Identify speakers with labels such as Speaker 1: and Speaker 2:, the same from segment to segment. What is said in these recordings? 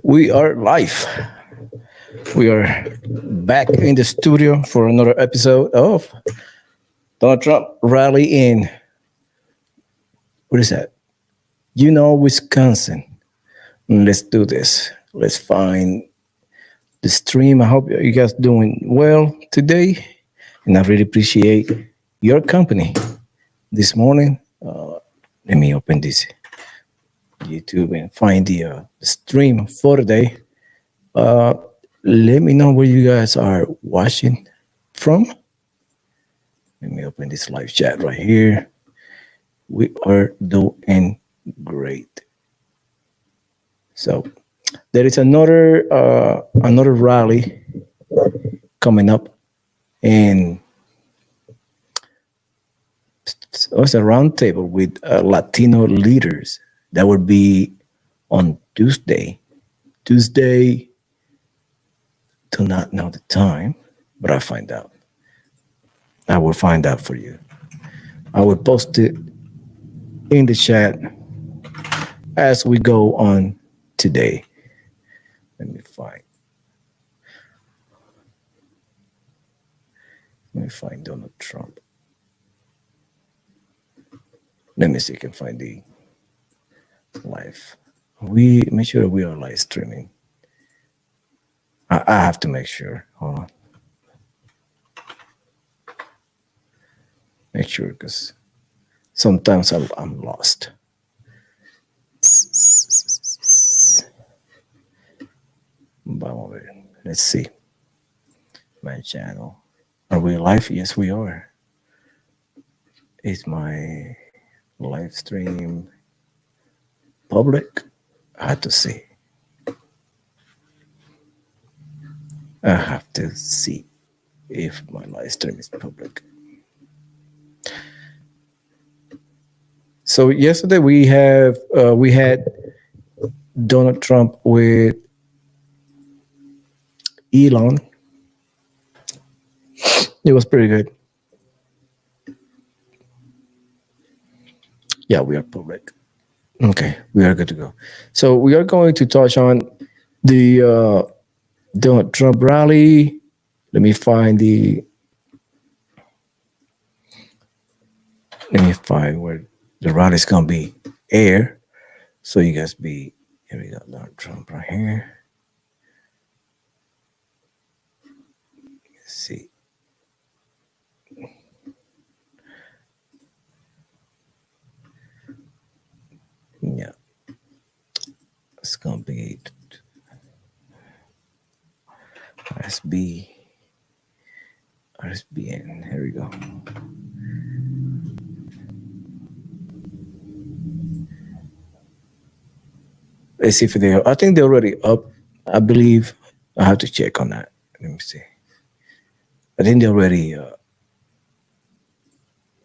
Speaker 1: We are live. We are back in the studio for another episode of Donald Trump rally in what is that? Juneau, Wisconsin. Let's do this. Let's find the stream. I hope you guys doing well today, and I really appreciate your company this morning. Let me open this YouTube and find the stream for today. Uh, Let me know where you guys are watching from. Let me open this live chat right here. We are doing great. So there is another rally coming up, and it's a roundtable with Latino leaders. That would be on Tuesday. Tuesday, do not know the time, but I'll find out. I will find out for you. I will post it in the chat as we go on today. Let me find. Let me find Donald Trump. Let me see if I can find the live. We make sure we are live streaming. I have to make sure. Hold on. Make sure because sometimes I'm lost. Vamos a ver. Let's see. My channel. Are we live? Yes, we are. Is my live stream public? I have to see. I have to see if my live stream is public. So yesterday we had Donald Trump with Elon. It was pretty good. Yeah, we are public. Okay, we are good to go. So we are going to touch on the Donald Trump rally. Let me find where the rally is gonna be air. So you guys be here. We got Donald Trump right here. Let's see. Yeah, it's gonna be RSBN. Here we go. Let's see if I think they're already up. I believe I have to check on that. Let me see. I think they're already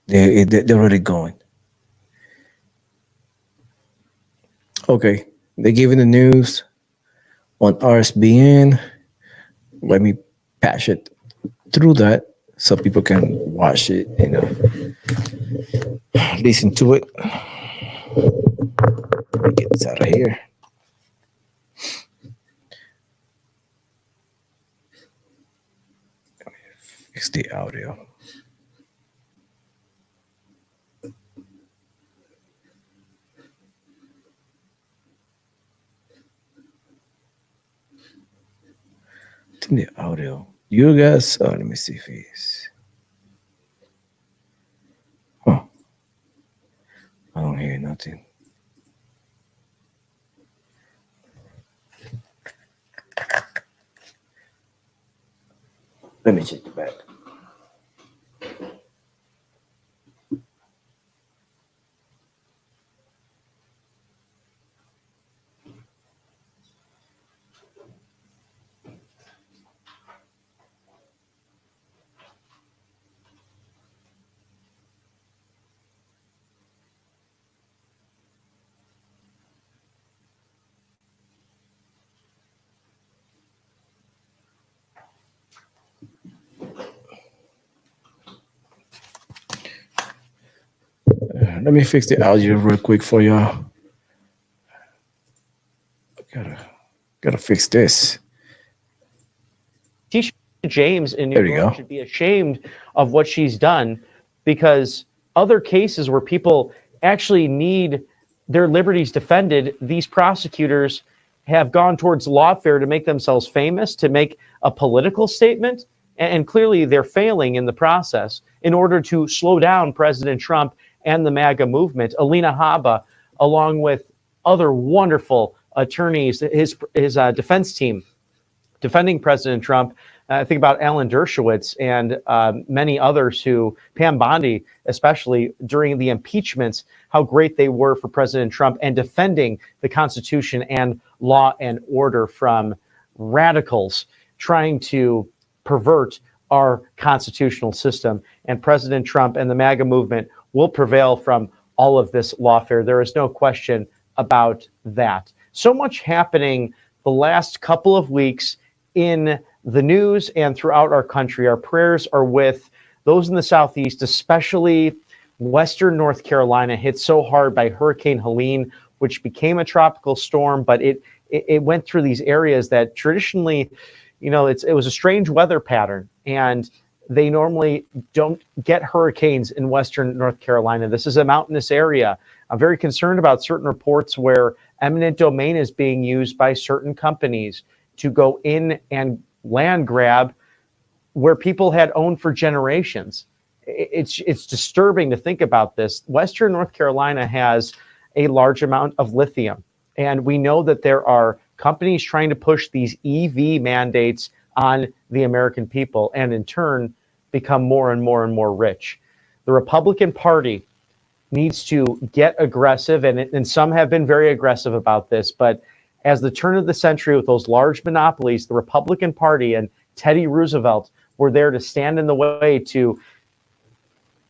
Speaker 1: they're already going. Okay, they're giving the news on RSBN. Let me patch it through that so people can watch it, listen to it. Let me get this out of here. Fix the audio. Turn the audio. You guys, let me see if he's. Huh. I don't hear nothing. Let me check it back. Let me fix the audio real quick for y'all. Gotta gotta fix this.
Speaker 2: Tisha James in New
Speaker 1: There we
Speaker 2: York
Speaker 1: go.
Speaker 2: should be ashamed of what she's done, because other cases where people actually need their liberties defended, these prosecutors have gone towards lawfare to make themselves famous, to make a political statement, and clearly they're failing in the process in order to slow down President Trump and the MAGA movement. Alina Habba, along with other wonderful attorneys, his defense team defending President Trump. I think about Alan Dershowitz and many others who, Pam Bondi, especially during the impeachments, how great they were for President Trump and defending the Constitution and law and order from radicals trying to pervert our constitutional system. And President Trump and the MAGA movement will prevail from all of this lawfare. There is no question about that. So much happening the last couple of weeks in the news and throughout our country. Our prayers are with those in the Southeast, especially Western North Carolina, hit so hard by Hurricane Helene, which became a tropical storm, but it went through these areas that traditionally, it was a strange weather pattern, and they normally don't get hurricanes in Western North Carolina. This is a mountainous area. I'm very concerned about certain reports where eminent domain is being used by certain companies to go in and land grab where people had owned for generations. It's disturbing to think about this. Western North Carolina has a large amount of lithium, and we know that there are companies trying to push these EV mandates on the American people, and in turn become more and more and more rich. The Republican Party needs to get aggressive, and some have been very aggressive about this, but as the turn of the century with those large monopolies, the Republican Party and Teddy Roosevelt were there to stand in the way to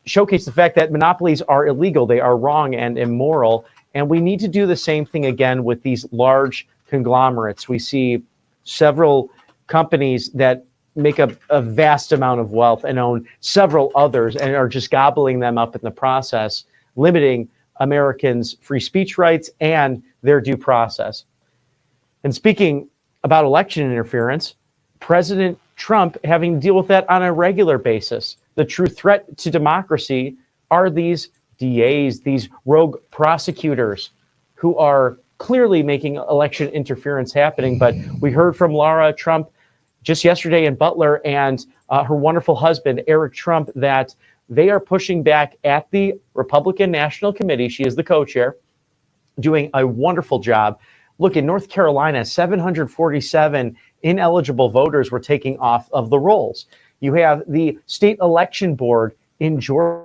Speaker 2: showcase the fact that monopolies are illegal, they are wrong and immoral, and we need to do the same thing again with these large conglomerates. We see several companies that make a vast amount of wealth and own several others and are just gobbling them up in the process, limiting Americans' free speech rights and their due process. And speaking about election interference, President Trump having to deal with that on a regular basis. The true threat to democracy are these DAs, these rogue prosecutors who are clearly making election interference happening. But we heard from Lara Trump just yesterday in Butler and her wonderful husband, Eric Trump, that they are pushing back at the Republican National Committee. She is the co-chair, doing a wonderful job. Look, in North Carolina, 747 ineligible voters were taking off of the rolls. You have the state election board in Georgia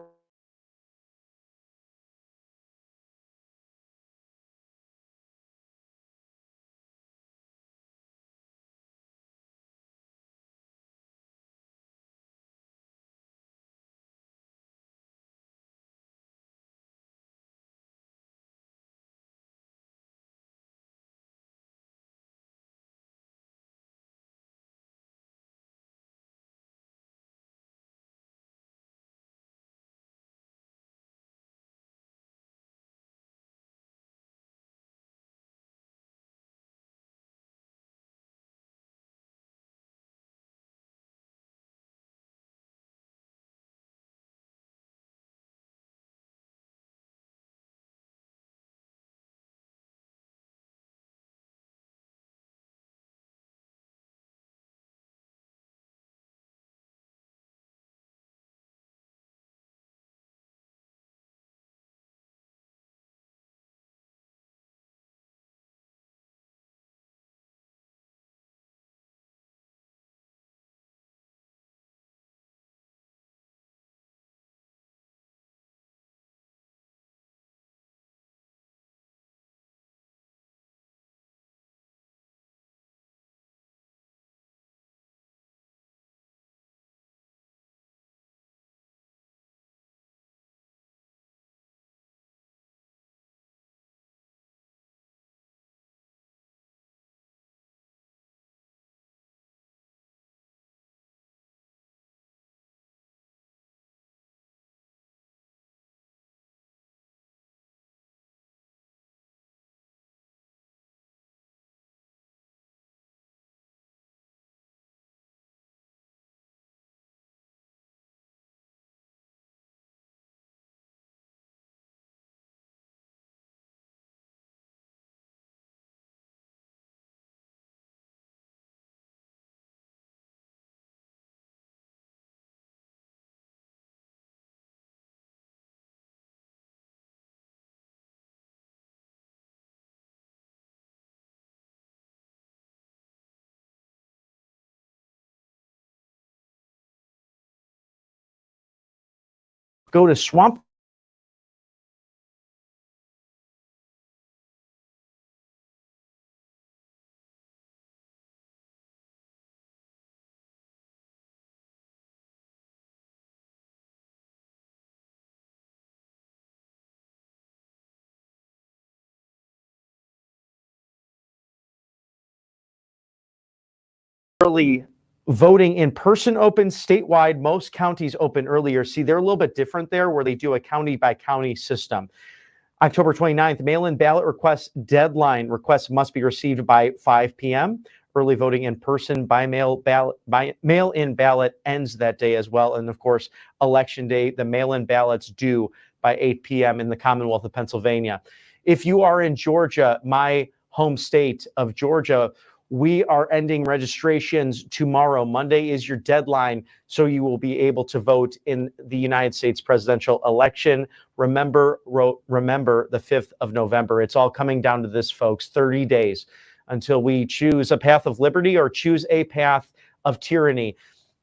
Speaker 2: go to Swamp early voting in person open statewide. Most counties open earlier. See, they're a little bit different there where they do a county by county system. October 29th, mail-in ballot request deadline. Requests must be received by 5 p.m. Early voting in person by mail-in ballot ends that day as well. And of course, election day, the mail-in ballots due by 8 p.m. in the Commonwealth of Pennsylvania. If you are in Georgia, my home state of Georgia, we are ending registrations tomorrow. Monday is your deadline, so you will be able to vote in the United States presidential election. Remember the 5th of November. It's all coming down to this, folks. 30 days until we choose a path of liberty or choose a path of tyranny.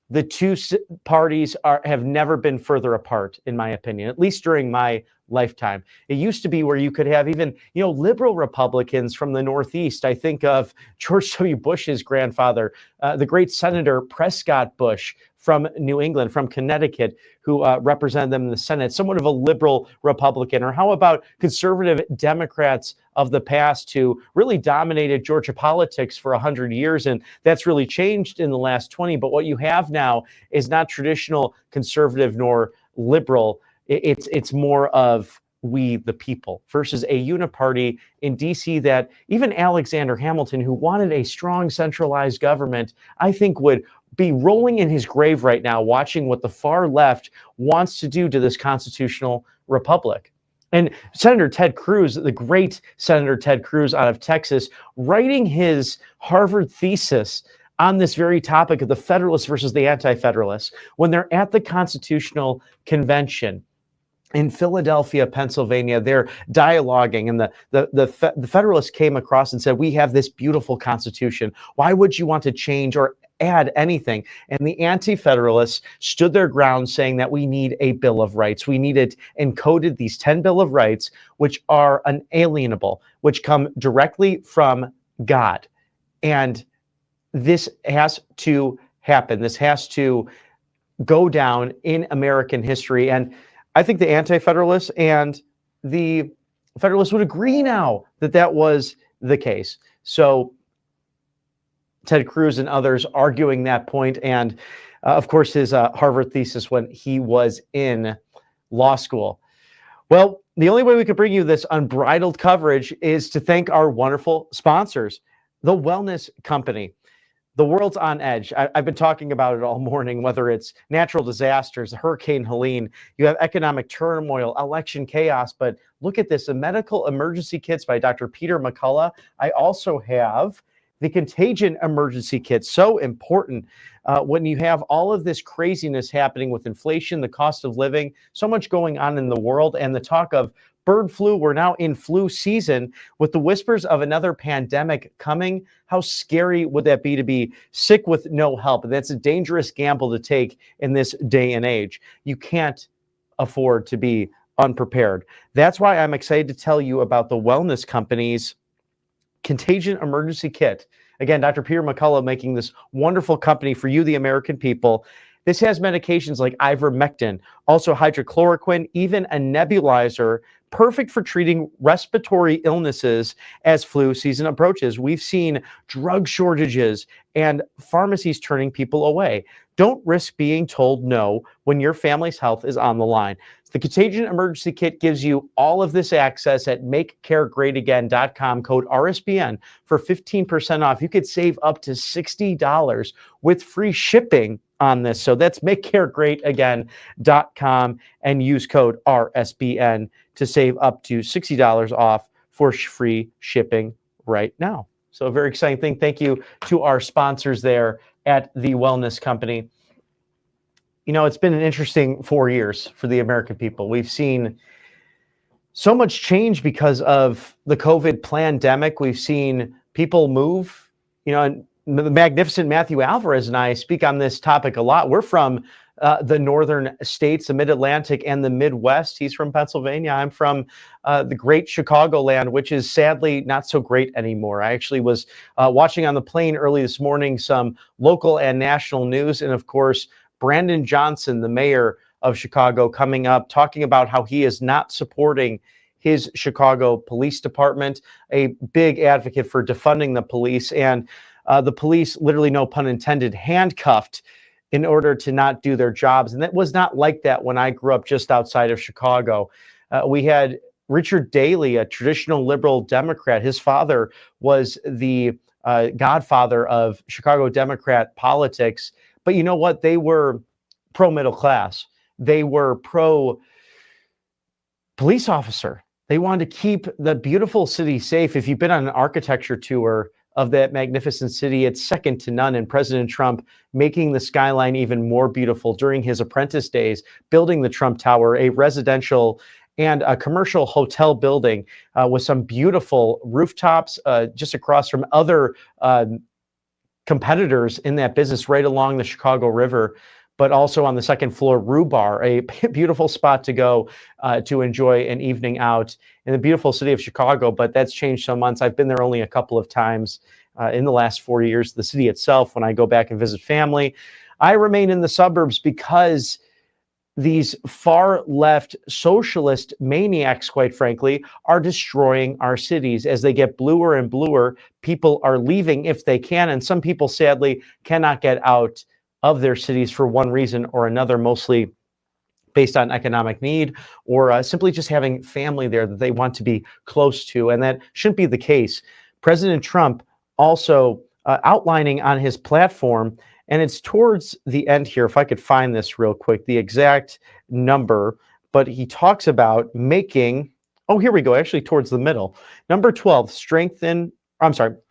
Speaker 2: The two parties have never been further apart, in my opinion, at least during my lifetime. It used to be where you could have even, liberal Republicans from the Northeast. I think of George W. Bush's grandfather, the great Senator Prescott Bush from New England, from Connecticut, who represented them in the Senate, somewhat of a liberal Republican. Or how about conservative Democrats of the past who really dominated Georgia politics for 100 years, and that's really changed in the last 20. But what you have now is not traditional conservative nor liberal. It's more of we the people versus a uniparty in DC that even Alexander Hamilton, who wanted a strong centralized government, I think would be rolling in his grave right now watching what the far left wants to do to this constitutional republic. And Senator Ted Cruz, the great Senator Ted Cruz out of Texas, writing his Harvard thesis on this very topic of the Federalists versus the Anti-Federalists, when they're at the Constitutional Convention in Philadelphia, Pennsylvania, they're dialoguing, and the Federalists came across and said, we have this beautiful Constitution. Why would you want to change or add anything? And the Anti-Federalists stood their ground, saying that we need a Bill of Rights. We need it encoded, these 10 Bill of Rights, which are unalienable, which come directly from God. And this has to happen. This has to go down in American history. And I think the Anti-Federalists and the Federalists would agree now that that was the case. So Ted Cruz and others arguing that point, and of course his Harvard thesis when he was in law school. Well, the only way we could bring you this unbridled coverage is to thank our wonderful sponsors, the Wellness Company. The world's on edge. I've been talking about it all morning, whether it's natural disasters, Hurricane Helene, you have economic turmoil, election chaos, but look at this, the medical emergency kits by Dr. Peter McCullough. I also have the contagion emergency kit, so important when you have all of this craziness happening with inflation, the cost of living, so much going on in the world, and the talk of bird flu. We're now in flu season with the whispers of another pandemic coming. How scary would that be to be sick with no help? And that's a dangerous gamble to take in this day and age. You can't afford to be unprepared. That's why I'm excited to tell you about the Wellness Company's Contagion Emergency Kit. Again, Dr. Peter McCullough making this wonderful company for you, the American people. This has medications like ivermectin, also hydrochloroquine, even a nebulizer, perfect for treating respiratory illnesses as flu season approaches. We've seen drug shortages and pharmacies turning people away. Don't risk being told no when your family's health is on the line. The Contagion Emergency Kit gives you all of this access at makecaregreatagain.com, code RSBN for 15% off. You could save up to $60 with free shipping on this. So that's makecaregreatagain.com and use code RSBN to save up to $60 off for free shipping right now. So a very exciting thing. Thank you to our sponsors there at the Wellness Company. You know, it's been an interesting 4 years for the American people. We've seen so much change because of the COVID pandemic. We've seen people move, and the magnificent Matthew Alvarez and I speak on this topic a lot. We're from the northern states, the mid-Atlantic and the Midwest. He's from Pennsylvania. I'm from the great Chicagoland, which is sadly not so great anymore. I actually was watching on the plane early this morning some local and national news, and of course, Brandon Johnson, the mayor of Chicago, coming up, talking about how he is not supporting his Chicago Police Department, a big advocate for defunding the police, and the police, literally no pun intended, handcuffed in order to not do their jobs. And that was not like that when I grew up just outside of Chicago. We had Richard Daley, a traditional liberal Democrat. His father was the godfather of Chicago Democrat politics. But you know what? They were pro-middle class. They were pro-police officer. They wanted to keep the beautiful city safe. If you've been on an architecture tour of that magnificent city, it's second to none. And President Trump making the skyline even more beautiful during his apprentice days, building the Trump Tower, a residential and a commercial hotel building with some beautiful rooftops just across from other competitors in that business right along the Chicago River, but also on the second floor, Rue Bar, a beautiful spot to go to enjoy an evening out in the beautiful city of Chicago. But that's changed so much. I've been there only a couple of times in the last 4 years. The city itself, when I go back and visit family, I remain in the suburbs because these far left socialist maniacs, quite frankly, are destroying our cities. As they get bluer and bluer, people are leaving if they can. And some people, sadly, cannot get out of their cities for one reason or another, mostly based on economic need or simply just having family there that they want to be close to. And that shouldn't be the case. President Trump also outlining on his platform, and it's towards the end here, if I could find this real quick, the exact number, but he talks about making, oh, here we go, actually towards the middle. Number 12,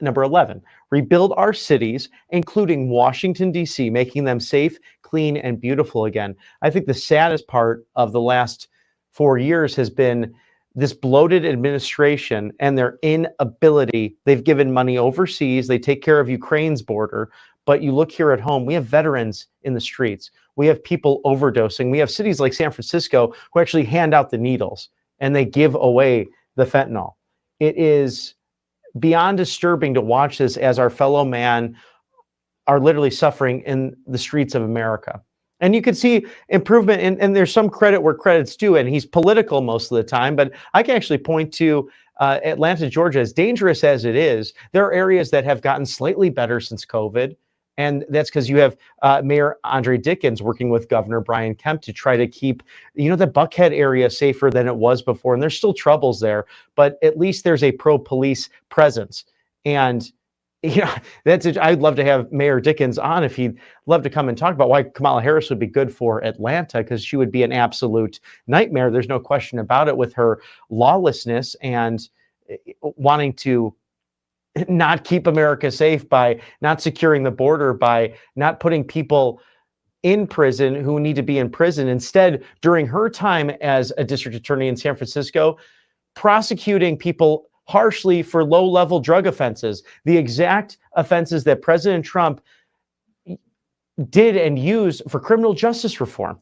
Speaker 2: number 11, rebuild our cities, including Washington, D.C., making them safe, clean, and beautiful again. I think the saddest part of the last 4 years has been this bloated administration and their inability. They've given money overseas. They take care of Ukraine's border. But you look here at home, we have veterans in the streets. We have people overdosing. We have cities like San Francisco who actually hand out the needles and they give away the fentanyl. It is beyond disturbing to watch this as our fellow man are literally suffering in the streets of America. And you can see improvement, and there's some credit where credit's due, and he's political most of the time, but I can actually point to Atlanta, Georgia, as dangerous as it is. There are areas that have gotten slightly better since COVID, and that's because you have Mayor Andre Dickens working with Governor Brian Kemp to try to keep, the Buckhead area safer than it was before. And there's still troubles there, but at least there's a pro-police presence. And I'd love to have Mayor Dickens on if he'd love to come and talk about why Kamala Harris would be good for Atlanta, because she would be an absolute nightmare. There's no question about it with her lawlessness and wanting to not keep America safe by not securing the border, by not putting people in prison who need to be in prison. Instead, during her time as a district attorney in San Francisco, prosecuting people harshly for low-level drug offenses, the exact offenses that President Trump did and used for criminal justice reform.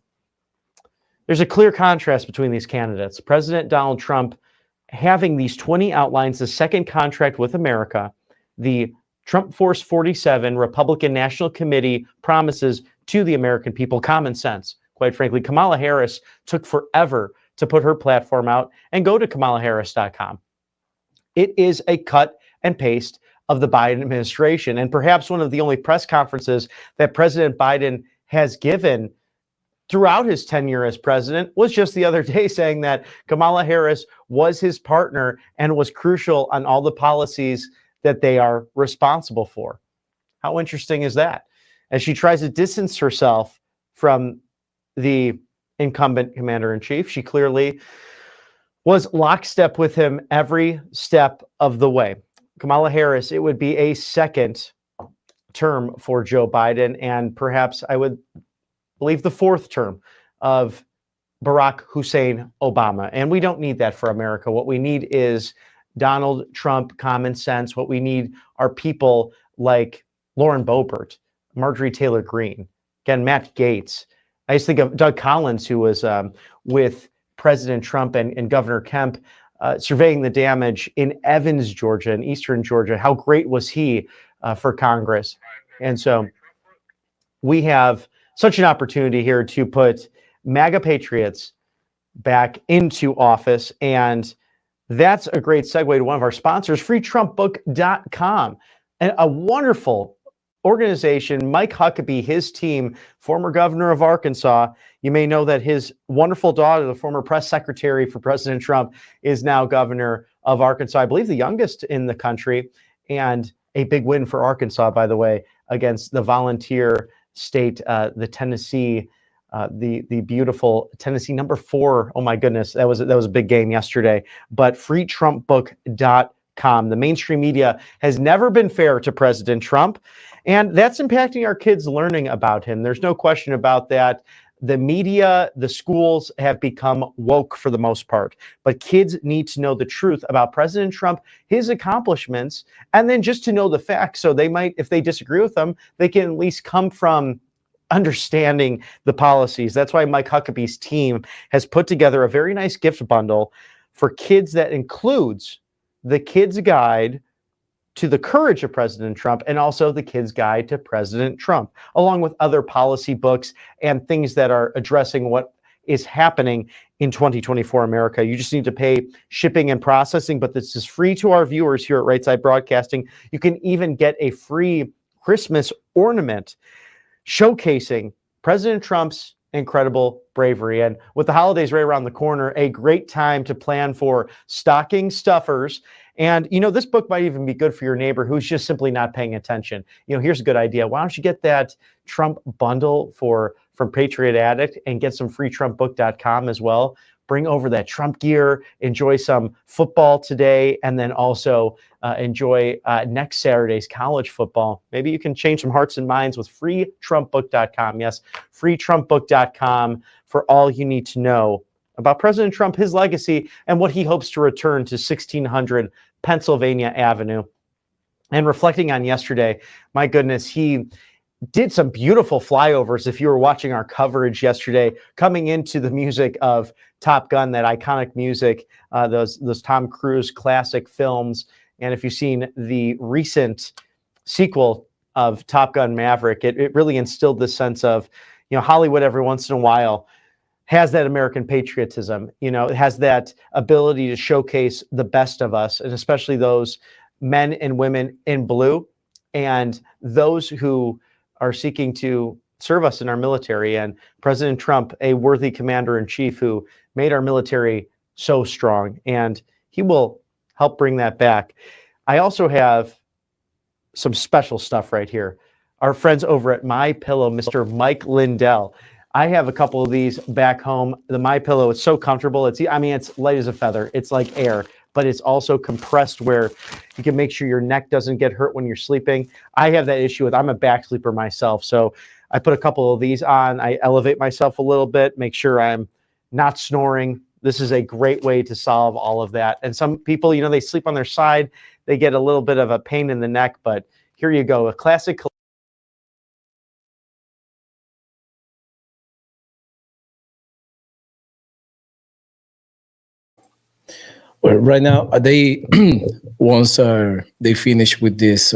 Speaker 2: There's a clear contrast between these candidates. President Donald Trump having these 20 outlines, the second contract with America, the Trump Force 47 Republican National Committee promises to the American people common sense. Quite frankly, Kamala Harris took forever to put her platform out, and go to kamalaharris.com. It is a cut and paste of the Biden administration, and perhaps one of the only press conferences that President Biden has given throughout his tenure as president was just the other day, saying that Kamala Harris was his partner and was crucial on all the policies that they are responsible for. How interesting is that? As she tries to distance herself from the incumbent commander-in-chief, she clearly was lockstep with him every step of the way. Kamala Harris, it would be a second term for Joe Biden, and perhaps I would believe the fourth term of Barack Hussein Obama. And we don't need that for America. What we need is Donald Trump common sense. What we need are people like Lauren Boebert, Marjorie Taylor Greene, again, Matt Gaetz, I just think of Doug Collins, who was with President Trump and Governor Kemp surveying the damage in Evans, Georgia, in eastern Georgia. How great was he for Congress? And so we have such an opportunity here to put MAGA patriots back into office. And that's a great segue to one of our sponsors, freetrumpbook.com, and a wonderful organization. Mike Huckabee, his team, former governor of Arkansas. You may know that his wonderful daughter, the former press secretary for President Trump, is now governor of Arkansas, I believe the youngest in the country, and a big win for Arkansas, by the way, against the volunteer state, the Tennessee, the beautiful Tennessee number 4. Oh my goodness, that was a big game yesterday. But freetrumpbook.com. The mainstream media has never been fair to President Trump, and that's impacting our kids' learning about him. There's no question about that. The media, the schools have become woke for the most part, but kids need to know the truth about President Trump, his accomplishments, and then just to know the facts. So they might, if they disagree with them, they can at least come from understanding the policies. That's why Mike Huckabee's team has put together a very nice gift bundle for kids that includes the Kids Guide to the Courage of President Trump and also the Kids Guide to President Trump, along with other policy books and things that are addressing what is happening in 2024 America. You just need to pay shipping and processing, but this is free to our viewers here at Right Side Broadcasting. You can even get a free Christmas ornament showcasing President Trump's incredible bravery. And with the holidays right around the corner, a great time to plan for stocking stuffers. And, you know, this book might even be good for your neighbor who's just simply not paying attention. You know, here's a good idea. Why don't you get that Trump bundle from Patriot Addict and get some freetrumpbook.com as well. Bring over that Trump gear, enjoy some football today, and then also enjoy next Saturday's college football. Maybe you can change some hearts and minds with freetrumpbook.com. Yes, freetrumpbook.com for all you need to know about President Trump, his legacy, and what he hopes to return to 1600 Pennsylvania Avenue. And reflecting on yesterday, my goodness, he did some beautiful flyovers. If you were watching our coverage yesterday, coming into the music of Top Gun, that iconic music, those Tom Cruise classic films. And if you've seen the recent sequel of Top Gun Maverick, it really instilled this sense of, you know, Hollywood every once in a while has that American patriotism. You know, it has that ability to showcase the best of us, and especially those men and women in blue and those who are seeking to serve us in our military. And President Trump, a worthy commander-in-chief who made our military so strong, and he will help bring that back. I also have some special stuff right here. Our friends over at My Pillow, Mr. Mike Lindell. I have a couple of these back home. The My Pillow is so comfortable. It's light as a feather. It's like air, but it's also compressed where you can make sure your neck doesn't get hurt when you're sleeping. I have that issue I'm a back sleeper myself. So I put a couple of these on. I elevate myself a little bit, make sure I'm not snoring. This is a great way to solve all of that. And some people, you know, they sleep on their side. They get a little bit of a pain in the neck, but here you go. A classic.
Speaker 1: Well, right now, they once they finish with this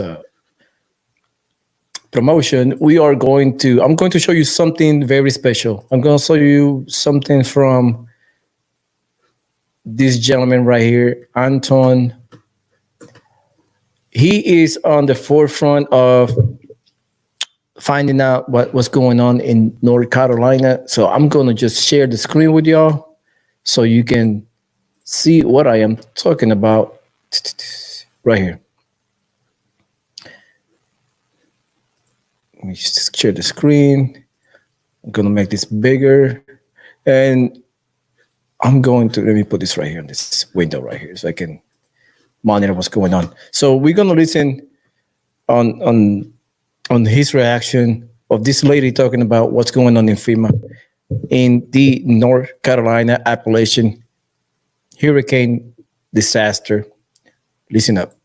Speaker 1: promotion, I'm going to show you something very special. I'm going to show you something from this gentleman right here, Anton. He is on the forefront of finding out what's going on in North Carolina. So I'm going to just share the screen with y'all so you can see what I am talking about right here. Let me just share the screen. I'm going to make this bigger. And let me put this right here in this window right here so I can monitor what's going on. So we're going to listen on his reaction of this lady talking about what's going on in FEMA in the North Carolina Appalachian hurricane disaster. Listen up.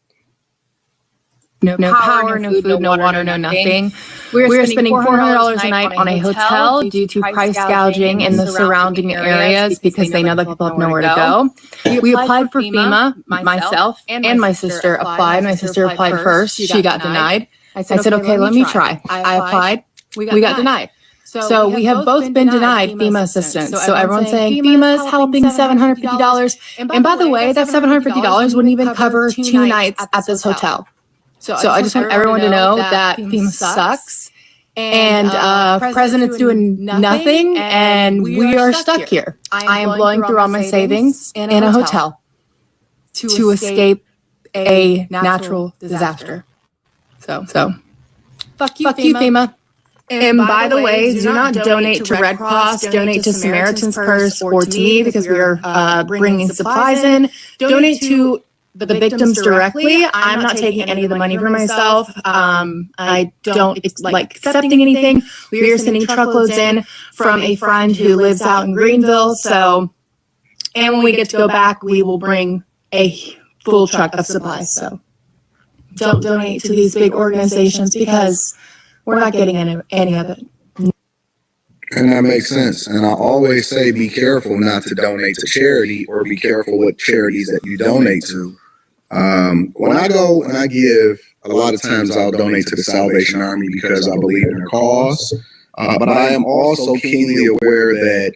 Speaker 3: no power, no food, no water, no nothing. We were spending $400 a night on a hotel due to price gouging in the surrounding areas because they know that people have nowhere to go. We applied for FEMA, myself and my sister applied. My sister applied first. She got denied. I said, okay, let me try. I applied. We got denied. So we have both been denied FEMA assistance. So everyone's saying FEMA is helping $750. And by the way, that $750 wouldn't even cover 2 nights at this hotel. So I just want everyone to know that FEMA sucks. And President's doing nothing, and we are stuck here. I am blowing through all my savings in a hotel to escape a natural disaster. So fuck you, FEMA. And by the way, do not donate to Red Cross, donate to Samaritan's Purse or to me because we are bringing supplies in. Donate to the victims directly. I'm not taking any of the money for myself. I don't like accepting anything. We are sending truckloads in from a friend who lives out in Greenville. So, and when we get to go back, we will bring a full truck of supplies. So don't donate to these big organizations because we're not getting any of it.
Speaker 4: And that makes sense. And I always say be careful not to donate to charity or be careful with charities that you donate to. When I go and I give, a lot of times I'll donate to the Salvation Army because I believe in their cause. But I am also keenly aware that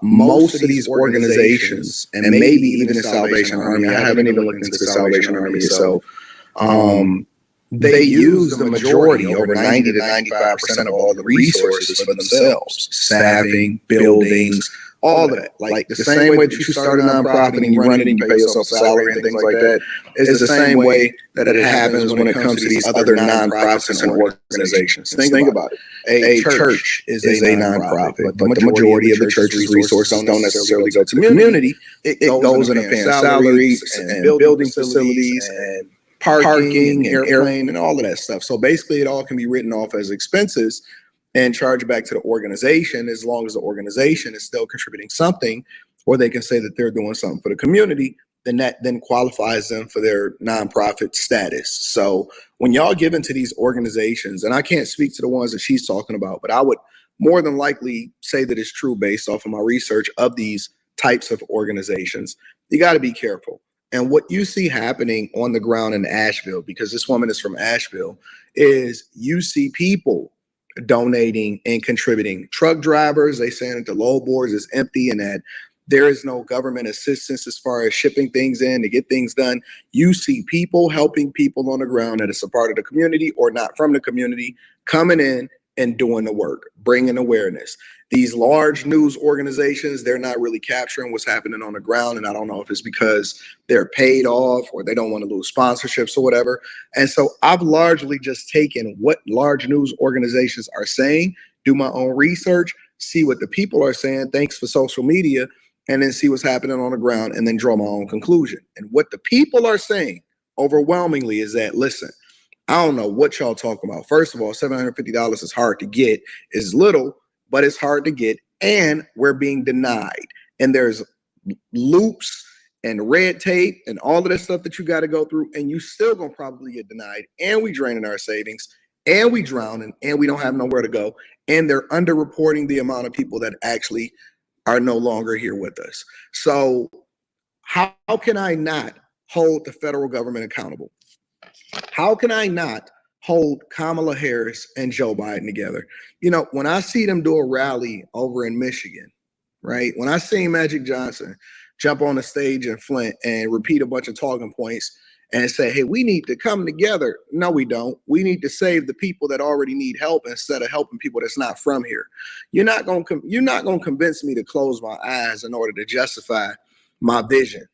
Speaker 4: most of these organizations, and maybe even the Salvation Army, I haven't even looked into the Salvation Army, so they use the majority, over 90 to 95% of all the resources for themselves. Staffing, buildings, all of that. Like the same way that you start a nonprofit and you run it and you pay yourself a salary and things like that is the same way that it happens when it comes to these other nonprofits and organizations. Think about it. A church is a nonprofit, but the majority of the church's resources don't necessarily go to the community. It goes into paying salaries and building facilities and parking and airplane and all of that stuff. So basically it all can be written off as expenses and charged back to the organization as long as the organization is still contributing something, or they can say that they're doing something for the community, then that then qualifies them for their nonprofit status. So when y'all give into these organizations, and I can't speak to the ones that she's talking about, but I would more than likely say that it's true based off of my research of these types of organizations, you got to be careful. And what you see happening on the ground in Asheville, because this woman is from Asheville, is you see people donating and contributing. Truck drivers, they saying that the load boards is empty and that there is no government assistance as far as shipping things in to get things done. You see people helping people on the ground that is a part of the community or not from the community coming in and doing the work, bringing awareness. These large news organizations, they're not really capturing what's happening on the ground. And I don't know if it's because they're paid off or they don't want to lose sponsorships or whatever. And so I've largely just taken what large news organizations are saying, do my own research, see what the people are saying, thanks for social media, and then see what's happening on the ground and then draw my own conclusion. And what the people are saying overwhelmingly is that, listen, I don't know what y'all talking about. First of all, $750 is hard to get. It's little, but it's hard to get. And we're being denied. And there's loops and red tape and all of this stuff that you got to go through. And you still going to probably get denied. And we draining our savings. And we drowning. And we don't have nowhere to go. And they're underreporting the amount of people that actually are no longer here with us. So how can I not hold the federal government accountable? How can I not hold Kamala Harris and Joe Biden together? You know, when I see them do a rally over in Michigan, right? When I see Magic Johnson jump on the stage in Flint and repeat a bunch of talking points and say, hey, we need to come together. No, we don't. We need to save the people that already need help instead of helping people that's not from here. You're not going to convince me to close my eyes in order to justify my vision.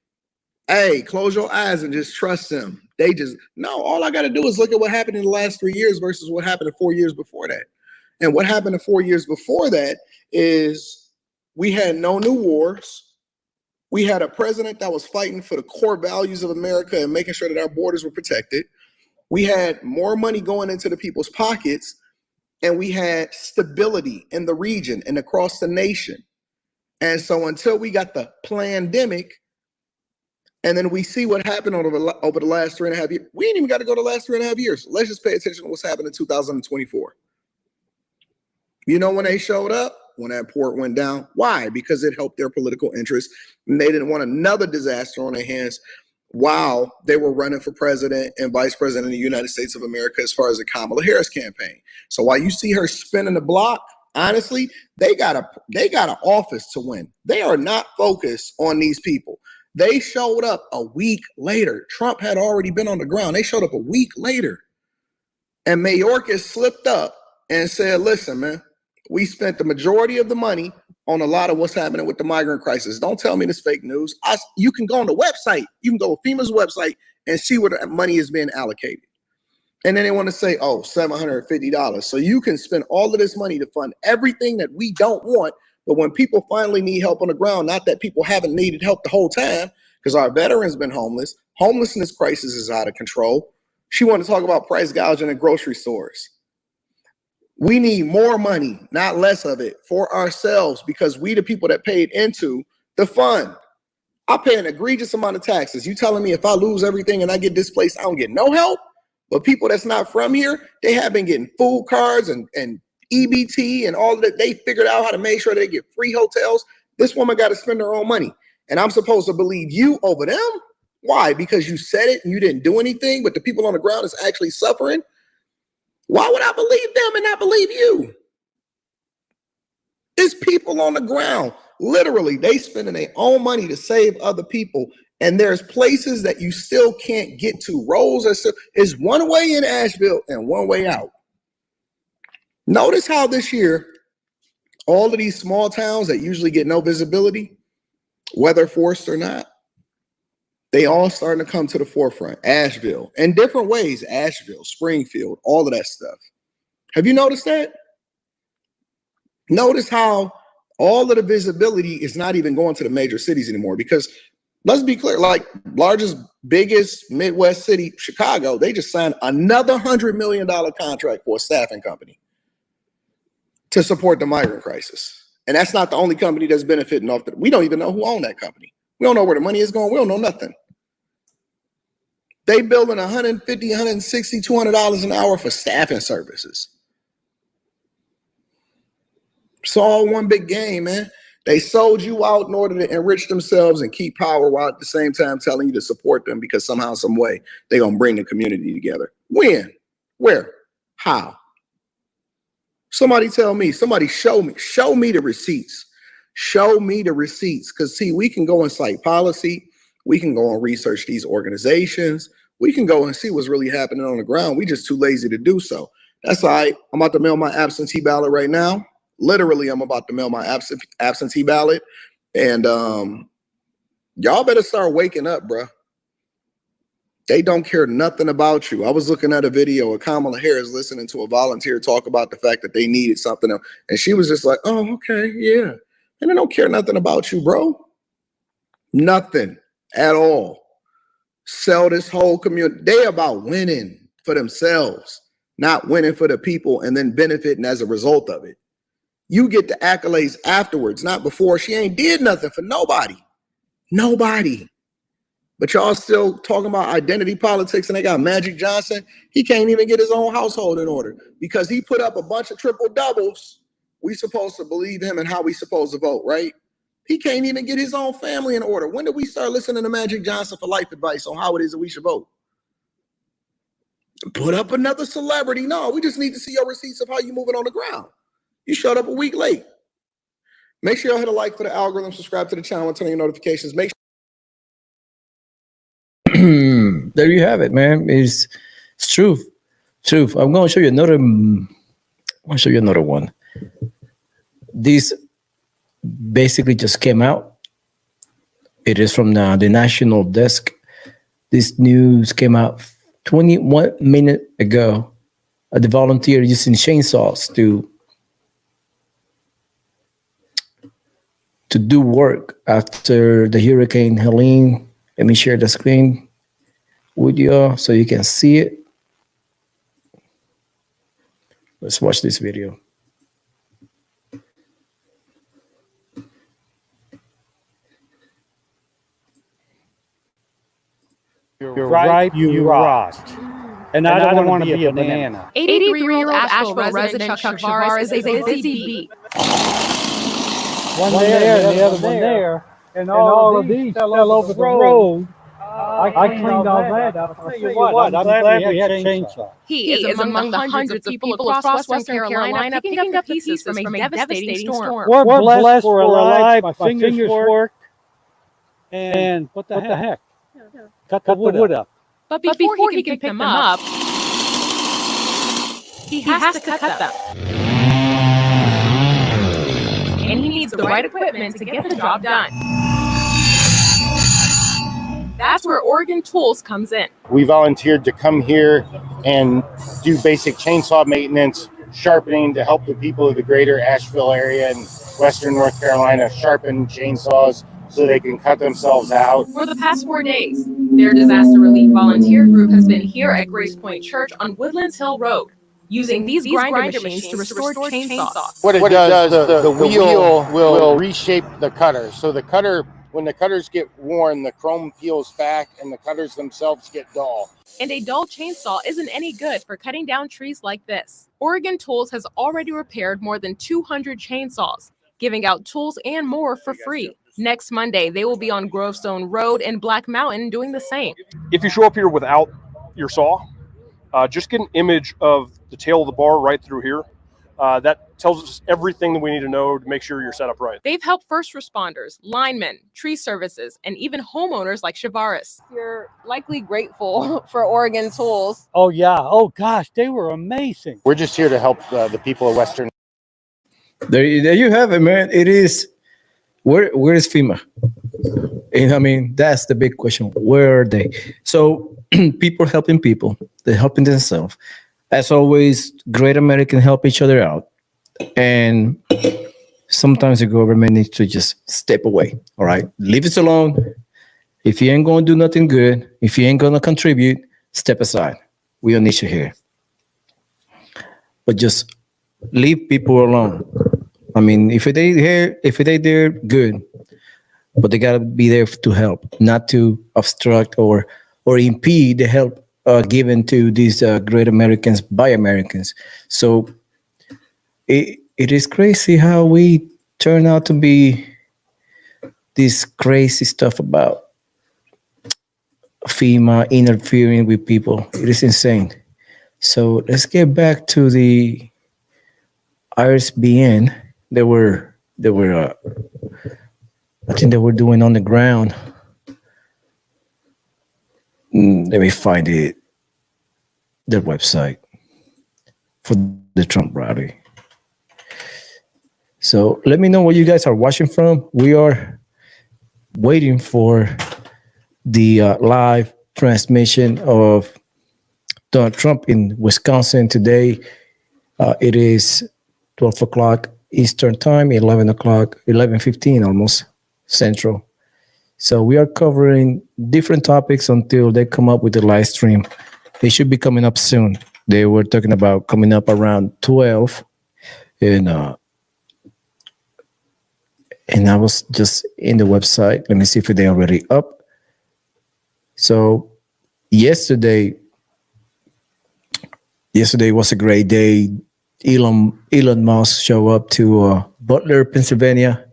Speaker 4: Hey, close your eyes and just trust them. They just, no, all I got to do is look at what happened in the last 3 years versus what happened in 4 years before that. And what happened in 4 years before that is we had no new wars. We had a president that was fighting for the core values of America and making sure that our borders were protected. We had more money going into the people's pockets, and we had stability in the region and across the nation. And so until we got the pandemic, And then we see what happened over the last 3.5 years. We ain't even got to go to the last 3.5 years. Let's just pay attention to what's happened in 2024. You know when they showed up? When that port went down. Why? Because it helped their political interests. And they didn't want another disaster on their hands while they were running for president and vice president of the United States of America as far as the Kamala Harris campaign. So while you see her spinning the block, honestly, they got an office to win. They are not focused on these people. They showed up a week later. Trump had already been on the ground. They showed up a week later. And Mayorkas slipped up and said, listen, man, we spent the majority of the money on a lot of what's happening with the migrant crisis. Don't tell me this fake news. You can go on the website. You can go to FEMA's website and see where the money is being allocated. And then they want to say, oh, $750. So you can spend all of this money to fund everything that we don't want. But when people finally need help on the ground, not that people haven't needed help the whole time, because our veterans been homeless. Homelessness crisis is out of control. She wanted to talk about price gouging in grocery stores. We need more money, not less of it, for ourselves, because we the people that paid into the fund. I pay an egregious amount of taxes. You telling me if I lose everything and I get displaced, I don't get no help? But people that's not from here, they have been getting food cards and EBT and all of that. They figured out how to make sure they get free hotels. This woman got to spend her own money. And I'm supposed to believe you over them? Why? Because you said it and you didn't do anything, but the people on the ground is actually suffering? Why would I believe them and not believe you? It's people on the ground. Literally, they spending their own money to save other people. And there's places that you still can't get to. Roads are still, it's one way in Asheville and one way out. Notice how this year, all of these small towns that usually get no visibility, weather forced or not, they all starting to come to the forefront. Asheville, in different ways, Asheville, Springfield, all of that stuff. Have you noticed that? Notice how all of the visibility is not even going to the major cities anymore, because let's be clear, like largest, biggest Midwest city, Chicago, they just signed another $100 million contract for a staffing company to support the migrant crisis. And that's not the only company that's benefiting off that. We don't even know who owned that company. We don't know where the money is going. We don't know nothing. They building $150, $160, $200 an hour for staffing services. It's all one big game, man. They sold you out in order to enrich themselves and keep power, while at the same time telling you to support them because somehow, some way, they're going to bring the community together. When? Where? How? Somebody tell me. Somebody show me. Show me the receipts. Show me the receipts. Because, see, we can go and cite policy. We can go and research these organizations. We can go and see what's really happening on the ground. We just too lazy to do so. That's all right. I'm about to mail my absentee ballot right now. Literally, I'm about to mail my absentee ballot. And y'all better start waking up, bro. They don't care nothing about you. I was looking at a video of Kamala Harris listening to a volunteer talk about the fact that they needed something else. And she was just like, oh, okay, yeah. And they don't care nothing about you, bro. Nothing at all. Sell this whole community. They about winning for themselves, not winning for the people and then benefiting as a result of it. You get the accolades afterwards, not before. She ain't did nothing for nobody. Nobody. But y'all still talking about identity politics, and they got Magic Johnson. He can't even get his own household in order because he put up a bunch of triple doubles. We supposed to believe him and how we supposed to vote, right? He can't even get his own family in order. When did we start listening to Magic Johnson for life advice on how it is that we should vote? Put up another celebrity. No, we just need to see your receipts of how you moving on the ground. You showed up a week late. Make sure y'all hit a like for the algorithm, subscribe to the channel, and turn on your notifications. Make sure
Speaker 1: there you have it, man. It's truth. Truth. I'm going to show you another. I'm going to show you another one. This basically just came out. It is from the national desk. This news came out 21 minutes ago. The volunteer using chainsaws to do work after the Hurricane Helene. Let me share the screen with you so you can see it. Let's watch this video.
Speaker 5: You're ripe, you rot. And I don't want to be a banana.
Speaker 3: 83-year-old Asheville resident Chuck Chavaris is a busy bee.
Speaker 5: One there and the other one there. And all of these fell over the road. I cleaned all that up. I'll tell you what, I'm glad we had chainsaws.
Speaker 3: He is among the hundreds of people across Western Carolina picking up pieces from a devastating storm.
Speaker 5: We're blessed, we're alive, my fingers work. And what the heck? Cut the wood up.
Speaker 3: But before he can pick them up, he has to cut them. And he needs the right equipment to get the job done. That's where Oregon Tools comes in.
Speaker 6: We volunteered to come here and do basic chainsaw maintenance, sharpening to help the people of the greater Asheville area and Western North Carolina sharpen chainsaws so they can cut themselves out.
Speaker 3: For the past 4 days, their disaster relief volunteer group has been here at Grace Point Church on Woodlands Hill Road, using these grinder machines to restore chainsaws.
Speaker 6: What it does, the wheel will reshape the cutter. So the cutter, when the cutters get worn, the chrome peels back and the cutters themselves get dull.
Speaker 3: And a dull chainsaw isn't any good for cutting down trees like this. Oregon Tools has already repaired more than 200 chainsaws, giving out tools and more for free. Next Monday, they will be on Grovestone Road in Black Mountain doing the same.
Speaker 7: If you show up here without your saw, just get an image of the tail of the bar right through here. That tells us everything that we need to know to make sure you're set up right.
Speaker 3: They've helped first responders, linemen, tree services, and even homeowners like Chavaris. You're likely grateful for Oregon Tools.
Speaker 5: Oh, yeah. Oh, gosh, they were amazing.
Speaker 6: We're just here to help the people of Western.
Speaker 1: There you have it, man. It is. Where is FEMA? And I mean, that's the big question. Where are they? So people helping people. They're helping themselves. As always, great Americans help each other out. And sometimes the government needs to just step away. All right? Leave us alone. If you ain't going to do nothing good, if you ain't going to contribute, step aside. We don't need you here. But just leave people alone. I mean, if they there, good. But they gotta be there to help, not to obstruct or impede the help given to these great Americans by Americans. So it is crazy how we turn out to be this crazy stuff about FEMA interfering with people. It is insane. So let's get back to the ISBN. They were I think they were doing on the ground. Let me find it. Their website for the Trump rally. So let me know where you guys are watching from. We are waiting for the live transmission of Donald Trump in Wisconsin today. It is 12 o'clock Eastern time, 11 o'clock, 11:15 almost Central. So we are covering different topics until they come up with the live stream. They should be coming up soon. They were talking about coming up around 12. And I was just in the website. Let me see if they're already up. So yesterday was a great day. Elon Musk showed up to Butler, Pennsylvania,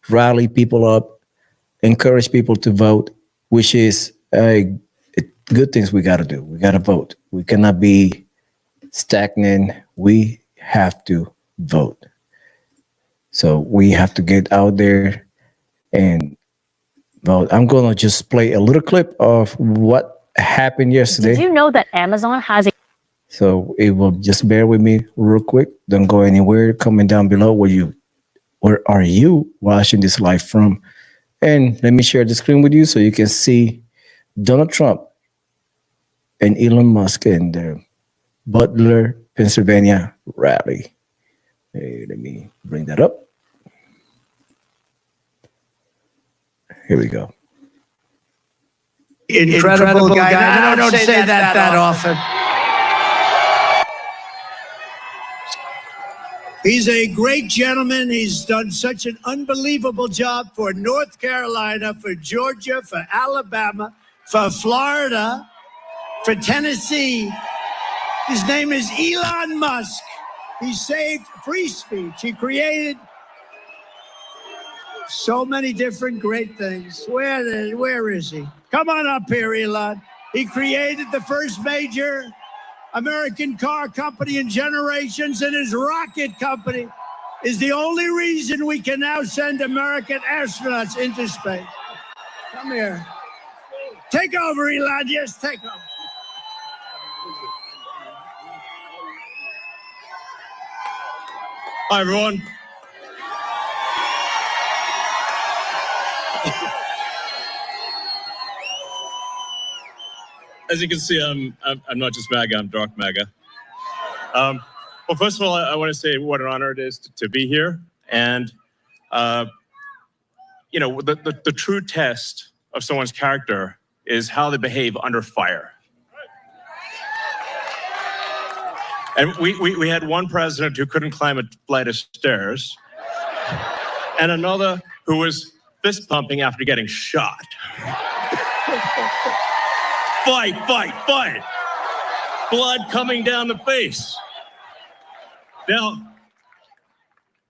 Speaker 1: rally people up, encourage people to vote, which is a good things we got to do. We got to vote. We cannot be stagnant. We have to vote. So we have to get out there and vote. I'm going to just play a little clip of what happened yesterday.
Speaker 8: Did you know that Amazon has a
Speaker 1: So it will just bear with me real quick. Don't go anywhere. Comment down below where are you watching this live from? And let me share the screen with you so you can see Donald Trump and Elon Musk and the Butler, Pennsylvania rally. Hey, let me bring that up. Here we go.
Speaker 9: Incredible guy. I don't say that often. He's a great gentleman. He's done such an unbelievable job for North Carolina, for Georgia, for Alabama, for Florida, for Tennessee. His name is Elon Musk. He saved free speech. He created so many different great things. Where is he? Come on up here, Elon. He created the first major American car company in generations, and his rocket company is the only reason we can now send American astronauts into space. Come here. Take over, Elon. Yes, take over.
Speaker 10: Hi, everyone. As you can see, I'm not just MAGA, I'm dark MAGA. Well, first of all, I want to say what an honor it is to be here. And, you know, the true test of someone's character is how they behave under fire. And we had one president who couldn't climb a flight of stairs, and another who was fist pumping after getting shot. Fight, fight, fight. Blood coming down the face. Now,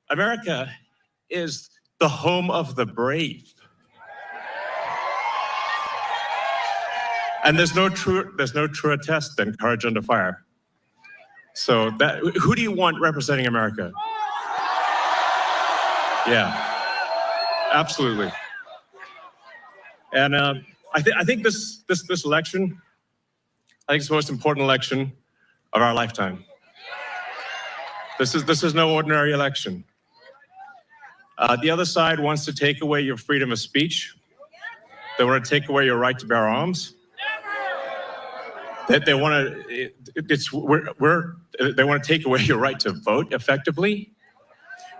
Speaker 10: America is the home of the brave. And there's no truer test than courage under fire. So who do you want representing America? Yeah, absolutely. And I think this election, I think it's the most important election of our lifetime. This is no ordinary election. The other side wants to take away your freedom of speech. They want to take away your right to bear arms. They want to take away your right to vote effectively.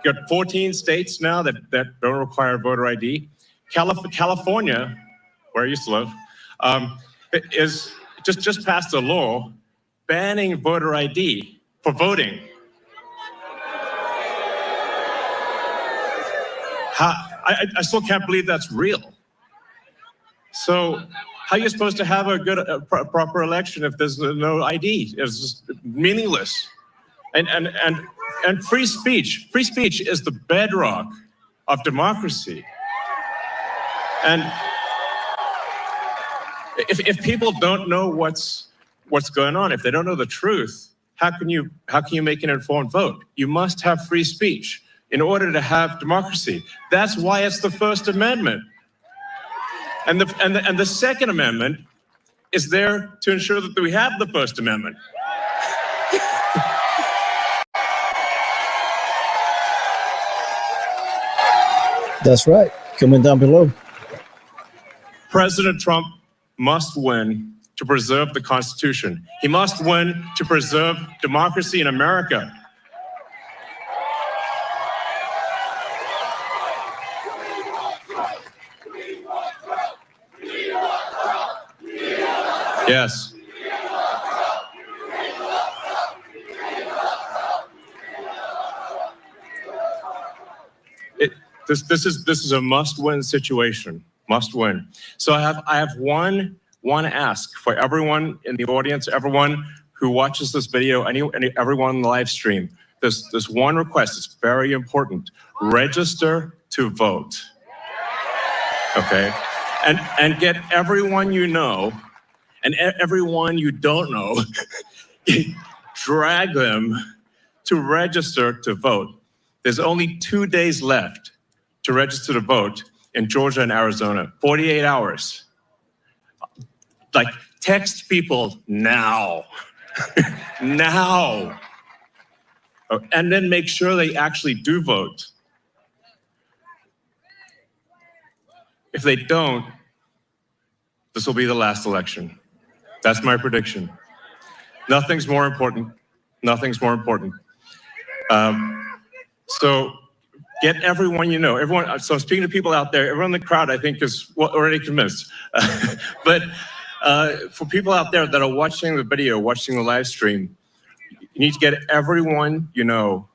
Speaker 10: You got 14 states now that don't require voter ID. California, where I used to live, is just passed a law banning voter ID for voting. I still can't believe that's real. So how are you supposed to have a proper election if there's no ID? It's just meaningless. And free speech is the bedrock of democracy. And if people don't know what's going on, if they don't know the truth, how can you make an informed vote? You must have free speech in order to have democracy. That's why it's the First Amendment. And the Second Amendment is there to ensure that we have the First Amendment.
Speaker 1: That's right. Comment down below.
Speaker 10: President Trump must win to preserve the Constitution. He must win to preserve democracy in America. Yes. This is a must-win situation. Must win. So I have one ask for everyone in the audience, everyone who watches this video, everyone in the live stream. There's one request. It's very important. Register to vote. Okay, and get everyone you know. And everyone you don't know, drag them to register to vote. There's only 2 days left to register to vote in Georgia and Arizona, 48 hours. Like, text people now, now. And then make sure they actually do vote. If they don't, this will be the last election. That's my prediction. Nothing's more important. Nothing's more important. So get everyone you know. Everyone. So speaking to people out there, everyone in the crowd, I think, is already convinced. But for people out there that are watching the video, watching the live stream, you need to get everyone you know,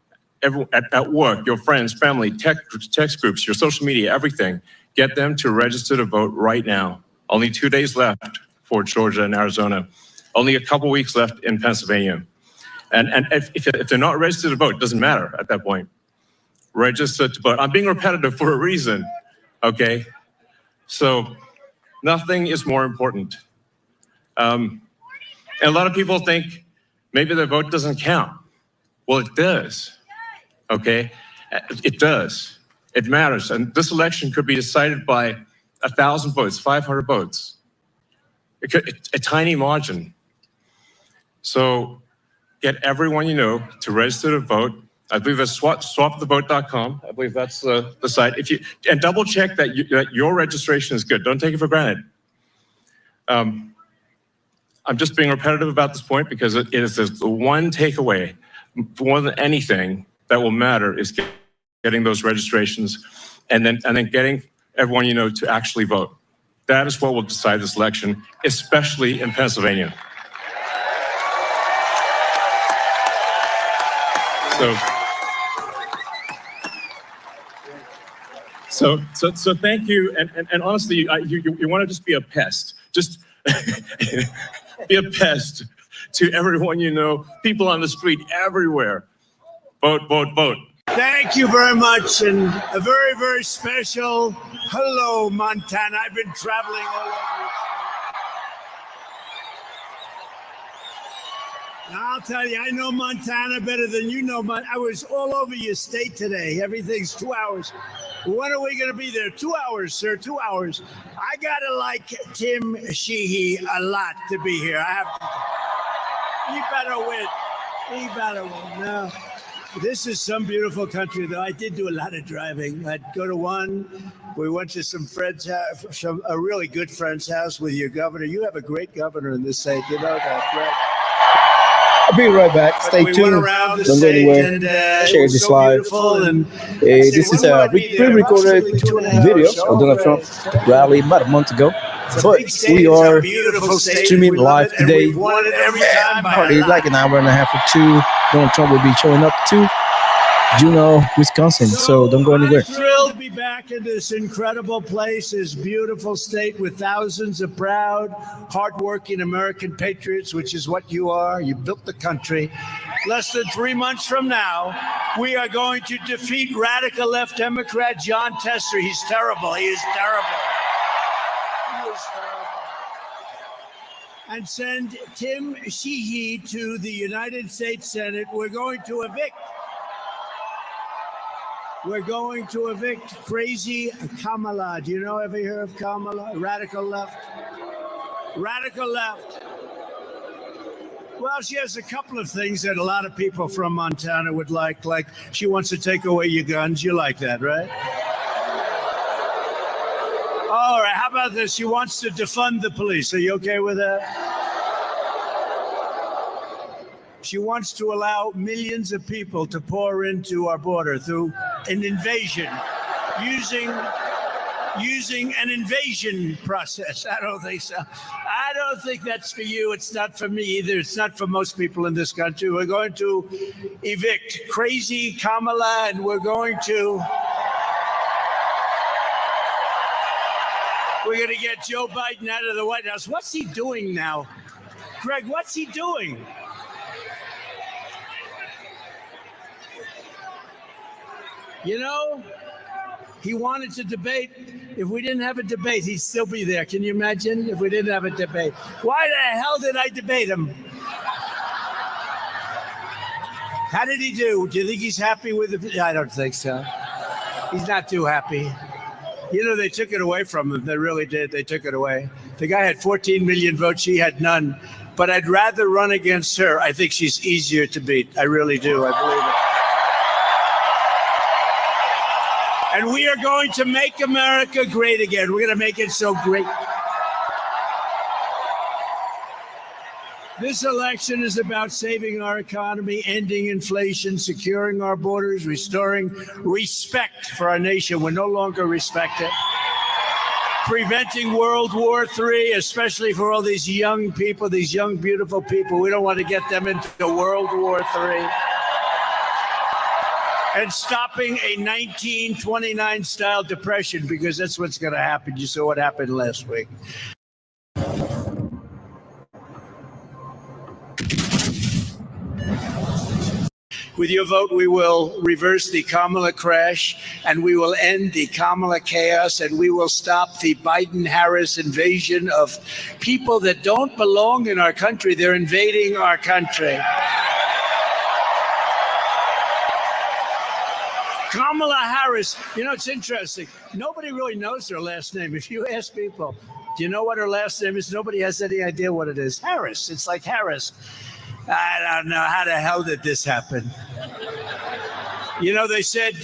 Speaker 10: at work, your friends, family, text groups, your social media, everything. Get them to register to vote right now. Only 2 days left for Georgia and Arizona. Only a couple weeks left in Pennsylvania. And if they're not registered to vote, it doesn't matter at that point. Register to vote. I'm being repetitive for a reason, okay? So nothing is more important. And a lot of people think maybe their vote doesn't count. Well, it does, okay? It does. It matters. And this election could be decided by 1,000 votes, 500 votes. A tiny margin. So get everyone you know to register to vote. I believe that's swapthevote.com. I believe that's the site. And double check that your registration is good. Don't take it for granted. I'm just being repetitive about this point because it is the one takeaway more than anything that will matter is getting those registrations and then getting everyone you know to actually vote. That is what will decide this election, especially in Pennsylvania. So thank you. And honestly, you want to just be a pest. Just be a pest to everyone you know, people on the street, everywhere. Vote, vote, vote.
Speaker 9: Thank you very much, and a very, very special hello, Montana. I've been traveling all over. Now, I'll tell you, I know Montana better than you know. I was all over your state today. Everything's 2 hours. When are we going to be there? 2 hours, sir, 2 hours. I got to like Tim Sheehy a lot to be here. I have to. He better win. He better win. No. This is some beautiful country, though. I did do a lot of driving. I'd go to one. We went to some friend's house, a really good friend's house with your governor. You have a great governor in this state. You know that, right?
Speaker 1: I'll be right back. Stay tuned. Don't go anywhere. Share this live. This is a pre-recorded video of Donald Trump rally about a month ago. But we are streaming live today. Probably like an hour and a half or two. Donald Trump will be showing up to Juneau, Wisconsin. So don't go anywhere.
Speaker 9: Thrilled to be back in this incredible place, this beautiful state with thousands of proud, hardworking American patriots, which is what you are. You built the country. Less than 3 months from now, we are going to defeat radical left Democrat John Tester. He's terrible. He is terrible. And send Tim Sheehy to the United States Senate. We're going to evict crazy Kamala. Do you ever hear of Kamala? Radical left. Radical left. Well, she has a couple of things that a lot of people from Montana would like she wants to take away your guns. You like that, right? All right, how about this? She wants to defund the police. Are you okay with that? She wants to allow millions of people to pour into our border through an invasion, using an invasion process. I don't think so. I don't think that's for you. It's not for me either. It's not for most people in this country. We're going to evict crazy Kamala, and we're going to get Joe Biden out of the White House. What's he doing now? Greg, what's he doing? He wanted to debate. If we didn't have a debate, he'd still be there. Can you imagine if we didn't have a debate? Why the hell did I debate him? How did he do? Do you think he's happy with it? I don't think so. He's not too happy. They took it away from him. They really did. They took it away. The guy had 14 million votes. She had none. But I'd rather run against her. I think she's easier to beat. I really do. I believe it. And we are going to make America great again. We're going to make it so great. This election is about saving our economy, ending inflation, securing our borders, restoring respect for our nation. We're no longer respected. Preventing World War III, especially for all these young people, these young, beautiful people. We don't want to get them into World War III. And stopping a 1929 style depression, because that's what's going to happen. You saw what happened last week. With your vote, we will reverse the Kamala crash, and we will end the Kamala chaos, and we will stop the Biden-Harris invasion of people that don't belong in our country. They're invading our country. Kamala Harris, you know, it's interesting. Nobody really knows her last name. If you ask people, do you know what her last name is? Nobody has any idea what it is. Harris. It's like Harris. I don't know. How the hell did this happen? You know, they said,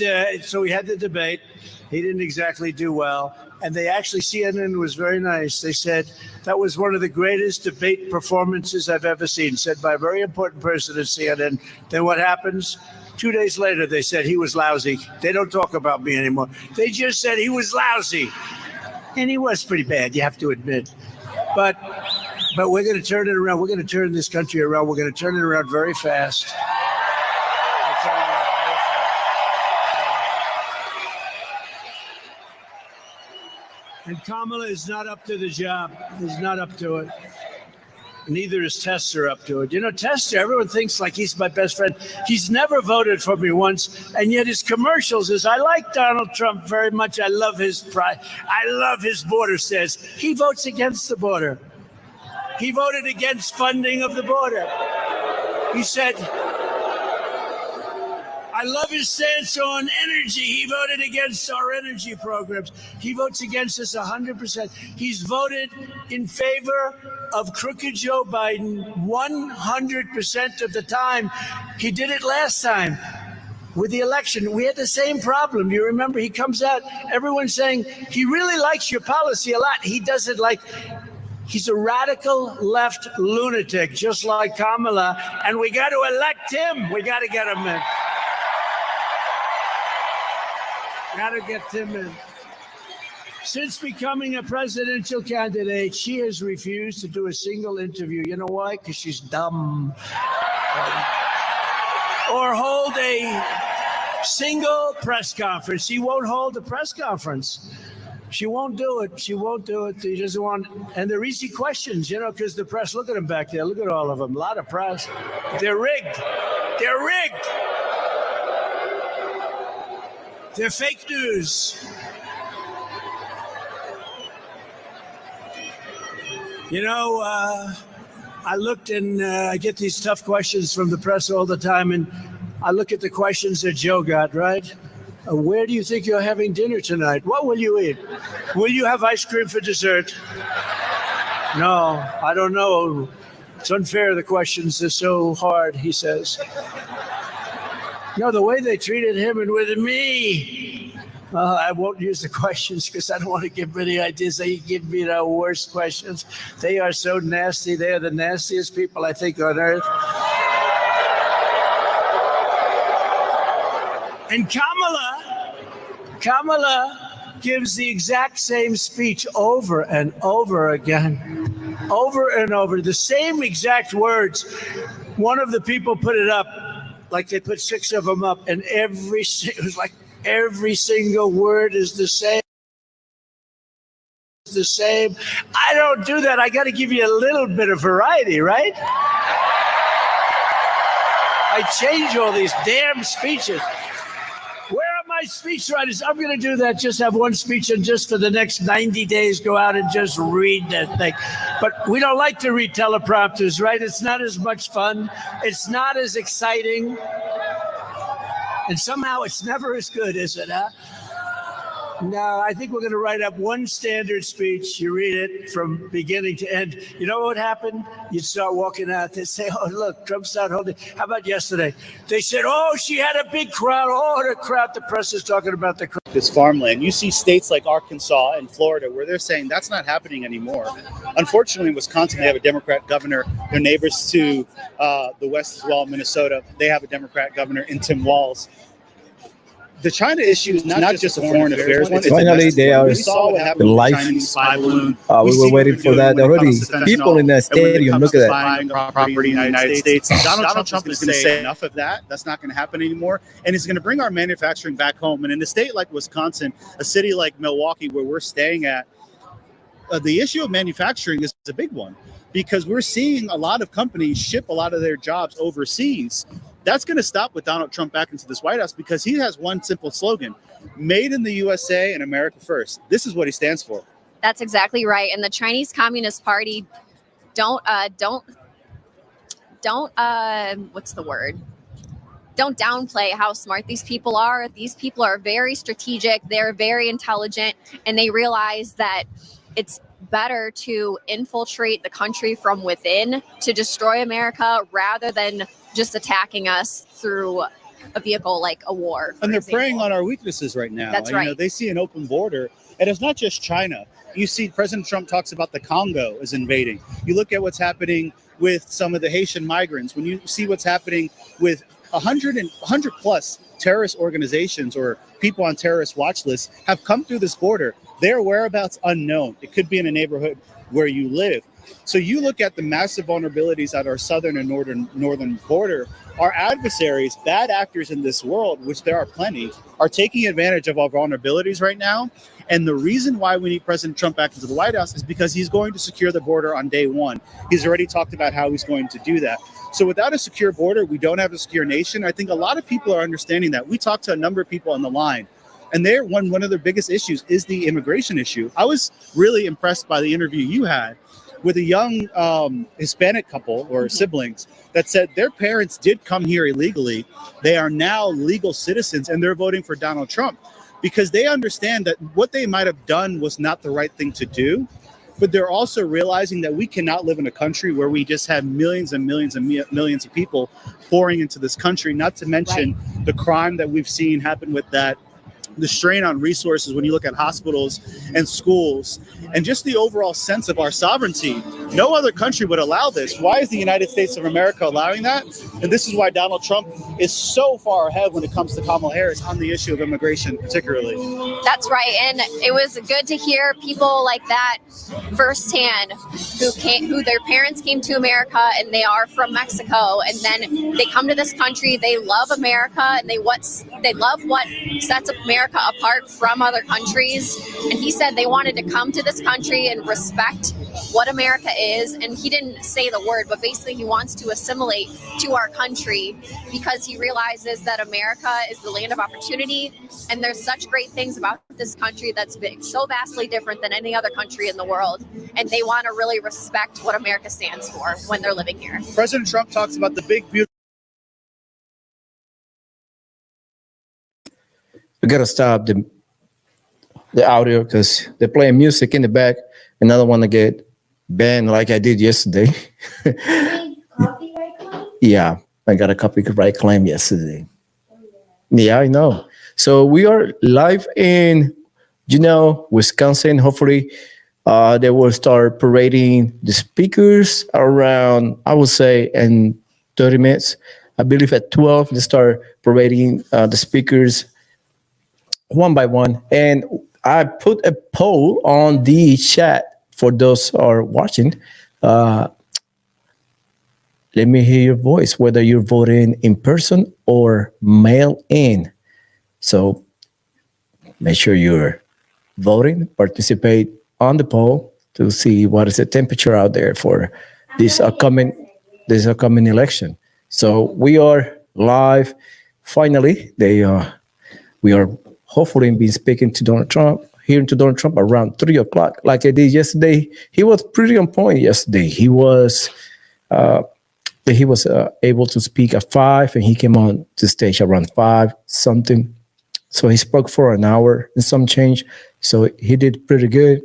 Speaker 9: so we had the debate. He didn't exactly do well. And they actually, CNN was very nice. They said that was one of the greatest debate performances I've ever seen, said by a very important person at CNN. Then what happens? 2 days later, they said he was lousy. They don't talk about me anymore. They just said he was lousy. And he was pretty bad, you have to admit. But we're going to turn it around. We're going to turn this country around. We're going to turn it around very fast. And Kamala is not up to the job. He's not up to it. Neither is Tester up to it. You know, Tester, everyone thinks like he's my best friend. He's never voted for me once, and yet his commercials is, I like Donald Trump very much. I love his pride. I love his border stance. He votes against the border. He voted against funding of the border. He said, I love his stance on energy. He voted against our energy programs. He votes against us 100%. He's voted in favor of crooked Joe Biden 100% of the time. He did it last time with the election. We had the same problem. You remember, he comes out, everyone's saying he really likes your policy a lot. He doesn't like. He's a radical left lunatic, just like Kamala, and we got to elect him. We got to get him in. Got to get him in. Since becoming a presidential candidate, she has refused to do a single interview. You know why? Because she's dumb. Or hold a single press conference. She won't hold a press conference. She won't do it. She won't do it. She doesn't want. And they're easy questions, you know, because the press, look at them back there. Look at all of them. A lot of press. They're rigged. They're rigged. They're fake news. You know, I looked and I get these tough questions from the press all the time, and I look at the questions that Joe got, right? Where do you think you're having dinner tonight? What will you eat? Will you have ice cream for dessert? No, I don't know. It's unfair, the questions are so hard, he says. No, the way they treated him and with me. I won't use the questions because I don't want to give any ideas. They give me the worst questions. They are so nasty. They are the nastiest people, I think, on earth. And Kamala gives the exact same speech over and over again. Over and over. The same exact words. One of the people put it up, like they put 6 of them up, and it was like every single word is the same. The same. I don't do that. I got to give you a little bit of variety, right? I change all these damn speeches. Where are my speechwriters? I'm going to do that. Just have one speech and just for the next 90 days go out and just read that thing. But we don't like to read teleprompters, right? It's not as much fun. It's not as exciting. And somehow it's never as good, is it, huh? No, I think we're going to write up one standard speech. You read it from beginning to end. You know what would happen? You'd start walking out. They'd say, oh, look, Trump's not holding. How about yesterday? They said, oh, she had a big crowd. Oh, the crowd. The press is talking about the crowd.
Speaker 11: This farmland. You see states like Arkansas and Florida where they're saying that's not happening anymore. Unfortunately, in Wisconsin, they have a Democrat governor. Their neighbors to the west as well, Minnesota, they have a Democrat governor in Tim Walz. The China issue is not just a foreign affairs one.
Speaker 1: Finally, they are live. We were waiting for that already. People in that stadium, look at that.
Speaker 11: Property in the United States. Donald Trump is going to say enough of that. That's not going to happen anymore. And it's going to bring our manufacturing back home. And in a state like Wisconsin, a city like Milwaukee, where we're staying at, the issue of manufacturing is a big one because we're seeing a lot of companies ship a lot of their jobs overseas. That's going to stop with Donald Trump back into this White House because he has one simple slogan: "Made in the USA and America first." This is what he stands for.
Speaker 12: That's exactly right. And the Chinese Communist Party don't what's the word? Don't downplay how smart these people are. These people are very strategic. They're very intelligent, and they realize that it's better to infiltrate the country from within to destroy America rather than just attacking us through a vehicle like a war.
Speaker 11: And they're preying on our weaknesses right now.
Speaker 12: That's right.
Speaker 11: They see an open border, and it's not just China. You see President Trump talks about the Congo as invading. You look at what's happening with some of the Haitian migrants. When you see what's happening with 100 plus terrorist organizations or people on terrorist watch lists have come through this border. Their whereabouts unknown. It could be in a neighborhood where you live. So you look at the massive vulnerabilities at our southern and northern border. Our adversaries, bad actors in this world, which there are plenty, are taking advantage of our vulnerabilities right now. And the reason why we need President Trump back into the White House is because he's going to secure the border on day one. He's already talked about how he's going to do that. So without a secure border, we don't have a secure nation. I think a lot of people are understanding that. We talked to a number of people on the line, and one of their biggest issues is the immigration issue. I was really impressed by the interview you had with a young Hispanic couple or siblings that said their parents did come here illegally. They are now legal citizens, and they're voting for Donald Trump because they understand that what they might have done was not the right thing to do. But they're also realizing that we cannot live in a country where we just have millions and millions and millions of people pouring into this country, not to mention the crime that we've seen happen with that, the strain on resources when you look at hospitals and schools, and just the overall sense of our sovereignty. No other country would allow this. Why is the United States of America allowing that? And this is why Donald Trump is so far ahead when it comes to Kamala Harris on the issue of immigration, particularly.
Speaker 12: That's right. And it was good to hear people like that firsthand who their parents came to America and they are from Mexico, and then they come to this country, they love America, and they love what sets America apart from other countries. And he said they wanted to come to this country and respect what America is. And he didn't say the word, but basically he wants to assimilate to our country because he realizes that America is the land of opportunity, and there's such great things about this country that's big, so vastly different than any other country in the world. And they want to really respect what America stands for when they're living here.
Speaker 11: President Trump talks about the big, beautiful.
Speaker 1: We gotta stop the audio because they're playing music in the back, and I don't want to get banned like I did yesterday. Yeah, I got a copyright claim yesterday. Yeah, I know. So we are live in Juneau, Wisconsin. Hopefully, they will start parading the speakers around, I would say, in 30 minutes. I believe at 12, they start parading the speakers one by one. And I put a poll on the chat for those who are watching. Let me hear your voice, whether you're voting in person or mail in. So make sure you're voting, participate on the poll to see what is the temperature out there for this upcoming election. So we are live. Finally, we are hopefully been speaking to Donald Trump, hearing to Donald Trump around 3 o'clock, like I did yesterday. He was pretty on point yesterday. He was able to speak at 5, and he came on the stage around 5 something. So he spoke for an hour and some change. So he did pretty good.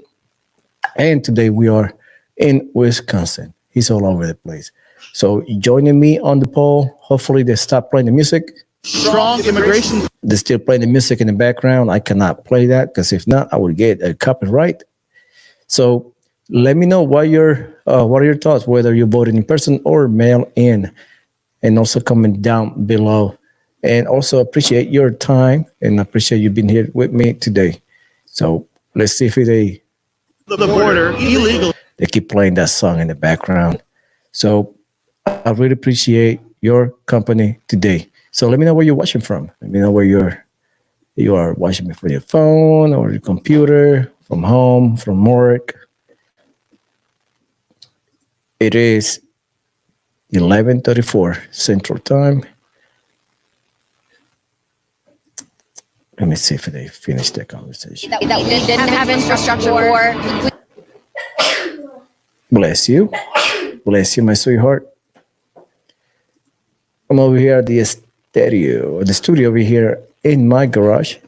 Speaker 1: And today we are in Wisconsin. He's all over the place. So joining me on the poll, hopefully they stop playing the music.
Speaker 11: Strong immigration.
Speaker 1: They're still playing the music in the background. I cannot play that because if not, I would get a copyright. So let me know what are your thoughts, whether you're voting in person or mail in, and also comment down below. And also appreciate your time and appreciate you being here with me today. So let's see if the
Speaker 11: border illegal.
Speaker 1: They keep playing that song in the background. So I really appreciate your company today. So let me know where you're watching from. Let me know where you are watching me from your phone or your computer, from home, from work. It is 11:34 Central Time. Let me see if they finish their conversation.
Speaker 12: that we didn't have infrastructure for.
Speaker 1: Bless you. Bless you, my sweetheart. I'm over here at the studio over here in my garage.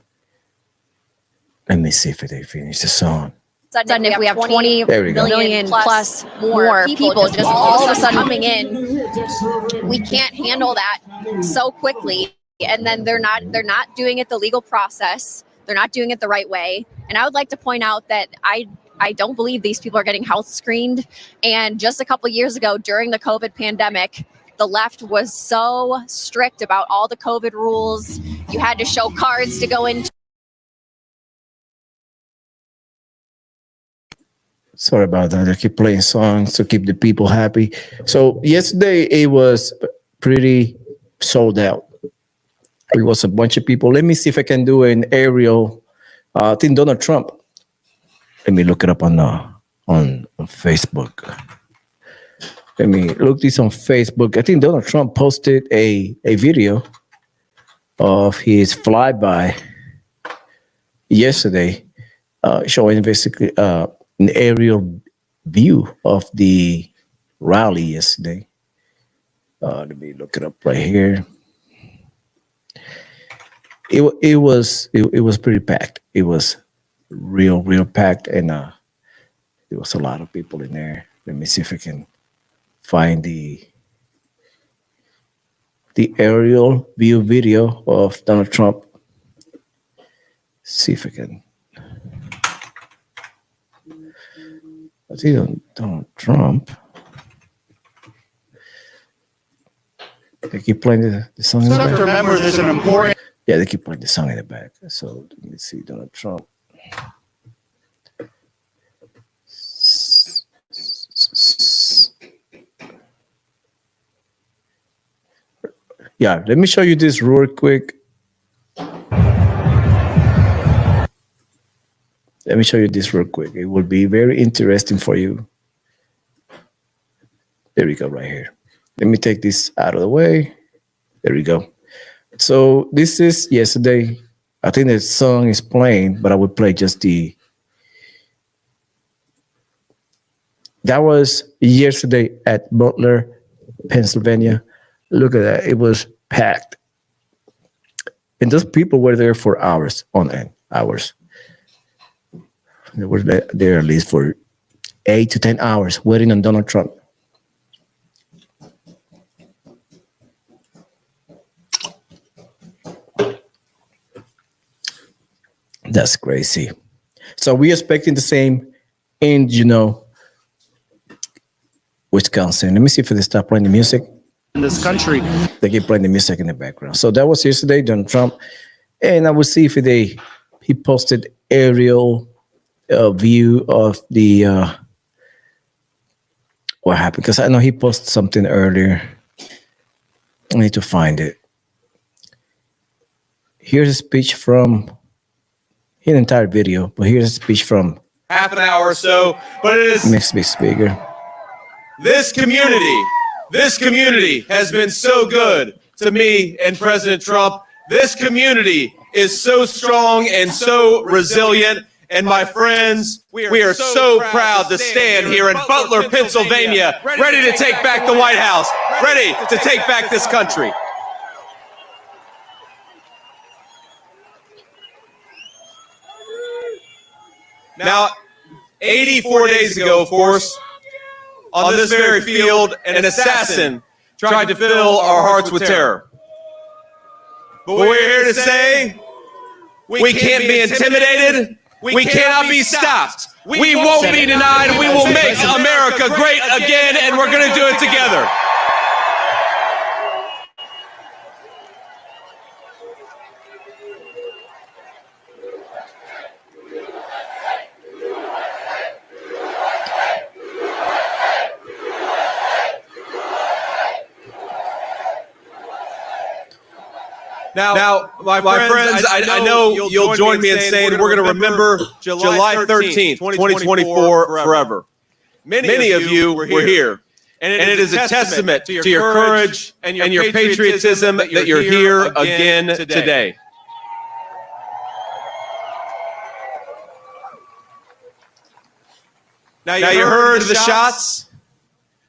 Speaker 1: Let me see if they finish the song.
Speaker 12: Sudden, if we have 20 million plus more people just all of a sudden coming in, we can't handle that so quickly. And then they're not doing it the legal process. They're not doing it the right way. And I would like to point out that I don't believe these people are getting health screened. And just a couple of years ago, during the COVID pandemic, the left was so strict about all the COVID rules. You had to show cards to go into.
Speaker 1: Sorry about that. I keep playing songs to keep the people happy. So yesterday it was pretty sold out. It was a bunch of people. Let me see if I can do an aerial. I think Donald Trump. Let me look it up on Facebook. Let me look this on Facebook. I think Donald Trump posted a video of his flyby yesterday, showing basically an aerial view of the rally yesterday. Let me look it up right here. It was pretty packed. It was real packed, and there was a lot of people in there. Let me see if I can find the aerial view video of Donald Trump. See if I can. I see Donald Trump. They keep playing the song in the back.
Speaker 11: Remember, there's an important.
Speaker 1: Yeah, they keep playing the song in the back. So let me see Donald Trump. Yeah, let me show you this real quick. Let me show you this real quick. It will be very interesting for you. There we go, right here. Let me take this out of the way. There we go. So this is yesterday. I think the song is playing, but I would play just the. That was yesterday at Butler, Pennsylvania. Look at that. It was packed. And those people were there for hours on end, hours. They were there at least for 8 to 10 hours waiting on Donald Trump. That's crazy. So we're expecting the same in Juneau, Wisconsin. Let me see if they stop playing the music.
Speaker 11: In this country,
Speaker 1: they keep playing the music in the background. So that was yesterday, Donald Trump, and I will see if he posted aerial view of the what happened, because I know he posted something earlier. I need to find it. Here's a speech from an entire video, but here's a speech from
Speaker 13: half an hour or so. But it is
Speaker 1: next big speaker.
Speaker 13: This community has been so good to me and President Trump. This community is so strong and so resilient. And my friends, we are so proud to stand here in Butler, Pennsylvania, ready to take back the White House, ready to take back this country. Now, 84 days ago, of course, on this very field, an assassin tried to fill our hearts with terror. But we're here to say we can't be intimidated. We cannot be stopped. We won't be denied. We will make America great again, and we're going to do it together. Now, my friends, I know you'll join me in saying we're going to remember July 13th, 2024 forever. Many of you were here, and it is a testament to your courage and your patriotism that you're here again today. Now you heard the shots.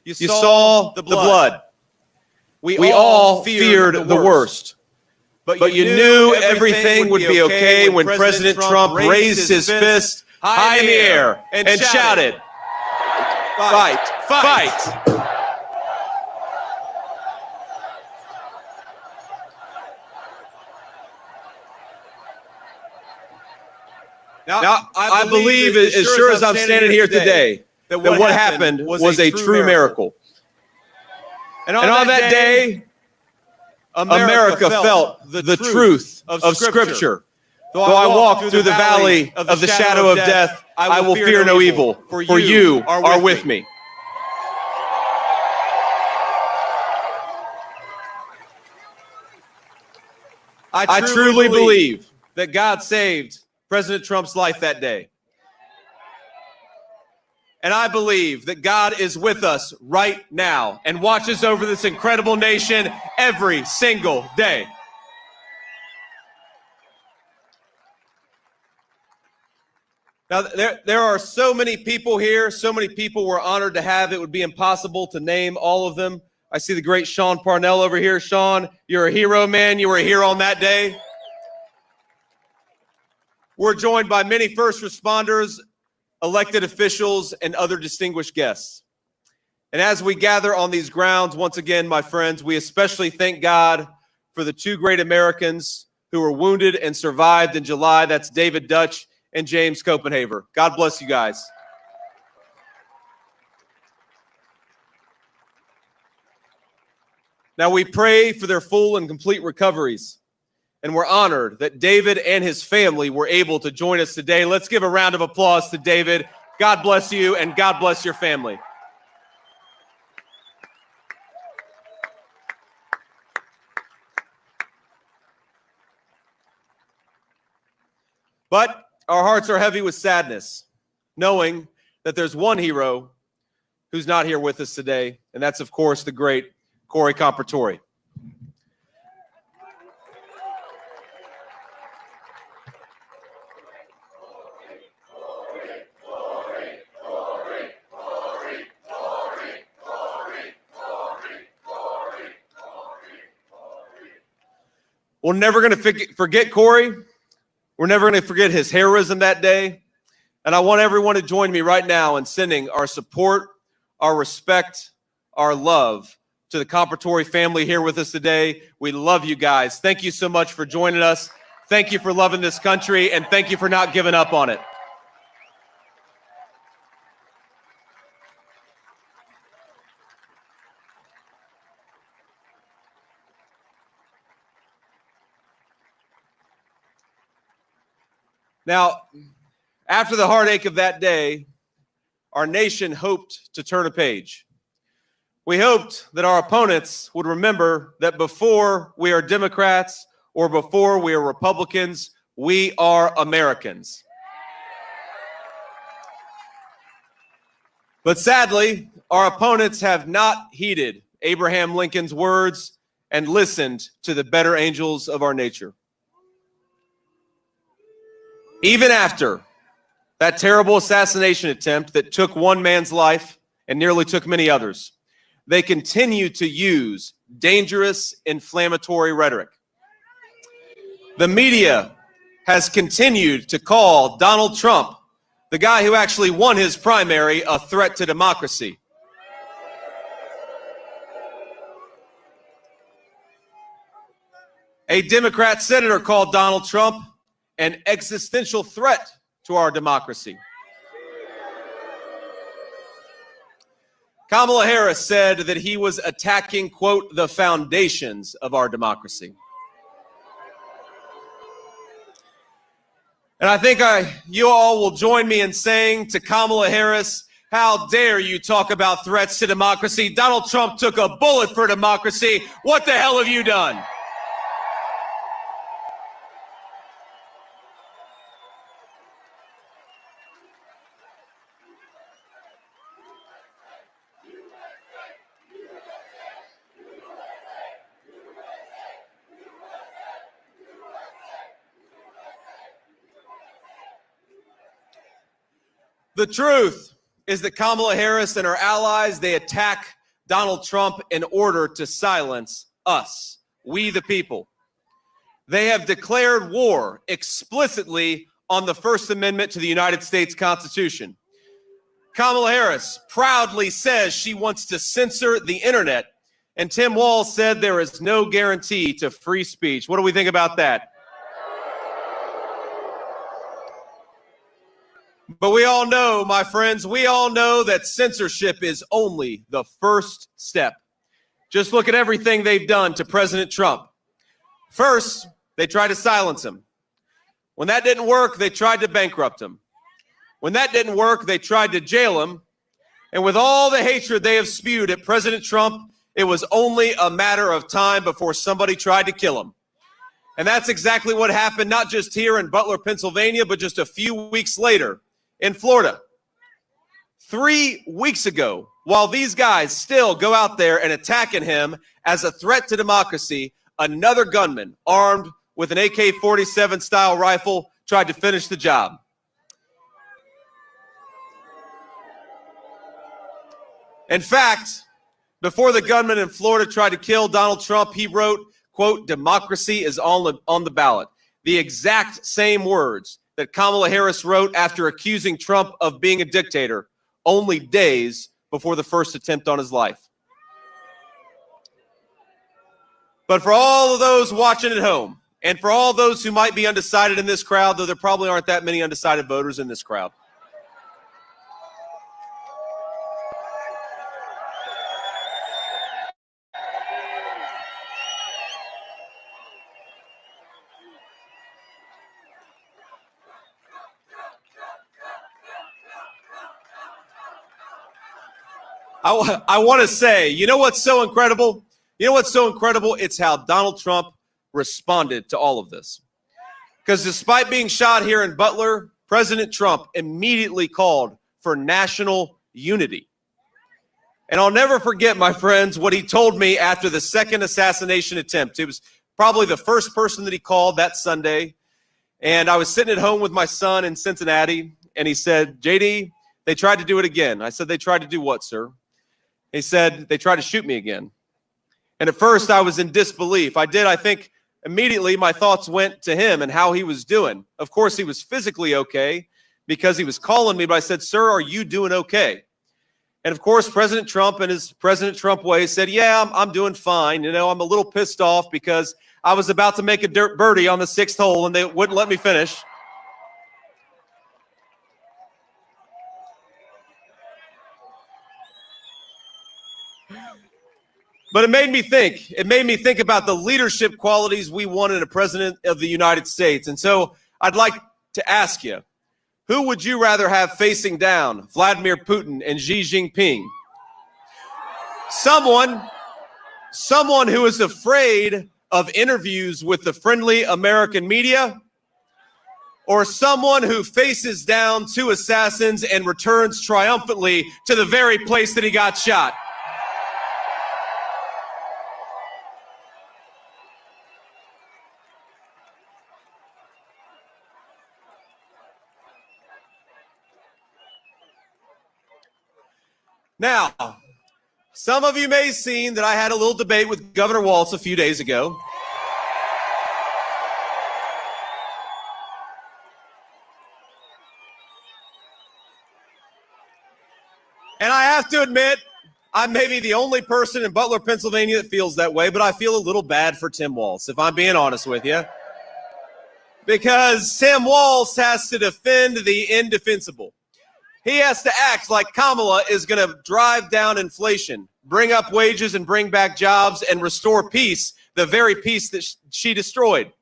Speaker 13: You saw the blood. We all feared the worst. But you knew everything would be okay when President Trump raised his fist high in the air and shouted, "Fight, fight." Now, I believe, as sure as I'm standing here today, that what happened was a true miracle. And on that day, America felt the truth of Scripture. Though I walk through the valley of the shadow of death, I will fear no evil, for you are with me. I truly believe that God saved President Trump's life that day. And I believe that God is with us right now and watches over this incredible nation every single day. Now, there are so many people here, so many people we're honored to have. It would be impossible to name all of them. I see the great Sean Parnell over here. Sean, you're a hero, man. You were a hero on that day. We're joined by many first responders, elected officials, and other distinguished guests. And as we gather on these grounds, once again, my friends, we especially thank God for the two great Americans who were wounded and survived in July. That's David Dutch and James Copenhaver. God bless you guys. Now we pray for their full and complete recoveries. And we're honored that David and his family were able to join us today. Let's give a round of applause to David. God bless you and God bless your family. But our hearts are heavy with sadness, knowing that there's one hero who's not here with us today, and that's, of course, the great Corey Compertori. We're never going to forget Corey. We're never going to forget his heroism that day. And I want everyone to join me right now in sending our support, our respect, our love to the Compertori family here with us today. We love you guys. Thank you so much for joining us. Thank you for loving this country, and thank you for not giving up on it. Now, after the heartache of that day, our nation hoped to turn a page. We hoped that our opponents would remember that before we are Democrats or before we are Republicans, we are Americans. But sadly, our opponents have not heeded Abraham Lincoln's words and listened to the better angels of our nature. Even after that terrible assassination attempt that took one man's life and nearly took many others, they continue to use dangerous, inflammatory rhetoric. The media has continued to call Donald Trump, the guy who actually won his primary, a threat to democracy. A Democrat senator called Donald Trump an existential threat to our democracy. Kamala Harris said that he was attacking, quote, the foundations of our democracy. And I think you all will join me in saying to Kamala Harris, how dare you talk about threats to democracy? Donald Trump took a bullet for democracy. What the hell have you done? The truth is that Kamala Harris and her allies, they attack Donald Trump in order to silence us, we the people. They have declared war explicitly on the First Amendment to the United States Constitution. Kamala Harris proudly says she wants to censor the internet, and Tim Walz said there is no guarantee to free speech. What do we think about that? But we all know, my friends, we all know that censorship is only the first step. Just look at everything they've done to President Trump. First, they tried to silence him. When that didn't work, they tried to bankrupt him. When that didn't work, they tried to jail him. And with all the hatred they have spewed at President Trump, it was only a matter of time before somebody tried to kill him. And that's exactly what happened, not just here in Butler, Pennsylvania, but just a few weeks later in Florida. 3 weeks ago, while these guys still go out there and attacking him as a threat to democracy, another gunman armed with an AK-47 style rifle tried to finish the job. In fact, before the gunman in Florida tried to kill Donald Trump, he wrote, quote, "Democracy is on the ballot." The exact same words that Kamala Harris wrote after accusing Trump of being a dictator only days before the first attempt on his life. But for all of those watching at home, and for all those who might be undecided in this crowd, though there probably aren't that many undecided voters in this crowd, I want to say, you know what's so incredible? You know what's so incredible? It's how Donald Trump responded to all of this. Because despite being shot here in Butler, President Trump immediately called for national unity. And I'll never forget, my friends, what he told me after the second assassination attempt. It was probably the first person that he called that Sunday. And I was sitting at home with my son in Cincinnati, and he said, "JD, they tried to do it again." I said, "They tried to do what, sir?" He said, "They tried to shoot me again." And at first I was in disbelief. I think immediately my thoughts went to him and how he was doing. Of course, he was physically okay because he was calling me, but I said, "Sir, are you doing okay?" And of course, President Trump, in his President Trump way, said, "Yeah, I'm doing fine. You know, I'm a little pissed off because I was about to make a dirt birdie on the 6th hole and they wouldn't let me finish." But it made me think. It made me think about the leadership qualities we want in a president of the United States. And so I'd like to ask you, who would you rather have facing down, Vladimir Putin and Xi Jinping? Someone who is afraid of interviews with the friendly American media, or someone who faces down 2 assassins and returns triumphantly to the very place that he got shot? Now, some of you may have seen that I had a little debate with Governor Walz a few days ago. And I have to admit, I'm maybe the only person in Butler, Pennsylvania that feels that way, but I feel a little bad for Tim Walz, if I'm being honest with you. Because Tim Walz has to defend the indefensible. He has to act like Kamala is going to drive down inflation, bring up wages and bring back jobs and restore peace, the very peace that she destroyed.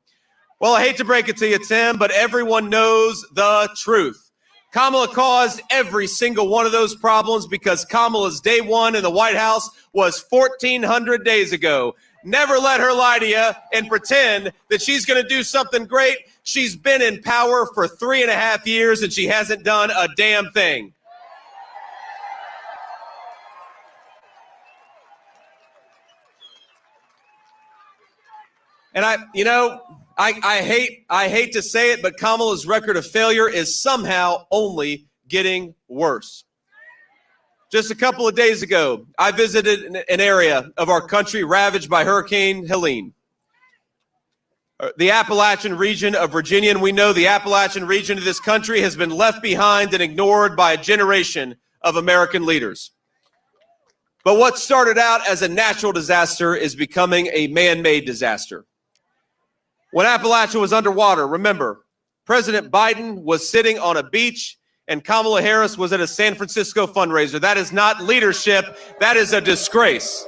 Speaker 13: Well, I hate to break it to you, Tim, but everyone knows the truth. Kamala caused every single one of those problems because Kamala's day one in the White House was 1,400 days ago. Never let her lie to you and pretend that she's going to do something great. She's been in power for 3.5 years and she hasn't done a damn thing. And I hate to say it, but Kamala's record of failure is somehow only getting worse. Just a couple of days ago, I visited an area of our country ravaged by Hurricane Helene. The Appalachian region of Virginia, and we know the Appalachian region of this country has been left behind and ignored by a generation of American leaders. But what started out as a natural disaster is becoming a man-made disaster. When Appalachia was underwater, remember, President Biden was sitting on a beach and Kamala Harris was at a San Francisco fundraiser. That is not leadership. That is a disgrace.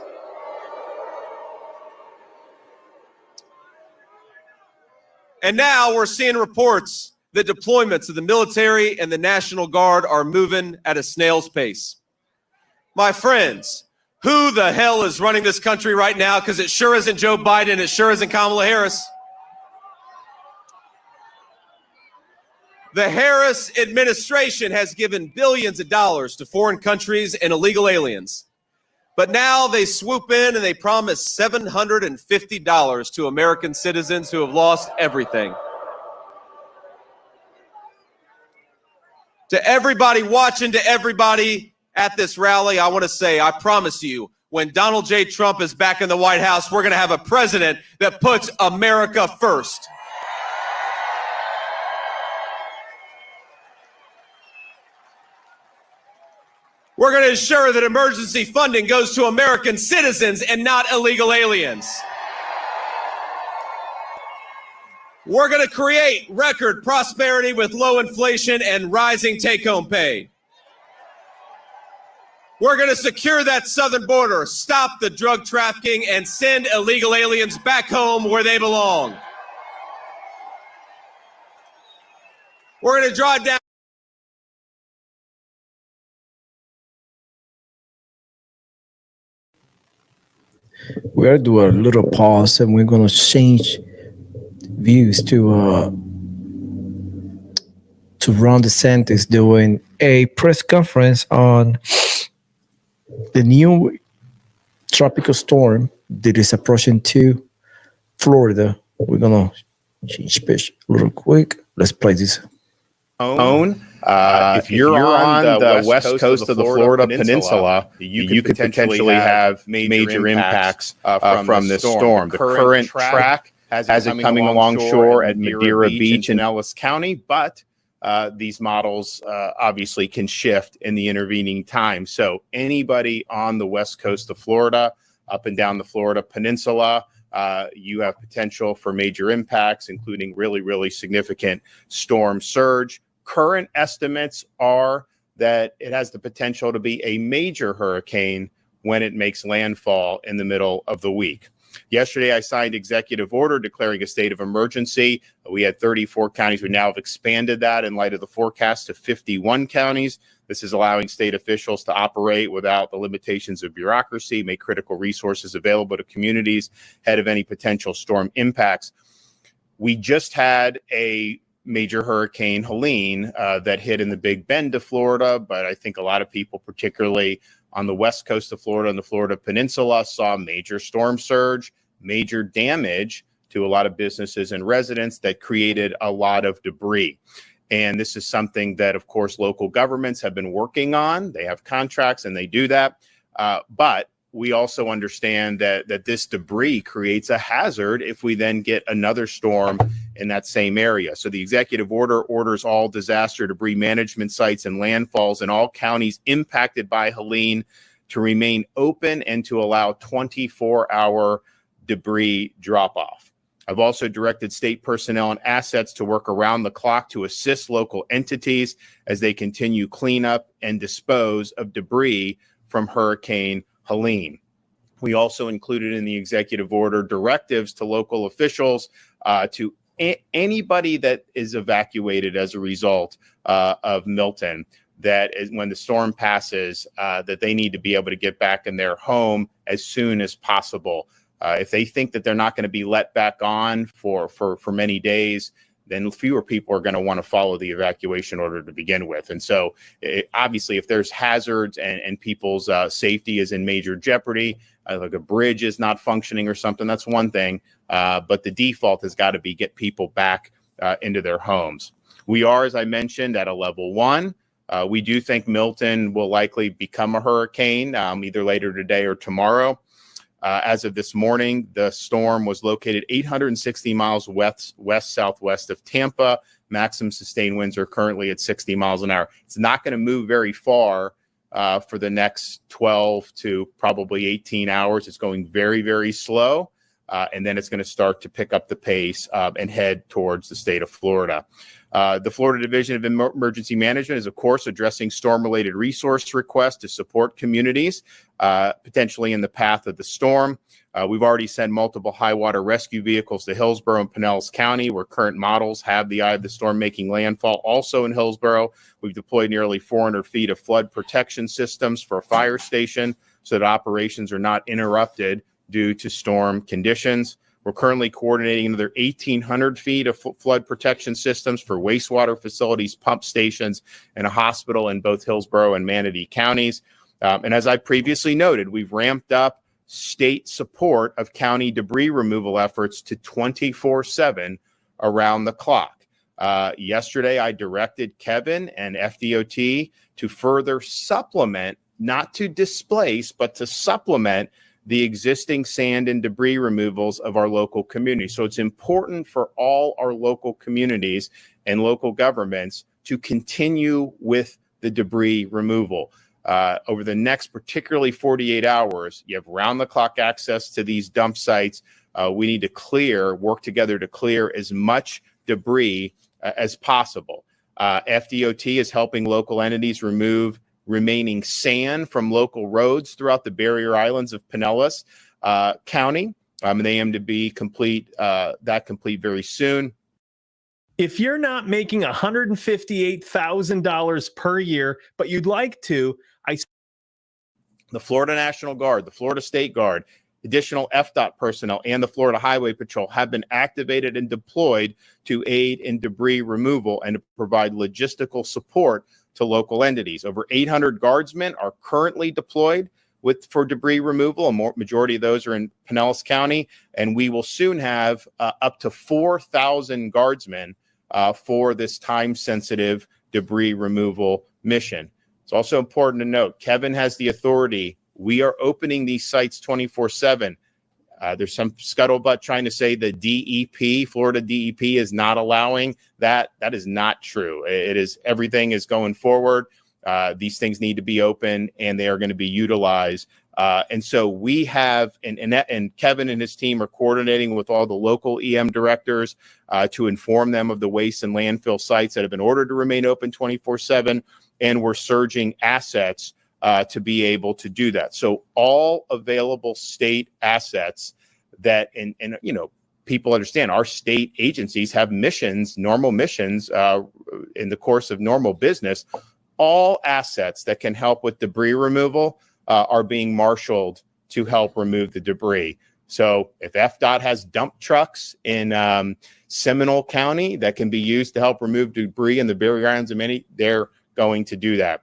Speaker 13: And now we're seeing reports that deployments of the military and the National Guard are moving at a snail's pace. My friends, who the hell is running this country right now? Because it sure isn't Joe Biden. It sure isn't Kamala Harris. The Harris administration has given billions of dollars to foreign countries and illegal aliens. But now they swoop in and they promise $750 to American citizens who have lost everything. To everybody watching, to everybody at this rally, I want to say, I promise you, when Donald J. Trump is back in the White House, we're going to have a president that puts America first. We're going to ensure that emergency funding goes to American citizens and not illegal aliens. We're going to create record prosperity with low inflation and rising take-home pay. We're going to secure that southern border, stop the drug trafficking, and send illegal aliens back home where they belong. We're going to drive down.
Speaker 1: We're going to do a little pause and we're going to change views to Ron DeSantis doing a press conference on the new tropical storm that is approaching to Florida. We're going to change pitch a little quick. Let's play this.
Speaker 6: If you're on the west coast of the Florida Peninsula, you could potentially have major impacts from this storm. The current track has it coming along shore at Madeira Beach in Ellis County, but these models obviously can shift in the intervening time. So anybody on the west coast of Florida, up and down the Florida Peninsula, you have potential for major impacts, including really, really significant storm surge. Current estimates are that it has the potential to be a major hurricane when it makes landfall in the middle of the week. Yesterday, I signed executive order declaring a state of emergency. We had 34 counties. We now have expanded that in light of the forecast to 51 counties. This is allowing state officials to operate without the limitations of bureaucracy, make critical resources available to communities ahead of any potential storm impacts. We just had a major hurricane Helene that hit in the Big Bend of Florida, but I think a lot of people, particularly on the west coast of Florida and the Florida Peninsula, saw major storm surge, major damage to a lot of businesses and residents that created a lot of debris. And this is something that, of course, local governments have been working on. They have contracts and they do that. But we also understand that this debris creates a hazard if we then get another storm in that same area. So the executive order orders all disaster debris management sites and landfalls in all counties impacted by Helene to remain open and to allow 24-hour debris drop-off. I've also directed state personnel and assets to work around the clock to assist local entities as they continue cleanup and dispose of debris from Hurricane Helene. We also included in the executive order directives to local officials to anybody that is evacuated as a result of Milton, that is, when the storm passes, that they need to be able to get back in their home as soon as possible. If they think that they're not going to be let back on for many days, then fewer people are going to want to follow the evacuation order to begin with. And so obviously, if there's hazards and people's safety is in major jeopardy, like a bridge is not functioning or something, that's one thing. But the default has got to be get people back into their homes. We are, as I mentioned, at a level 1. We do think Milton will likely become a hurricane either later today or tomorrow. As of this morning, the storm was located 860 miles west-southwest of Tampa. Maximum sustained winds are currently at 60 miles an hour. It's not going to move very far for the next 12 to probably 18 hours. It's going very, very slow, and then it's going to start to pick up the pace and head towards the state of Florida. The Florida Division of Emergency Management is, of course, addressing storm-related resource requests to support communities potentially in the path of the storm. We've already sent multiple high water rescue vehicles to Hillsborough and Pinellas County, where current models have the eye of the storm making landfall. Also in Hillsborough, we've deployed nearly 400 feet of flood protection systems for a fire station so that operations are not interrupted due to storm conditions. We're currently coordinating another 1,800 feet of flood protection systems for wastewater facilities, pump stations, and a hospital in both Hillsborough and Manatee counties. And as I previously noted, we've ramped up state support of county debris removal efforts to 24/7 around the clock. Yesterday, I directed Kevin and FDOT to further supplement, not to displace, but to supplement the existing sand and debris removals of our local community. So it's important for all our local communities and local governments to continue with the debris removal. Over the next particularly 48 hours, you have round-the-clock access to these dump sites. We need to work together to clear as much debris as possible. FDOT is helping local entities remove remaining sand from local roads throughout the barrier islands of Pinellas County. And they aim to be complete very soon.
Speaker 14: If you're not making $158,000 per year, but you'd like to,
Speaker 6: the Florida National Guard, the Florida State Guard, additional FDOT personnel, and the Florida Highway Patrol have been activated and deployed to aid in debris removal and to provide logistical support to local entities. Over 800 guardsmen are currently deployed for debris removal. A majority of those are in Pinellas County, and we will soon have up to 4,000 guardsmen for this time-sensitive debris removal mission. It's also important to note, Kevin has the authority. We are opening these sites 24/7. There's some scuttlebutt trying to say the DEP, Florida DEP, is not allowing that. That is not true. Everything is going forward. These things need to be open, and they are going to be utilized. And so we have, and Kevin and his team are coordinating with all the local EM directors to inform them of the waste and landfill sites that have been ordered to remain open 24/7. And we're surging assets to be able to do that. So all available state assets that, and people understand our state agencies have missions, normal missions in the course of normal business. All assets that can help with debris removal are being marshaled to help remove the debris. So if FDOT has dump trucks in Seminole County that can be used to help remove debris in the barrier islands of many, they're going to do that.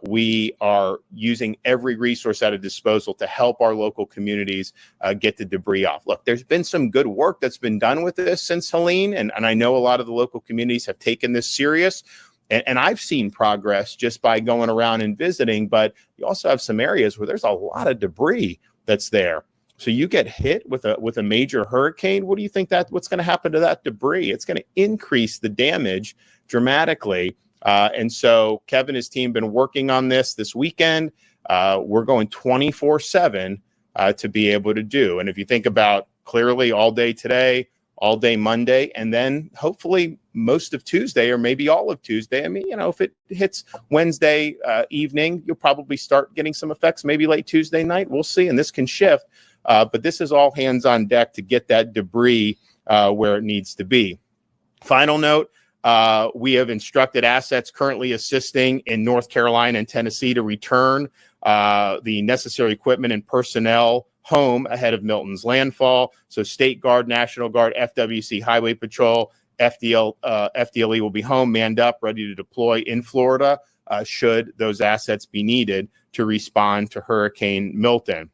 Speaker 6: We are using every resource at our disposal to help our local communities get the debris off. Look, there's been some good work that's been done with this since Helene, and I know a lot of the local communities have taken this serious. And I've seen progress just by going around and visiting, but you also have some areas where there's a lot of debris that's there. So you get hit with a major hurricane. What do you think what's going to happen to that debris? It's going to increase the damage dramatically. And so Kevin and his team have been working on this weekend. We're going 24/7 to be able to do. And if you think about clearly all day today, all day Monday, and then hopefully most of Tuesday or maybe all of Tuesday. I mean, if it hits Wednesday evening, you'll probably start getting some effects, maybe late Tuesday night. We'll see. And this can shift. But this is all hands on deck to get that debris where it needs to be. Final note. We have instructed assets currently assisting in North Carolina and Tennessee to return the necessary equipment and personnel home ahead of Milton's landfall. So State Guard, National Guard, FWC, Highway Patrol, FDLE will be home, manned up, ready to deploy in Florida should those assets be needed to respond to Hurricane Milton.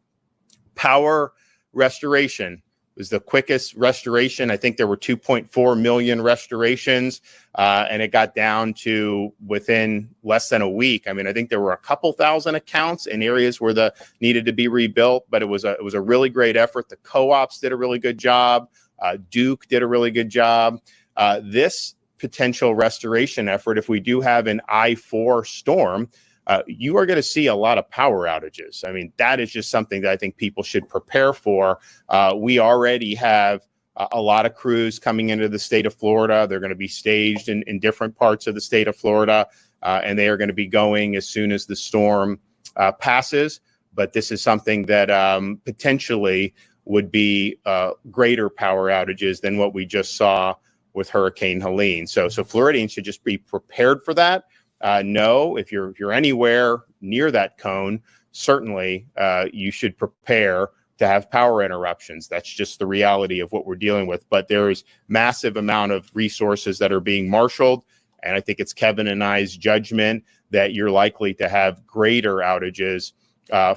Speaker 6: Power restoration. was the quickest restoration. I think there were 2.4 million restorations, and it got down to within less than a week. I mean, I think there were a couple thousand accounts in areas where the needed to be rebuilt, but it was a really great effort. The co-ops did a really good job. Duke did a really good job. This potential restoration effort, if we do have an I-4 storm, you are going to see a lot of power outages. I mean, that is just something that I think people should prepare for. We already have a lot of crews coming into the state of Florida. They're going to be staged in different parts of the state of Florida, and they are going to be going as soon as the storm passes. But this is something that potentially would be greater power outages than what we just saw with Hurricane Helene. So Floridians should just be prepared for that. No, if you're anywhere near that cone, certainly you should prepare to have power interruptions. That's just the reality of what we're dealing with. But there is massive amount of resources that are being marshaled. And I think it's Kevin and I's judgment that you're likely to have greater outages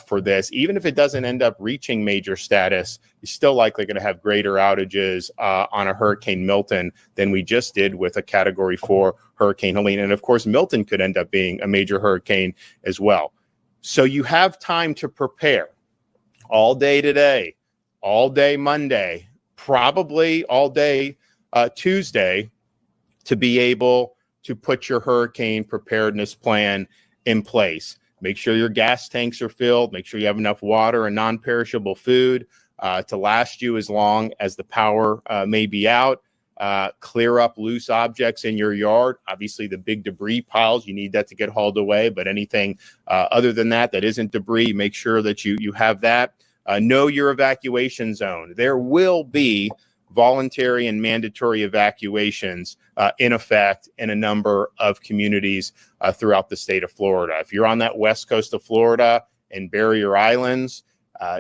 Speaker 6: for this. Even if it doesn't end up reaching major status, you're still likely going to have greater outages on a Hurricane Milton than we just did with a Category 4 Hurricane Helene. And of course, Milton could end up being a major hurricane as well. So you have time to prepare all day today, all day Monday, probably all day Tuesday, to be able to put your hurricane preparedness plan in place. Make sure your gas tanks are filled. Make sure you have enough water and non-perishable food to last you as long as the power may be out. Clear up loose objects in your yard. Obviously, the big debris piles, you need that to get hauled away. But anything other than that isn't debris, make sure that you have that. Know your evacuation zone. There will be voluntary and mandatory evacuations in effect in a number of communities throughout the state of Florida. If you're on that west coast of Florida and Barrier Islands,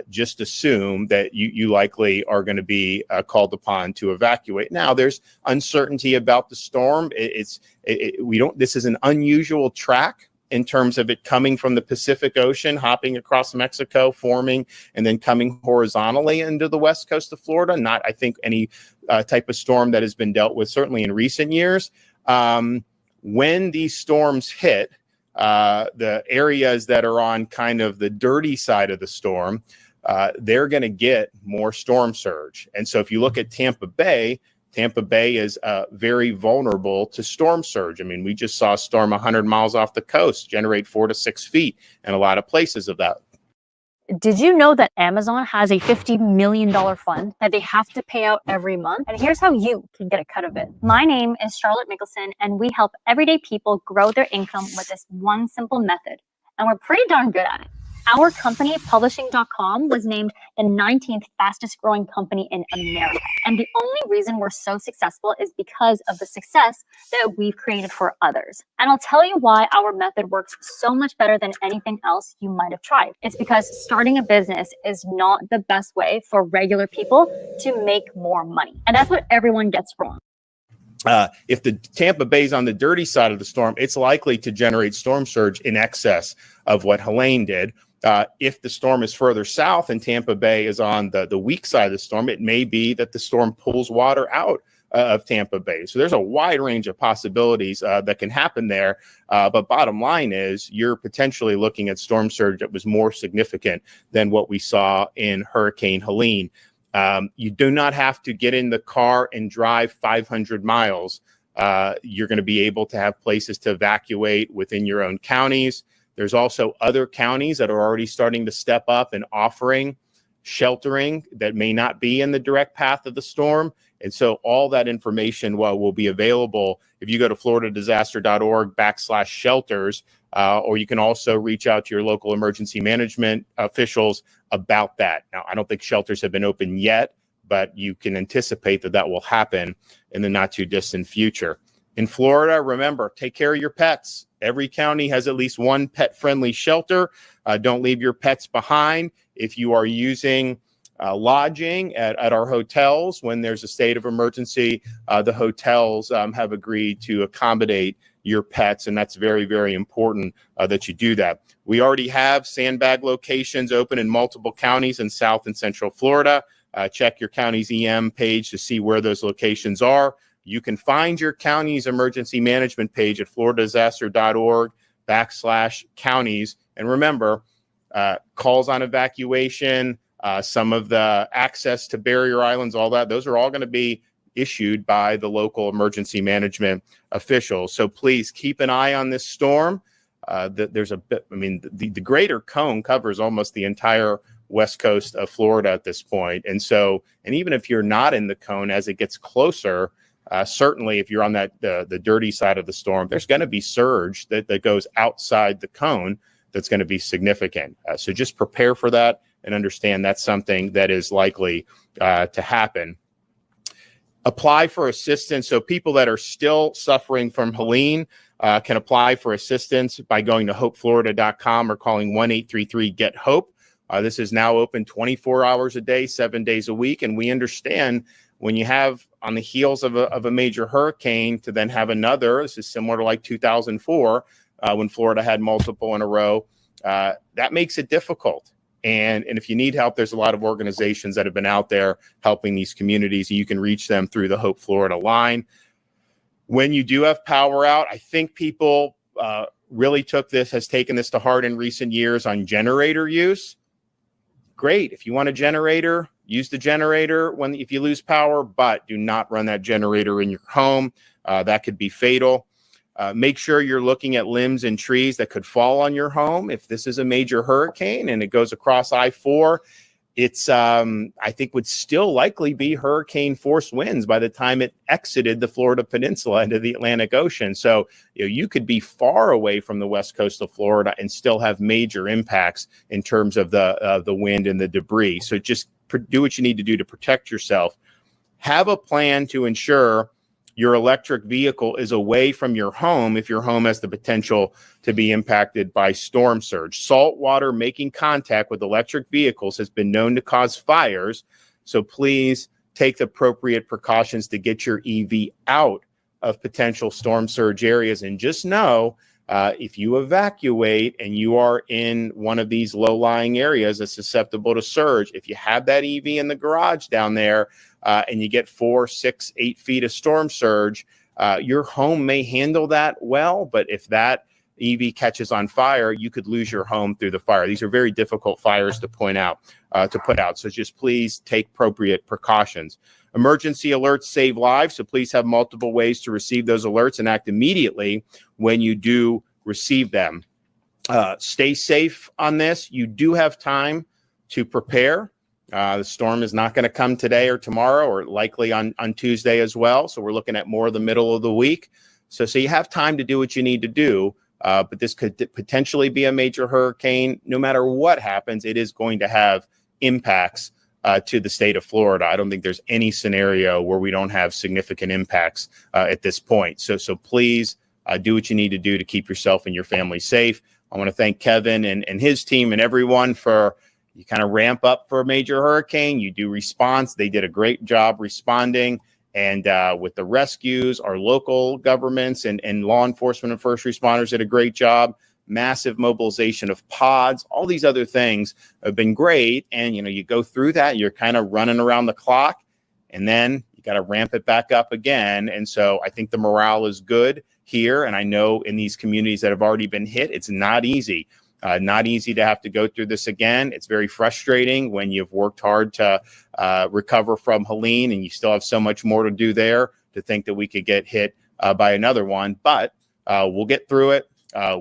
Speaker 6: just assume that you likely are going to be called upon to evacuate. Now, there's uncertainty about the storm. This is an unusual track in terms of it coming from the Pacific Ocean, hopping across Mexico, forming, and then coming horizontally into the west coast of Florida. Not, I think, any type of storm that has been dealt with, certainly in recent years. When these storms hit, the areas that are on kind of the dirty side of the storm, they're going to get more storm surge. And so if you look at Tampa Bay is very vulnerable to storm surge. I mean, we just saw a storm 100 miles off the coast generate 4 to 6 feet in a lot of places of that.
Speaker 8: Did you know that Amazon has a $50 million fund that they have to pay out every month? And here's how you can get a cut of it. My name is Charlotte Mickelson, and we help everyday people grow their income with this one simple method. And we're pretty darn good at it. Our company, Publishing.com, was named the 19th fastest growing company in America. And the only reason we're so successful is because of the success that we've created for others. And I'll tell you why our method works so much better than anything else you might have tried. It's because starting a business is not the best way for regular people to make more money. And that's what everyone gets wrong.
Speaker 6: If the Tampa Bay's on the dirty side of the storm, it's likely to generate storm surge in excess of what Helene did. If the storm is further south and Tampa Bay is on the weak side of the storm, it may be that the storm pulls water out of Tampa Bay. So there's a wide range of possibilities that can happen there. But bottom line is you're potentially looking at storm surge that was more significant than what we saw in Hurricane Helene. You do not have to get in the car and drive 500 miles. You're going to be able to have places to evacuate within your own counties. There's also other counties that are already starting to step up and offering sheltering that may not be in the direct path of the storm. And so all that information will be available if you go to floridadisaster.org/shelters, or you can also reach out to your local emergency management officials about that. Now, I don't think shelters have been open yet, but you can anticipate that will happen in the not too distant future. In Florida, remember, take care of your pets. Every county has at least one pet-friendly shelter. Don't leave your pets behind. If you are using lodging at our hotels when there's a state of emergency, the hotels have agreed to accommodate your pets, and that's very, very important that you do that. We already have sandbag locations open in multiple counties in South and Central Florida. check your county's EM page to see where those locations are. You can find your county's emergency management page at floridadisaster.org/counties. And remember, calls on evacuation, some of the access to barrier islands, all that, those are all going to be issued by the local emergency management officials. So please keep an eye on this storm. There's a bit, I mean, the greater cone covers almost the entire west coast of Florida at this point. And so, and even if you're not in the cone, as it gets closer, certainly if you're on that the dirty side of the storm, there's going to be surge that goes outside the cone that's going to be significant. So just prepare for that and understand that's something that is likely to happen. Apply for assistance. So people that are still suffering from Helene can apply for assistance by going to hopeflorida.com or calling 1-833-GET-HOPE. This is now open 24 hours a day, 7 days a week. And we understand when you have on the heels of a major hurricane to then have another, this is similar to like 2004 when Florida had multiple in a row, that makes it difficult. And if you need help, there's a lot of organizations that have been out there helping these communities. You can reach them through the Hope Florida line. When you do have power out, I think people really has taken this to heart in recent years on generator use. Great. If you want a generator, use the generator if you lose power, but do not run that generator in your home. That could be fatal. Make sure you're looking at limbs and trees that could fall on your home. If this is a major hurricane and it goes across I-4, it's, I think, would still likely be hurricane force winds by the time it exited the Florida Peninsula into the Atlantic Ocean. So you could be far away from the west coast of Florida and still have major impacts in terms of the wind and the debris. So just do what you need to do to protect yourself. Have a plan to ensure your electric vehicle is away from your home if your home has the potential to be impacted by storm surge. Salt water making contact with electric vehicles has been known to cause fires. So please take the appropriate precautions to get your EV out of potential storm surge areas. And just know, if you evacuate and you are in one of these low-lying areas that's susceptible to surge, if you have that EV in the garage down there, and you get 4, 6, 8 feet of storm surge, your home may handle that well, but if that EV catches on fire, you could lose your home through the fire. These are very difficult fires to put out. So just please take appropriate precautions. Emergency alerts save lives, so please have multiple ways to receive those alerts and act immediately when you do receive them. Stay safe on this. You do have time to prepare. The storm is not going to come today or tomorrow, or likely on Tuesday as well. So we're looking at more of the middle of the week. So you have time to do what you need to do. But this could potentially be a major hurricane. No matter what happens, it is going to have impacts to the state of Florida. I don't think there's any scenario where we don't have significant impacts at this point. So please do what you need to do to keep yourself and your family safe. I want to thank Kevin and his team and everyone for you kind of ramp up for a major hurricane. You do response. They did a great job responding. And with the rescues, our local governments and law enforcement and first responders did a great job. Massive mobilization of pods. All these other things have been great. And, you go through that, you're kind of running around the clock, and then you got to ramp it back up again. And so I think the morale is good here. And I know in these communities that have already been hit, it's not easy. Not easy to have to go through this again. It's very frustrating when you've worked hard to recover from Helene and you still have so much more to do there, to think that we could get hit by another one. But we'll get through it.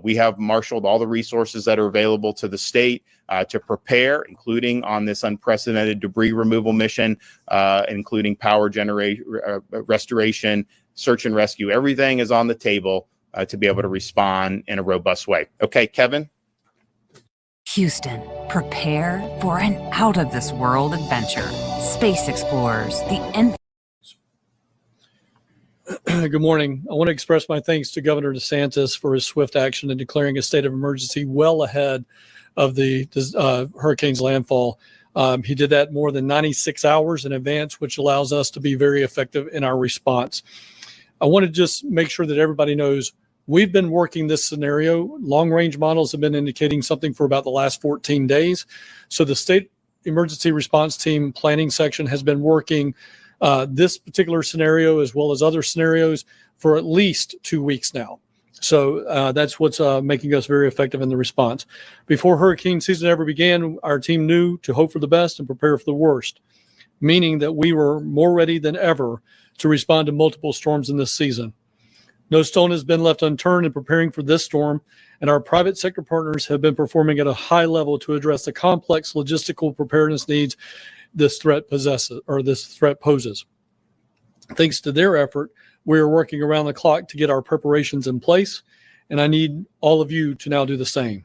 Speaker 6: We have marshaled all the resources that are available to the state to prepare, including on this unprecedented debris removal mission, including power generation, restoration, search and rescue. Everything is on the table to be able to respond in a robust way. Okay, Kevin?
Speaker 15: Houston, prepare for an out-of-this-world adventure. Space Explorers,
Speaker 5: Good morning. I want to express my thanks to Governor DeSantis for his swift action in declaring a state of emergency well ahead of the hurricane's landfall. He did that more than 96 hours in advance, which allows us to be very effective in our response. I want to just make sure that everybody knows we've been working this scenario. Long-range models have been indicating something for about the last 14 days. So the state emergency response team planning section has been working this particular scenario as well as other scenarios for at least 2 weeks now. So that's what's making us very effective in the response. Before hurricane season ever began, our team knew to hope for the best and prepare for the worst, meaning that we were more ready than ever to respond to multiple storms in this season. No stone has been left unturned in preparing for this storm, and our private sector partners have been performing at a high level to address the complex logistical preparedness needs this threat poses. Thanks to their effort, we are working around the clock to get our preparations in place, and I need all of you to now do the same.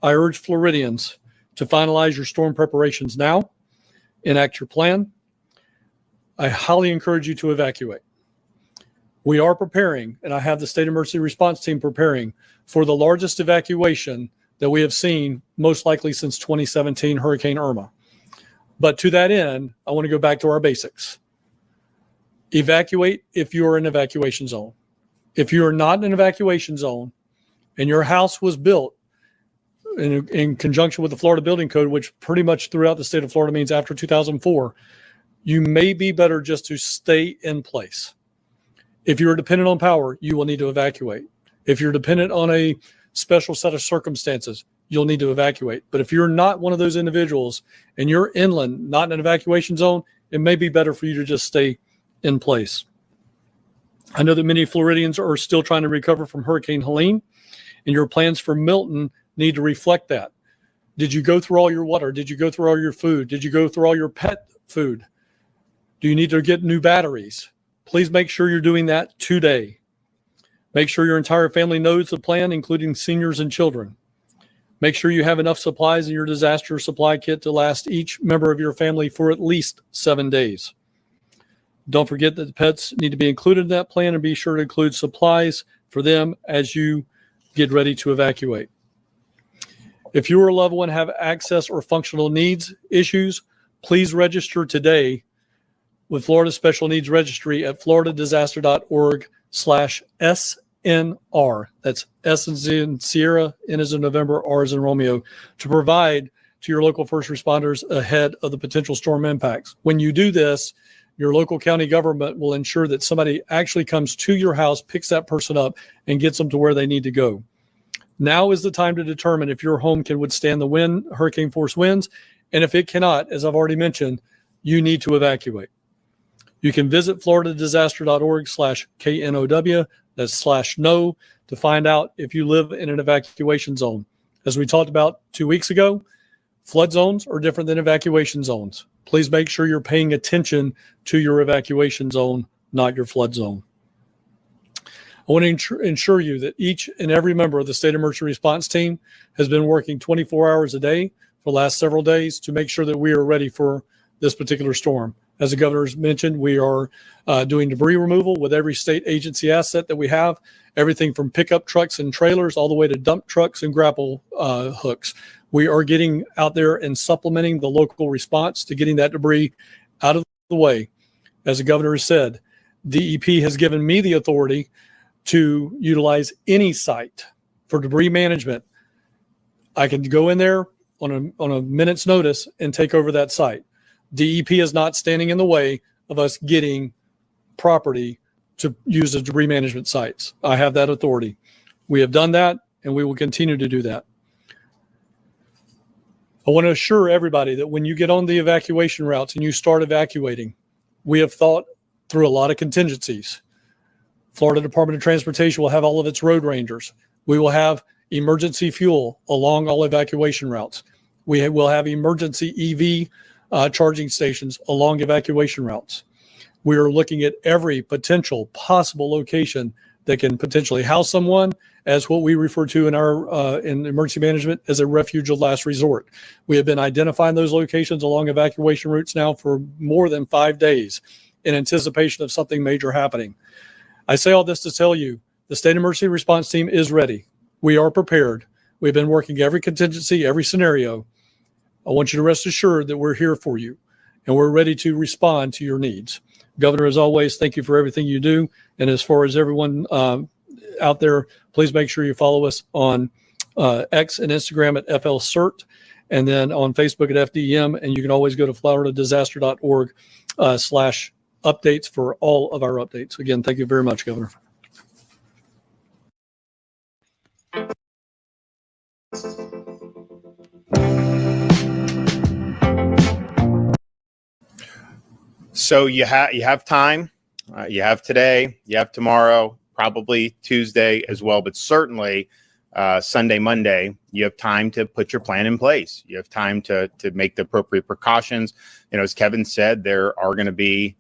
Speaker 5: I urge Floridians to finalize your storm preparations now, enact your plan. I highly encourage you to evacuate. We are preparing, and I have the state emergency response team preparing for the largest evacuation that we have seen most likely since 2017 Hurricane Irma. But to that end, I want to go back to our basics. Evacuate if you are in an evacuation zone. If you are not in an evacuation zone and your house was built in conjunction with the Florida Building Code, which pretty much throughout the state of Florida means after 2004, you may be better just to stay in place. If you're dependent on power, you will need to evacuate. If you're dependent on a special set of circumstances, you'll need to evacuate. But if you're not one of those individuals and you're inland, not in an evacuation zone, it may be better for you to just stay in place. I know that many Floridians are still trying to recover from Hurricane Helene, and your plans for Milton need to reflect that. Did you go through all your water? Did you go through all your food? Did you go through all your pet food? Do you need to get new batteries? Please make sure you're doing that today. Make sure your entire family knows the plan, including seniors and children. Make sure you have enough supplies in your disaster supply kit to last each member of your family for at least 7 days. Don't forget that the pets need to be included in that plan, and be sure to include supplies for them as you get ready to evacuate. If you or a loved one have access or functional needs issues, please register today with Florida Special Needs Registry at floridadisaster.org/SNR. That's S as in Sierra, N as in November, R as in Romeo, to provide to your local first responders ahead of the potential storm impacts. When you do this, your local county government will ensure that somebody actually comes to your house, picks that person up, and gets them to where they need to go. Now is the time to determine if your home can withstand the hurricane force winds, and if it cannot, as I've already mentioned, you need to evacuate. You can visit floridadisaster.org/KNOW, that's /no, to find out if you live in an evacuation zone. As we talked about 2 weeks ago, flood zones are different than evacuation zones. Please make sure you're paying attention to your evacuation zone, not your flood zone. I want to ensure you that each and every member of the State Emergency Response Team has been working 24 hours a day for the last several days to make sure that we are ready for this particular storm. As the governor's mentioned, we are doing debris removal with every state agency asset that we have, everything from pickup trucks and trailers all the way to dump trucks and grapple hooks. We are getting out there and supplementing the local response to getting that debris out of the way. As the governor has said, DEP has given me the authority to utilize any site for debris management. I can go in there on a minute's notice and take over that site. DEP is not standing in the way of us getting property to use as debris management sites. I have that authority. We have done that, and we will continue to do that. I want to assure everybody that when you get on the evacuation routes and you start evacuating, we have thought through a lot of contingencies. Florida Department of Transportation will have all of its road rangers. We will have emergency fuel along all evacuation routes. We will have emergency EV charging stations along evacuation routes. We are looking at every potential possible location that can potentially house someone as what we refer to in our in emergency management as a refuge of last resort. We have been identifying those locations along evacuation routes now for more than 5 days in anticipation of something major happening. I say all this to tell you the State Emergency Response Team is ready. We are prepared. We've been working every contingency, every scenario. I want you to rest assured that we're here for you and we're ready to respond to your needs. Governor, as always, thank you for everything you do. And as far as everyone out there, please make sure you follow us on X and Instagram at FLCERT and then on Facebook at FDEM. And you can always go to floridadisaster.org /updates for all of our updates. Again, thank you very much, Governor.
Speaker 6: So you have time. You have today. You have tomorrow. Probably Tuesday as well, but certainly Sunday, Monday. You have time to put your plan in place. You have time to make the appropriate precautions. As Kevin said, there are going to be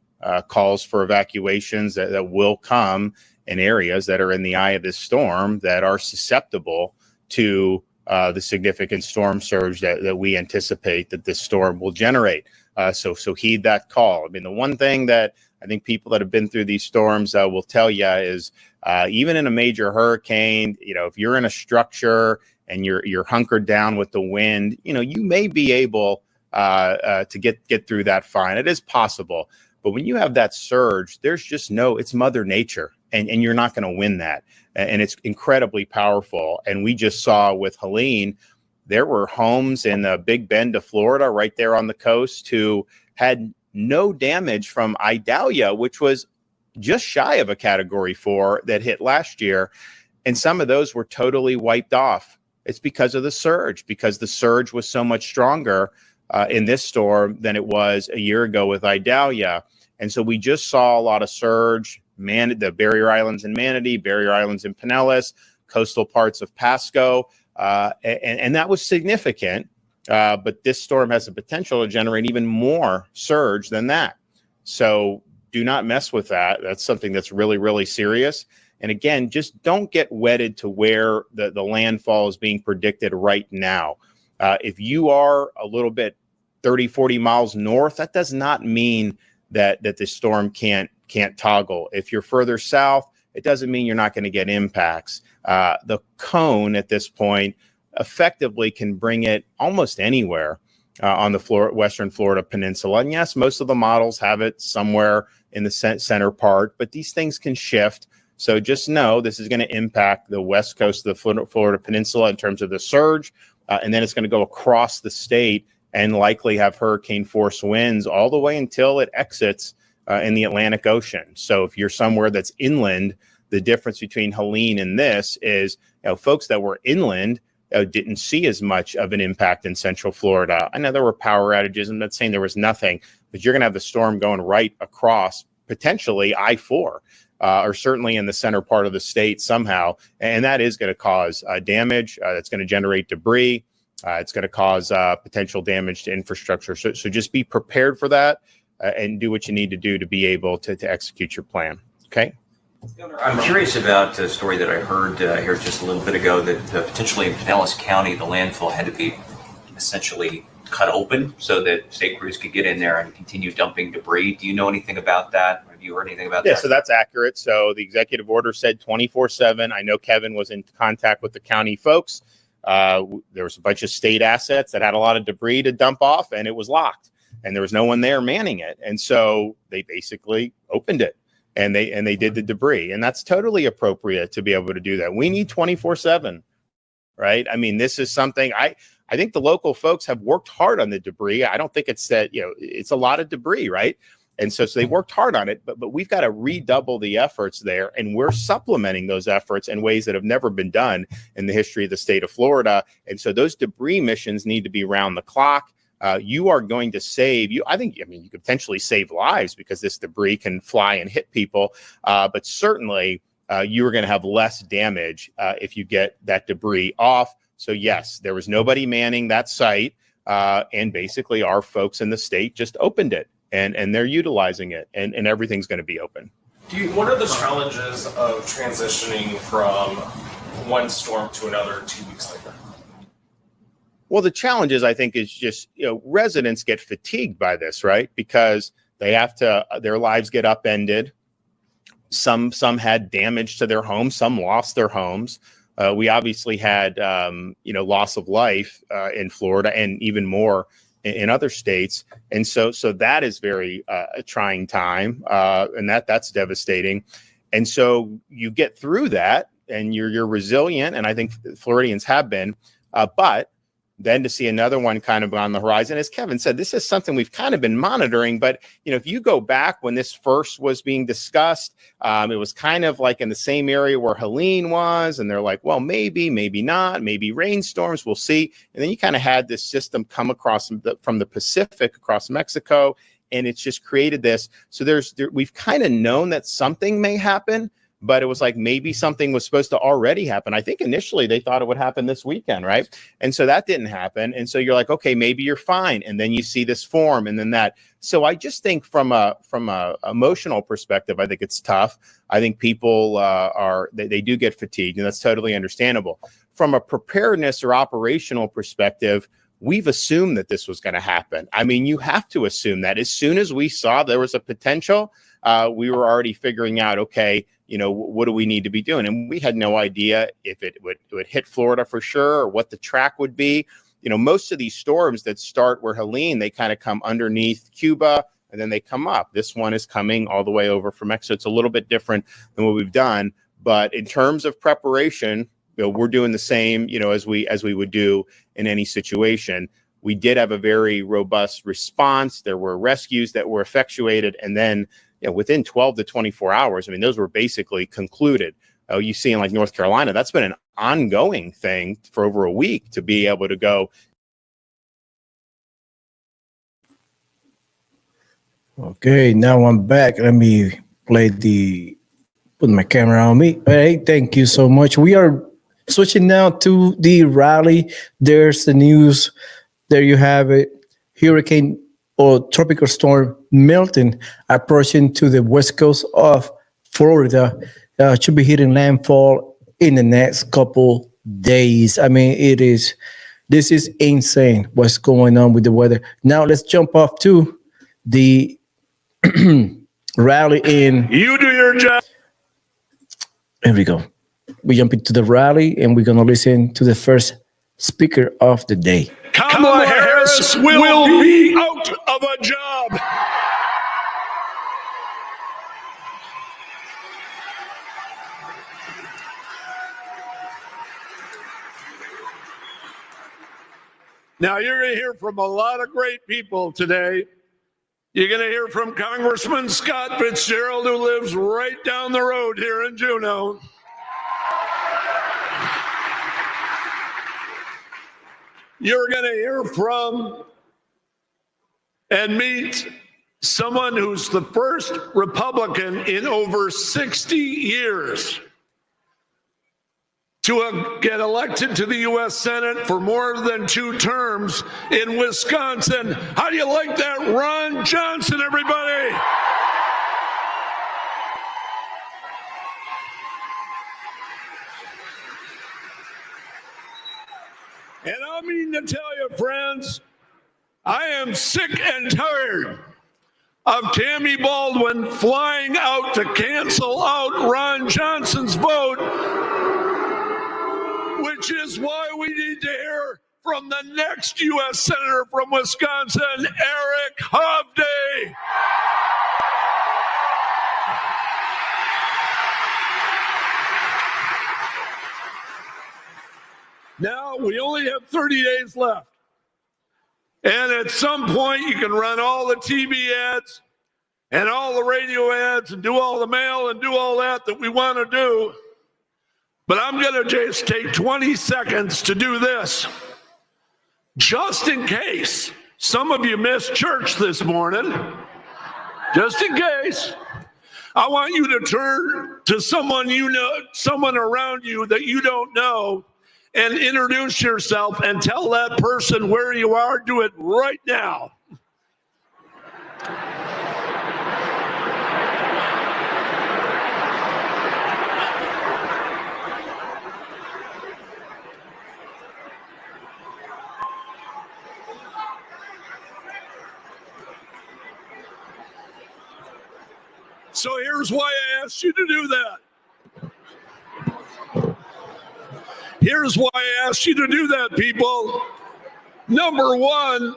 Speaker 6: calls for evacuations that will come in areas that are in the eye of this storm that are susceptible to the significant storm surge that we anticipate that this storm will generate. So heed that call. I mean, the one thing that I think people that have been through these storms will tell you is even in a major hurricane, if you're in a structure and you're hunkered down with the wind, you may be able to get through that fine. It is possible. But when you have that surge, there's just it's Mother Nature, and you're not going to win that. And it's incredibly powerful. And we just saw with Helene, there were homes in the Big Bend of Florida, right there on the coast, who had no damage from Idalia, which was just shy of a Category 4 that hit last year. And some of those were totally wiped off. It's because of the surge, because the surge was so much stronger in this storm than it was a year ago with Idalia. And so we just saw a lot of surge, the barrier islands in Manatee, barrier islands in Pinellas, coastal parts of Pasco. And that was significant. But this storm has the potential to generate even more surge than that. So do not mess with that. That's something that's really, really serious. And again, just don't get wedded to where the landfall is being predicted right now. If you are a little bit 30, 40 miles north, that does not mean that the storm can't toggle. If you're further south, it doesn't mean you're not going to get impacts. The cone at this point effectively can bring it almost anywhere on the Western Florida Peninsula. And yes, most of the models have it somewhere in the center part, but these things can shift. So just know this is going to impact the west coast of the Florida Peninsula in terms of the surge, and then it's going to go across the state and likely have hurricane force winds all the way until it exits in the Atlantic Ocean. So if you're somewhere that's inland, the difference between Helene and this is, folks that were inland didn't see as much of an impact in Central Florida. I know there were power outages. I'm not saying there was nothing, but you're going to have the storm going right across potentially I-4, or certainly in the center part of the state somehow. And that is going to cause damage. That's going to generate debris. It's going to cause potential damage to infrastructure. So just be prepared for that and do what you need to do to be able to execute your plan. Okay.
Speaker 16: I'm curious about a story that I heard here just a little bit ago that potentially in Pinellas County, the landfill had to be essentially cut open so that state crews could get in there and continue dumping debris. Do you know anything about that? Have you heard anything about that?
Speaker 6: Yeah, so that's accurate. So the executive order said 24/7. I know Kevin was in contact with the county folks. There was a bunch of state assets that had a lot of debris to dump off, and it was locked, and there was no one there manning it. And so they basically opened it. And they did the debris, and that's totally appropriate to be able to do that. We need 24/7, right? I mean, this is something I think the local folks have worked hard on the debris. I don't think it's that, it's a lot of debris, right? And so they worked hard on it, but we've got to redouble the efforts there, and we're supplementing those efforts in ways that have never been done in the history of the state of Florida. And so those debris missions need to be round the clock. You are going to save you could potentially save lives because this debris can fly and hit people. But certainly you are going to have less damage if you get that debris off. So yes, there was nobody manning that site. And basically our folks in the state just opened it and they're utilizing it and everything's going to be open.
Speaker 17: What are the challenges of transitioning from one storm to another 2 weeks later?
Speaker 6: Well, the challenges, I think, is just, residents get fatigued by this, right? Because they have to, their lives get upended. Some had damage to their homes. Some lost their homes. We obviously had, loss of life in Florida and even more in other states. And so that is very a trying time, and that's devastating. And so you get through that and you're resilient. And I think Floridians have been, but then to see another one kind of on the horizon. As Kevin said, this is something we've kind of been monitoring, but if you go back when this first was being discussed, it was kind of like in the same area where Helene was, and they're like, well, maybe not, maybe rainstorms, we'll see. And then you kind of had this system come across from the Pacific across Mexico, and it's just created this. So we've kind of known that something may happen, but it was like maybe something was supposed to already happen. I think initially they thought it would happen this weekend, right? And so that didn't happen. And so you're like, okay, maybe you're fine. And then you see this form and then that. So I just think from a emotional perspective, I think it's tough. I think people they do get fatigued, and that's totally understandable. From a preparedness or operational perspective, we've assumed that this was going to happen. I mean, you have to assume that as soon as we saw there was a potential, we were already figuring out, okay, what do we need to be doing? And we had no idea if it would hit Florida for sure, or what the track would be. Most of these storms that start where Helene, they kind of come underneath Cuba and then they come up. This one is coming all the way over from Mexico. It's a little bit different than what we've done. But in terms of preparation, we're doing the same, as we would do in any situation. We did have a very robust response. There were rescues that were effectuated, and then within 12 to 24 hours, I mean, those were basically concluded. You see in like North Carolina, that's been an ongoing thing for over a week to be able to go.
Speaker 1: Okay, now I'm back. Let me put my camera on me. Hey, thank you so much. We are switching now to the rally. There's the news. There you have it. Hurricane or tropical storm Milton approaching to the west coast of Florida. Should be hitting landfall in the next couple days. I mean, this is insane what's going on with the weather. Now let's jump off to the rally in.
Speaker 9: You do your job.
Speaker 1: Here we go. We jump into the rally and we're going to listen to the first speaker of the day.
Speaker 9: Kamala Harris will be out of a job. Now, you're going to hear from a lot of great people today. You're going to hear from Congressman Scott Fitzgerald, who lives right down the road here in Juneau. You're going to hear from and meet someone who's the first Republican in over 60 years to get elected to the U.S. Senate for more than 2 terms in Wisconsin. How do you like that, Ron Johnson, everybody? And I mean to tell you, friends, I am sick and tired of Tammy Baldwin flying out to cancel out Ron Johnson's vote, which is why we need to hear from the next U.S. Senator from Wisconsin, Eric Hovde. Now, we only have 30 days left. And at some point, you can run all the TV ads and all the radio ads and do all the mail and do all that we want to do. But I'm going to just take 20 seconds to do this. Just in case some of you missed church this morning, just in case, I want you to turn to someone you know, someone around you that you don't know, and introduce yourself and tell that person where you are. Do it right now. So here's why I asked you to do that. Here's why I asked you to do that, people. Number one,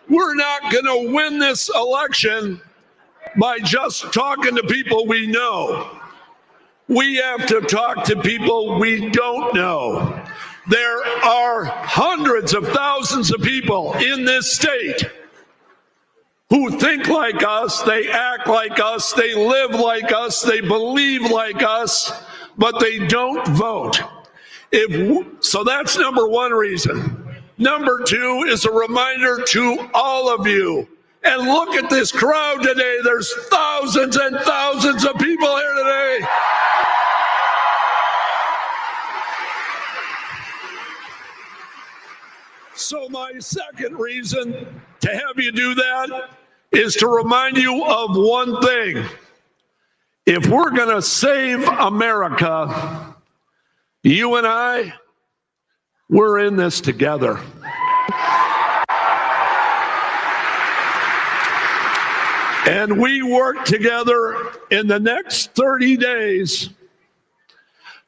Speaker 9: we're not going to win this election by just talking to people we know. We have to talk to people we don't know. There are hundreds of thousands of people in this state who think like us, they act like us, they live like us, they believe like us, but they don't vote. So that's number one reason. Number two is a reminder to all of you. And look at this crowd today. There's thousands and thousands of people here today. So my second reason to have you do that is to remind you of one thing. If we're going to save America, you and I, we're in this together. And we work together in the next 30 days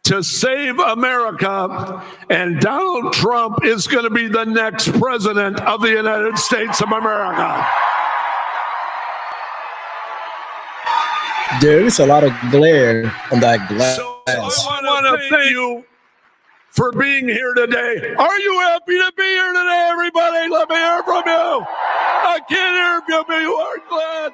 Speaker 9: to save America, and Donald Trump is going to be the next president of the United States of America.
Speaker 1: There is a lot of glare on that glass.
Speaker 9: So I want to thank you for being here today. Are you happy to be here today, everybody? Let me hear from you. I can't hear from you, but you are glad.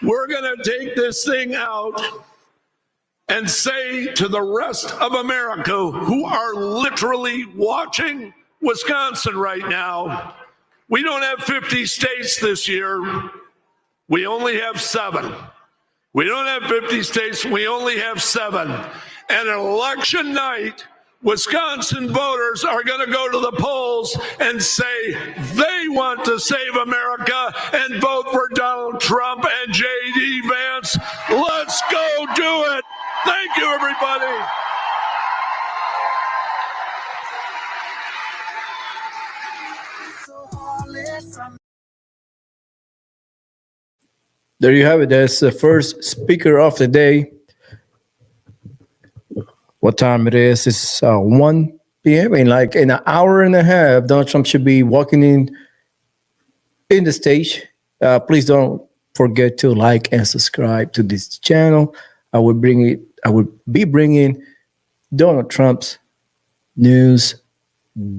Speaker 9: We're going to take this thing out and say to the rest of America who are literally watching Wisconsin right now, we don't have 50 states this year. We only have 7. We don't have 50 states. We only have 7. And on election night, Wisconsin voters are going to go to the polls and say they want to save America and vote for Donald Trump and J.D. Vance. Let's go do it. Thank you, everybody.
Speaker 1: There you have it. That's the first speaker of the day. What time it is? It's 1 p.m. In like an hour and a half, Donald Trump should be walking in the stage. Please don't forget to like and subscribe to this channel. I would be bringing Donald Trump's news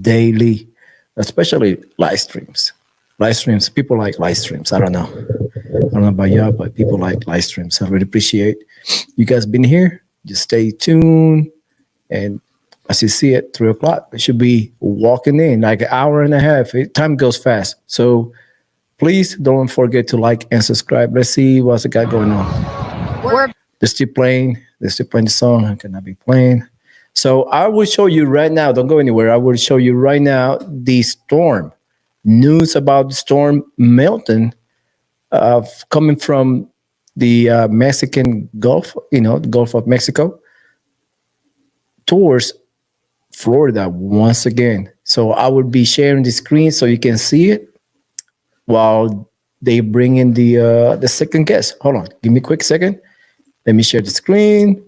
Speaker 1: daily, especially live streams. Live streams. People like live streams. I don't know about y'all, but people like live streams. I really appreciate you guys being here. Just stay tuned. And as you see at 3 o'clock, it should be walking in like an hour and a half. Time goes fast. So please don't forget to like and subscribe. Let's see what's the guy going on. They're still playing the song. I cannot be playing. So I will show you right now. Don't go anywhere. I will show you right now the storm. News about the storm Milton coming from the Mexican Gulf, the Gulf of Mexico, towards Florida once again. So I will be sharing the screen so you can see it while they bring in the second guest. Hold on, give me a quick second. Let me share the screen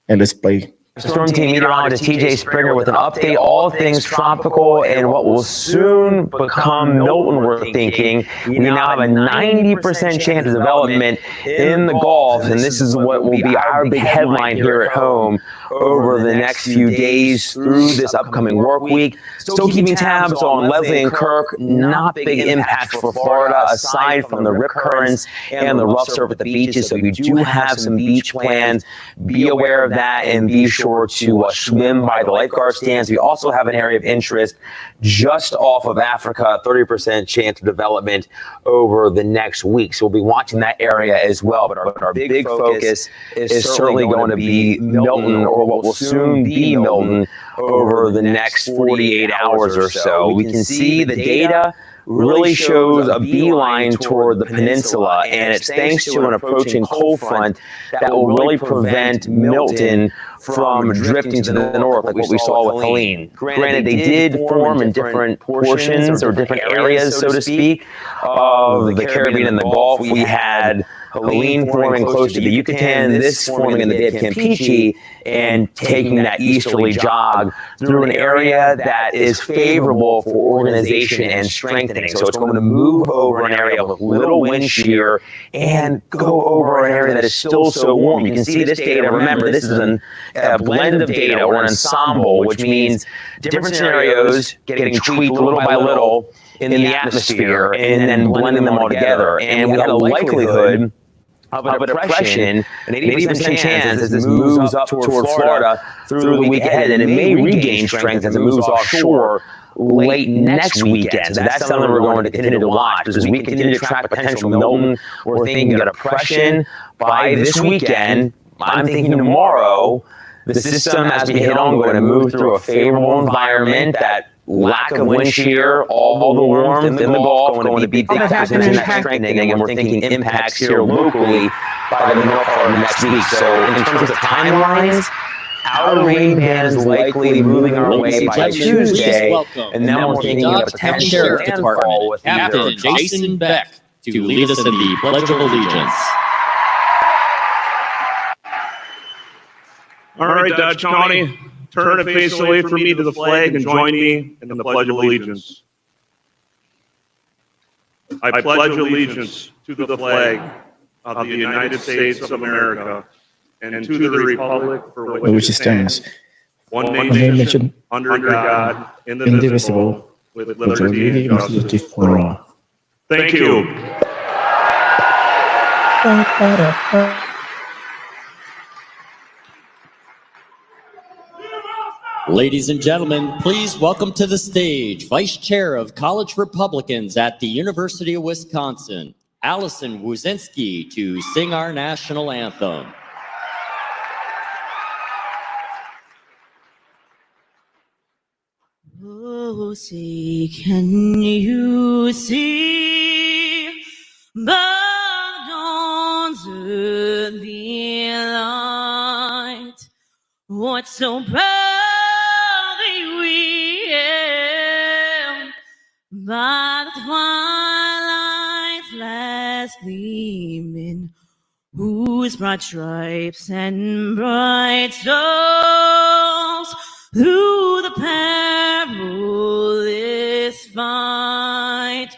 Speaker 1: and let's play.
Speaker 18: Storm team meteorologist TJ Springer with an update, all things tropical and what will soon become Milton, we're thinking. We now have a 90% chance of development in the Gulf, and this is what will be our big headline here at home over the next few days through this upcoming work week. Still keeping tabs on Leslie and Kirk, not big impact for Florida aside from the rip currents and the rough surf at the beaches. So if you do have some beach plans, be aware of that and be sure to swim by the lifeguard stands. We also have an area of interest just off of Africa, 30% chance of development over the next week. So we'll be watching that area as well. But our big focus is certainly going to be Milton, or what will soon be Milton, over the next 48 hours or so. We can see the data really shows a beeline toward the peninsula, and it's thanks to an approaching cold front that will really prevent Milton from drifting to the north like what we saw with Helene. Granted, they did form in different portions or different areas, so to speak, of the Caribbean and the Gulf. We had Helene forming close to the Yucatan, this forming in the Bay of Campeche, and taking that easterly jog through an area that is favorable for organization and strength thing. So it's going to move over an area with little wind shear and go over an area that is still so warm. You can see this data. Remember, this is a blend of data or an ensemble, which means different scenarios getting tweaked little by little in the atmosphere and then blending them all together. And we have a likelihood of a depression, an 80% chance as this moves up toward Florida through the week ahead, and it may regain strength as it moves offshore late next weekend. So that's something we're going to continue to watch, because as we continue to track potential Milton, we're thinking a depression by this weekend. I'm thinking tomorrow, the system, as we hit on, going to move through a favorable environment. That lack of wind shear, all the warmth in the Gulf going to be big factors in that strengthening, and we're thinking impacts here locally by the middle part of next week. So in terms of timelines, outer rain bands likely moving our way by Tuesday, and then we're thinking of a potential landfall with
Speaker 19: Captain Jason Beck to lead us in the Pledge of Allegiance.
Speaker 20: All right, Dodge County, turn and face away from me to the flag and join me in the Pledge of Allegiance. I pledge allegiance to the flag of the United States of America and to the republic for which it stands, one nation, under God, indivisible, with liberty and justice for all. Thank you.
Speaker 19: Ladies and gentlemen, please welcome to the stage Vice Chair of College Republicans at the University of Wisconsin, Allison Wuzinski, to sing our national anthem.
Speaker 21: Oh, say, can you see the dawn's early light? What's so proudly we hailed by the twilight's last gleaming, whose broad stripes and bright stars through the perilous fight,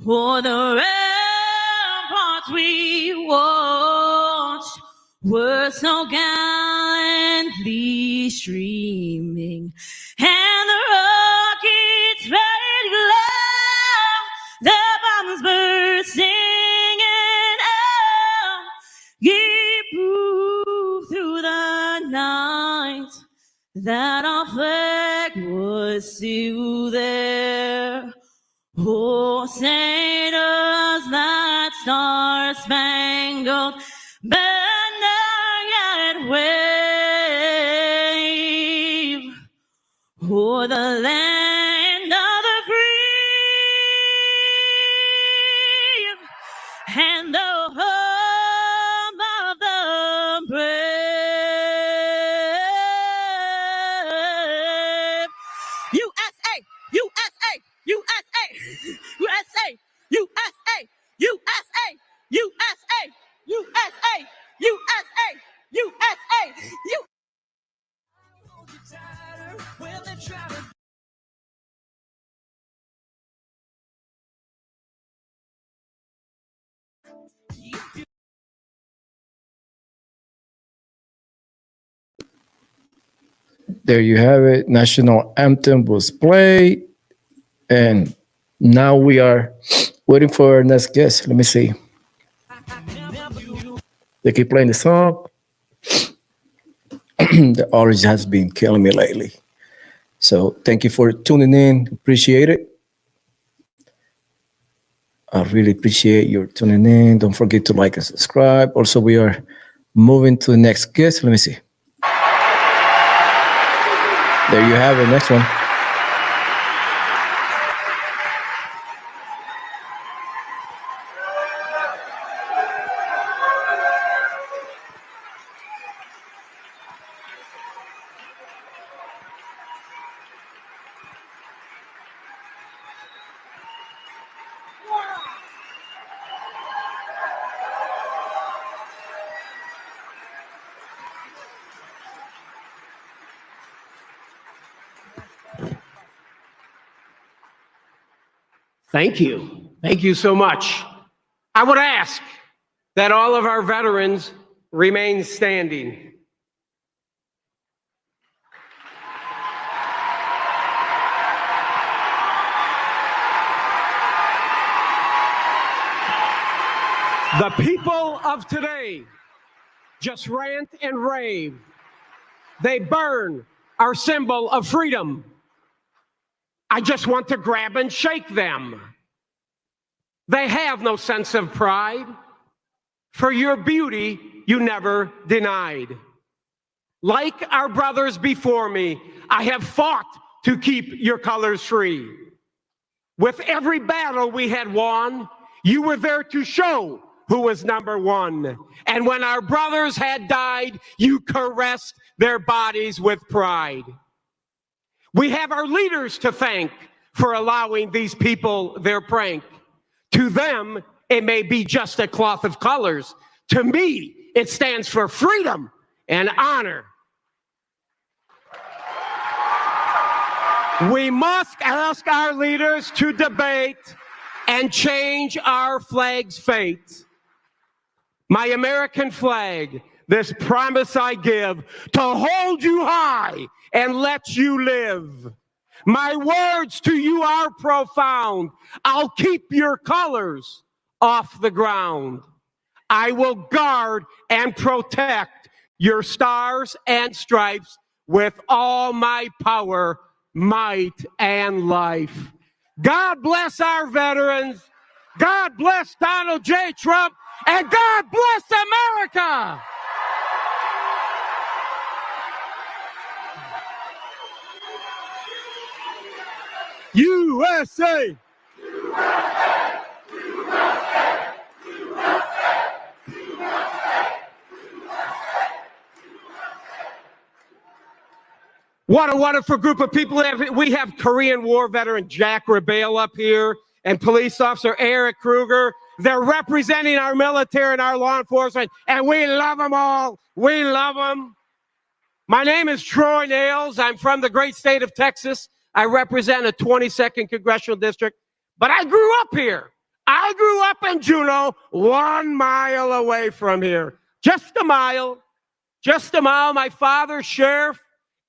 Speaker 21: o'er the ramparts we watched were so gallantly streaming, and the rockets red glow, the bombs bursting out, give proof through the night that our flag was still there. Oh, say does that star-spangled banner yet wave o'er the land of the free and the home of the brave? USA, USA, USA, USA, USA, USA, USA, USA, USA, USA,
Speaker 1: There you have it. National anthem was played, and now we are waiting for our next guest. Let me see. They keep playing the song. The orange has been killing me lately. So thank you for tuning in. Appreciate it. I really appreciate your tuning in. Don't forget to like and subscribe. Also, we are moving to the next guest. Let me see. There you have it. Next one.
Speaker 2: Thank you. Thank you so much. I would ask that all of our veterans remain standing. The people of today just rant and rave. They burn our symbol of freedom. I just want to grab and shake them. They have no sense of pride. For your beauty, you never denied. Like our brothers before me, I have fought to keep your colors free. With every battle we had won, you were there to show who was number one. And when our brothers had died, you caressed their bodies with pride. We have our leaders to thank for allowing these people their prank. To them, it may be just a cloth of colors. To me, it stands for freedom and honor. We must ask our leaders to debate and change our flag's fate. My American flag, this promise I give, to hold you high and let you live. My words to you are profound. I'll keep your colors off the ground. I will guard and protect your stars and stripes with all my power, might, and life. God bless our veterans. God bless Donald J. Trump. And God bless America. USA. What a wonderful group of people. We have Korean War veteran Jack Rebale up here and police officer Eric Kruger. They're representing our military and our law enforcement, and we love them all. We love them. My name is Troy Nails. I'm from the great state of Texas. I represent a 22nd congressional district, but I grew up here. I grew up in Juneau, 1 mile away from here. Just a mile. Just a mile. My father, Sheriff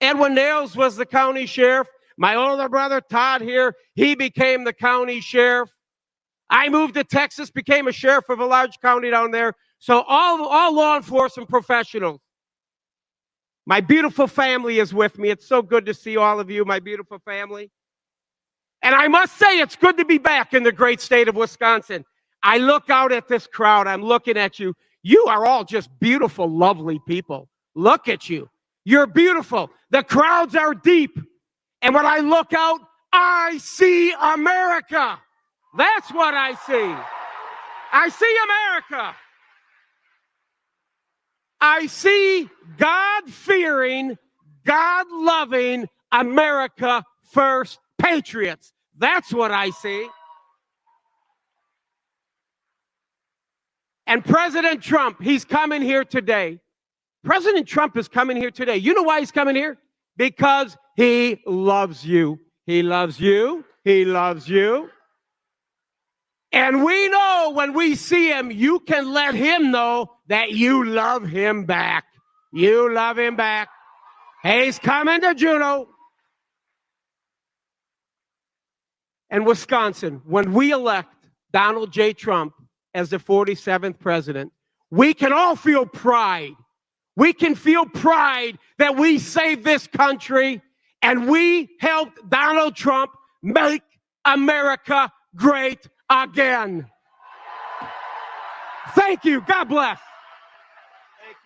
Speaker 2: Edwin Nails, was the county sheriff. My older brother, Todd, here, he became the county sheriff. I moved to Texas, became a sheriff of a large county down there. So all law enforcement professionals. My beautiful family is with me. It's so good to see all of you, my beautiful family. And I must say, it's good to be back in the great state of Wisconsin. I look out at this crowd. I'm looking at you. You are all just beautiful, lovely people. Look at you. You're beautiful. The crowds are deep. And when I look out, I see America. That's what I see. I see America. I see God-fearing, God-loving America first patriots. That's what I see. And President Trump, he's coming here today. President Trump is coming here today. You know why he's coming here? Because he loves you. He loves you. He loves you. And we know when we see him, you can let him know that you love him back. You love him back. He's coming to Juneau. And Wisconsin, when we elect Donald J. Trump as the 47th president, we can all feel pride. We can feel pride that we saved this country and we helped Donald Trump make America great again. Thank you. God bless. Thank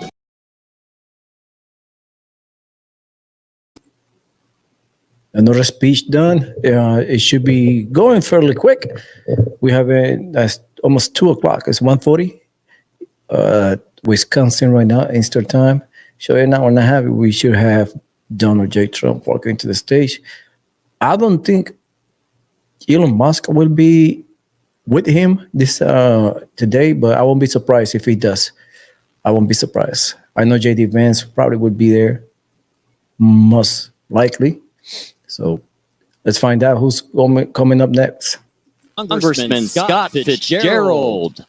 Speaker 2: you.
Speaker 1: Another speech done. It should be going fairly quick. We have that's almost 2 o'clock. It's 1:40. Wisconsin right now, Eastern time. So in an hour and a half, we should have Donald J. Trump walking to the stage. I don't think Elon Musk will be with him this today, but I won't be surprised if he does. I won't be surprised. I know J.D. Vance probably would be there. most likely. So let's find out who's coming up next.
Speaker 19: Congressman Scott Fitzgerald.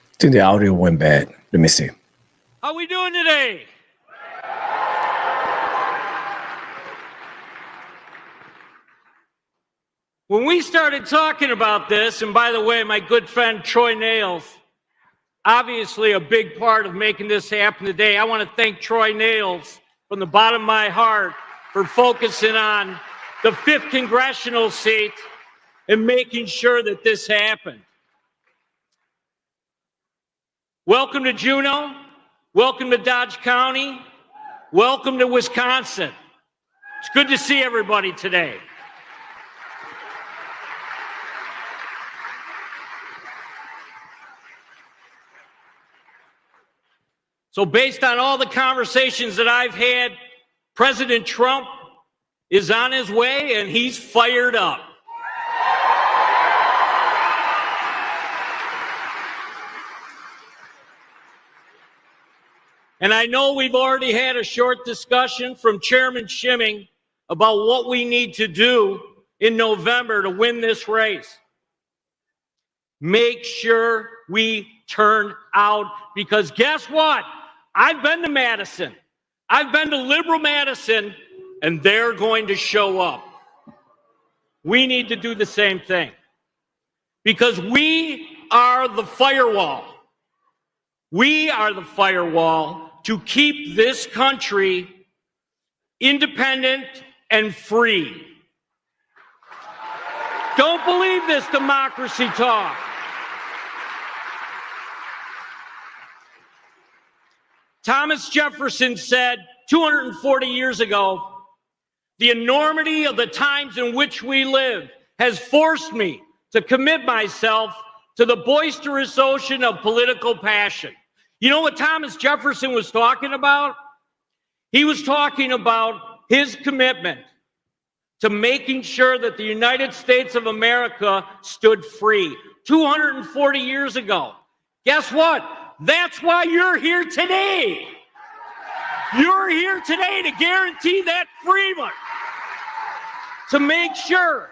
Speaker 1: I think the audio went bad. Let me see.
Speaker 4: How we doing today? When we started talking about this, and by the way, my good friend Troy Nails, obviously a big part of making this happen today. I want to thank Troy Nails from the bottom of my heart for focusing on the 5th congressional seat and making sure that this happened. Welcome to Juneau. Welcome to Dodge County. Welcome to Wisconsin. It's good to see everybody today. So based on all the conversations that I've had, President Trump is on his way and he's fired up. And I know we've already had a short discussion from Chairman Schimming about what we need to do in November to win this race. Make sure we turn out, because guess what? I've been to Madison. I've been to liberal Madison, and they're going to show up. We need to do the same thing, because we are the firewall. We are the firewall to keep this country independent and free. Don't believe this democracy talk. Thomas Jefferson said 240 years ago, "The enormity of the times in which we live has forced me to commit myself to the boisterous ocean of political passion." You know what Thomas Jefferson was talking about? He was talking about his commitment to making sure that the United States of America stood free 240 years ago. Guess what? That's why you're here today. You're here today to guarantee that freedom, to make sure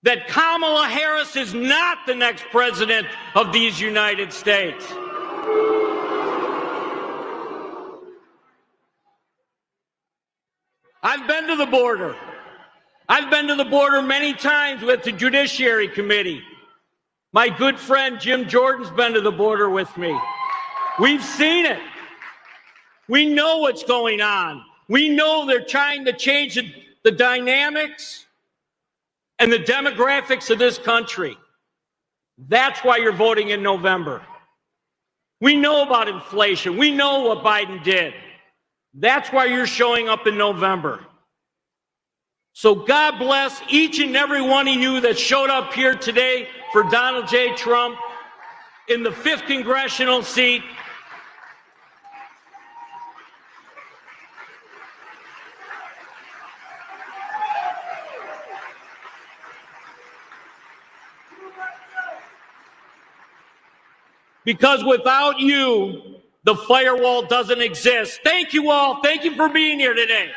Speaker 4: that Kamala Harris is not the next president of these United States. I've been to the border. I've been to the border many times with the Judiciary Committee. My good friend Jim Jordan's been to the border with me. We've seen it. We know what's going on. We know they're trying to change the dynamics and the demographics of this country. That's why you're voting in November. We know about inflation. We know what Biden did. That's why you're showing up in November. So God bless each and every one of you that showed up here today for Donald J. Trump in the 5th congressional seat. Because without you, the firewall doesn't exist. Thank you all. Thank you for being here today.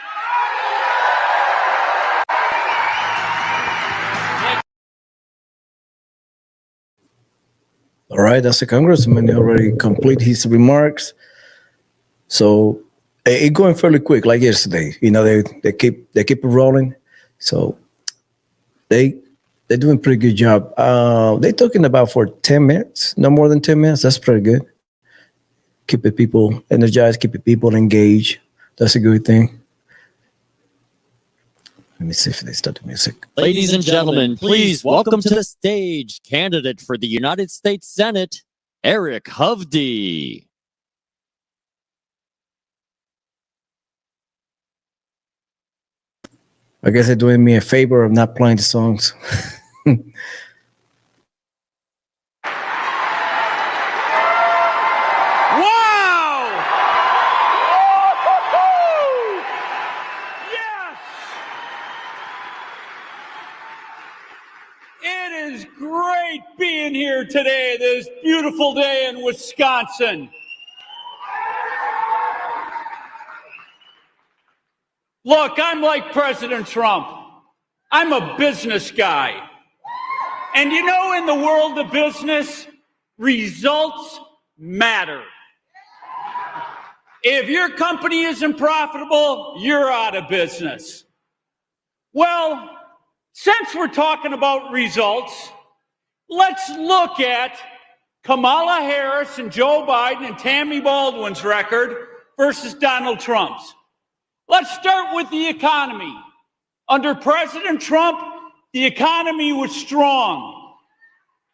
Speaker 1: All right, that's the congressman. He already complete his remarks. So it going fairly quick, like yesterday. You know, they keep it rolling. So they're doing a pretty good job. They're talking about for 10 minutes, no more than 10 minutes. That's pretty good. Keeping people energized, keeping people engaged. That's a good thing. Let me see if they start the music.
Speaker 19: Ladies and gentlemen, please welcome to the stage candidate for the United States Senate, Eric Hovde.
Speaker 1: I guess they're doing me a favor of not playing the songs.
Speaker 4: It is great being here today, this beautiful day in Wisconsin. Look, I'm like President Trump. I'm a business guy. And you know, in the world of business, results matter. If your company isn't profitable, you're out of business. Well, since we're talking about results, let's look at Kamala Harris and Joe Biden and Tammy Baldwin's record versus Donald Trump's. Let's start with the economy. Under President Trump, the economy was strong.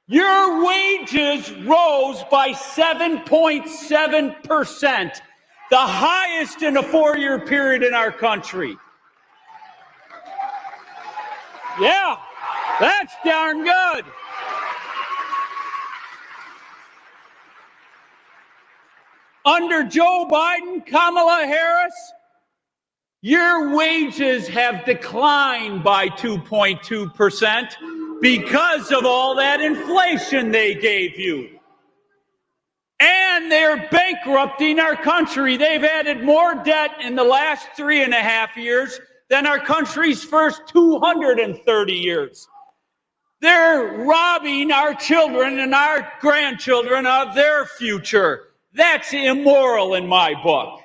Speaker 4: Your wages rose by 7.7%, the highest in a 4-year period in our country. Yeah, that's darn good. Under Joe Biden, Kamala Harris, your wages have declined by 2.2% because of all that inflation they gave you. And they're bankrupting our country. They've added more debt in the last 3.5 years than our country's first 230 years. They're robbing our children and our grandchildren of their future. That's immoral in my book.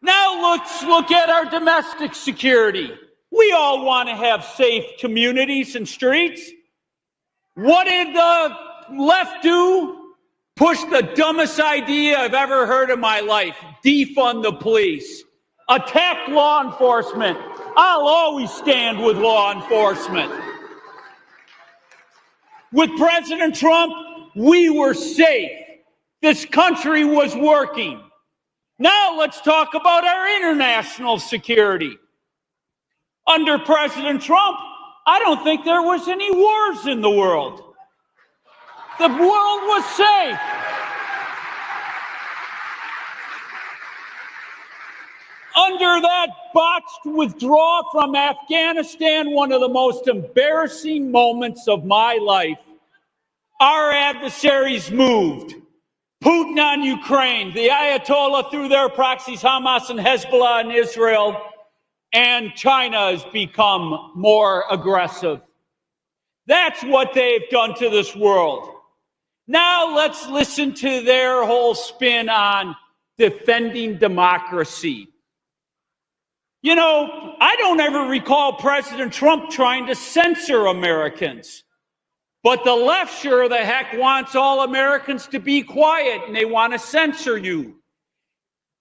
Speaker 4: Now let's look at our domestic security. We all want to have safe communities and streets. What did the left do? Push the dumbest idea I've ever heard in my life. Defund the police. Attack law enforcement. I'll always stand with law enforcement. With President Trump, we were safe. This country was working. Now let's talk about our international security. Under President Trump, I don't think there was any wars in the world. The world was safe. Under that botched withdrawal from Afghanistan, one of the most embarrassing moments of my life, our adversaries moved. Putin on Ukraine, the Ayatollah through their proxies, Hamas and Hezbollah in Israel, and China has become more aggressive. That's what they've done to this world. Now let's listen to their whole spin on defending democracy. You know, I don't ever recall President Trump trying to censor Americans. But the left sure the heck wants all Americans to be quiet, and they want to censor you.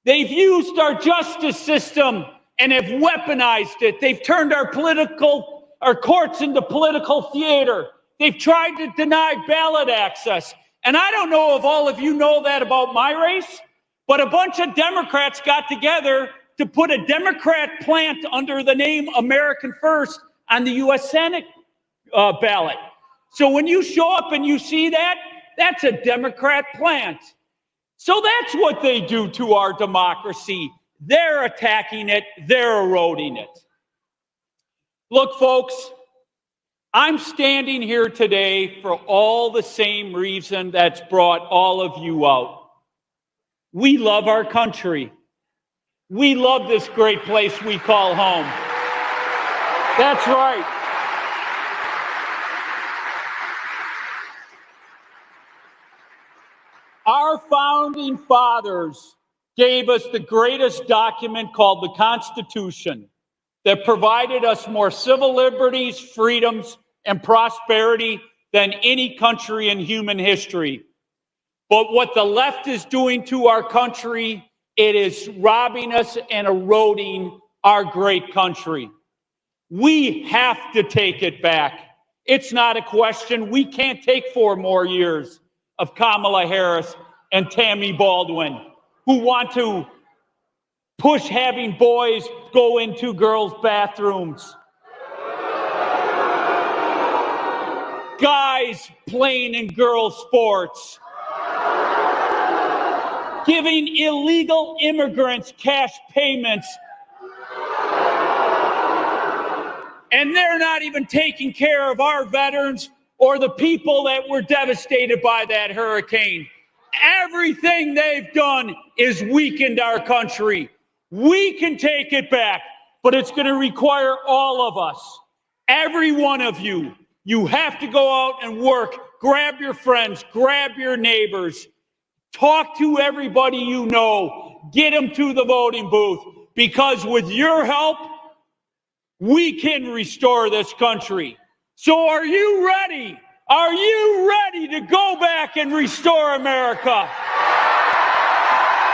Speaker 4: They've used our justice system and have weaponized it. They've turned our courts into political theater. They've tried to deny ballot access. And I don't know if all of you know that about my race, but a bunch of Democrats got together to put a Democrat plant under the name American First on the U.S. Senate ballot. So when you show up and you see that, that's a Democrat plant. So that's what they do to our democracy. They're attacking it. They're eroding it. Look, folks, I'm standing here today for all the same reason that's brought all of you out. We love our country. We love this great place we call home. That's right. Our founding fathers gave us the greatest document called the Constitution that provided us more civil liberties, freedoms, and prosperity than any country in human history. But what the left is doing to our country, it is robbing us and eroding our great country. We have to take it back. It's not a question. We can't take 4 more years of Kamala Harris and Tammy Baldwin, who want to push having boys go into girls' bathrooms, guys playing in girls' sports, giving illegal immigrants cash payments, and they're not even taking care of our veterans or the people that were devastated by that hurricane. Everything they've done is weakened our country. We can take it back, but it's going to require all of us, every one of you. You have to go out and work. Grab your friends, grab your neighbors, talk to everybody you know, get them to the voting booth, because with your help, we can restore this country. So are you ready? Are you ready to go back and restore America?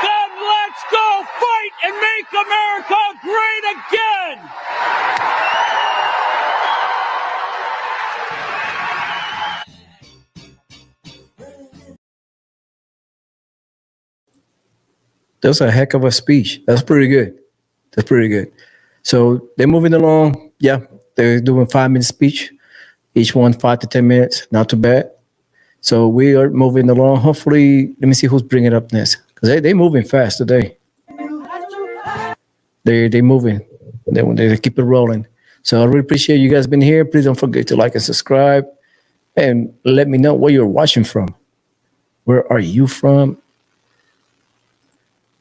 Speaker 4: Then let's go fight and make America great again.
Speaker 1: That's a heck of a speech. That's pretty good. That's pretty good. So they're moving along. Yeah, they're doing 5-minute speech. Each one 5 to 10 minutes. Not too bad. So we are moving along. Hopefully, let me see who's bringing it up next. Because they're moving fast today. They're moving. They keep it rolling. So I really appreciate you guys being here. Please don't forget to like and subscribe. And let me know where you're watching from. Where are you from?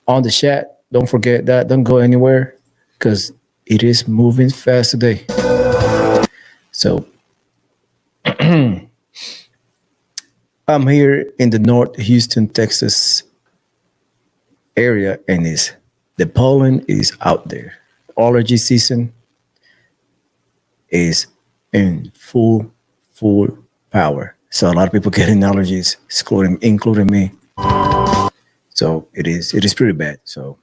Speaker 1: On the chat, don't forget that. Don't go anywhere because it is moving fast today. So I'm here in the North Houston, Texas area, and the pollen is out there. Allergy season is in full power. So a lot of people getting allergies, including me. So it is pretty bad. So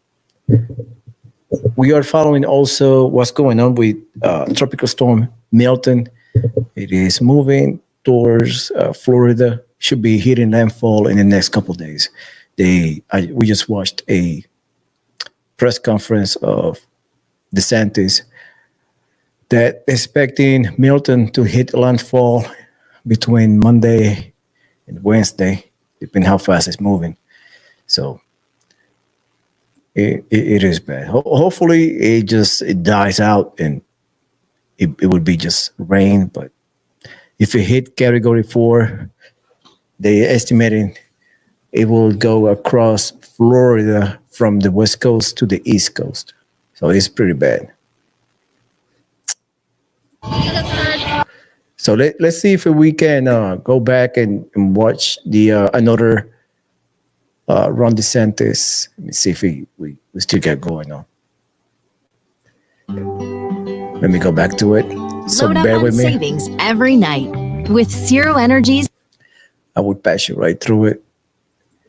Speaker 1: we are following also what's going on with Tropical Storm Milton. It is moving towards Florida. Should be hitting landfall in the next couple of days. We just watched a press conference of DeSantis that expecting Milton to hit landfall between Monday and Wednesday, depending how fast it's moving. So it is bad. Hopefully it dies out and it would be just rain. But if it hit Category 4, they're estimating it will go across Florida from the West Coast to the East Coast. So it's pretty bad. So let's see if we can go back and watch the another Ron DeSantis. Let me see if we still get going on. Let me go back to it. So
Speaker 7: Load up
Speaker 1: bear
Speaker 7: on
Speaker 1: with me.
Speaker 7: savings every night with Zero Energy's.
Speaker 1: I would pass you right through it.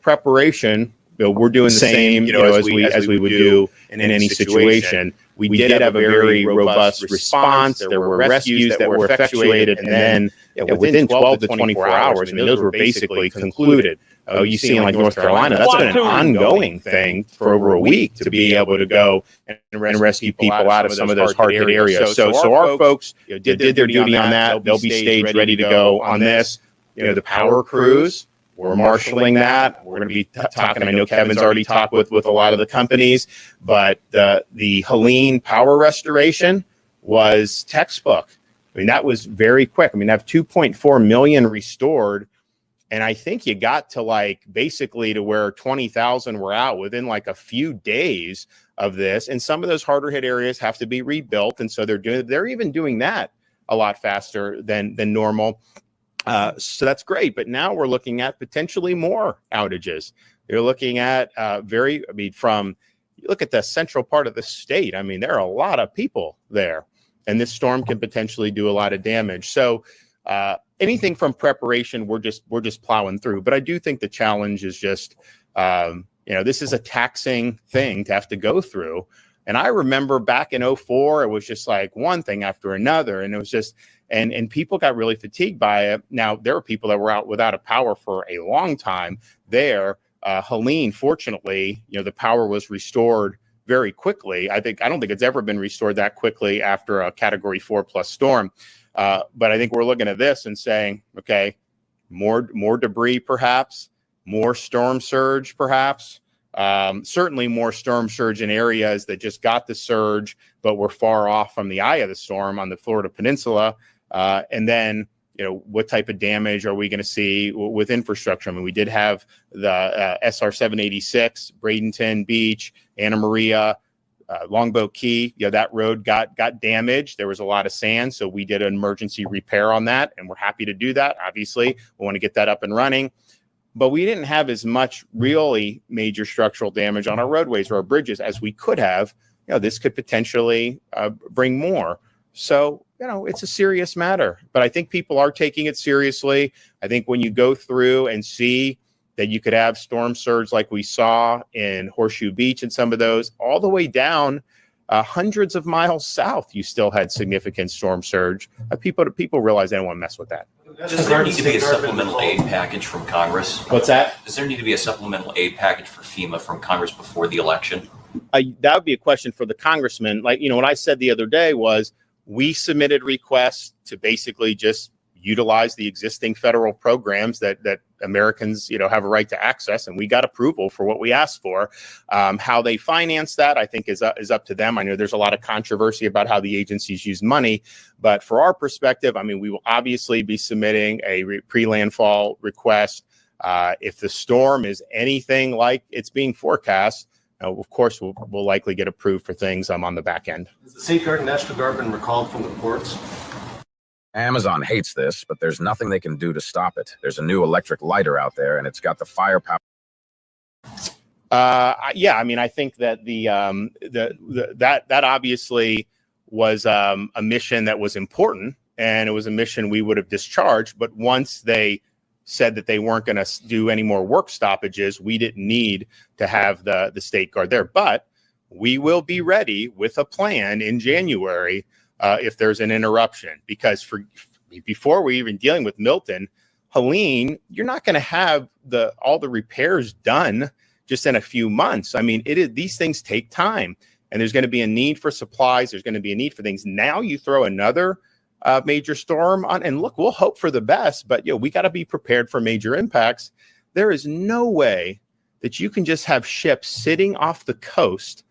Speaker 22: Preparation, we're doing the same, as we would do in any situation. We did have a very robust response. There were rescues that were effectuated, and then within 12 to 24 hours, those were basically concluded. You see, in like North Carolina, that's been an ongoing thing for over a week to be able to go and rescue people out of some of those hard-hit areas. So our folks did their duty on that. They'll be staged ready to go on this. The power crews, we're marshaling that. We're going to be talking. I know Kevin's already talked with a lot of the companies, but the Helene power restoration was textbook. That was very quick. I have 2.4 million restored. And I think you got to basically to where 20,000 were out within a few days of this. And some of those harder hit areas have to be rebuilt. And so they're even doing that a lot faster than normal. So that's great. But now we're looking at potentially more outages. You're looking at from you look at the central part of the state. There are a lot of people there, and this storm can potentially do a lot of damage. So anything from preparation, we're just plowing through. But I do think the challenge is just, this is a taxing thing to have to go through. And I remember back in 2004, it was just one thing after another. And it was just, and people got really fatigued by it. Now, there were people that were out without a power for a long time there. Helene, fortunately, the power was restored very quickly. I don't think it's ever been restored that quickly after a Category 4+ storm. But I think we're looking at this and saying, okay, more debris, perhaps, more storm surge, perhaps. Certainly more storm surge in areas that just got the surge, but were far off from the eye of the storm on the Florida Peninsula. And then, what type of damage are we going to see with infrastructure? I mean, we did have the SR 786, Bradenton Beach, Anna Maria, Longboat Key. That road got damaged. There was a lot of sand, so we did an emergency repair on that, and we're happy to do that. Obviously, we want to get that up and running. But we didn't have as much really major structural damage on our roadways or our bridges as we could have. This could potentially bring more. So, it's a serious matter. But I think people are taking it seriously. I think when you go through and see that you could have storm surge like we saw in Horseshoe Beach and some of those, all the way down hundreds of miles south, you still had significant storm surge. People realize they don't want to mess with that.
Speaker 16: Does there need to be a supplemental aid package from Congress?
Speaker 22: What's that?
Speaker 16: Does there need to be a supplemental aid package for FEMA from Congress before the election?
Speaker 22: That would be a question for the congressman. what I said the other day was we submitted requests to basically just utilize the existing federal programs that Americans, have a right to access, and we got approval for what we asked for. How they finance that, I think, is up to them. I know there's a lot of controversy about how the agencies use money, but for our perspective, I mean, we will obviously be submitting a pre-landfall request. If the storm is anything like it's being forecast, of course, we'll likely get approved for things on the back end.
Speaker 3: Has the Safeguard National Guard been recalled from the ports?
Speaker 10: Amazon hates this, but there's nothing they can do to stop it. There's a new electric lighter out there, and it's got the firepower.
Speaker 22: Yeah, I mean, I think that that obviously was a mission that was important, and it was a mission we would have discharged. But once they said that they weren't going to do any more work stoppages, we didn't need to have the State Guard there. But we will be ready with a plan in January if there's an interruption, because before we're even dealing with Milton, Helene, you're not going to have all the repairs done just in a few months. I mean, these things take time, and there's going to be a need for supplies. There's going to be a need for things. Now you throw another major storm on, and look, we'll hope for the best, but we got to be prepared for major impacts. There is no way that you can just have ships sitting off the coast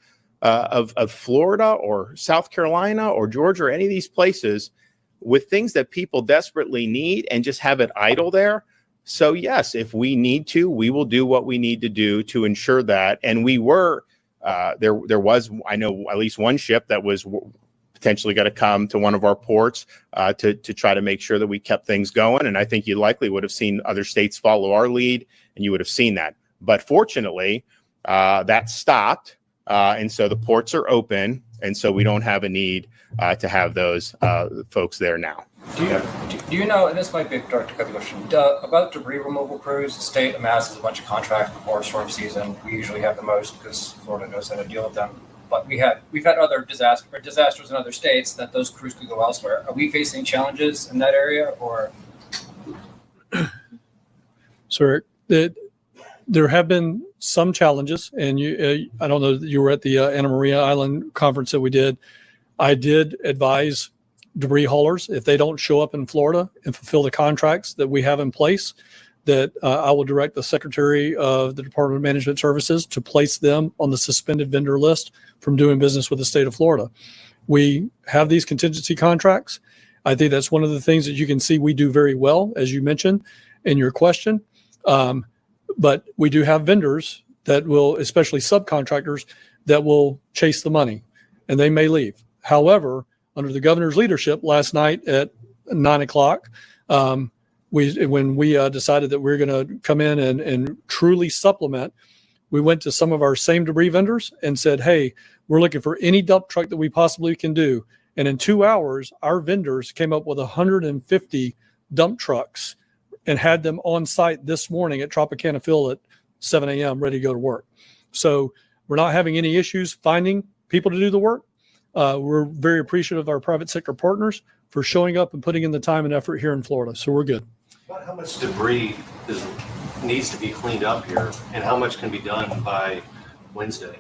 Speaker 22: of Florida or South Carolina or Georgia or any of these places with things that people desperately need and just have it idle there. So yes, if we need to, we will do what we need to do to ensure that. And we were, there was, I know, at least one ship that was potentially going to come to one of our ports to try to make sure that we kept things going. And I think you likely would have seen other states follow our lead, and you would have seen that. But fortunately, that stopped. And so the ports are open. And so we don't have a need to have those folks there now.
Speaker 23: Do you know, and this might be a direct question, about debris removal crews? The state amasses a bunch of contracts before storm season. We usually have the most because Florida knows how to deal with them. But we've had other disasters in other states that those crews could go elsewhere. Are we facing challenges in that area, or?
Speaker 5: Sir, there have been some challenges, and I don't know that you were at the Anna Maria Island conference that we did. I did advise debris haulers, if they don't show up in Florida and fulfill the contracts that we have in place, that I will direct the Secretary of the Department of Management Services to place them on the suspended vendor list from doing business with the state of Florida. We have these contingency contracts. I think that's one of the things that you can see we do very well, as you mentioned in your question. But we do have vendors that will, especially subcontractors, that will chase the money, and they may leave. However, under the governor's leadership last night at 9:00, when we decided that we were going to come in and truly supplement, we went to some of our same debris vendors and said, hey, we're looking for any dump truck that we possibly can do. And in 2 hours, our vendors came up with 150 dump trucks and had them on site this morning at Tropicana Field at 7 a.m. ready to go to work. So we're not having any issues finding people to do the work. We're very appreciative of our private sector partners for showing up and putting in the time and effort here in Florida. So we're good.
Speaker 3: About how much debris needs to be cleaned up here, and how much can be done by Wednesday?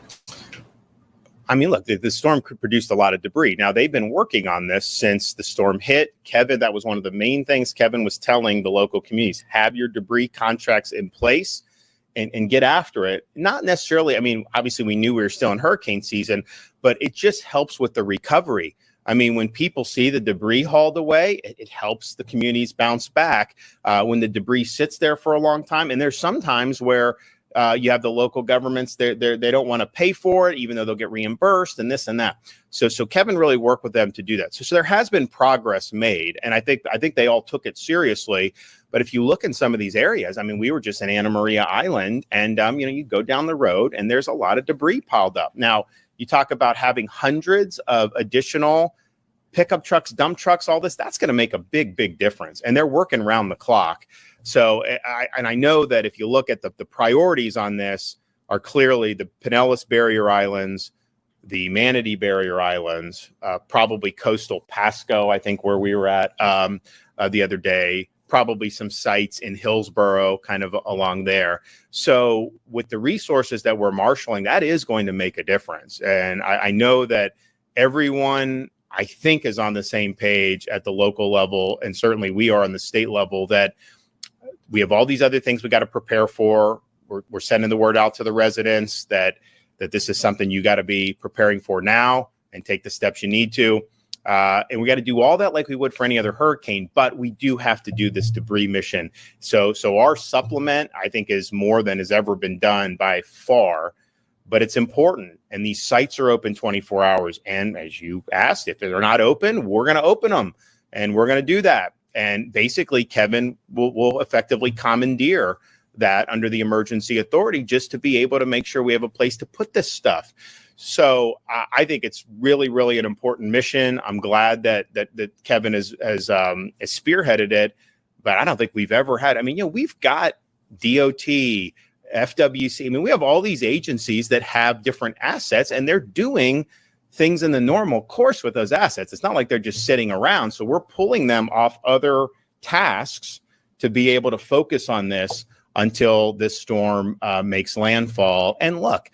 Speaker 22: I mean, look, the storm produced a lot of debris. Now, they've been working on this since the storm hit. Kevin, that was one of the main things Kevin was telling the local communities: have your debris contracts in place and get after it. Not necessarily, I mean, obviously we knew we were still in hurricane season, but it just helps with the recovery. I mean, when people see the debris hauled away, it helps the communities bounce back when the debris sits there for a long time. And there's some times where you have the local governments, they don't want to pay for it, even though they'll get reimbursed and this and that. So Kevin really worked with them to do that. So there has been progress made, and I think they all took it seriously. But if you look in some of these areas, I mean, we were just in Anna Maria Island, and you go down the road, and there's a lot of debris piled up. Now, you talk about having hundreds of additional pickup trucks, dump trucks, all this, that's going to make a big difference. And they're working around the clock. So I know that if you look at the priorities on this are clearly the Pinellas Barrier Islands, the Manatee Barrier Islands, probably coastal Pasco, I think where we were at the other day, probably some sites in Hillsborough, kind of along there. So with the resources that we're marshaling, that is going to make a difference. And I know that everyone, I think, is on the same page at the local level, and certainly we are on the state level, that we have all these other things we got to prepare for. We're sending the word out to the residents that this is something you got to be preparing for now and take the steps you need to. And we got to do all that like we would for any other hurricane, but we do have to do this debris mission. So our supplement, I think, is more than has ever been done by far, but it's important. And these sites are open 24 hours. And as you asked, if they're not open, we're going to open them, and we're going to do that. And basically, Kevin will effectively commandeer that under the emergency authority just to be able to make sure we have a place to put this stuff. So I think it's really an important mission. I'm glad that Kevin has spearheaded it, but I don't think we've ever had. I mean, we've got DOT, FWC. I mean, we have all these agencies that have different assets, and they're doing things in the normal course with those assets. It's not like they're just sitting around. So we're pulling them off other tasks to be able to focus on this until this storm makes landfall. And look,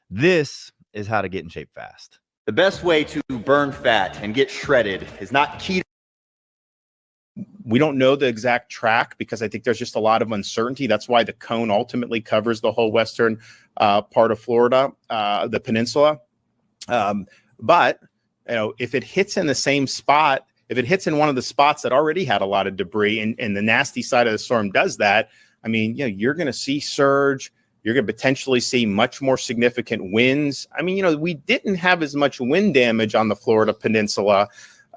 Speaker 11: this is how to get in shape fast. The best way to burn fat and get shredded is not keto.
Speaker 22: We don't know the exact track because I think there's just a lot of uncertainty. That's why the cone ultimately covers the whole western part of Florida, the peninsula. But if it hits in the same spot, if it hits in one of the spots that already had a lot of debris, and the nasty side of the storm does that, I mean, you're going to see surge. You're going to potentially see much more significant winds. I mean, we didn't have as much wind damage on the Florida peninsula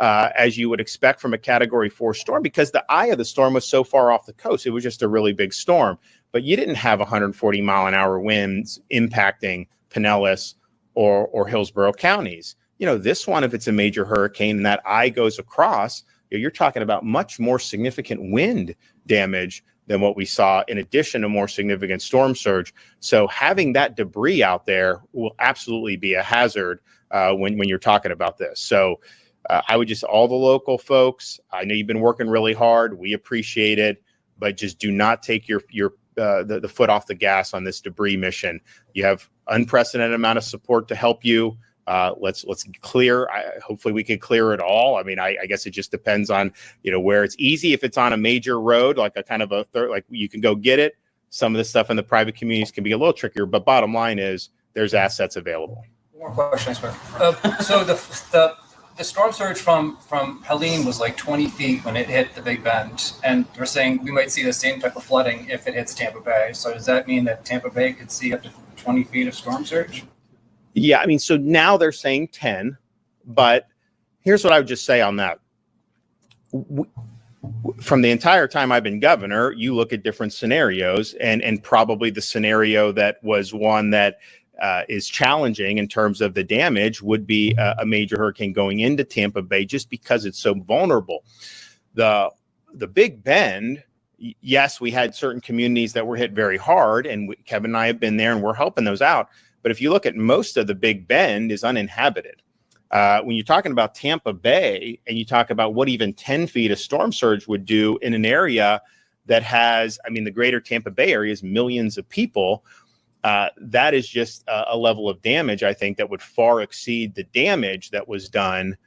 Speaker 22: as you would expect from a Category 4 storm because the eye of the storm was so far off the coast. It was just a really big storm. But you didn't have 140-mile-an-hour winds impacting Pinellas or Hillsborough counties. This one, if it's a major hurricane and that eye goes across, you're talking about much more significant wind damage than what we saw, in addition to more significant storm surge. So having that debris out there will absolutely be a hazard when you're talking about this. So I would just, all the local folks, I know you've been working really hard. We appreciate it, but just do not take the foot off the gas on this debris mission. You have unprecedented amount of support to help you. Let's clear. Hopefully we can clear it all. I mean, I guess it just depends on, where it's easy. If it's on a major road, like a kind of a like you can go get it. Some of the stuff in the private communities can be a little trickier, but bottom line is there's assets available.
Speaker 23: One more question, I swear. So the storm surge from Helene was like 20 feet when it hit the Big Bend, and we're saying we might see the same type of flooding if it hits Tampa Bay. So does that mean that Tampa Bay could see up to 20 feet of storm surge?
Speaker 22: Yeah, I mean, so now they're saying 10, but here's what I would just say on that. From the entire time I've been governor, you look at different scenarios, and probably the scenario that was one that is challenging in terms of the damage would be a major hurricane going into Tampa Bay just because it's so vulnerable. The Big Bend, yes, we had certain communities that were hit very hard, and Kevin and I have been there and we're helping those out. But if you look at most of the Big Bend is uninhabited. When you're talking about Tampa Bay and you talk about what even 10 feet of storm surge would do in an area that has, I mean, the greater Tampa Bay area is millions of people. that is just a level of damage, I think, that would far exceed the damage that was done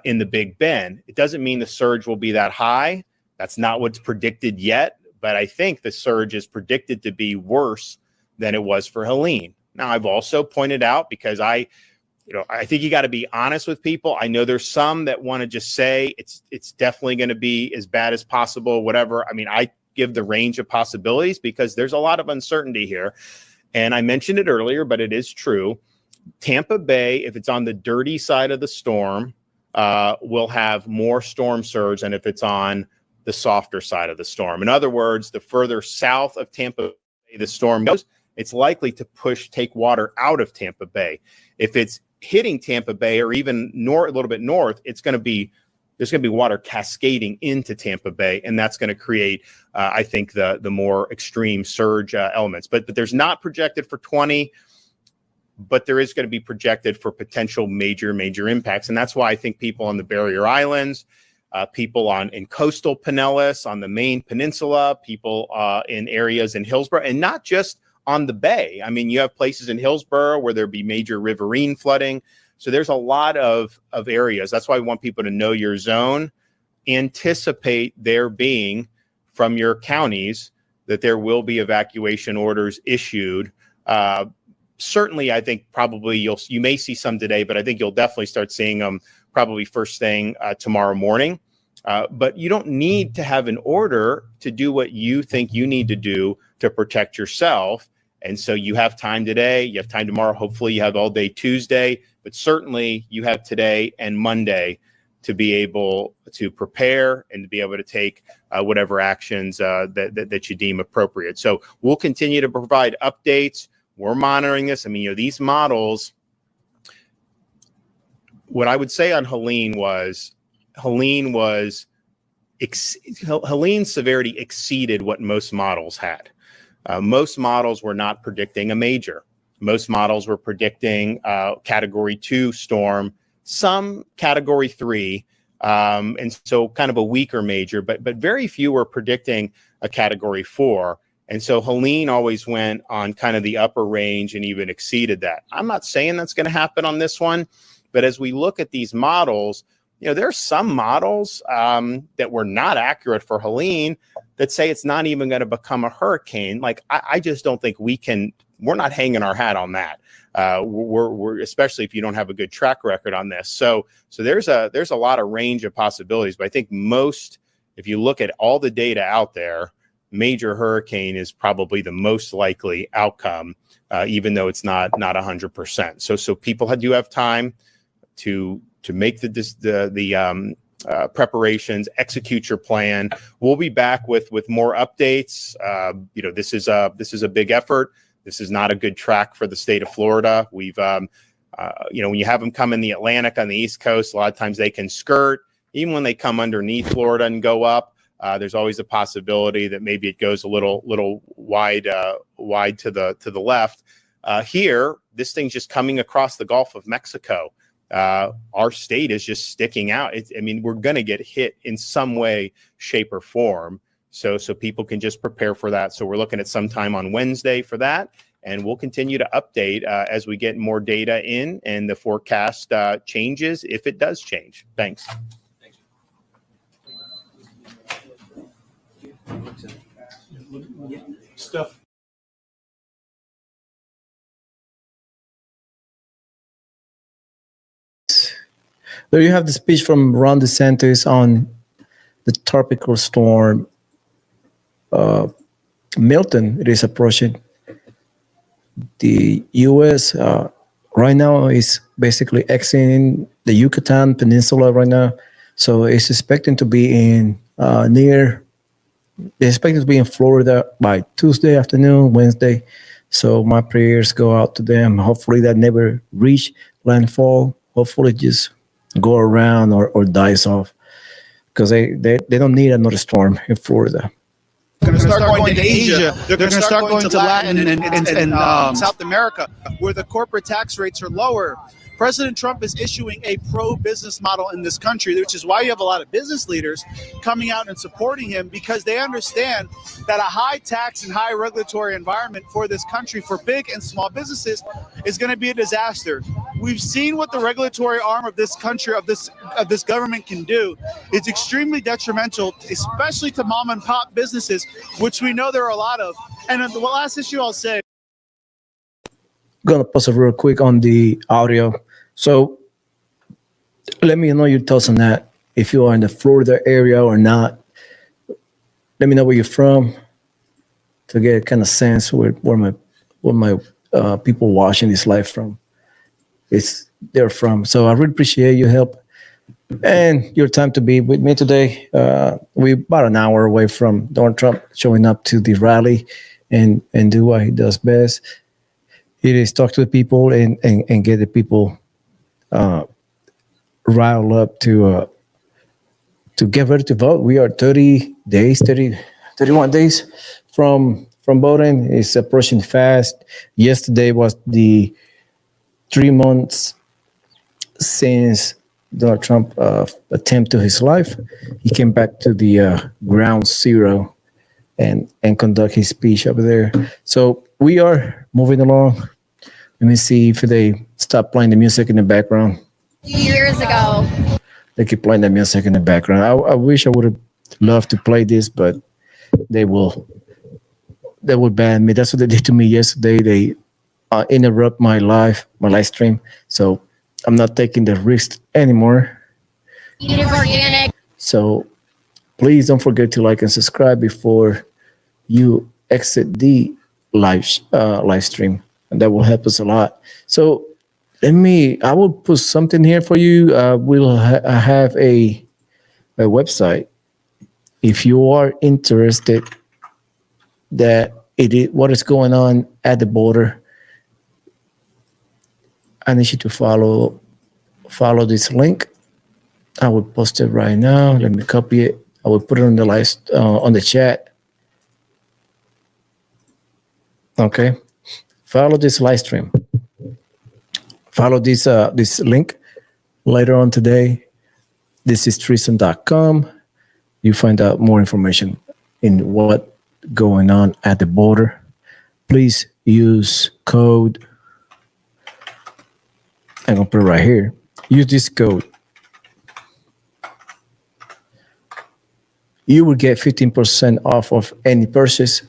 Speaker 22: in the Big Bend. It doesn't mean the surge will be that high. That's not what's predicted yet, but I think the surge is predicted to be worse than it was for Helene. Now, I've also pointed out, because I think you got to be honest with people. I know there's some that want to just say it's definitely going to be as bad as possible, whatever. I mean, I give the range of possibilities because there's a lot of uncertainty here. And I mentioned it earlier, but it is true. Tampa Bay, if it's on the dirty side of the storm, will have more storm surge than if it's on the softer side of the storm. In other words, the further south of Tampa Bay the storm goes, it's likely to take water out of Tampa Bay. If it's hitting Tampa Bay or even a little bit north, there's going to be water cascading into Tampa Bay, and that's going to create, I think, the more extreme surge elements. But there's not projected for 20, but there is going to be projected for potential major impacts, and that's why I think people on the Barrier Islands, people in coastal Pinellas, on the Maine Peninsula, people in areas in Hillsborough, and not just on the bay. I mean, you have places in Hillsborough where there'd be major riverine flooding. So there's a lot of areas. That's why we want people to know your zone, anticipate there being from your counties that there will be evacuation orders issued. Certainly, I think probably you may see some today, but I think you'll definitely start seeing them probably first thing tomorrow morning. But you don't need to have an order to do what you think you need to do to protect yourself. And so you have time today, you have time tomorrow. Hopefully you have all day Tuesday, but certainly you have today and Monday to be able to prepare and to be able to take whatever actions that you deem appropriate. So we'll continue to provide updates. We're monitoring this. I mean, these models, what I would say on Helene's severity exceeded what most models had. Most models were not predicting a major. Most models were predicting Category 2 storm, some Category 3, and so kind of a weaker major, but very few were predicting a Category 4. And so Helene always went on kind of the upper range and even exceeded that. I'm not saying that's going to happen on this one, but as we look at these models, there are some models that were not accurate for Helene that say it's not even going to become a hurricane. Like, I just don't think we're not hanging our hat on that. We're especially if you don't have a good track record on this. So there's a lot of range of possibilities, but I think if you look at all the data out there, major hurricane is probably the most likely outcome, even though it's not 100%. So people do have time to make the preparations, execute your plan. We'll be back with more updates. This is a big effort. This is not a good track for the state of Florida. We've, when you have them come in the Atlantic on the East Coast, a lot of times they can skirt. Even when they come underneath Florida and go up, there's always a possibility that maybe it goes a little wide to the left. Here, this thing's just coming across the Gulf of Mexico. Our state is just sticking out. We're going to get hit in some way, shape, or form. So people can just prepare for that. So we're looking at sometime on Wednesday for that. And we'll continue to update as we get more data in and the forecast changes if it does change. Thanks.
Speaker 20: Stuff.
Speaker 1: There you have the speech from Ron DeSantis on the tropical storm Milton. It is approaching the U.S. Right now is basically exiting the Yucatan Peninsula right now. So it's expecting to be in they're expected to be in Florida by Tuesday afternoon, Wednesday. So my prayers go out to them. Hopefully that never reach landfall. Hopefully just go around or dies off, because they don't need another storm in Florida.
Speaker 12: going to start going to Asia. They're going to start going to Latin and South America, where the corporate tax rates are lower. President Trump is issuing a pro-business model in this country, which is why you have a lot of business leaders coming out and supporting him, because they understand that a high tax and high regulatory environment for this country, for big and small businesses, is going to be a disaster. We've seen what the regulatory arm of this country, of this government can do. It's extremely detrimental, especially to mom and pop businesses, which we know there are a lot of. And the last issue I'll say.
Speaker 1: Gonna pause it real quick on the audio. So let me know your thoughts on that. If you are in the Florida area or not, let me know where you're from to get a kind of sense where my people watching this live from. They're from. So I really appreciate your help and your time to be with me today. We're about an hour away from Donald Trump showing up to the rally and do what he does best. It is talk to the people and get the people riled up to get ready to vote. We are 31 days from voting. It's approaching fast. Yesterday was the 3 months since Donald Trump attempt to his life. He came back to the ground zero and conduct his speech over there. So we are moving along. Let me see if they stop playing the music in the background.
Speaker 13: Years ago.
Speaker 1: They keep playing the music in the background. I wish I would have loved to play this, but they will ban me. That's what they did to me yesterday. They interrupt my live stream. So I'm not taking the risk anymore.
Speaker 13: Eat it organic.
Speaker 1: So please don't forget to like and subscribe before you exit the live stream. And that will help us a lot. So I will put something here for you. We'll have a website. If you are interested what is going on at the border, I need you to follow this link. I will post it right now. Let me copy it. I will put it on the chat. Okay. Follow this live stream. Follow this link later on today. This is treason.com. You find out more information in what going on at the border. Please use code. I'm going to put it right here. Use this code. You will get 15% off of any purchase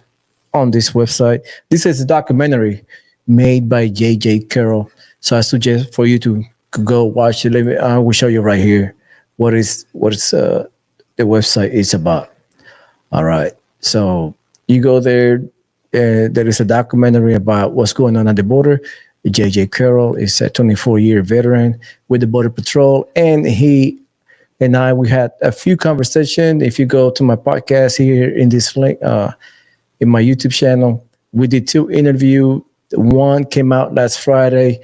Speaker 1: on this website. This is a documentary made by J.J. Carroll. So I suggest for you to go watch it. I will show you right here what the website is about. All right. So you go there. There is a documentary about what's going on at the border. J.J. Carroll is a 24-year veteran with the Border Patrol, and he and we had a few conversations. If you go to my podcast here in this link, in my YouTube channel, we did 2 interviews. One came out last Friday,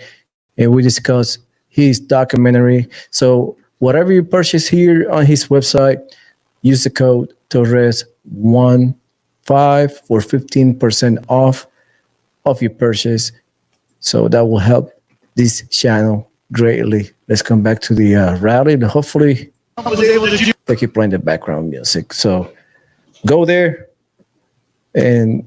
Speaker 1: and we discussed his documentary. So whatever you purchase here on his website, use the code Torres15 for 15% off of your purchase. So that will help this channel greatly. Let's come back to the rally. And hopefully, they keep playing the background music. So go there and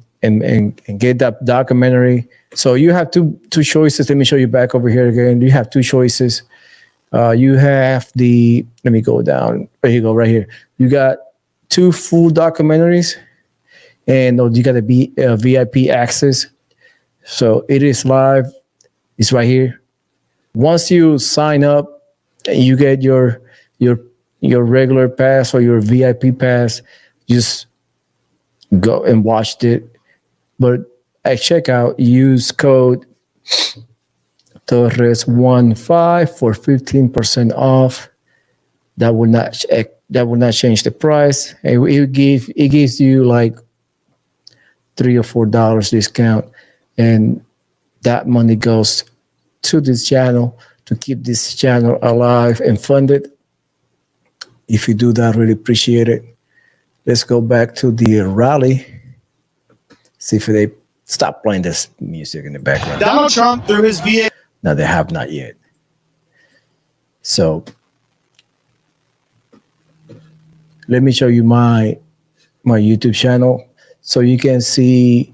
Speaker 1: get that documentary. So you have two choices. Let me show you back over here again. You have 2 choices. You have let me go down. There you go, right here. You got 2 full documentaries, and you got a VIP access. So it is live. It's right here. Once you sign up and you get your regular pass or your VIP pass, just go and watch it. But at checkout, use code Torres15 for 15% off. That will not change the price. It gives you like $3 or $4 discount, and that money goes to this channel to keep this channel alive and funded. If you do that, really appreciate it. let's go back to the rally. See if they stop playing this music in the background.
Speaker 12: Donald Trump, through his VA.
Speaker 1: No, they have not yet. So let me show you my YouTube channel so you can see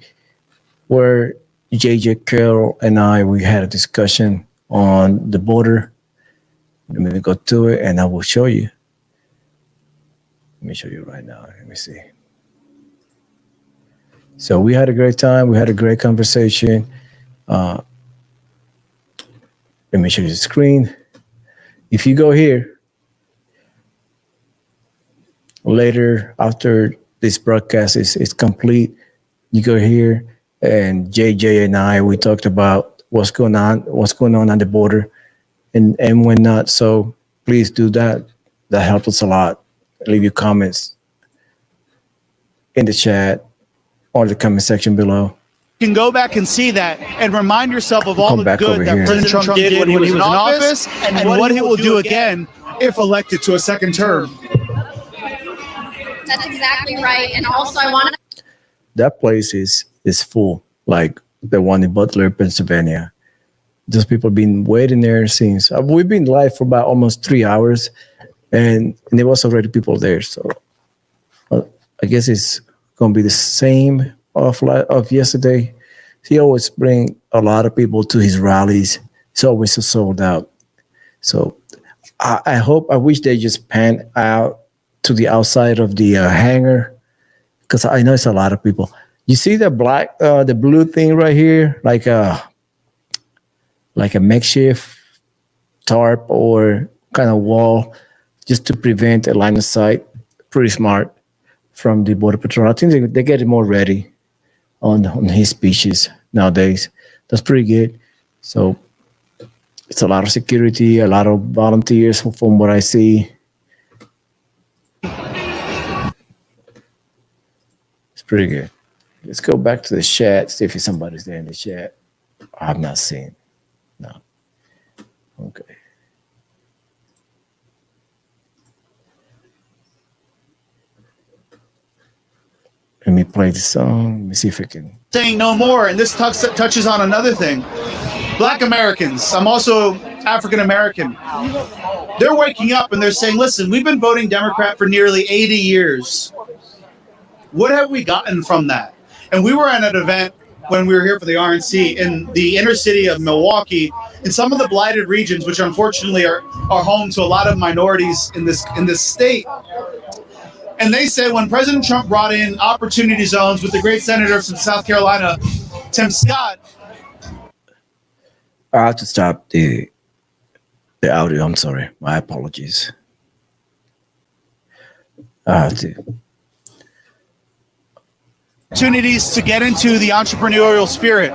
Speaker 1: where JJ Carroll and we had a discussion on the border. Let me go to it and I will show you. Let me show you right now. Let me see. So we had a great time. We had a great conversation. Let me show you the screen. If you go here, later after this broadcast is complete, you go here and JJ and we talked about what's going on the border and whatnot. So please do that. That helps us a lot. Leave your comments in the chat or the comment section below.
Speaker 12: You can go back and see that and remind yourself of all
Speaker 1: Come
Speaker 12: the
Speaker 1: back
Speaker 12: good
Speaker 1: over
Speaker 12: that
Speaker 1: here.
Speaker 12: President Trump did when he was in office and what he will do again if elected to a second term.
Speaker 13: That's exactly right. And also, I want to.
Speaker 1: That place is full, like the one in Butler, Pennsylvania. Those people have been waiting there since we've been live for about almost 3 hours, and there was already people there. So I guess it's gonna be the same of yesterday. He always bring a lot of people to his rallies. It's always sold out. So I wish they just pan out to the outside of the hangar, because I know it's a lot of people. You see the the blue thing right here, like a makeshift tarp or kind of wall, just to prevent a line of sight. Pretty smart from the Border Patrol. I think they get it more ready on his speeches nowadays. That's pretty good. So it's a lot of security, a lot of volunteers from what I see. It's pretty good. Let's go back to the chat, see if somebody's there in the chat. I've not seen. No. Okay. Let me play the song. Let me see if I can.
Speaker 12: Saying no more, and this touches on another thing. Black Americans, I'm also African American. They're waking up and they're saying, listen, we've been voting Democrat for nearly 80 years. What have we gotten from that? And we were at an event when we were here for the RNC in the inner city of Milwaukee, in some of the blighted regions, which unfortunately are home to a lot of minorities in this state. And they said when President Trump brought in opportunity zones with the great senator from South Carolina, Tim Scott.
Speaker 1: I have to stop the audio. I'm sorry. My apologies. I have to.
Speaker 12: Opportunities to get into the entrepreneurial spirit.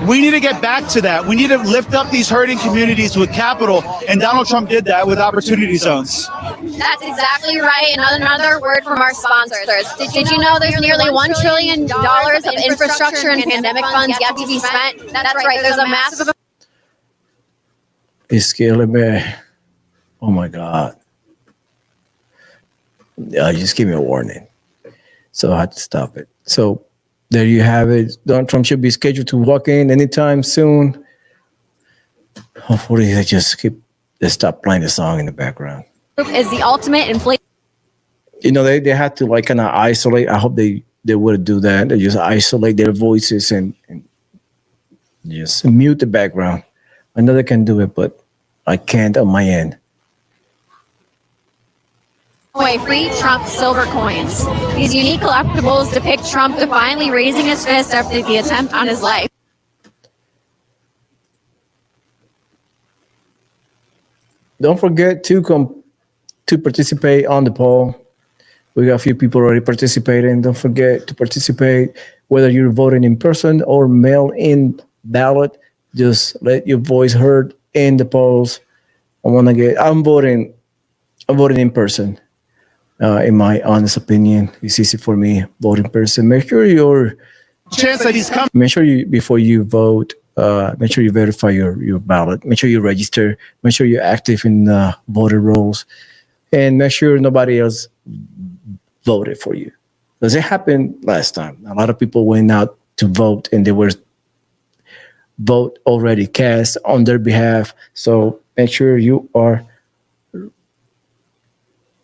Speaker 12: We need to get back to that. We need to lift up these hurting communities with capital, and Donald Trump did that with opportunity zones.
Speaker 13: That's exactly right. Another word from our sponsors. Did you know there's nearly $1 trillion of infrastructure and pandemic funds yet to be spent? That's right. There's a massive.
Speaker 1: It's killing me. Oh my God. Just give me a warning. So I had to stop it. So there you have it. Donald Trump should be scheduled to walk in anytime soon. Hopefully they stop playing the song in the background.
Speaker 7: Is the ultimate inflation.
Speaker 1: You know, they had to like kind of isolate. I hope they would do that. They just isolate their voices and just mute the background. I know they can do it, but I can't on my end.
Speaker 7: Away free Trump silver coins. These unique collectibles depict Trump defiantly raising his fist after the attempt on his life.
Speaker 1: Don't forget to participate on the poll. We got a few people already participating. Don't forget to participate, whether you're voting in person or mail-in ballot. Just let your voice heard in the polls. I'm voting in person. In my honest opinion, it's easy for me. Vote in person. Make sure Make sure you before you vote. Make sure you verify your ballot. Make sure you register. Make sure you're active in voter rolls, and make sure nobody else voted for you. Because it happened last time. A lot of people went out to vote and they were vote already cast on their behalf. So make sure you are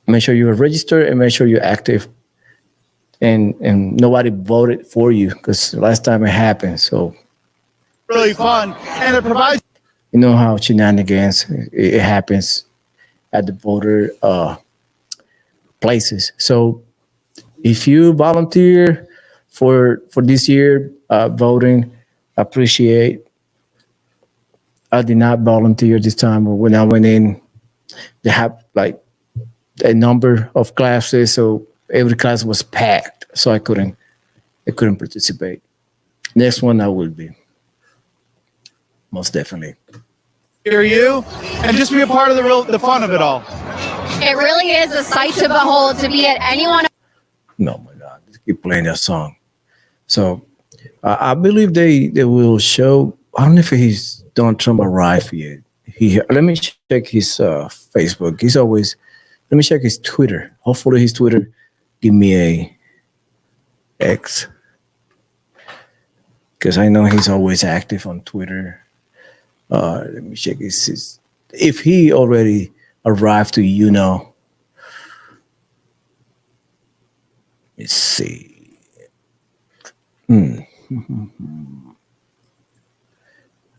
Speaker 1: registered and make sure you're active. And nobody voted for you because last time it happened. So
Speaker 12: Really fun, and it provides.
Speaker 1: you know how shenanigans it happens at the voter places. So if you volunteer for this year voting, appreciate. I did not volunteer this time. When I went in, they have like a number of classes, so every class was packed, so I couldn't participate. Next one I will be, most definitely.
Speaker 12: Hear you, and just be a part of the fun of it all.
Speaker 13: It really is a sight to behold to be at anyone.
Speaker 1: No, my God, just keep playing that song. So I believe they will show. I don't know if he's Donald Trump arrived yet. Let me check his Facebook. He's always. Let me check his Twitter. Hopefully his Twitter give me a X. Because I know he's always active on Twitter. Let me check his if he already arrived to Juneau. Let's see. Let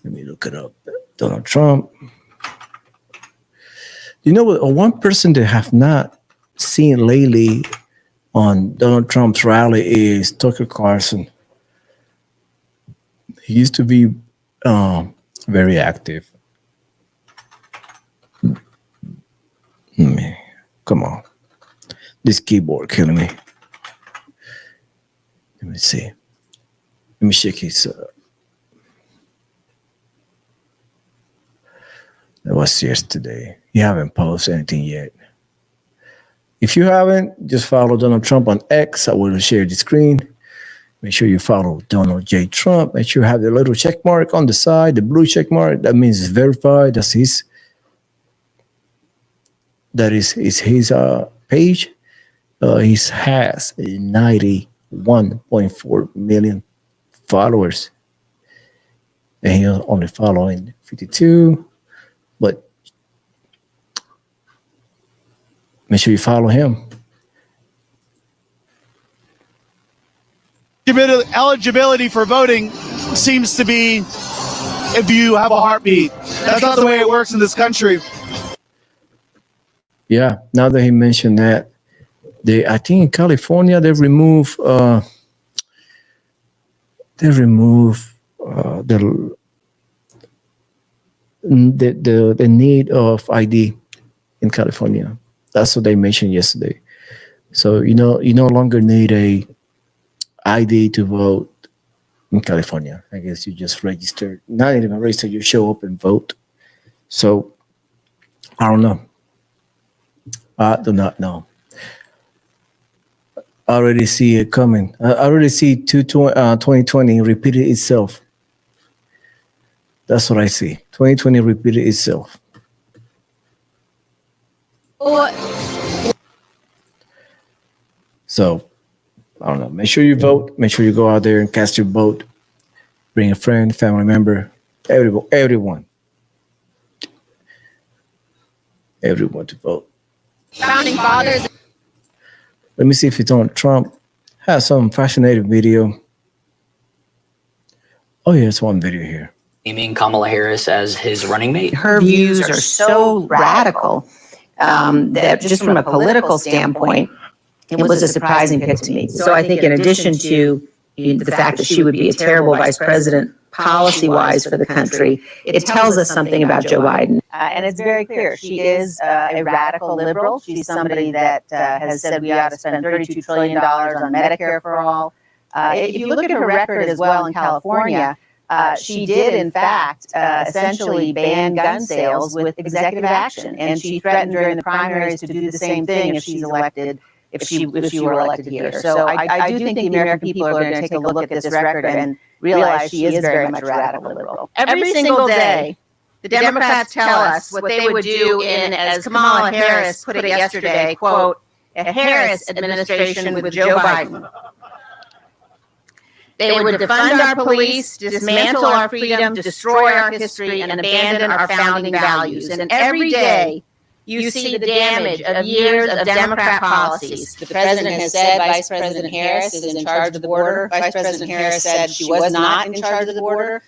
Speaker 1: me look it up. Donald Trump. You know what? One person that I have not seen lately on Donald Trump's rally is Tucker Carlson. He used to be very active. Come on. This keyboard killing me. Let me see. Let me check his. That was yesterday. You haven't posted anything yet. If you haven't, just follow Donald Trump on X. I will share the screen. Make sure you follow Donald J. Trump. Make sure you have the little check mark on the side, the blue check mark. That means it's verified. That's his. That is his page. He has 91.4 million followers, and he's only following 52. But make sure you follow him.
Speaker 12: Eligibility for voting seems to be if you have a heartbeat. That's not the way it works in this country.
Speaker 1: Yeah, now that he mentioned that, I think in California they remove the need of ID in California. That's what they mentioned yesterday. So you no longer need a ID to vote in California. I guess you just register, not even register, you show up and vote. So I don't know. I do not know. I already see it coming. I already see 2020 repeated itself. That's what I see. 2020 repeated itself. So, I don't know. Make sure you vote. Make sure you go out there and cast your vote. Bring a friend, family member, everyone to vote.
Speaker 13: Founding fathers.
Speaker 1: Let me see if Donald Trump has some fascinating video. Oh, yeah, there's one video here.
Speaker 8: Naming Kamala Harris as his running mate.
Speaker 14: Her views are so radical that just from a political standpoint, it was a surprising pick to me. So I think in addition to the fact that she would be a terrible vice president policy-wise for the country, it tells us something about Joe Biden. And it's very clear. She is a radical liberal. She's somebody that has said we ought to spend $32 trillion on Medicare for all. If you look at her record as well in California, she did, in fact, essentially ban gun sales with executive action. And she threatened during the primaries to do the same thing if she's elected. If she were elected here. So I do think the American people are going to take a look at this record and realize she is very much a radical liberal. Every single day, the Democrats tell us what they would do in, as Kamala Harris put it yesterday, quote, a Harris administration with Joe Biden. They would defund our police, dismantle our freedom, destroy our history, and abandon our founding values. And every day, you see the damage of years of Democrat policies. The president has said Vice President Harris is in charge of the border. Vice President Harris said she was not in charge of the border.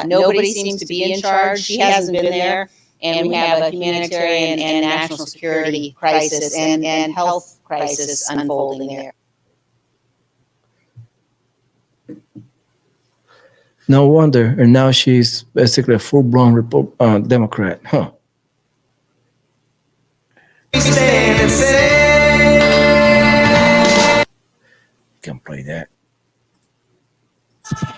Speaker 14: Nobody seems to be in charge. She hasn't been there. And we have a humanitarian and national security crisis and health crisis unfolding there.
Speaker 1: No wonder. And now she's basically a full-blown Democrat, huh? Can play that.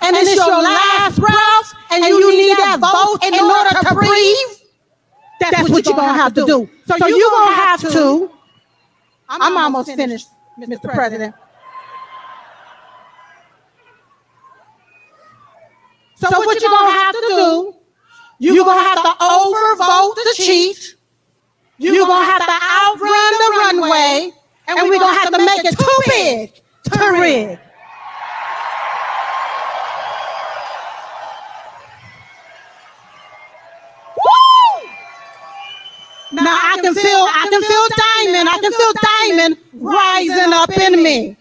Speaker 6: And it's your last breath, and you need that vote in order to breathe. That's what you're gonna have to do. So you're gonna have to. I'm almost finished, Mr. President. So what you're gonna have to do, you're gonna have to overvote the cheat. You're gonna have to outrun the runway, and we're gonna have to make it too big to rig. Woo! Now I can feel Diamond rising up in me,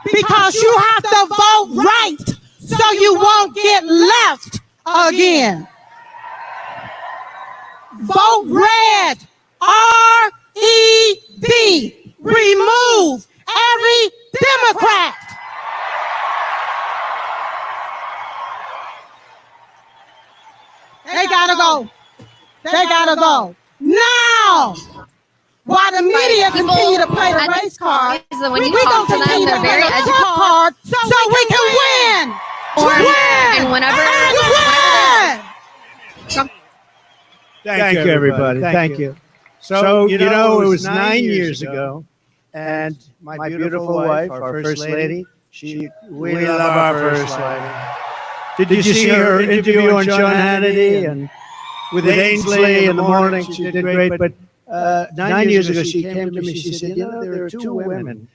Speaker 6: because you have to vote right so you won't get left again. Vote red. R-E-D. Remove every Democrat. They gotta go. They gotta go. Now! While the media continue to play the race card,
Speaker 13: When you
Speaker 6: we
Speaker 13: talk
Speaker 6: gonna
Speaker 13: to them,
Speaker 6: continue
Speaker 13: they're
Speaker 6: to
Speaker 13: very
Speaker 6: play the
Speaker 13: educated.
Speaker 6: Trump card so we can win.
Speaker 13: And whenever
Speaker 9: Thank you, everybody. Thank you. So, you know, it was 9 years ago, and my beautiful wife, our First Lady, we love our First Lady. Did you see her interview on Sean Hannity and with Ainsley in the morning? She did great, but 9 years ago, she came to me, she said, you know, there are two women,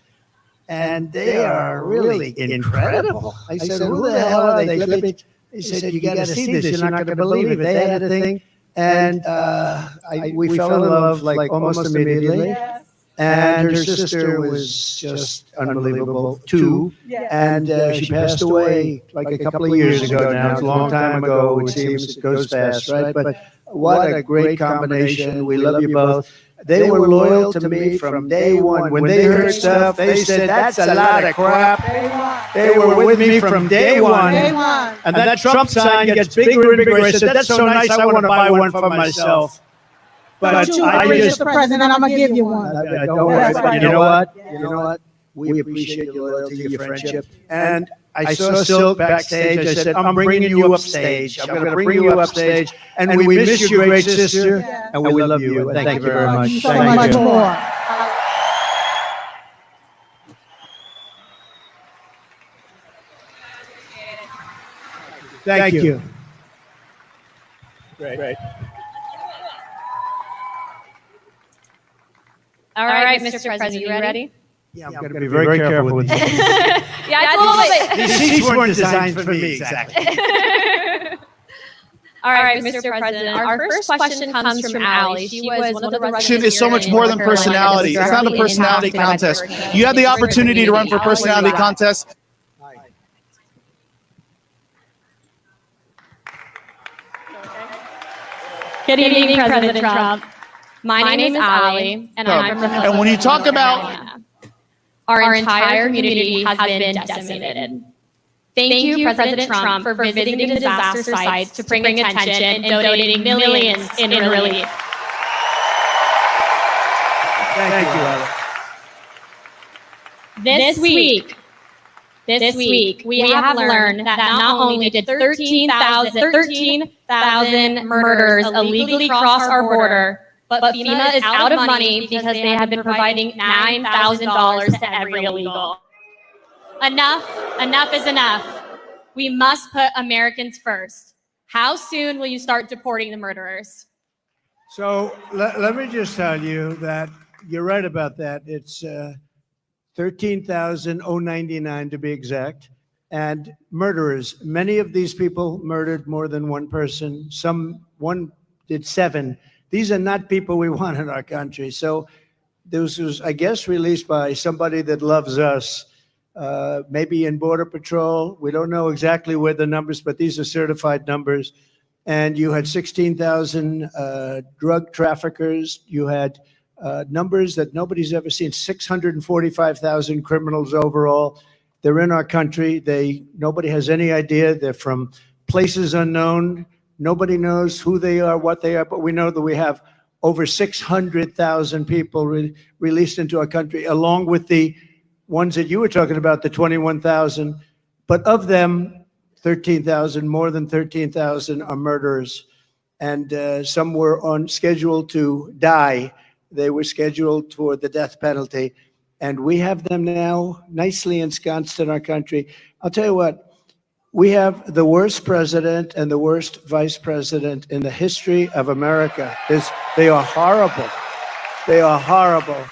Speaker 9: and they are really incredible. I said, who the hell are they? He said, you got to see this. You're not going to believe it. They had a thing. And we fell in love like almost immediately. And her sister was just unbelievable too. And she passed away like a couple of years ago now. It's a long time ago. It seems it goes fast, right? But what a great combination. We love you both. They were loyal to me from day one. When they heard stuff, they said, that's a lot of crap. They were with me from day one. And that Trump sign gets bigger and bigger. I said, that's so nice, I want to buy one for myself. But I just,
Speaker 6: Mr. President, I'm gonna give you one.
Speaker 9: don't worry. You know what? We appreciate your loyalty, your friendship. And I saw Silk backstage. I said, I'm bringing you upstage. I'm going to bring you upstage. And we miss your great sister. And we love you. And thank you very much.
Speaker 6: So much more.
Speaker 9: Thank you. Great.
Speaker 15: All right, Mr. President, you ready?
Speaker 9: Yeah, I'm going to be very careful with this.
Speaker 15: Yeah, it's a little bit.
Speaker 9: These seats weren't designed for me, exactly.
Speaker 15: All right, Mr. President, our first question comes from Allie. She was one of the residents
Speaker 12: Is so much more than personality. It's not a personality contest. You have the opportunity to run for personality contest.
Speaker 15: Good evening, President Trump. My name is Allie, and I'm from
Speaker 12: And when you talk about
Speaker 15: our entire community has been decimated. Thank you, President Trump, for visiting the disaster sites to bring attention and donating millions in relief.
Speaker 9: Thank you, Allie.
Speaker 15: This week, we have learned that not only did 13,000 murderers illegally cross our border, but FEMA is out of money because they have been providing $9,000 to every illegal. Enough is enough. We must put Americans first. How soon will you start deporting the murderers?
Speaker 9: So let me just tell you that You're right about that. It's 13,099 to be exact. And murderers. Many of these people murdered more than one person. One did 7. These are not people we want in our country. So this was, I guess, released by somebody that loves us, maybe in Border Patrol. We don't know exactly where the numbers, but these are certified numbers. And you had 16,000 drug traffickers. You had numbers that nobody's ever seen, 645,000 criminals overall. They're in our country. Nobody has any idea. They're from places unknown. Nobody knows who they are, what they are, but we know that we have over 600,000 people released into our country, along with the ones that you were talking about, the 21,000. But of them, 13,000, more than 13,000 are murderers. And some were on schedule to die. They were scheduled for the death penalty. And we have them now nicely ensconced in our country. I'll tell you what, we have the worst president and the worst vice president in the history of America. They are horrible. They are horrible.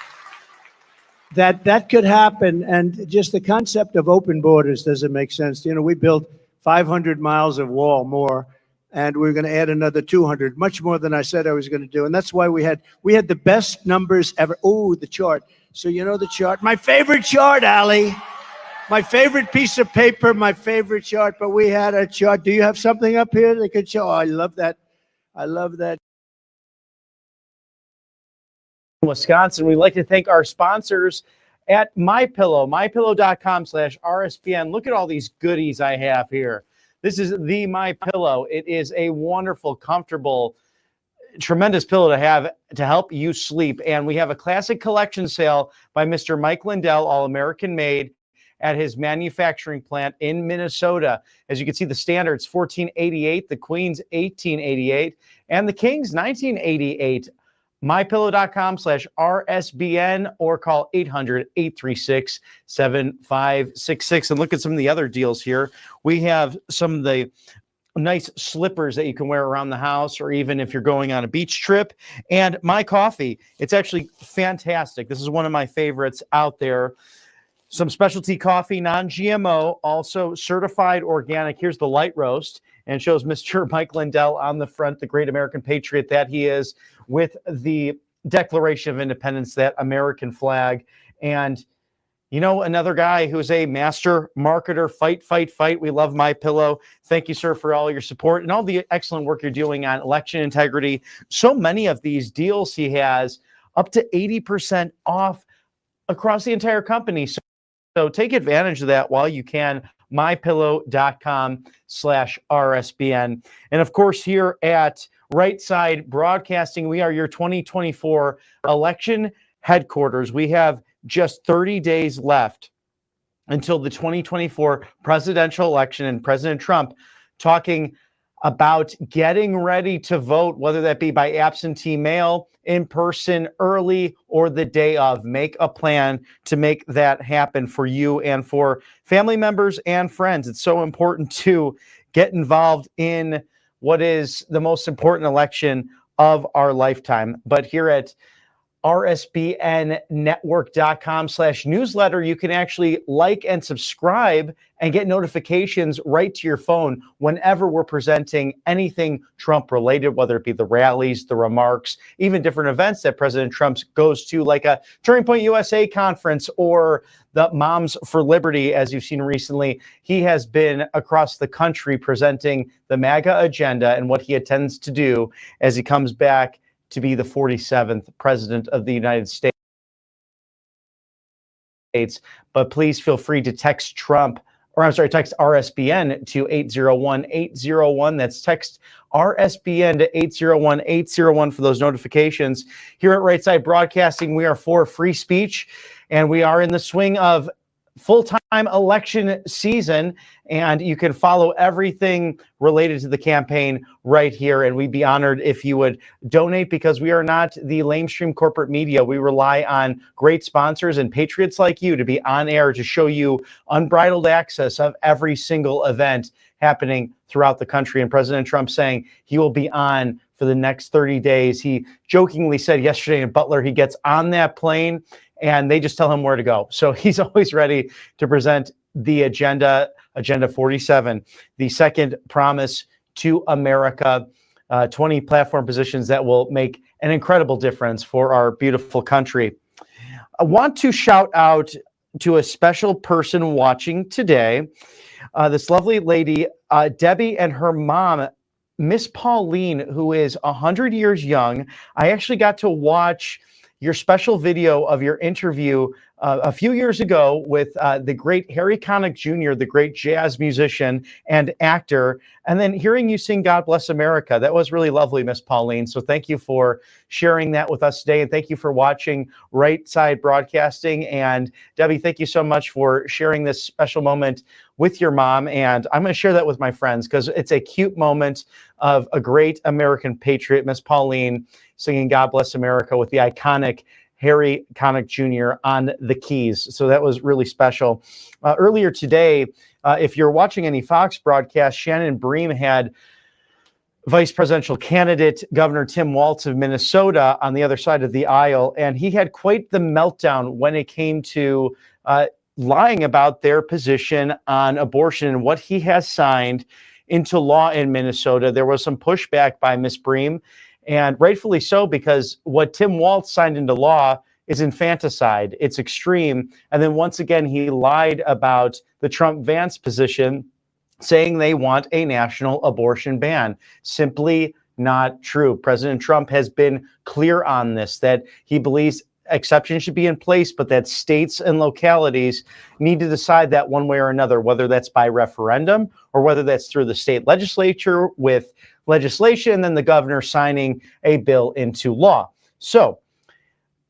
Speaker 9: That could happen. And just the concept of open borders doesn't make sense. You know, we built 500 miles of wall more, and we're going to add another 200, much more than I said I was going to do. And that's why we had the best numbers ever. Oh, the chart. So you know the chart. My favorite chart, Ali. My favorite piece of paper, my favorite chart. But we had a chart. Do you have something up here that could show? Oh, I love that. I love that.
Speaker 17: Wisconsin. We'd like to thank our sponsors at MyPillow, mypillow.com/RSBN. Look at all these goodies I have here. This is the MyPillow. It is a wonderful, comfortable, tremendous pillow to have to help you sleep. And we have a classic collection sale by Mr. Mike Lindell, All-American made, at his manufacturing plant in Minnesota. As you can see, the standard's $14.88, the Queen's $18.88, and the King's $19.88. MyPillow.com/RSBN or call 800-836-7566. And look at some of the other deals here. We have some of the nice slippers that you can wear around the house, or even if you're going on a beach trip. And my coffee, it's actually fantastic. This is one of my favorites out there. Some specialty coffee, non-GMO, also certified organic. Here's the light roast, and shows Mr. Mike Lindell on the front, the great American patriot that he is, with the Declaration of Independence, that American flag. And, you know, another guy who's a master marketer, fight, fight, fight. We love MyPillow. Thank you, sir, for all your support and all the excellent work you're doing on election integrity. So many of these deals he has, up to 80% off across the entire company. So take advantage of that while you can. MyPillow.com/RSBN. And of course, here at Right Side Broadcasting, we are your 2024 election headquarters. We have just 30 days left until the 2024 presidential election, and President Trump talking about getting ready to vote, whether that be by absentee mail, in person, early, or the day of. Make a plan to make that happen for you and for family members and friends. It's so important to get involved in what is the most important election of our lifetime. But here at rsbnnetwork.com/newsletter, you can actually like and subscribe and get notifications right to your phone whenever we're presenting anything Trump related, whether it be the rallies, the remarks, even different events that President Trump goes to, like a Turning Point USA conference or the Moms for Liberty, as you've seen recently. He has been across the country presenting the MAGA agenda and what he intends to do as he comes back to be the 47th president of the United States. But please feel free to text text RSBN to 801-801. That's text RSBN to 801-801 for those notifications. Here at Right Side Broadcasting, we are for free speech, and we are in the swing of full-time election season, and you can follow everything related to the campaign right here. And we'd be honored if you would donate, because we are not the lamestream corporate media. We rely on great sponsors and patriots like you to be on air to show you unbridled access of every single event happening throughout the country. And President Trump saying he will be on for the next 30 days. He jokingly said yesterday in Butler, he gets on that plane and they just tell him where to go. So he's always ready to present the agenda 47, the second promise to America, 20 platform positions that will make an incredible difference for our beautiful country. I want to shout out to a special person watching today, this lovely lady, Debbie, and her mom, Miss Pauline, who is 100 years young. I actually got to watch your special video of your interview a few years ago with the great Harry Connick Jr., the great jazz musician and actor, and then hearing you sing God Bless America. That was really lovely, Miss Pauline. So thank you for sharing that with us today, and thank you for watching Right Side Broadcasting. And Debbie, thank you so much for sharing this special moment with your mom. And I'm going to share that with my friends because it's a cute moment of a great American patriot, Miss Pauline, singing God Bless America with the iconic Harry Connick Jr. on the keys. So that was really special. Earlier today, if you're watching any Fox broadcast, Shannon Bream had Vice presidential candidate Governor Tim Walz of Minnesota on the other side of the aisle, and he had quite the meltdown when it came to lying about their position on abortion and what he has signed into law in Minnesota. There was some pushback by Ms. Bream, and rightfully so, because what Tim Walz signed into law is infanticide. It's extreme. And then once again, he lied about the Trump-Vance position, saying they want a national abortion ban. Simply not true. President Trump has been clear on this, that he believes exceptions should be in place, but that states and localities need to decide that one way or another, whether that's by referendum or whether that's through the state legislature with legislation and then the governor signing a bill into law. So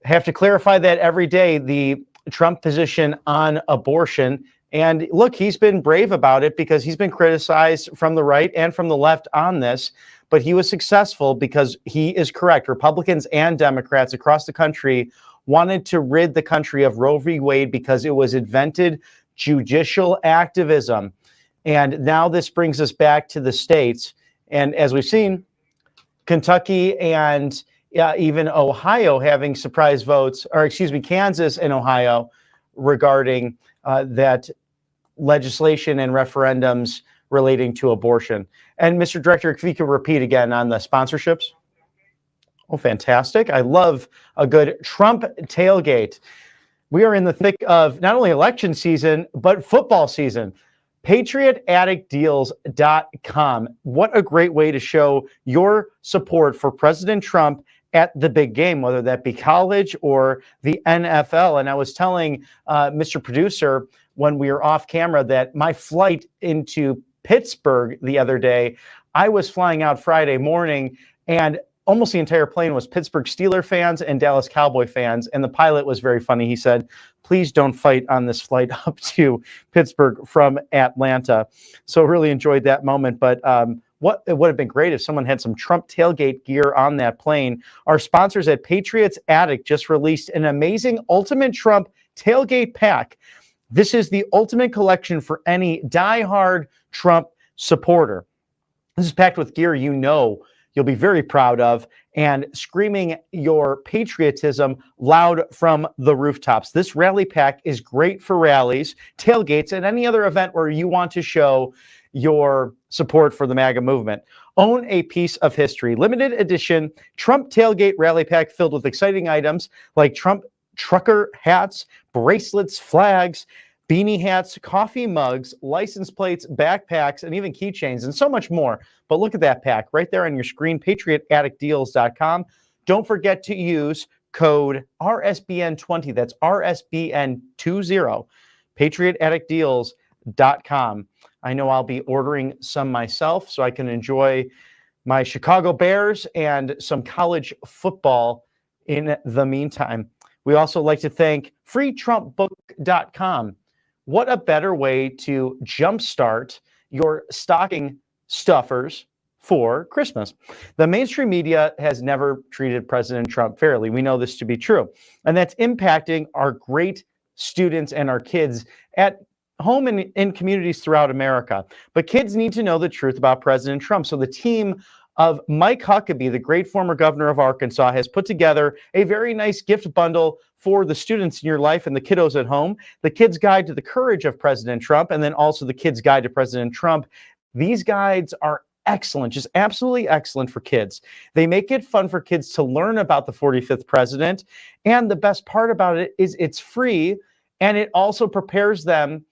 Speaker 17: have to clarify that every day, the Trump position on abortion. And look, he's been brave about it because he's been criticized from the right and from the left on this, but he was successful because he is correct. Republicans and Democrats across the country wanted to rid the country of Roe v. Wade because it was invented judicial activism. And now this brings us back to the states. And as we've seen, Kentucky and even Ohio having surprise votes, or excuse me, Kansas and Ohio regarding that legislation and referendums relating to abortion. And Mr. Director, if you could repeat again on the sponsorships. Oh, fantastic. I love a good Trump tailgate. We are in the thick of not only election season, but football season. patriotaddictdeals.com. What a great way to show your support for President Trump at the big game, whether that be college or the NFL. And I was telling Mr. Producer when we were off camera that my flight into Pittsburgh the other day, I was flying out Friday morning, and almost the entire plane was Pittsburgh Steelers fans and Dallas Cowboy fans. And the pilot was very funny. He said, please don't fight on this flight up to Pittsburgh from Atlanta. So really enjoyed that moment. But it would have been great if someone had some Trump tailgate gear on that plane. Our sponsors at Patriots Attic just released an amazing Ultimate Trump tailgate pack. This is the ultimate collection for any diehard Trump supporter. This is packed with gear you know you'll be very proud of, and screaming your patriotism loud from the rooftops. This rally pack is great for rallies, tailgates, and any other event where you want to show your support for the MAGA movement. Own a piece of history. Limited edition Trump tailgate rally pack filled with exciting items like Trump trucker hats, bracelets, flags, beanie hats, coffee mugs, license plates, backpacks, and even keychains, and so much more. But look at that pack right there on your screen, patriotaddictdeals.com. Don't forget to use code RSBN20. That's RSBN20, patriotaddictdeals.com. I know I'll be ordering some myself so I can enjoy my Chicago Bears and some college football in the meantime. We also like to thank freetrumpbook.com, what a better way to jumpstart your stocking stuffers for Christmas. The mainstream media has never treated President Trump fairly. We know this to be true. And that's impacting our great students and our kids at home and in communities throughout America. But kids need to know the truth about President Trump. So the team of Mike Huckabee, the great former governor of Arkansas, has put together a very nice gift bundle for the students in your life and the kiddos at home. The Kid's Guide to the Courage of President Trump, and then also the Kid's Guide to President Trump. These guides are excellent, just absolutely excellent for kids. They make it fun for kids to learn about the 45th president. And the best part about it is it's free, and it also prepares them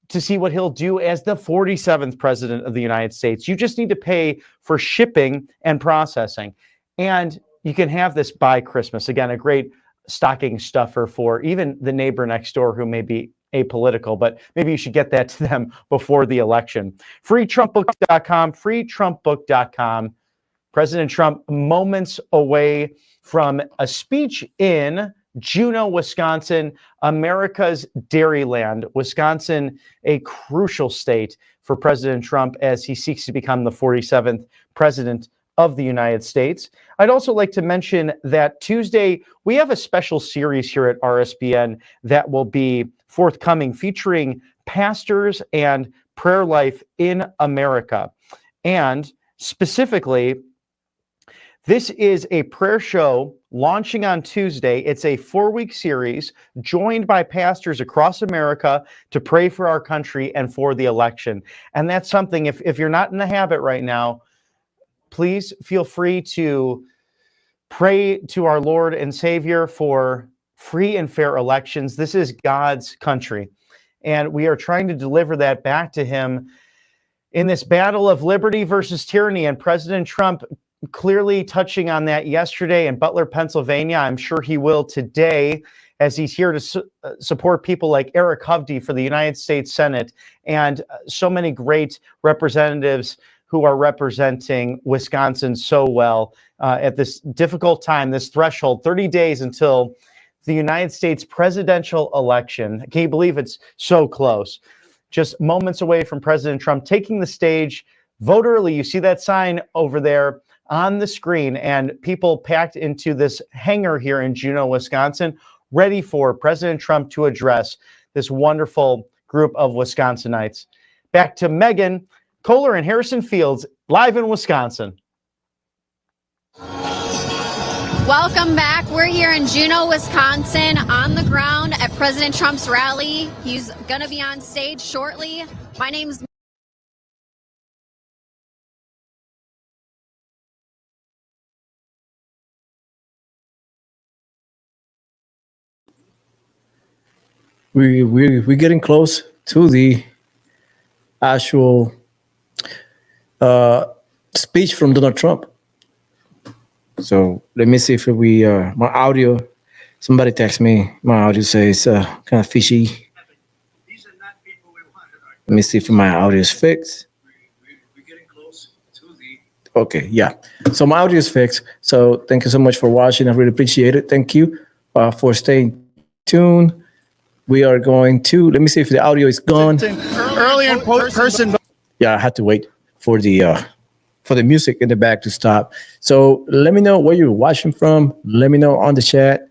Speaker 17: to see what he'll do as the 47th president of the United States. You just need to pay for shipping and processing. And you can have this by Christmas. Again, a great stocking stuffer for even the neighbor next door who may be apolitical, but maybe you should get that to them before the election. FreeTrumpBook.com, FreeTrumpBook.com. President Trump moments away from a speech in Juneau, Wisconsin, America's Dairyland. Wisconsin, a crucial state for President Trump as he seeks to become the 47th president of the United States. I'd also like to mention that Tuesday, we have a special series here at RSBN that will be forthcoming featuring pastors and prayer life in America. And specifically, this is a prayer show launching on Tuesday. It's a 4-week series joined by pastors across America to pray for our country and for the election. And that's something, if you're not in the habit right now, please feel free to pray to our Lord and Savior for free and fair elections. This is God's country, and we are trying to deliver that back to him in this battle of liberty versus tyranny. And President Trump clearly touching on that yesterday in Butler, Pennsylvania. I'm sure he will today, as he's here to support people like Eric Hovde for the United States Senate and so many great representatives who are representing Wisconsin so well at this difficult time, this threshold, 30 days until the United States presidential election. Can you believe it's so close? Just moments away from President Trump taking the stage. Vote early. You see that sign over there on the screen, and people packed into this hangar here in Juneau, Wisconsin, ready for President Trump to address this wonderful group of Wisconsinites. Back to Megan Kohler and Harrison Fields, live in Wisconsin.
Speaker 13: Welcome back. We're here in Juneau, Wisconsin, on the ground at President Trump's rally. He's going to be on stage shortly. My name's
Speaker 1: we're getting close to the actual speech from Donald Trump. So let me see if we my audio. Somebody text me. My audio says kind of fishy. Let me see if my audio is fixed. Okay, yeah. So my audio is fixed. So thank you so much for watching. I really appreciate it. Thank you for staying tuned. We are going to, let me see if the audio is gone.
Speaker 12: Earlier in person.
Speaker 1: Yeah, I had to wait for the music in the back to stop. So let me know where you're watching from. Let me know on the chat.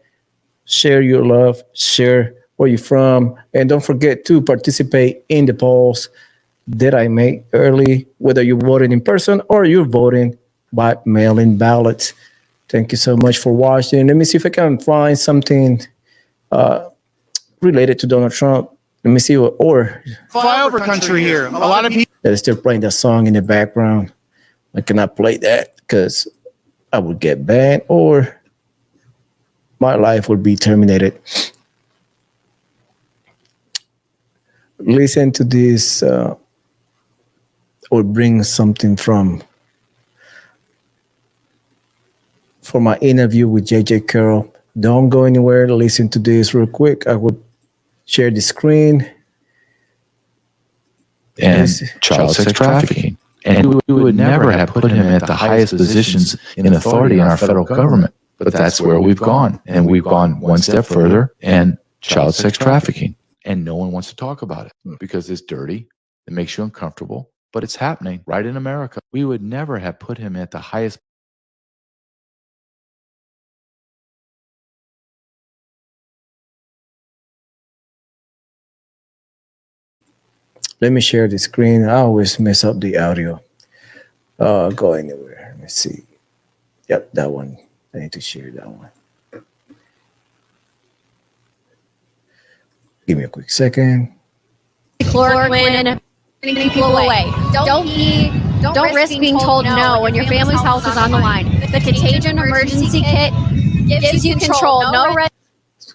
Speaker 1: Share your love. Share where you're from. And don't forget to participate in the polls that I made early, whether you're voting in person or you're voting by mail-in ballots. Thank you so much for watching. Let me see if I can find something related to Donald Trump. Let me see or
Speaker 12: Flyover country here. A lot of people.
Speaker 1: They're still playing that song in the background. I cannot play that because I would get banned or my life would be terminated. Listen to this or bring something for my interview with JJ Carroll. Don't go anywhere. Listen to this real quick. I will share the screen.
Speaker 2: And child sex trafficking. And we would never have put him at the highest positions in authority in our federal government. But that's where we've gone. And we've gone one step further and child sex trafficking. And no one wants to talk about it because it's dirty. It makes you uncomfortable, but it's happening right in America. We would never have put him at the highest.
Speaker 1: Let me share the screen. I always mess up the audio. Go anywhere. Let me see. Yep, that one. I need to share that one. Give me a quick second.
Speaker 13: Chloroquine, people away. Don't risk being told no when your family's health is on the line. The Contagion Emergency Kit gives you control. No risk.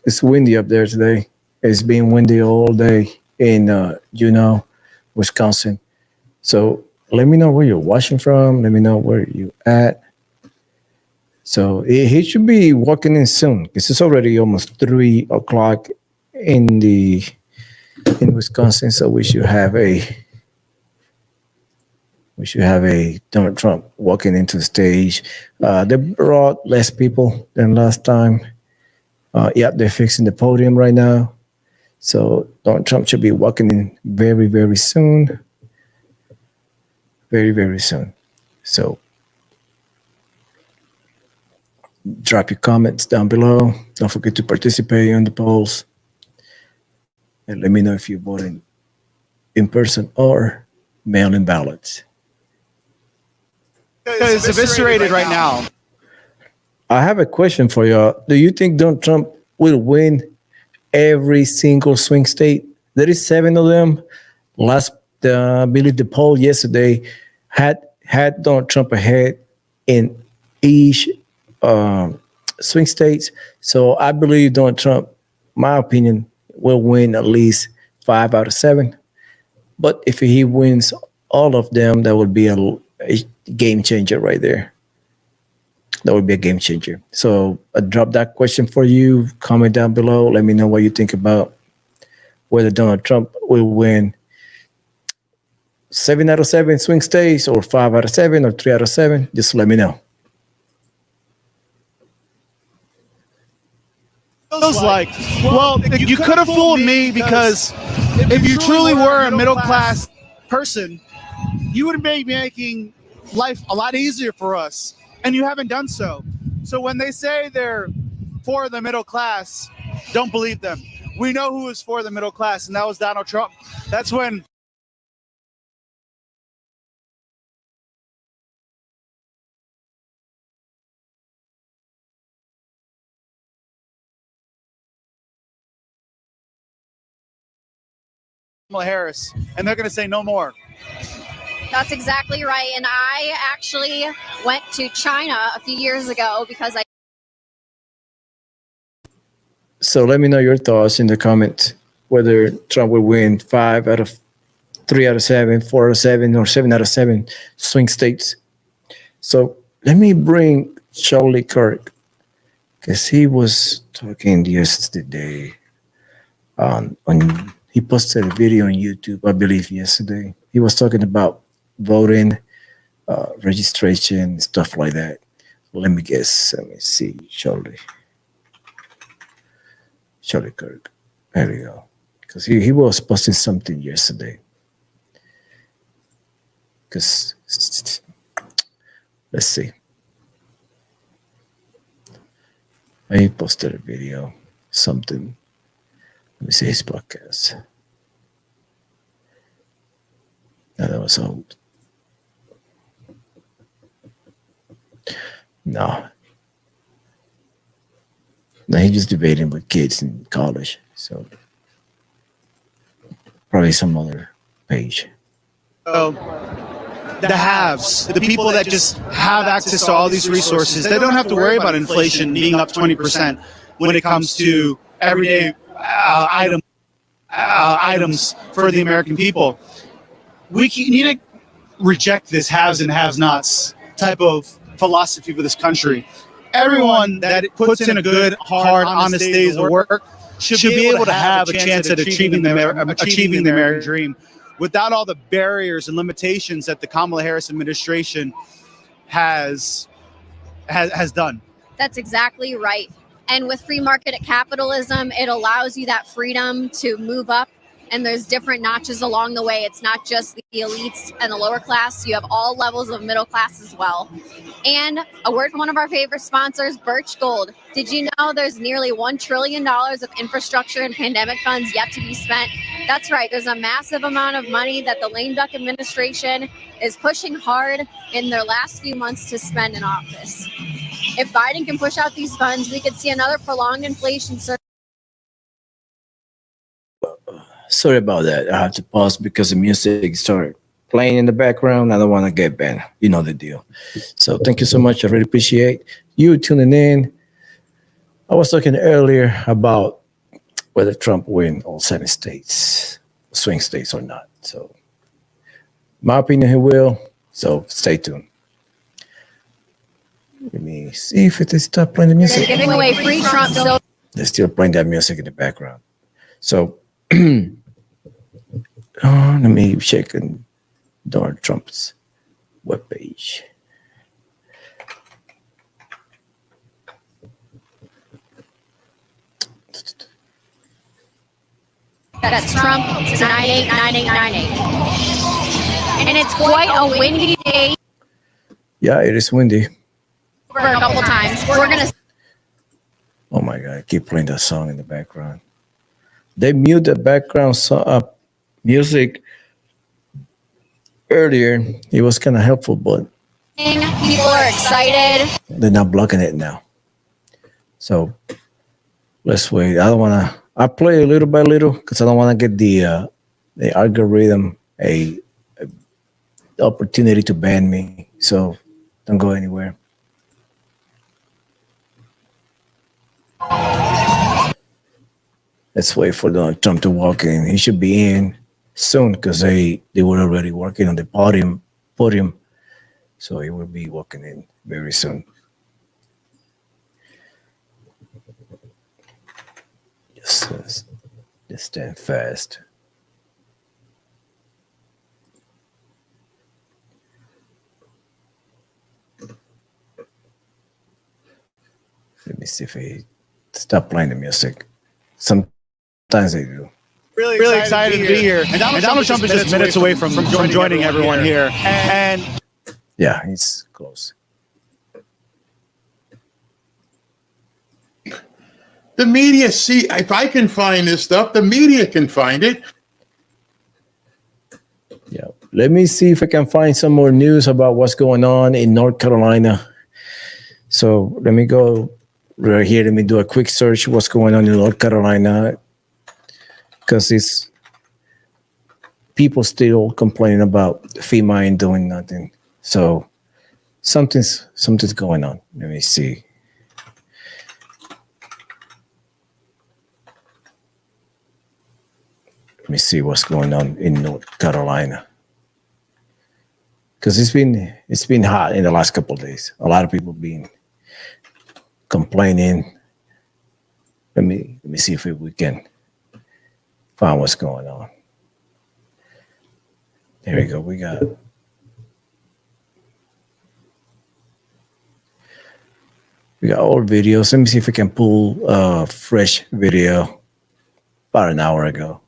Speaker 1: It's windy up there today. It's been windy all day in Juneau, Wisconsin. So let me know where you're watching from. Let me know where you at. So he should be walking in soon because it's already almost 3 o'clock in Wisconsin. So we should have a Donald Trump walking into the stage. They brought less people than last time. They're fixing the podium right now. So Donald Trump should be walking in very, very soon. Very, very soon. So drop your comments down below. Don't forget to participate on the polls. And let me know if you're voting in person or mail-in ballots.
Speaker 12: It's eviscerated right now.
Speaker 1: I have a question for y'all. Do you think Donald Trump will win every single swing state? There is 7 of them. I believe the poll yesterday had Donald Trump ahead in each swing states. So I believe Donald Trump, my opinion, will win at least 5 out of 7. But if he wins all of them, that would be a game changer right there. That would be a game changer. So I dropped that question for you. Comment down below. Let me know what you think about whether Donald Trump will win 7 out of 7 swing states or 5 out of 7 or 3 out of 7. Just let me know.
Speaker 12: Feels like, well, you could have fooled me because if you truly were a middle class person, you would be making life a lot easier for us, and you haven't done so. So when they say they're for the middle class, don't believe them. We know who is for the middle class, and that was Donald Trump. That's when Kamala Harris, and they're going to say no more.
Speaker 13: That's exactly right. And I actually went to China a few years ago because I.
Speaker 1: So let me know your thoughts in the comments, whether Trump will win 5 out of 3 out of 7, 4 out of 7, or 7 out of 7 swing states. So let me bring Charlie Kirk, because he was talking yesterday he posted a video on YouTube, I believe yesterday. He was talking about voting, registration, stuff like that. Let me guess. Let me see. Charlie Kirk. There we go. Because he was posting something yesterday. Because let's see. He posted a video, something. Let me see his podcast. No, that was old. No, he's just debating with kids in college. So probably some other page.
Speaker 12: So the haves, the people that just have access to all these resources, they don't have to worry about inflation being up 20% when it comes to everyday items for the American people. We need to reject this haves and have-nots type of philosophy for this country. Everyone that puts in a good, hard, honest days of work should be able to have a chance at achieving the American dream without all the barriers and limitations that the Kamala Harris administration has done.
Speaker 13: That's exactly right.
Speaker 7: And with free market capitalism, it allows you that freedom to move up. And there's different notches along the way. It's not just the elites and the lower class. You have all levels of middle class as well. And a word from one of our favorite sponsors, Birch Gold. Did you know there's nearly $1 trillion of infrastructure and pandemic funds yet to be spent? That's right. There's a massive amount of money that the lame duck administration is pushing hard in their last few months to spend in office. If Biden can push out these funds, we could see another prolonged inflation surge.
Speaker 1: Sorry about that. I had to pause because the music started playing in the background. I don't want to get banned. You know the deal. So thank you so much. I really appreciate you tuning in. I was talking earlier about whether Trump win all 7 states, swing states or not. So my opinion, he will. So stay tuned. Let me see if it is stop playing the music.
Speaker 7: They're giving away free Trump silver.
Speaker 1: They're still playing that music in the background. So let me check Donald Trump's webpage.
Speaker 7: That's Trump 989898. And it's quite a windy day.
Speaker 1: Yeah, it is windy.
Speaker 7: For a couple times. We're going to.
Speaker 1: Oh my God, I keep playing that song in the background. They mute the background music earlier. It was kind of helpful, but
Speaker 7: People are excited.
Speaker 1: they're not blocking it now. So let's wait. I don't want to. I play little by little because I don't want to get the algorithm a opportunity to ban me. So don't go anywhere. Let's wait for Donald Trump to walk in. He should be in soon because they were already working on the podium. So he will be walking in very soon. Just stand fast. Let me see if he stop playing the music. Sometimes they do.
Speaker 12: Really excited to be here. And Donald Trump is just minutes away from joining everyone here. And
Speaker 1: Yeah, he's close.
Speaker 18: The media, see, if I can find this stuff, the media can find it.
Speaker 1: Yeah. Let me see if I can find some more news about what's going on in North Carolina. So let me go right here. Let me do a quick search what's going on in North Carolina. Because it's people still complaining about FEMA ain't doing nothing. So something's going on. Let me see. Let me see what's going on in North Carolina. Because it's been hot in the last couple of days. A lot of people been complaining. Let me see if we can find what's going on. There we go. We got old videos. Let me see if we can pull a fresh video about an hour ago.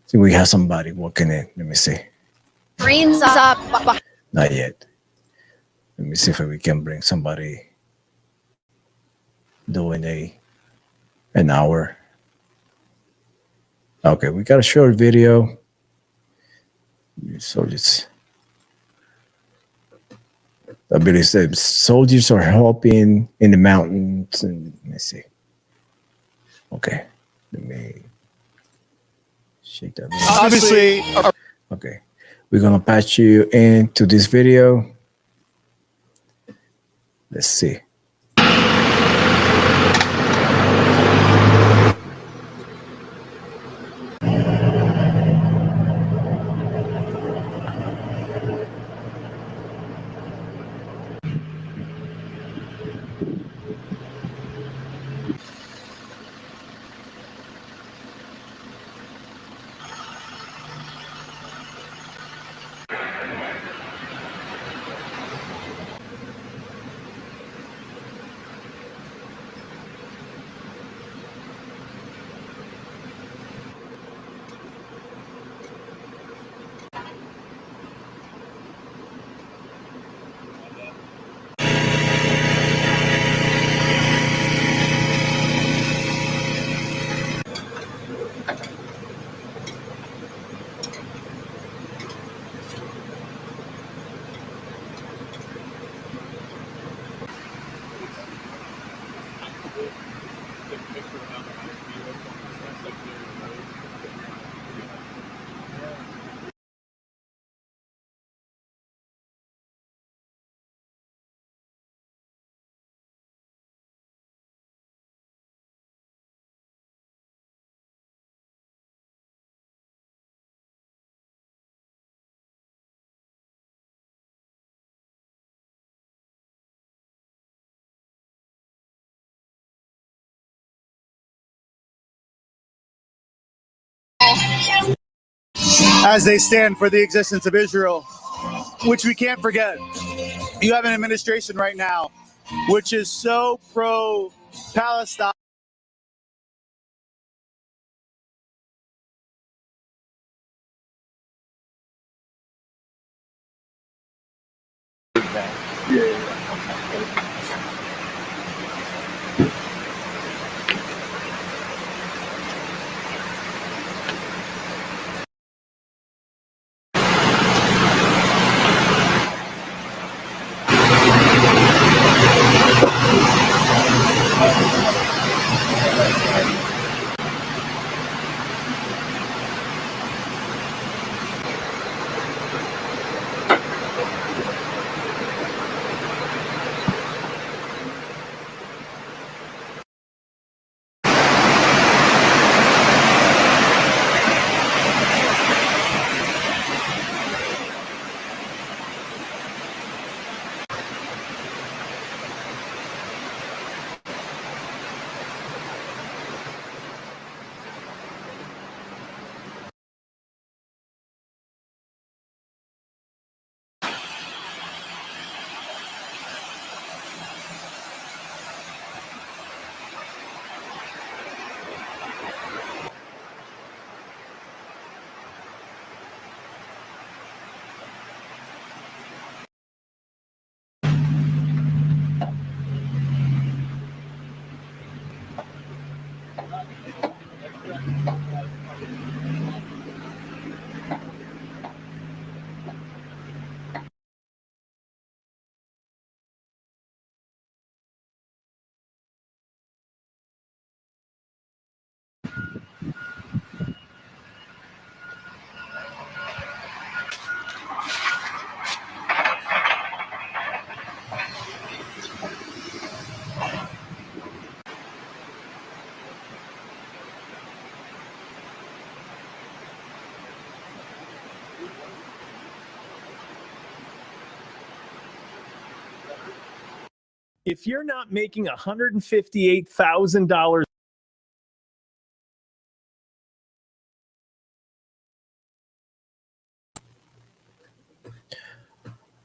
Speaker 1: See, we have somebody walking in. Let me see.
Speaker 7: Greens up.
Speaker 1: Not yet. Let me see if we can bring somebody doing an hour. Okay, we got a short video. Soldiers. I believe the soldiers are helping in the mountains. And let me see. Okay, let me shake that.
Speaker 12: obviously,
Speaker 1: Okay, we're gonna patch you into this video. Let's see.
Speaker 12: as they stand for the existence of Israel, which we can't forget. You have an administration right now which is so pro-Palestine.
Speaker 4: If you're not making $158,000,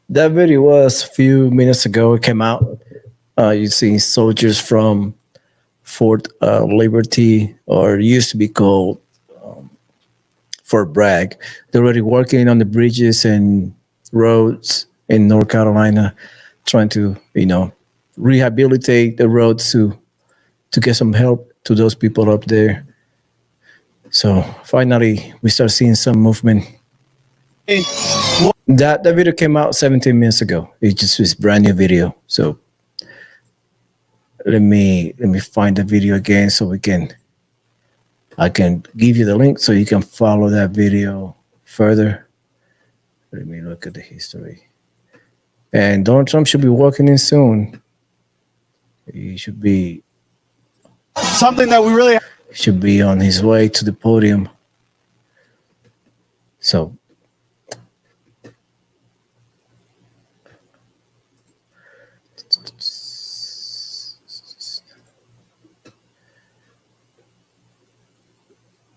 Speaker 1: that video was a few minutes ago. It came out. You see soldiers from Fort Liberty, or used to be called Fort Bragg. They're already working on the bridges and roads in North Carolina, trying to, rehabilitate the roads to get some help to those people up there. So finally, we start seeing some movement. That video came out 17 minutes ago. It just was brand new video. So let me find the video again so I can give you the link so you can follow that video further. Let me look at the history. And Donald Trump should be walking in soon. He should be
Speaker 12: something that we really
Speaker 1: should be on his way to the podium. So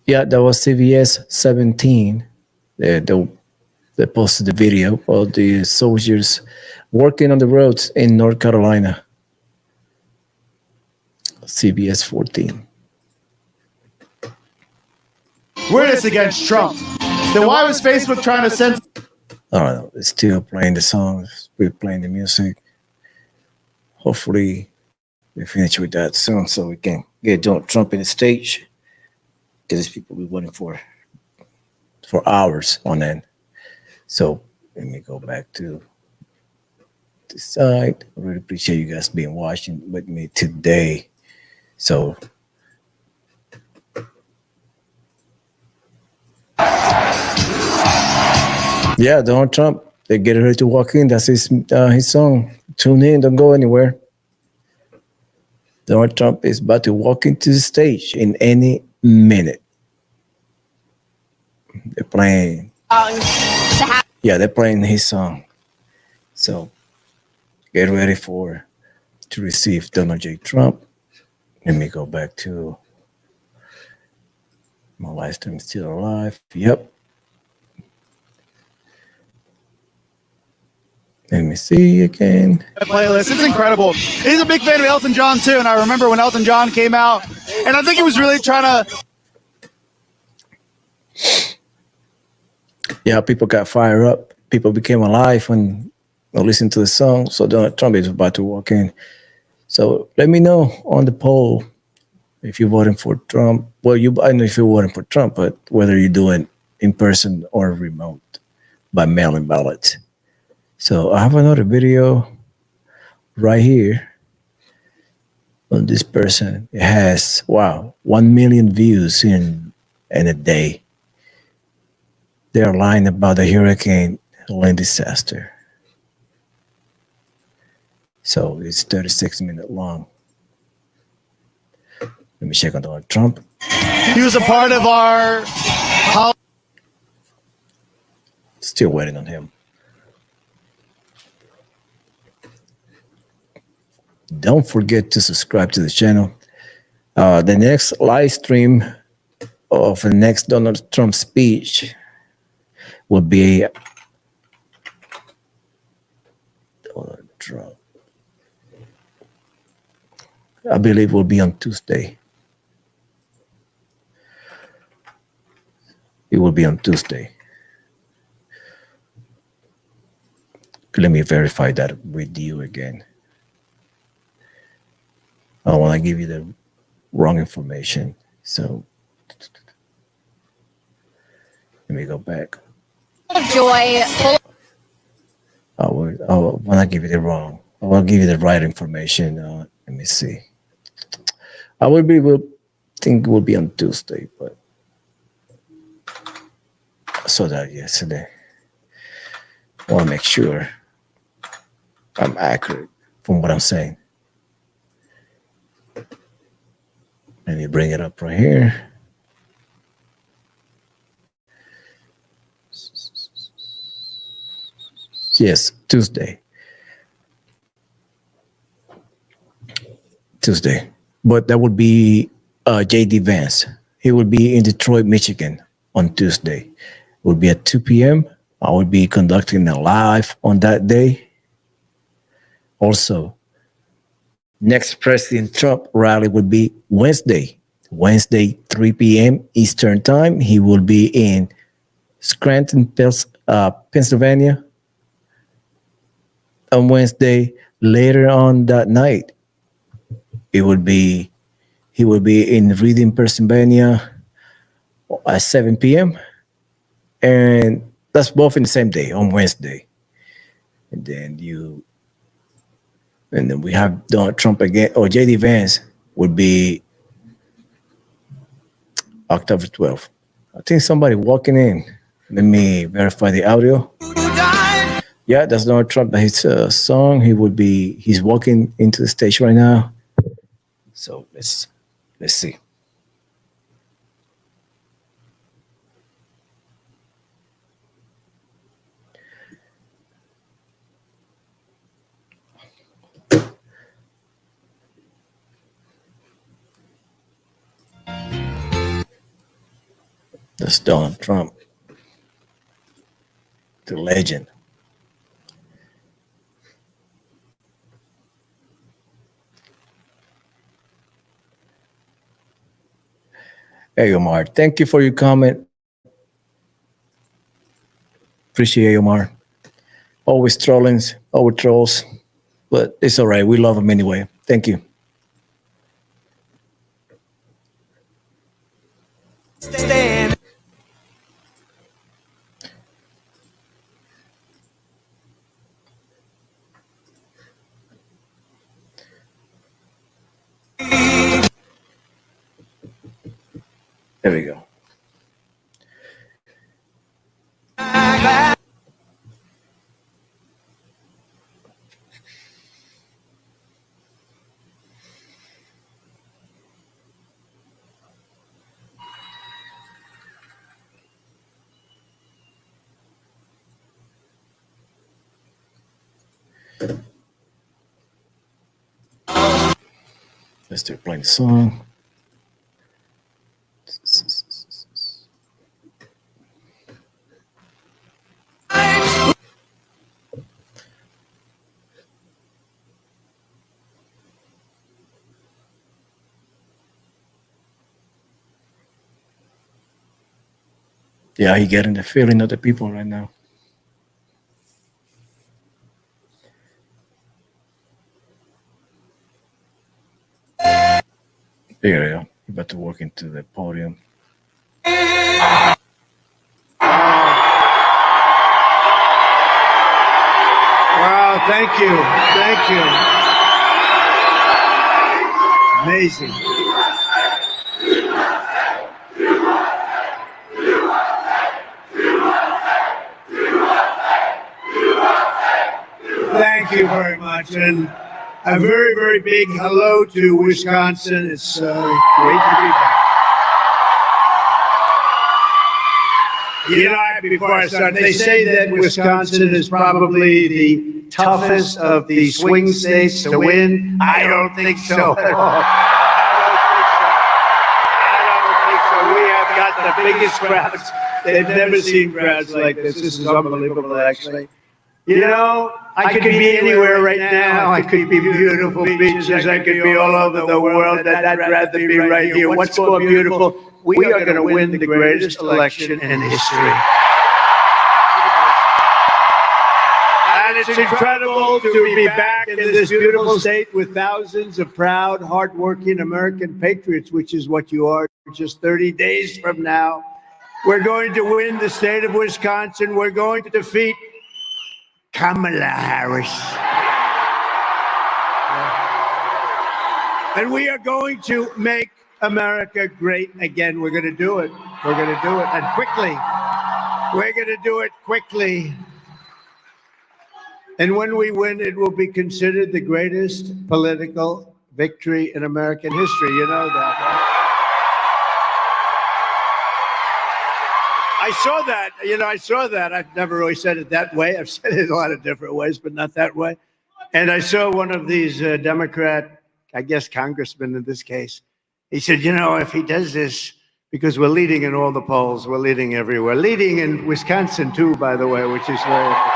Speaker 1: yeah, that was CBS 17. They posted the video of the soldiers working on the roads in North Carolina. CBS 14.
Speaker 12: We're this against Trump. Then why was Facebook trying to censor?
Speaker 1: I don't know. It's still playing the songs. We're playing the music. Hopefully, we finish with that soon so we can get Donald Trump in the stage. Because people will be waiting for hours on end. So let me go back to the side. I really appreciate you guys being watching with me today. So yeah, Donald Trump, they get ready to walk in. That's his song. Tune in, don't go anywhere. Donald Trump is about to walk into the stage in any minute. They're playing. Yeah, they're playing his song. So get ready to receive Donald J. Trump. Let me go back to my live stream still alive. Yep. Let me see again.
Speaker 12: Playlist. It's incredible. He's a big fan of Elton John too, and I remember when Elton John came out, and I think he was really trying to.
Speaker 1: Yeah, people got fired up. People became alive when they listened to the song. So Donald Trump is about to walk in. So let me know on the poll if you're voting for Trump. Well, I know if you're voting for Trump, but whether you're doing in person or remote by mail-in ballot. So I have another video right here on this person. It has 1 million views in a day. They're lying about the Hurricane Helene disaster. So it's 36 minutes long. Let me check on Donald Trump.
Speaker 12: He was a part of our.
Speaker 1: Still waiting on him. Don't forget to subscribe to the channel. The next live stream of the next Donald Trump speech will be Donald Trump. I believe will be on Tuesday. It will be on Tuesday. Let me verify that with you again. I don't want to give you the wrong information. So let me go back.
Speaker 7: Joy.
Speaker 1: I want to give you the wrong. I want to give you the right information. Let me see. I think it will be on Tuesday, but I saw that yesterday. I want to make sure I'm accurate from what I'm saying. Let me bring it up right here. Yes, Tuesday. But that would be J.D. Vance. He will be in Detroit, Michigan on Tuesday. It will be at 2 p.m. I will be conducting a live on that day. Also, next President Trump rally will be Wednesday, 3 p.m. Eastern Time. He will be in Scranton, Pennsylvania on Wednesday. Later on that night, he will be in Reading, Pennsylvania at 7 p.m. And that's both in the same day on Wednesday. And then we have Donald Trump again, or J.D. Vance would be October 12th. I think somebody walking in. Let me verify the audio. Yeah, that's Donald Trump. His song. He's walking into the stage right now. So let's see. That's Donald Trump, the legend. Hey, Omar, thank you for your comment. Appreciate Omar. Always trolls, but it's all right. We love him anyway. Thank you. There we go. Let's start playing the song. Yeah, he getting the feeling of the people right now. There you go. You're about to walk into the podium.
Speaker 9: Wow, thank you. Thank you. Amazing. Thank you very much. And a very, very big hello to Wisconsin. It's great to be back. You know, before I start, they say that Wisconsin is probably the toughest of the swing states to win. I don't think so at all. We have got the biggest crowds. They've never seen crowds like this. This is unbelievable, actually. You know, I could be anywhere right now. I could be beautiful beaches. I could be all over the world. I'd rather be right here. What's more beautiful? We are going to win the greatest election in history. And it's incredible to be back in this beautiful state with thousands of proud, hardworking American patriots, which is what you are just 30 days from now. We're going to win the state of Wisconsin. We're going to defeat Kamala Harris. And we are going to make America great again. We're going to do it. We're going to do it. And quickly. We're going to do it quickly. And when we win, it will be considered the greatest political victory in American history. You know that, right? I saw that. You know, I saw that. I've never really said it that way. I've said it a lot of different ways, but not that way. And I saw one of these Democrat, I guess congressmen in this case. He said, you know, if he does this, because we're leading in all the polls, we're leading everywhere. Leading in Wisconsin, too, by the way, which is very important.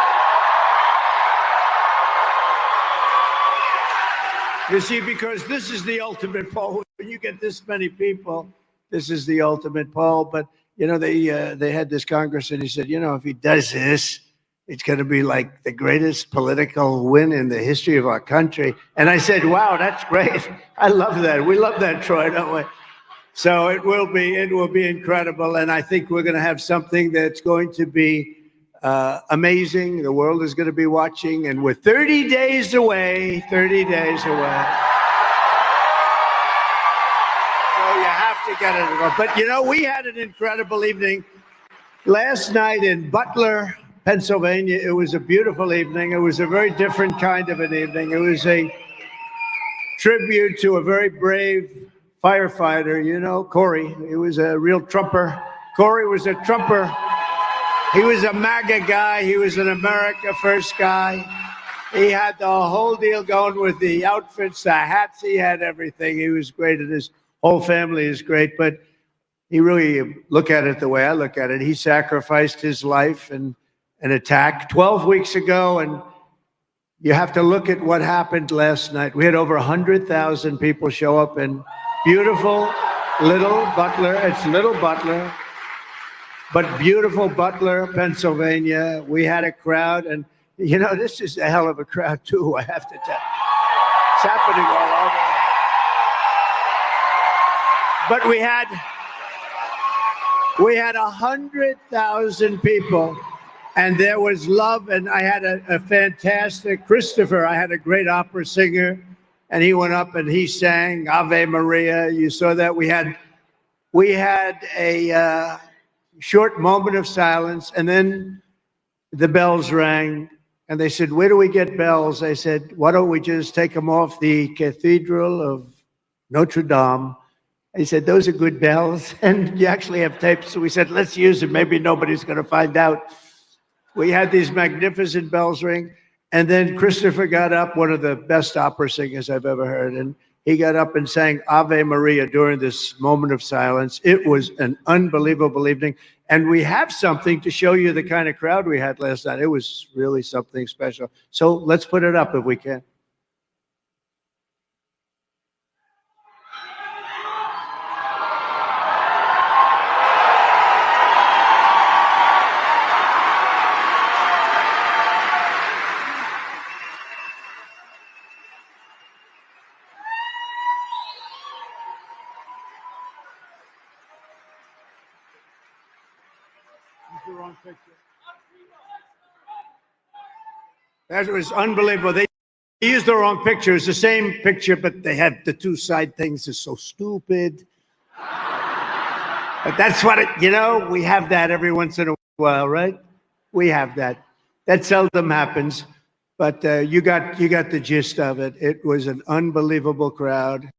Speaker 9: You see, because this is the ultimate poll. When you get this many people, this is the ultimate poll. But, you know, they had this congressman, he said, you know, if he does this, it's going to be like the greatest political win in the history of our country. And I said, wow, that's great. I love that. We love that, Troy, don't we? So it will be incredible. And I think we're going to have something that's going to be amazing. The world is going to be watching. And we're 30 days away, 30 days away. So you have to get it. But, you know, we had an incredible evening last night in Butler, Pennsylvania. It was a beautiful evening. It was a very different kind of an evening. It was a tribute to a very brave firefighter, you know, Corey. He was a real Trumper. Corey was a Trumper. He was a MAGA guy. He was an America First guy. He had the whole deal going with the outfits, the hats. He had everything. He was great, and his whole family is great. But he really, look at it the way I look at it, he sacrificed his life in an attack 12 weeks ago. And you have to look at what happened last night. We had over 100,000 people show up in beautiful little Butler. It's little Butler, but beautiful Butler, Pennsylvania. We had a crowd, and you know, this is a hell of a crowd too, I have to tell you. It's happening all over. But we had 100,000 people, and there was love, and I had a fantastic Christopher. I had a great opera singer, and he went up and he sang Ave Maria. You saw that. We had a short moment of silence, and then the bells rang, and they said, where do we get bells? I said, why don't we just take them off the Cathedral of Notre Dame? He said, those are good bells, and you actually have tapes. So we said, let's use them. Maybe nobody's going to find out. We had these magnificent bells ring, and then Christopher got up, one of the best opera singers I've ever heard, and he got up and sang Ave Maria during this moment of silence. It was an unbelievable evening, and we have something to show you the kind of crowd we had last night. It was really something special. So let's put it up if we can. wrong picture. That was unbelievable. They used the wrong picture. It's the same picture, but they have the two side things. It's so stupid. But that's what we have that every once in a while, right? We have that. That seldom happens, but you got the gist of it. It was an unbelievable crowd,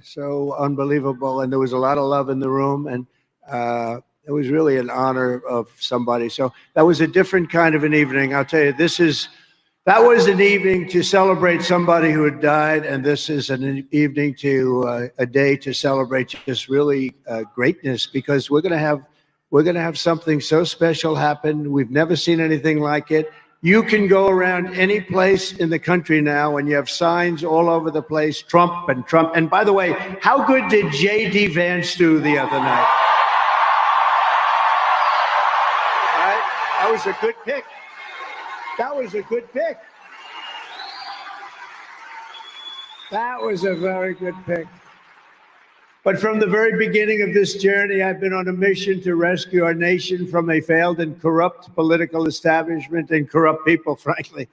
Speaker 9: so unbelievable, and there was a lot of love in the room, and it was really an honor of somebody. So that was a different kind of an evening. I'll tell you, that was an evening to celebrate somebody who had died, and this is an evening a day to celebrate just really greatness, because we're gonna have something so special happen. We've never seen anything like it. You can go around any place in the country now, and you have signs all over the place, Trump and Trump. And by the way, how good did J.D. Vance do the other night? Right? That was a good pick. That was a good pick. That was a very good pick. But from the very beginning of this journey, I've been on a mission to rescue our nation from a failed and corrupt political establishment and corrupt people, frankly.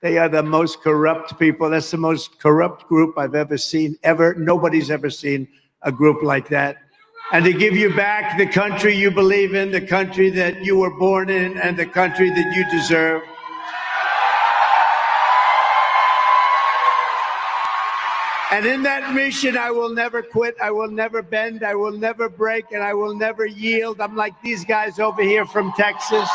Speaker 9: They are the most corrupt people. That's the most corrupt group I've ever seen, ever. Nobody's ever seen a group like that. And to give you back the country you believe in, the country that you were born in, and the country that you deserve. And in that mission, I will never quit. I will never bend. I will never break. And I will never yield. I'm like these guys over here from Texas.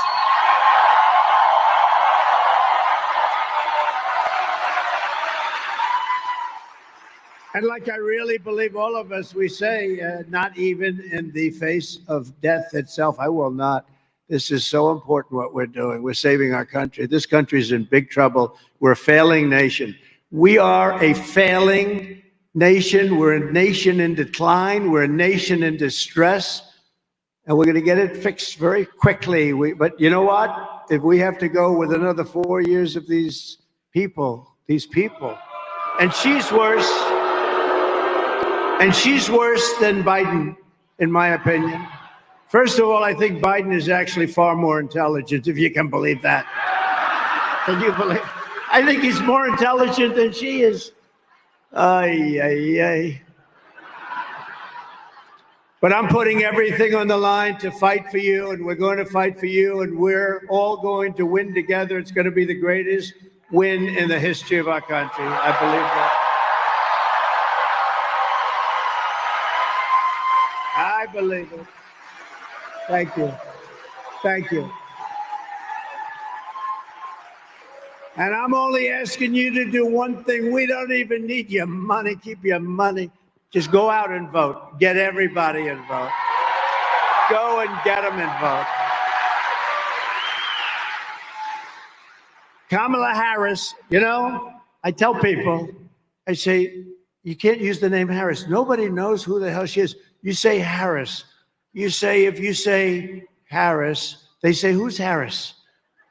Speaker 9: And like I really believe all of us, we say, not even in the face of death itself, I will not. This is so important what we're doing. We're saving our country. This country is in big trouble. We're a failing nation. We are a failing nation. We're a nation in decline. We're a nation in distress. And we're going to get it fixed very quickly. But you know what? If we have to go with another 4 years of these people, and she's worse. And she's worse than Biden, in my opinion. First of all, I think Biden is actually far more intelligent, if you can believe that. Can you believe? I think he's more intelligent than she is. Ay, ay, ay. But I'm putting everything on the line to fight for you, and we're going to fight for you, and we're all going to win together. It's going to be the greatest win in the history of our country. I believe that. I believe it. Thank you. Thank you. And I'm only asking you to do one thing. We don't even need your money. Keep your money. Just go out and vote. Get everybody involved. Go and get them involved. Kamala Harris, I tell people, I say, you can't use the name Harris. Nobody knows who the hell she is. You say Harris. If you say Harris, they say, who's Harris?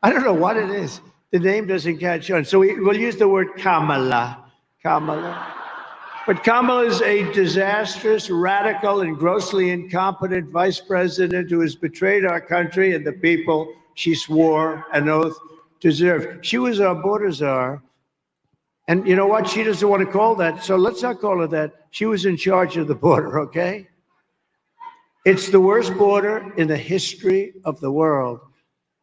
Speaker 9: I don't know what it is. The name doesn't catch on. So we'll use the word Kamala. But Kamala is a disastrous, radical, and grossly incompetent vice president who has betrayed our country and the people she swore an oath to serve. She was our border czar. And you know what? She doesn't want to call that. So let's not call her that. She was in charge of the border, okay? It's the worst border in the history of the world.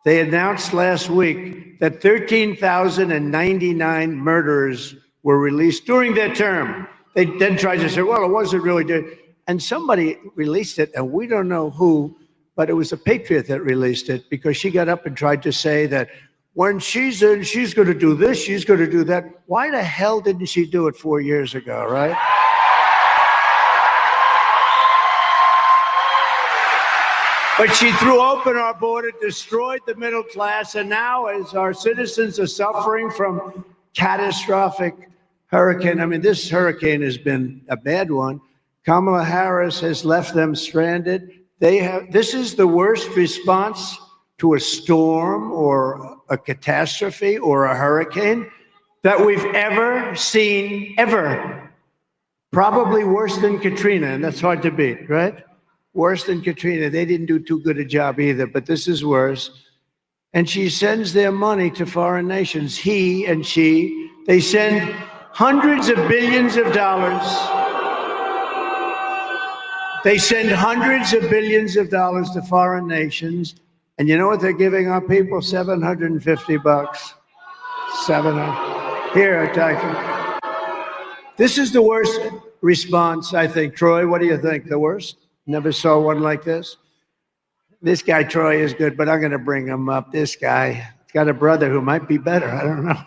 Speaker 9: They announced last week that 13,099 murderers were released during their term. They then tried to say, well, it wasn't really good. And somebody released it, and we don't know who, but it was a patriot that released it, because she got up and tried to say that when she's in, she's going to do this, she's going to do that. Why the hell didn't she do it 4 years ago, right? But she threw open our border, destroyed the middle class, and now as our citizens are suffering from catastrophic hurricane, this hurricane has been a bad one. Kamala Harris has left them stranded. This is the worst response to a storm or a catastrophe or a hurricane that we've ever seen, ever. Probably worse than Katrina, and that's hard to beat, right? Worse than Katrina. They didn't do too good a job either, but this is worse. and she sends their money to foreign nations. He and she, they send hundreds of billions of dollars. They send hundreds of billions of dollars to foreign nations. And you know what they're giving our people? $750. 700. Here, Tyson. This is the worst response, I think. Troy, what do you think? The worst? Never saw one like this. This guy, Troy, is good, but I'm going to bring him up. This guy, he's got a brother who might be better. I don't know.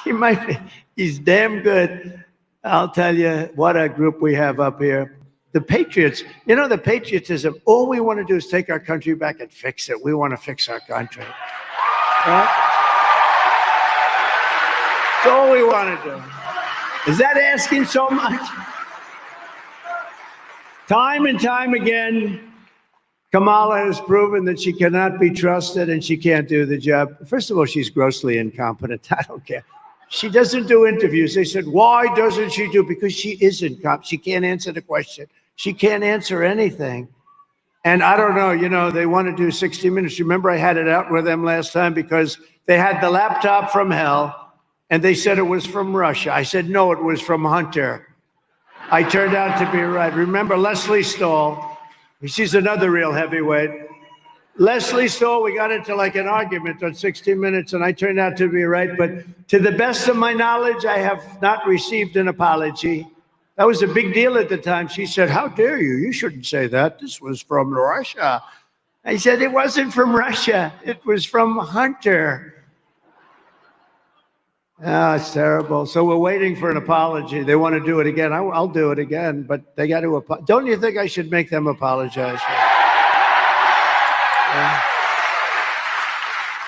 Speaker 9: He might be. He's damn good. I'll tell you what a group we have up here. The Patriots, you know, the patriotism, all we want to do is take our country back and fix it. We want to fix our country. Right? That's all we want to do. Is that asking so much? Time and time again, Kamala has proven that she cannot be trusted and she can't do the job. First of all, she's grossly incompetent. I don't care. She doesn't do interviews. They said, why doesn't she do? Because she is incompetent. She can't answer the question. She can't answer anything. And I don't know, you know, they want to do 60 Minutes. Remember, I had it out with them last time because they had the laptop from hell and they said it was from Russia. I said, no, it was from Hunter. I turned out to be right. Remember Leslie Stahl? She's another real heavyweight. Leslie Stahl, we got into like an argument on 60 Minutes, and I turned out to be right. But to the best of my knowledge, I have not received an apology. That was a big deal at the time. She said, how dare you? You shouldn't say that. This was from Russia. I said, it wasn't from Russia. It was from Hunter. Oh, it's terrible. So we're waiting for an apology. They want to do it again. I'll do it again, but they got to apologize. Don't you think I should make them apologize?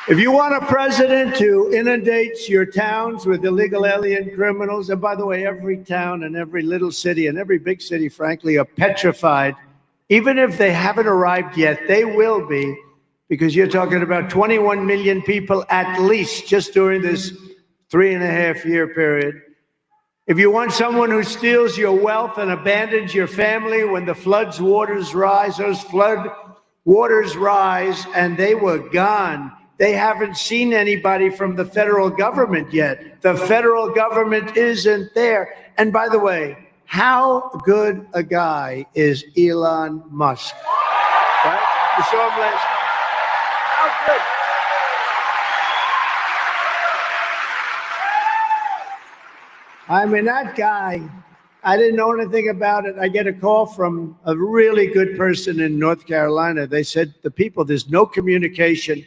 Speaker 9: If you want a president who inundates your towns with illegal alien criminals, and by the way, every town and every little city and every big city, frankly, are petrified. Even if they haven't arrived yet, they will be, because you're talking about 21 million people at least just during this 3.5-year period. If you want someone who steals your wealth and abandons your family when the flood's waters rise, those flood waters rise and they were gone. They haven't seen anybody from the federal government yet. The federal government isn't there. And by the way, how good a guy is Elon Musk? Right? You saw him last. How good? I mean, that guy, I didn't know anything about it. I get a call from a really good person in North Carolina. They said, the people, there's no communication.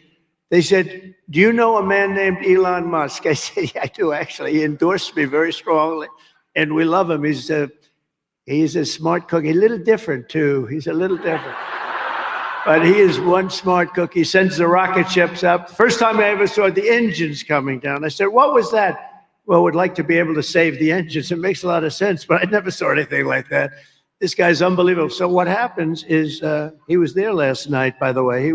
Speaker 9: They said, do you know a man named Elon Musk? I said, yeah, I do, actually. He endorsed me very strongly, and we love him. He's a smart cookie, a little different, too. He's a little different. But he is one smart cook. He sends the rocket ships up. First time I ever saw the engines coming down. I said, what was that? Well, would like to be able to save the engines. It makes a lot of sense, but I never saw anything like that. This guy's unbelievable. So what happens is, he was there last night, by the way.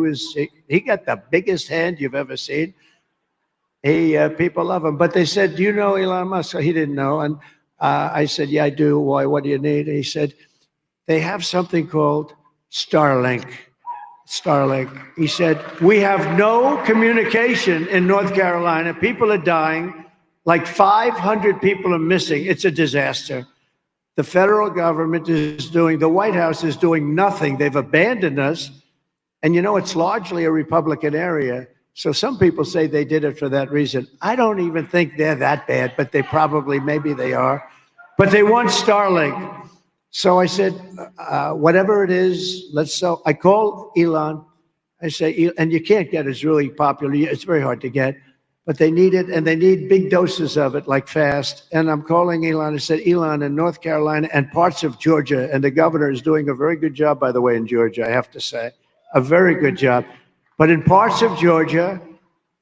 Speaker 9: He got the biggest hand you've ever seen. People love him. But they said, do you know Elon Musk? So he didn't know. And I said, yeah, I do. Why? What do you need? And he said, they have something called Starlink. Starlink. He said, we have no communication in North Carolina. People are dying. Like 500 people are missing. It's a disaster. The federal government is doing, the White House is doing nothing. They've abandoned us. And you know, it's largely a Republican area. So some people say they did it for that reason. I don't even think they're that bad, but they probably, maybe they are. But they want Starlink. So I said, whatever it is, let's sell. I call Elon. I say, and you can't get it. It's really popular. It's very hard to get. But they need it, and they need big doses of it, like fast. And I'm calling Elon. I said, Elon, in North Carolina and parts of Georgia, and the governor is doing a very good job, by the way, in Georgia, I have to say. A very good job. But in parts of Georgia,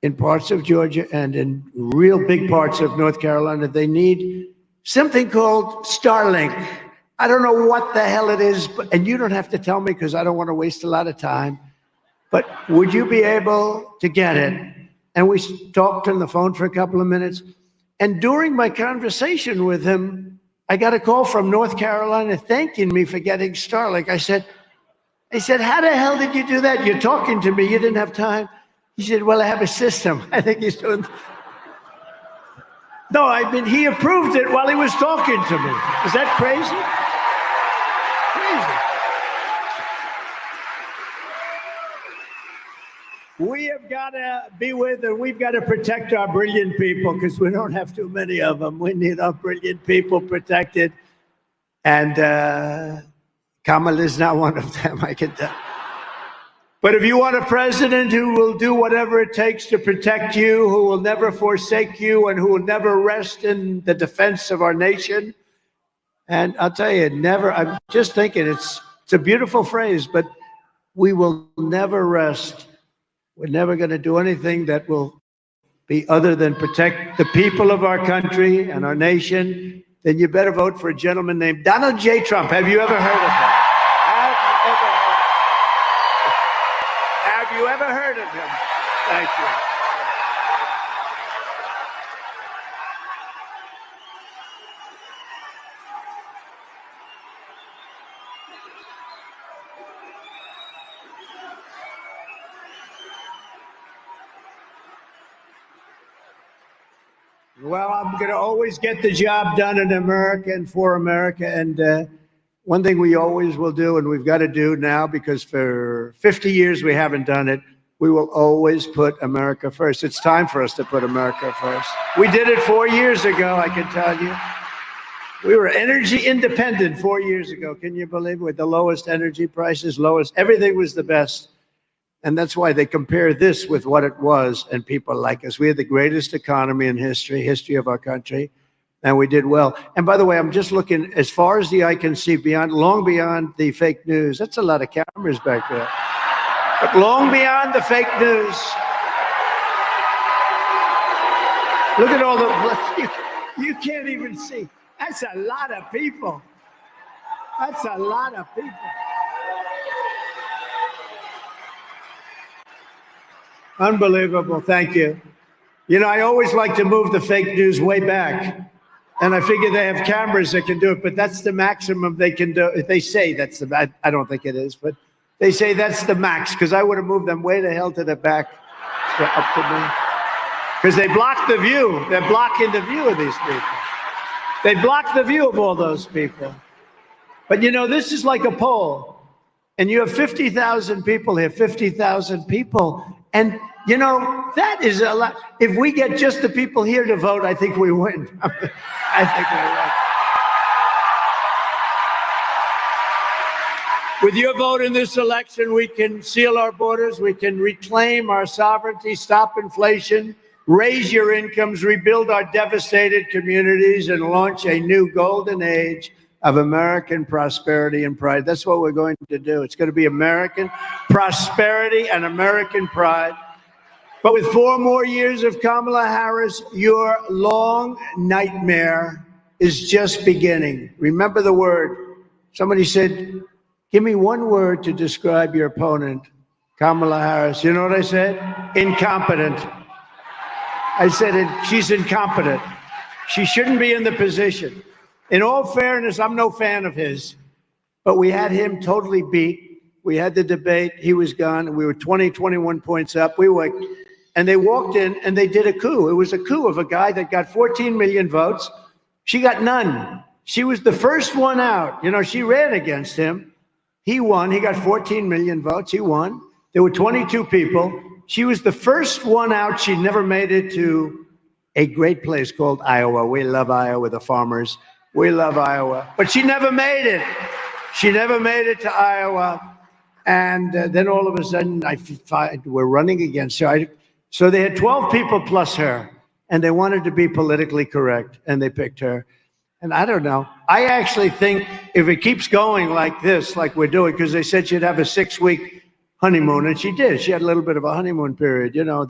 Speaker 9: and in real big parts of North Carolina, they need something called Starlink. I don't know what the hell it is, and you don't have to tell me because I don't want to waste a lot of time. But would you be able to get it? And we talked on the phone for a couple of minutes. And during my conversation with him, I got a call from North Carolina thanking me for getting Starlink. I said, how the hell did you do that? You're talking to me. You didn't have time. He said, well, I have a system. I think he's doing. No, I mean, he approved it while he was talking to me. Is that crazy? Crazy. We have got to be with and we've got to protect our brilliant people because we don't have too many of them. We need our brilliant people protected. And Kamala is not one of them, I can tell. But if you want a president who will do whatever it takes to protect you, who will never forsake you, and who will never rest in the defense of our nation, and I'll tell you, never, I'm just thinking it's a beautiful phrase, but we will never rest. We're never going to do anything that will be other than protect the people of our country and our nation. Then you better vote for a gentleman named Donald J. Trump. Have you ever heard of him? Have you ever heard of him? Thank you. Well, I'm going to always get the job done in America and for America. And one thing we always will do, and we've got to do now, because for 50 years we haven't done it, we will always put America first. It's time for us to put America first. We did it 4 years ago, I can tell you. We were energy independent 4 years ago. Can you believe it? With the lowest energy prices, lowest, everything was the best. And that's why they compare this with what it was, and people like us. We had the greatest economy in history of our country, and we did well. And by the way, I'm just looking as far as the eye can see, long beyond the fake news. That's a lot of cameras back there. But long beyond the fake news. Look at all the, you can't even see. That's a lot of people. That's a lot of people. Unbelievable. Thank you. You know, I always like to move the fake news way back. And I figure they have cameras that can do it, but that's the maximum they can do. They say that's the, I don't think it is, but they say that's the max, because I would have moved them way the hell to the back, up to me. Because they block the view. They're blocking the view of these people. They block the view of all those people. But you know, this is like a poll. And you have 50,000 people here, 50,000 people. And, you know, that is a lot. If we get just the people here to vote, I think we win. I think we win. With your vote in this election, we can seal our borders. We can reclaim our sovereignty, stop inflation, raise your incomes, rebuild our devastated communities, and launch a new golden age of American prosperity and pride. That's what we're going to do. It's going to be American prosperity and American pride. But with 4 more years of Kamala Harris, your long nightmare is just beginning. Remember the word. Somebody said, give me one word to describe your opponent, Kamala Harris. You know what I said? Incompetent. I said, she's incompetent. She shouldn't be in the position. In all fairness, I'm no fan of his, but we had him totally beat. We had the debate. He was gone. And we were 20, 21 points up. And they walked in and they did a coup. It was a coup of a guy that got 14 million votes. She got none. She was the first one out. You know, she ran against him. He won. He got 14 million votes. He won. There were 22 people. She was the first one out. She never made it to a great place called Iowa. We love Iowa, the farmers. We love Iowa. But she never made it. She never made it to Iowa. And then all of a sudden, we're running against her. So they had 12 people plus her, and they wanted to be politically correct, and they picked her. And I don't know. I actually think if it keeps going like this, like we're doing, because they said she'd have a 6-week honeymoon, and she did. She had a little bit of a honeymoon period. You know,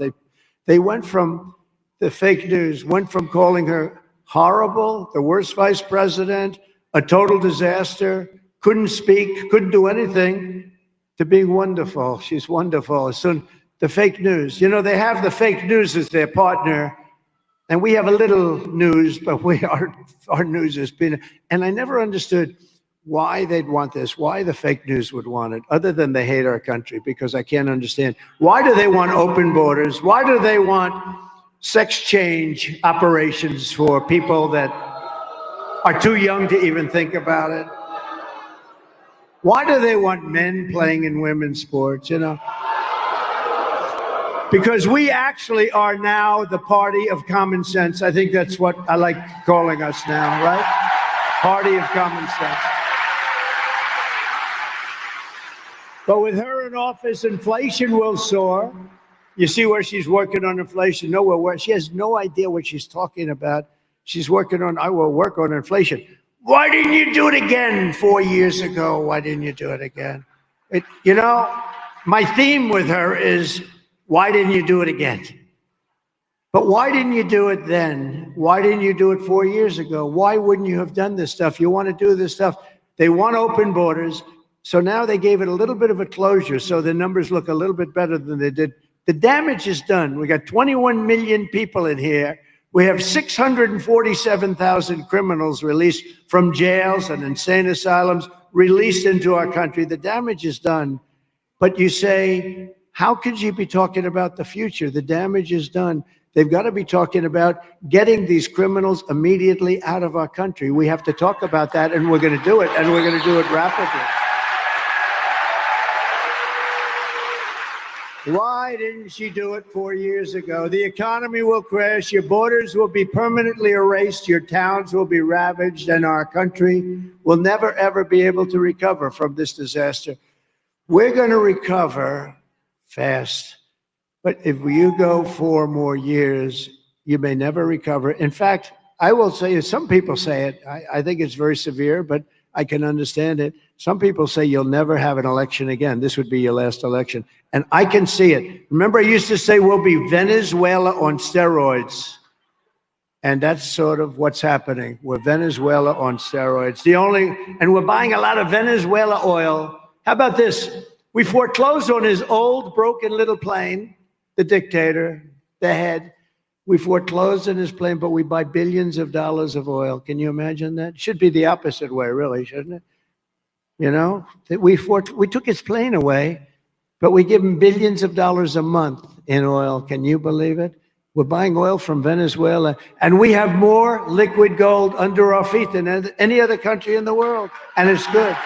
Speaker 9: they went from the fake news, went from calling her horrible, the worst vice president, a total disaster, couldn't speak, couldn't do anything, to being wonderful. She's wonderful. So the fake news, you know, they have the fake news as their partner, and we have a little news, but our news has been, and I never understood why they'd want this, why the fake news would want it, other than they hate our country, because I can't understand. Why do they want open borders? Why do they want sex change operations for people that are too young to even think about it? Why do they want men playing in women's sports, you know? Because we actually are now the party of common sense. I think that's what I like calling us now, right? Party of common sense. But with her in office, inflation will soar. You see where she's working on inflation? Nowhere where she has no idea what she's talking about. She's working on, I will work on inflation. Why didn't you do it again 4 years ago? Why didn't you do it again? You know, my theme with her is, why didn't you do it again? But why didn't you do it then? Why didn't you do it 4 years ago? Why wouldn't you have done this stuff? You want to do this stuff. They want open borders. So now they gave it a little bit of a closure, so the numbers look a little bit better than they did. The damage is done. We got 21 million people in here. We have 647,000 criminals released from jails and insane asylums, released into our country. The damage is done. But you say, how could you be talking about the future? The damage is done. They've got to be talking about getting these criminals immediately out of our country. We have to talk about that, and we're going to do it, and we're going to do it rapidly. Why didn't she do it 4 years ago? The economy will crash, your borders will be permanently erased, your towns will be ravaged, and our country will never, ever be able to recover from this disaster. We're going to recover fast, but if you go 4 more years, you may never recover. In fact, I will say, some people say it, I think it's very severe, but I can understand it. Some people say you'll never have an election again. This would be your last election. And I can see it. Remember, I used to say we'll be Venezuela on steroids. And that's sort of what's happening. We're Venezuela on steroids. And we're buying a lot of Venezuela oil. How about this? We foreclosed on his old, broken little plane, the dictator, the head. We foreclosed on his plane, but we buy billions of dollars of oil. Can you imagine that? It should be the opposite way, really, shouldn't it? You know, that we took his plane away, but we give him billions of dollars a month in oil. Can you believe it? We're buying oil from Venezuela, and we have more liquid gold under our feet than any other country in the world, and it's good.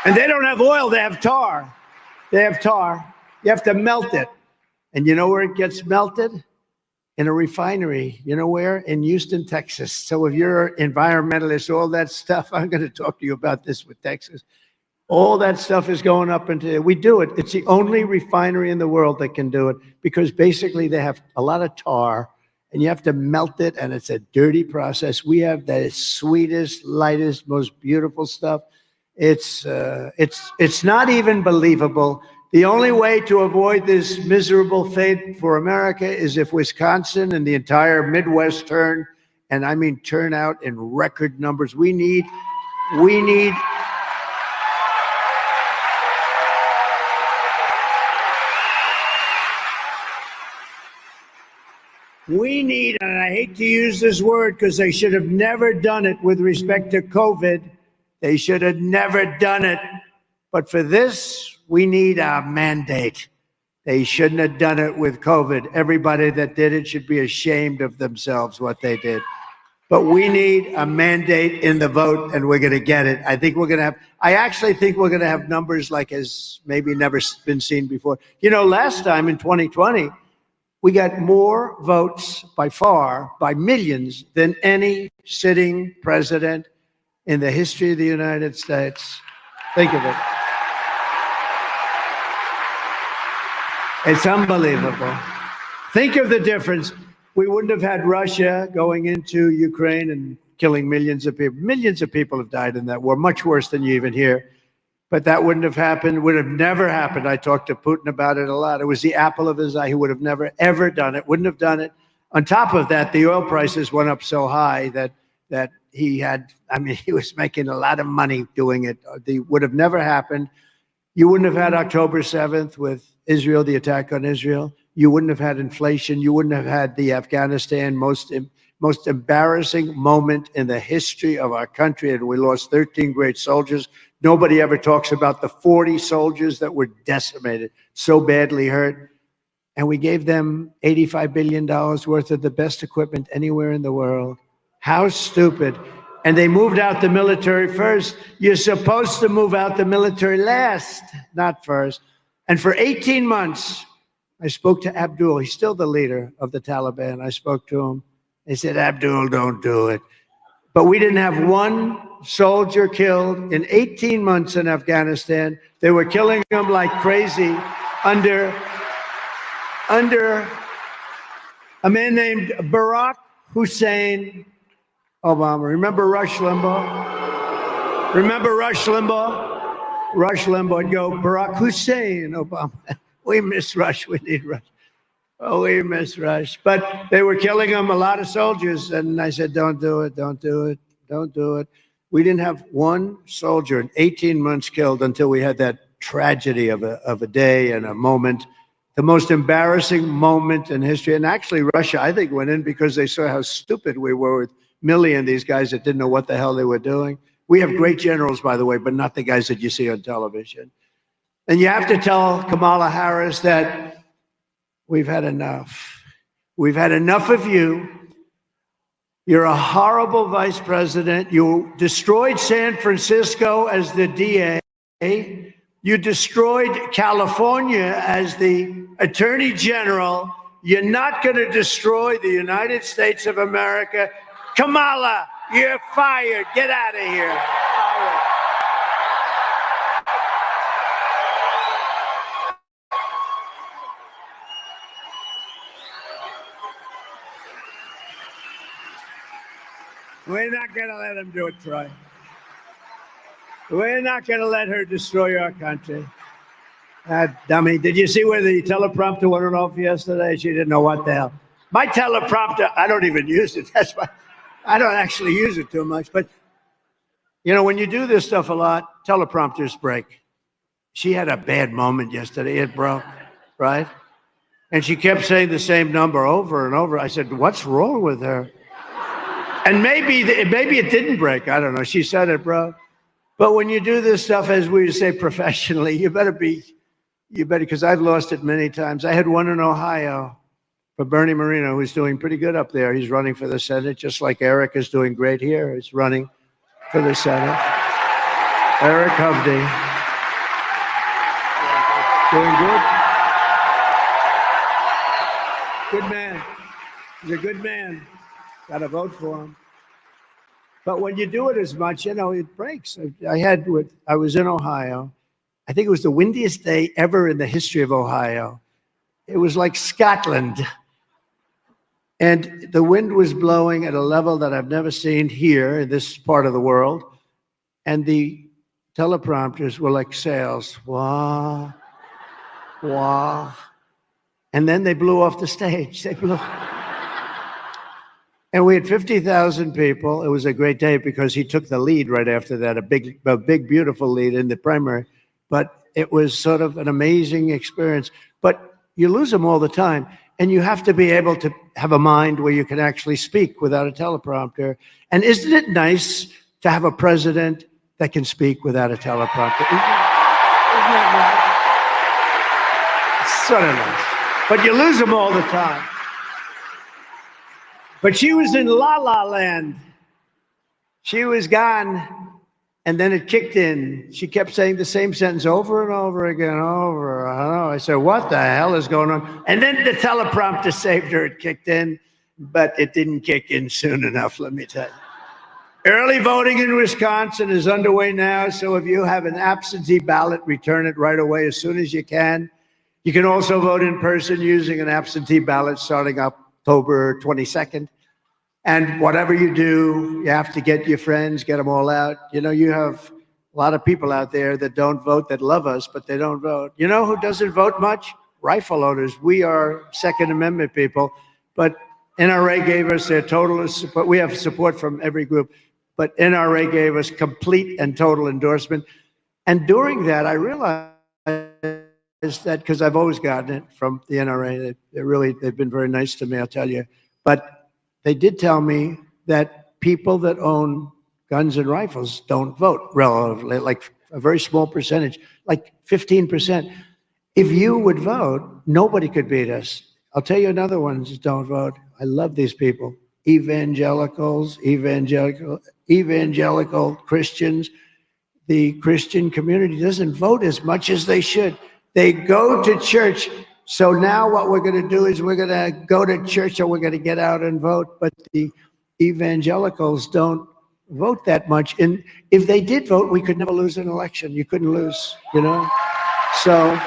Speaker 9: And they don't have oil, they have tar. They have tar. You have to melt it. And you know where it gets melted? In a refinery. You know where? In Houston, Texas. So if you're an environmentalist, all that stuff, I'm going to talk to you about this with Texas. All that stuff is going up into, we do it. It's the only refinery in the world that can do it, because basically they have a lot of tar and you have to melt it, and it's a dirty process. We have the sweetest, lightest, most beautiful stuff. It's not even believable. The only way to avoid this miserable fate for America is if Wisconsin and the entire Midwest turn, and I mean turn out in record numbers. We need, and I hate to use this word because they should have never done it with respect to COVID. They should have never done it. But for this, we need a mandate. They shouldn't have done it with COVID. Everybody that did it should be ashamed of themselves, what they did. But we need a mandate in the vote, and we're going to get it. I actually think we're going to have numbers like as maybe never been seen before. You know, last time in 2020, we got more votes by far, by millions, than any sitting president in the history of the United States. Think of it. It's unbelievable. Think of the difference. We wouldn't have had Russia going into Ukraine and killing millions of people. Millions of people have died in that war, much worse than you even hear. But that wouldn't have happened, would have never happened. I talked to Putin about it a lot. It was the apple of his eye. He would have never, ever done it, wouldn't have done it. On top of that, the oil prices went up so high that he was making a lot of money doing it. It would have never happened. You wouldn't have had October 7th with Israel, the attack on Israel. you wouldn't have had inflation. You wouldn't have had the Afghanistan most embarrassing moment in the history of our country. And we lost 13 great soldiers. Nobody ever talks about the 40 soldiers that were decimated, so badly hurt. And we gave them $85 billion worth of the best equipment anywhere in the world. How stupid. And they moved out the military first. You're supposed to move out the military last, not first. And for 18 months, I spoke to Abdul. He's still the leader of the Taliban. I spoke to him. They said, Abdul, don't do it. But we didn't have one soldier killed in 18 months in Afghanistan. They were killing them like crazy under a man named Barack Hussein Obama. Remember Rush Limbaugh? Remember Rush Limbaugh? Rush Limbaugh would go, Barack Hussein Obama. We miss Rush. We need Rush. Oh, we miss Rush. But they were killing him, a lot of soldiers. And I said, don't do it, don't do it, don't do it. We didn't have one soldier in 18 months killed until we had that tragedy of a day and a moment. The most embarrassing moment in history. And actually, Russia, I think, went in because they saw how stupid we were with Milley and these guys that didn't know what the hell they were doing. We have great generals, by the way, but not the guys that you see on television. And you have to tell Kamala Harris that we've had enough. We've had enough of you. You're a horrible vice president. You destroyed San Francisco as the DA. You destroyed California as the Attorney General. You're not going to destroy the United States of America. Kamala, you're fired. Get out of here. Fired. We're not going to let him do it, Troy. We're not going to let her destroy our country. Dummy, did you see where the teleprompter went off yesterday? She didn't know what the hell. My teleprompter, I don't even use it. That's why I don't actually use it too much. But, you know, when you do this stuff a lot, teleprompters break. She had a bad moment yesterday. It broke, right? And she kept saying the same number over and over. I said, what's wrong with her? And maybe it didn't break. I don't know. She said it broke. But when you do this stuff, as we say professionally, you better, because I've lost it many times. I had one in Ohio for Bernie Moreno, who's doing pretty good up there. He's running for the Senate, just like Eric is doing great here. He's running for the Senate. Eric Hovde. Doing good. Good man. He's a good man. Got to vote for him. But when you do it as much, you know, it breaks. I was in Ohio. I think it was the windiest day ever in the history of Ohio. It was like Scotland. And the wind was blowing at a level that I've never seen here in this part of the world. And the teleprompters were like sails. Wah, wah. And then they blew off the stage. They blew. And we had 50,000 people. It was a great day because he took the lead right after that, a big, beautiful lead in the primary. But it was sort of an amazing experience. But you lose them all the time. And you have to be able to have a mind where you can actually speak without a teleprompter. And isn't it nice to have a president that can speak without a teleprompter? Isn't that nice? It's sort of nice. But you lose them all the time. But she was in La La Land. She was gone, and then it kicked in. She kept saying the same sentence over and over again, over. I don't know. I said, what the hell is going on? And then the teleprompter saved her. It kicked in, but it didn't kick in soon enough, let me tell you. Early voting in Wisconsin is underway now, so if you have an absentee ballot, return it right away as soon as you can. You can also vote in person using an absentee ballot starting October 22nd. And whatever you do, you have to get your friends, get them all out. You know, you have a lot of people out there that don't vote, that love us, but they don't vote. You know who doesn't vote much? Rifle owners. We are Second Amendment people, but NRA gave us their total support. We have support from every group, but NRA gave us complete and total endorsement. And during that, I realized is that because I've always gotten it from the NRA. They've been very nice to me, I'll tell you. But they did tell me that people that own guns and rifles don't vote relatively, like a very small percentage, like 15%. If you would vote, nobody could beat us. I'll tell you another one that don't vote. I love these people. Evangelical Christians. The Christian community doesn't vote as much as they should. They go to church. So now what we're going to do is we're going to go to church and we're going to get out and vote. But the evangelicals don't vote that much. And if they did vote, we could never lose an election. You couldn't lose, you know? So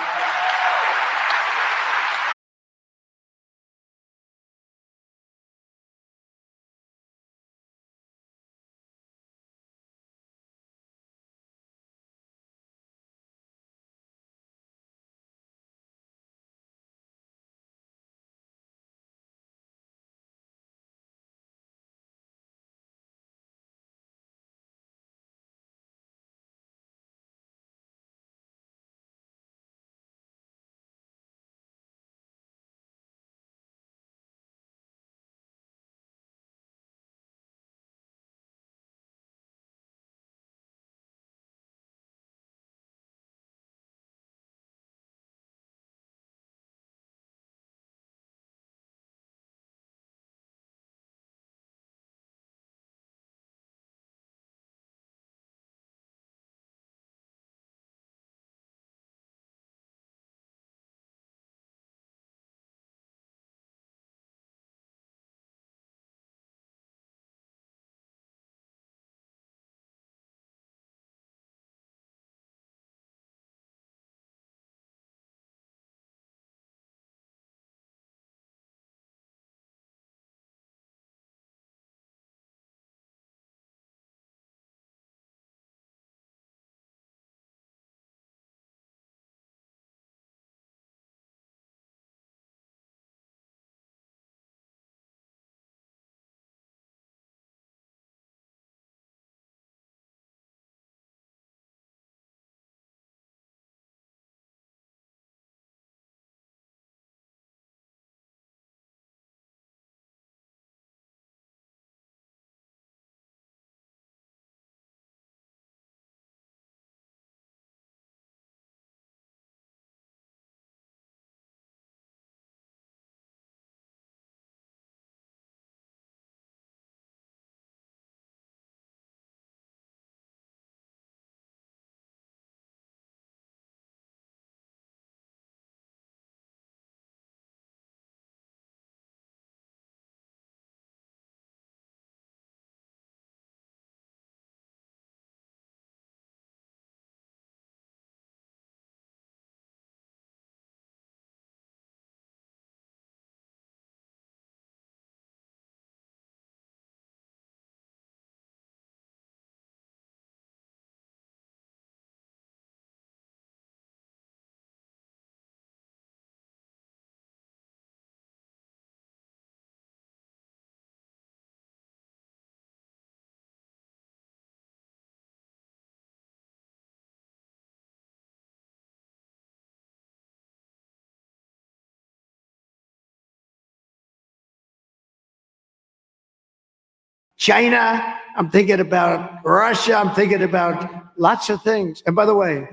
Speaker 9: China, I'm thinking about Russia, I'm thinking about lots of things. And by the way,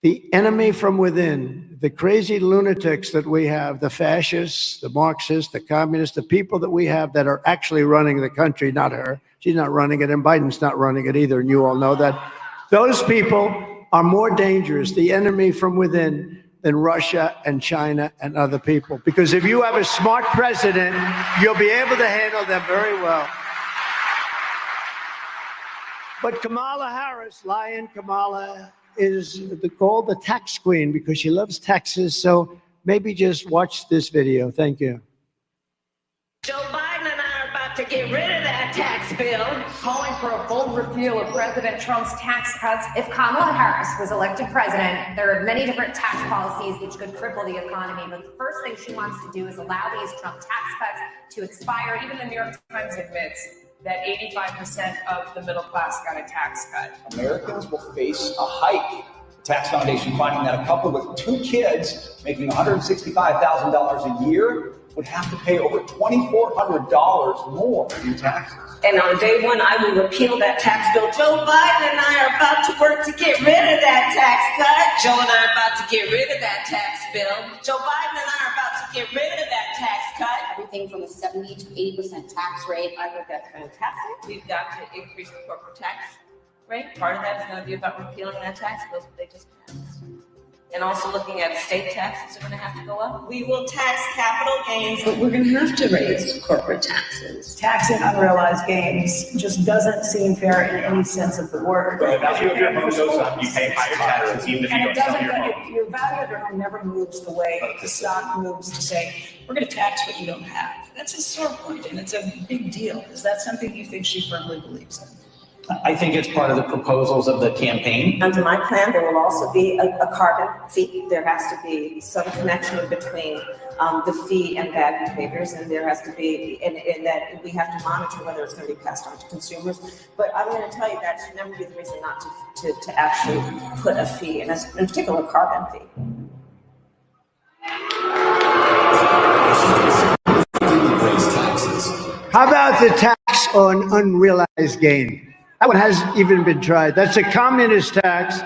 Speaker 9: the enemy from within, the crazy lunatics that we have, the fascists, the Marxists, the communists, the people that we have that are actually running the country, not her. She's not running it, and Biden's not running it either, and you all know that. Those people are more dangerous, the enemy from within, than Russia and China and other people. Because if you have a smart president, you'll be able to handle them very well. But Kamala Harris, Lion Kamala, is called the tax queen because she loves taxes. So maybe just watch this video. Thank you.
Speaker 4: Joe Biden and I are about to get rid of that tax bill.
Speaker 19: Calling for a full repeal of President Trump's tax cuts. If Kamala Harris was elected president, there are many different tax policies which could cripple the economy. But the first thing she wants to do is allow these Trump tax cuts to expire.
Speaker 21: Even the New York Times admits that 85% of the middle class got a tax cut.
Speaker 24: Americans will face a hike
Speaker 5: Tax Foundation finding that a couple with 2 kids making $165,000 a year would have to pay over $2,400 more in taxes.
Speaker 4: And on day one, I will repeal that tax bill. Joe Biden and I are about to work to get rid of that tax cut. Joe and I are about to get rid of that tax bill. Joe Biden and I are about to get rid of that tax cut.
Speaker 10: Everything from a 70 to 80% tax rate. I think that's fantastic.
Speaker 4: We've got to increase the corporate tax rate. Part of that is going to be about repealing that tax bill that they just passed. And also looking at state taxes are going to have to go up. We will tax capital gains, but we're going to have to raise corporate taxes.
Speaker 16: Taxing unrealized gains just doesn't seem fair in any sense of the word.
Speaker 5: The value of your home goes up, you pay higher taxes even if you don't sell your home.
Speaker 16: Your value of your home never moves the way the stock moves to say, we're going to tax what you don't have. That's a sore point, and it's a big deal. Is that something you think she firmly believes in?
Speaker 5: I think it's part of the proposals of the campaign.
Speaker 4: Under my plan, there will also be a carbon fee. There has to be some connection between the fee and bad behaviors, and there has to be, in that we have to monitor whether it's going to be passed on to consumers. But I'm going to tell you that should never be the reason not to actually put a fee, and in particular, a carbon fee.
Speaker 9: How about the tax on unrealized gain? That one hasn't even been tried. That's a communist tax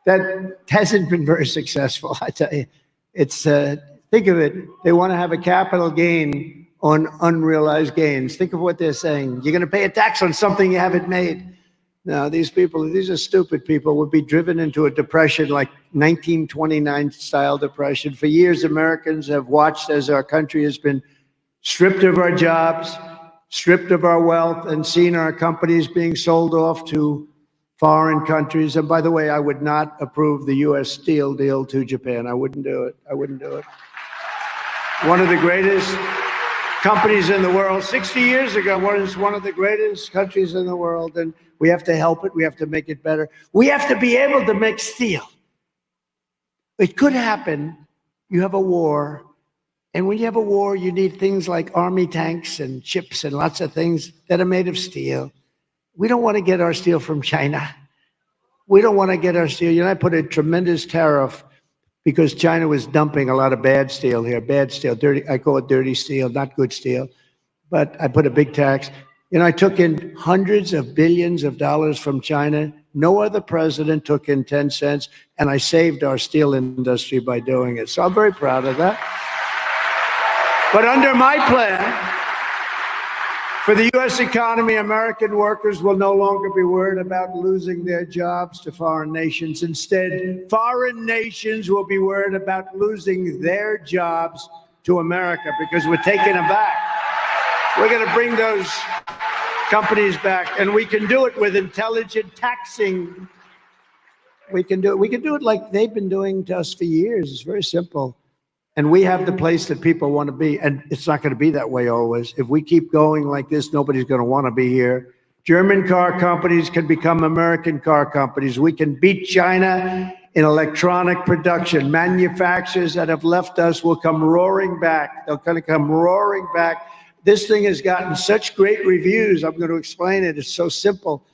Speaker 9: that hasn't been very successful, I tell you. It's, think of it, they want to have a capital gain on unrealized gains. Think of what they're saying. You're going to pay a tax on something you haven't made. No, these are stupid people, would be driven into a depression like 1929 style depression. For years, Americans have watched as our country has been stripped of our jobs, stripped of our wealth, and seen our companies being sold off to foreign countries. And by the way, I would not approve the U.S. steel deal to Japan. I wouldn't do it. I wouldn't do it. One of the greatest companies in the world, 60 years ago, was one of the greatest countries in the world. And we have to help it. We have to make it better. We have to be able to make steel. It could happen. You have a war. And when you have a war, you need things like army tanks and ships and lots of things that are made of steel. We don't want to get our steel from China. We don't want to get our steel. You know, I put a tremendous tariff because China was dumping a lot of bad steel here. Bad steel, dirty. I call it dirty steel, not good steel. But I put a big tax. You know, I took in hundreds of billions of dollars from China. No other president took in 10 cents, and I saved our steel industry by doing it. So I'm very proud of that. But under my plan, for the U.S. economy, American workers will no longer be worried about losing their jobs to foreign nations. Instead, foreign nations will be worried about losing their jobs to America because we're taking them back. We're going to bring those companies back, and we can do it with intelligent taxing. We can do it. We can do it like they've been doing to us for years. It's very simple. And we have the place that people want to be. And it's not going to be that way always. If we keep going like this, nobody's going to want to be here. German car companies can become American car companies. We can beat China in electronic production. Manufacturers that have left us will come roaring back. They're going to come roaring back. This thing has gotten such great reviews. I'm going to explain it. It's so simple.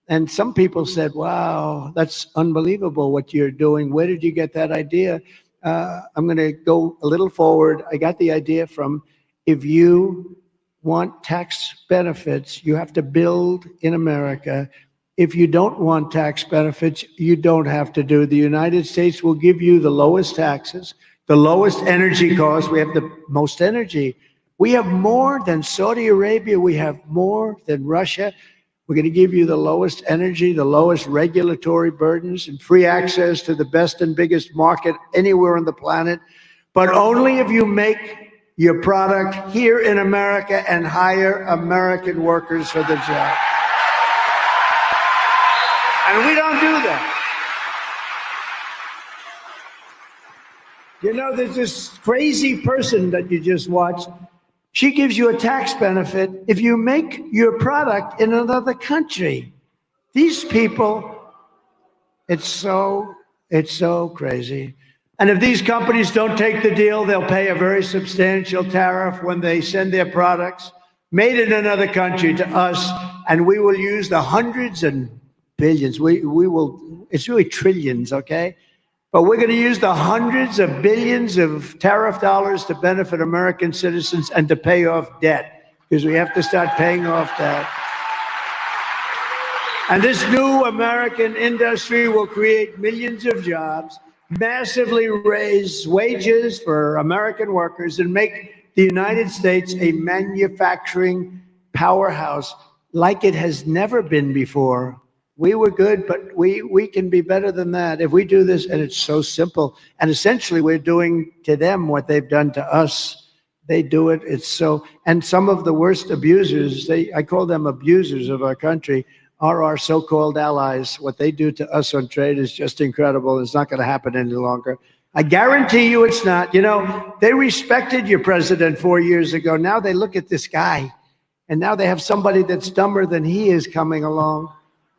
Speaker 9: And some people said, wow, that's unbelievable what you're doing. Where did you get that idea? I'm going to go a little forward. I got the idea from, if you want tax benefits, you have to build in America. If you don't want tax benefits, you don't have to do. The United States will give you the lowest taxes, the lowest energy costs. We have the most energy. We have more than Saudi Arabia. We have more than Russia. We're going to give you the lowest energy, the lowest regulatory burdens, and free access to the best and biggest market anywhere on the planet. But only if you make your product here in America and hire American workers for the job. And we don't do that. You know, there's this crazy person that you just watched. She gives you a tax benefit if you make your product in another country. These people, it's so crazy. And if these companies don't take the deal, they'll pay a very substantial tariff when they send their products made in another country to us, and we will use the hundreds and billions. We will, it's really trillions, okay? But we're going to use the hundreds of billions of tariff dollars to benefit American citizens and to pay off debt, because we have to start paying off debt. And this new American industry will create millions of jobs, massively raise wages for American workers, and make the United States a manufacturing powerhouse like it has never been before. We were good, but we can be better than that if we do this. And it's so simple. And essentially, we're doing to them what they've done to us. They do it. It's so, and some of the worst abusers, I call them abusers of our country, are our so-called allies. What they do to us on trade is just incredible. It's not going to happen any longer. I guarantee you it's not. You know, they respected your president 4 years ago. Now they look at this guy, and now they have somebody that's dumber than he is coming along.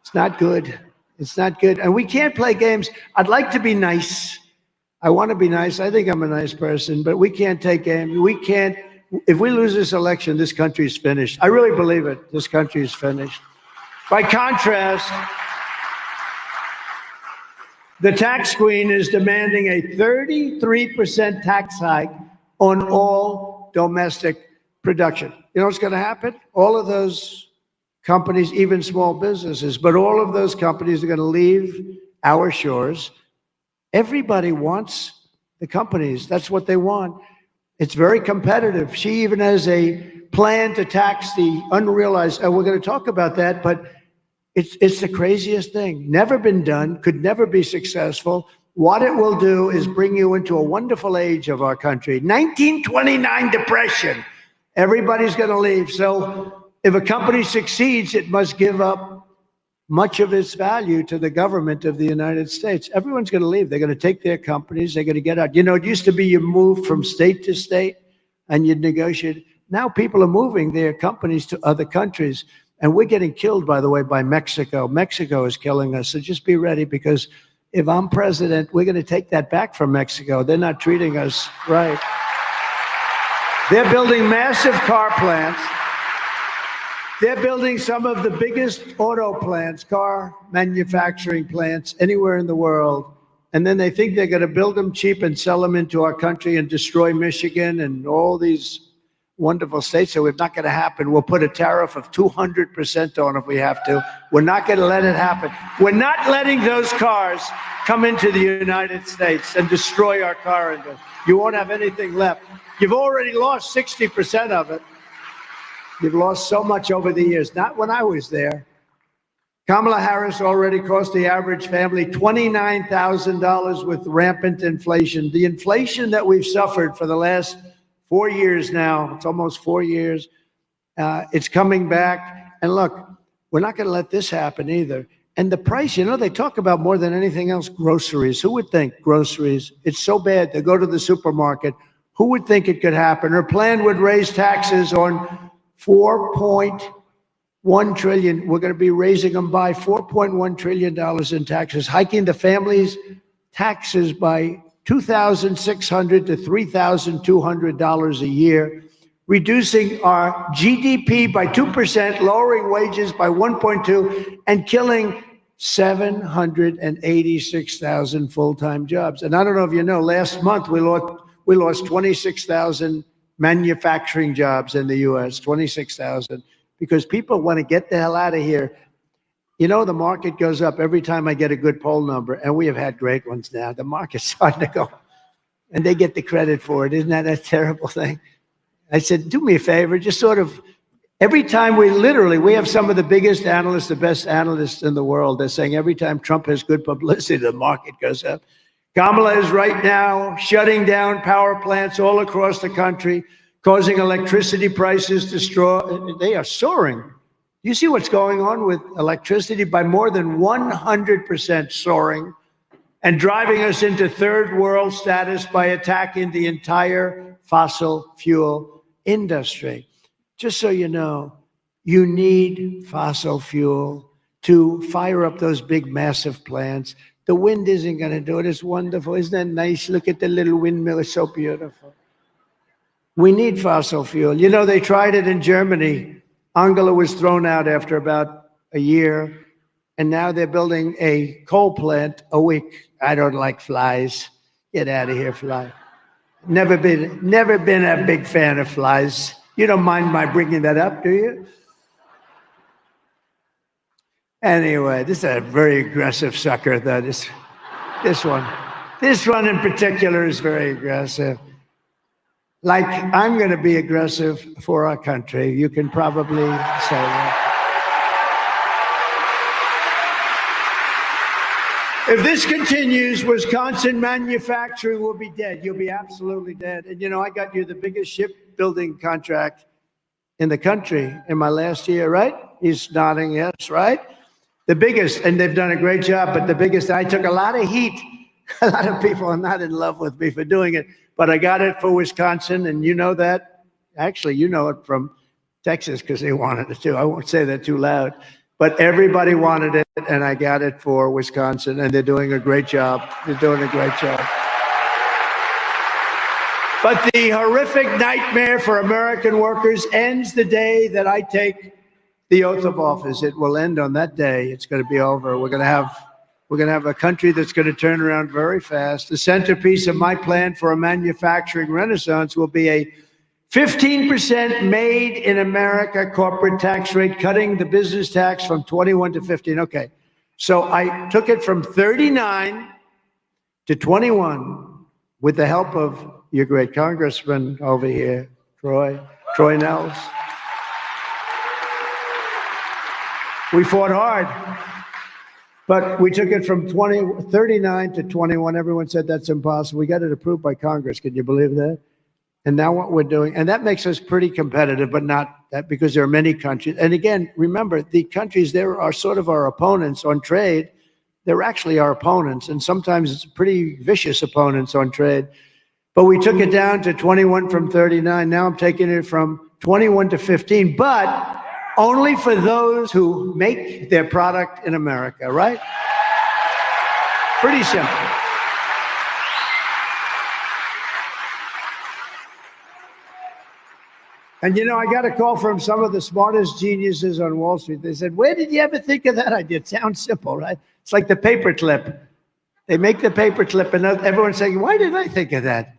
Speaker 9: It's not good. It's not good. And we can't play games. I'd like to be nice. I want to be nice. I think I'm a nice person, but we can't take games. We can't. If we lose this election, this country's finished. I really believe it. This country is finished. By contrast, the tax queen is demanding a 33% tax hike on all domestic production. You know what's going to happen? All of those companies, even small businesses, but all of those companies are going to leave our shores. Everybody wants the companies. That's what they want. It's very competitive. She even has a plan to tax the unrealized, and we're going to talk about that, but it's the craziest thing. Never been done, could never be successful. What it will do is bring you into a wonderful age of our country. 1929 depression. Everybody's going to leave. So if a company succeeds, it must give up much of its value to the government of the United States. Everyone's going to leave. They're going to take their companies. They're going to get out. You know, it used to be you moved from state to state and you'd negotiate. Now people are moving their companies to other countries. And we're getting killed, by the way, by Mexico. Mexico is killing us. So just be ready, because if I'm president, we're going to take that back from Mexico. They're not treating us right. They're building massive car plants. They're building some of the biggest auto plants, car manufacturing plants anywhere in the world. And then they think they're going to build them cheap and sell them into our country and destroy Michigan and all these wonderful states. So it's not going to happen. We'll put a tariff of 200% on if we have to. We're not going to let it happen. We're not letting those cars come into the United States and destroy our car industry. You won't have anything left. You've already lost 60% of it. You've lost so much over the years. Not when I was there. Kamala Harris already cost the average family $29,000 with rampant inflation. The inflation that we've suffered for the last 4 years now, it's almost 4 years, it's coming back. And look, we're not going to let this happen either. And the price, you know, they talk about more than anything else, groceries. Who would think groceries? It's so bad to go to the supermarket. Who would think it could happen? Her plan would raise taxes on $4.1 trillion. We're going to be raising them by $4.1 trillion in taxes, hiking the families' taxes by $2,600 to $3,200 a year, reducing our GDP by 2%, lowering wages by 1.2%, and killing 786,000 full-time jobs. And I don't know if you know, last month we lost 26,000 manufacturing jobs in the U.S., 26,000, because people want to get the hell out of here. You know, the market goes up every time I get a good poll number, and we have had great ones now. The market's starting to go, and they get the credit for it. Isn't that a terrible thing? I said, do me a favor, just sort of, every time we have some of the biggest analysts, the best analysts in the world. They're saying every time Trump has good publicity, the market goes up. Kamala is right now shutting down power plants all across the country, causing electricity prices to they are soaring. You see what's going on with electricity by more than 100% soaring, and driving us into third world status by attacking the entire fossil fuel industry. Just so you know, you need fossil fuel to fire up those big, massive plants. The wind isn't going to do it. It's wonderful. Isn't that nice? Look at the little windmill. It's so beautiful. We need fossil fuel. You know, they tried it in Germany. Angela was thrown out after about a year, and now they're building a coal plant a week. I don't like flies. Get out of here, fly. Never been a big fan of flies. You don't mind my bringing that up, do you? Anyway, this is a very aggressive sucker, though. This one in particular is very aggressive. Like, I'm going to be aggressive for our country. You can probably say that. If this continues, Wisconsin manufacturing will be dead. You'll be absolutely dead. And you know, I got you the biggest shipbuilding contract in the country in my last year, right? He's nodding yes, right? The biggest, and they've done a great job, but the biggest, I took a lot of heat. A lot of people are not in love with me for doing it, but I got it for Wisconsin, and you know that. Actually, you know it from Texas because they wanted it too. I won't say that too loud. But everybody wanted it, and I got it for Wisconsin, and they're doing a great job. They're doing a great job. But the horrific nightmare for American workers ends the day that I take the oath of office. It will end on that day. It's going to be over. We're going to have a country that's going to turn around very fast. The centerpiece of my plan for a manufacturing renaissance will be a 15% made in America corporate tax rate, cutting the business tax from 21 to 15. Okay, so I took it from 39 to 21 with the help of your great congressman over here, Troy Nels. We fought hard, but we took it from 39 to 21. Everyone said that's impossible. We got it approved by Congress. Can you believe that? And now what we're doing, and that makes us pretty competitive, but not that, because there are many countries. And again, remember, the countries there are sort of our opponents on trade. They're actually our opponents, and sometimes it's pretty vicious opponents on trade. But we took it down to 21 from 39. Now I'm taking it from 21 to 15, but only for those who make their product in America, right? Pretty simple. And you know, I got a call from some of the smartest geniuses on Wall Street. They said, where did you ever think of that idea? It sounds simple, right? It's like the paperclip. They make the paperclip, and everyone's saying, why did I think of that?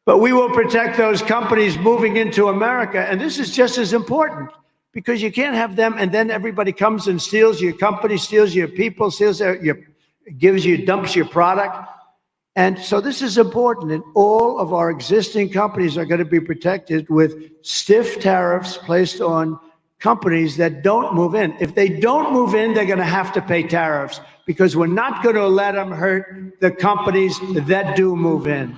Speaker 9: But we will protect those companies moving into America. And this is just as important, because you can't have them and then everybody comes and steals your company, steals your people, dumps your product. And so this is important, and all of our existing companies are going to be protected with stiff tariffs placed on companies that don't move in. If they don't move in, they're going to have to pay tariffs, because we're not going to let them hurt the companies that do move in.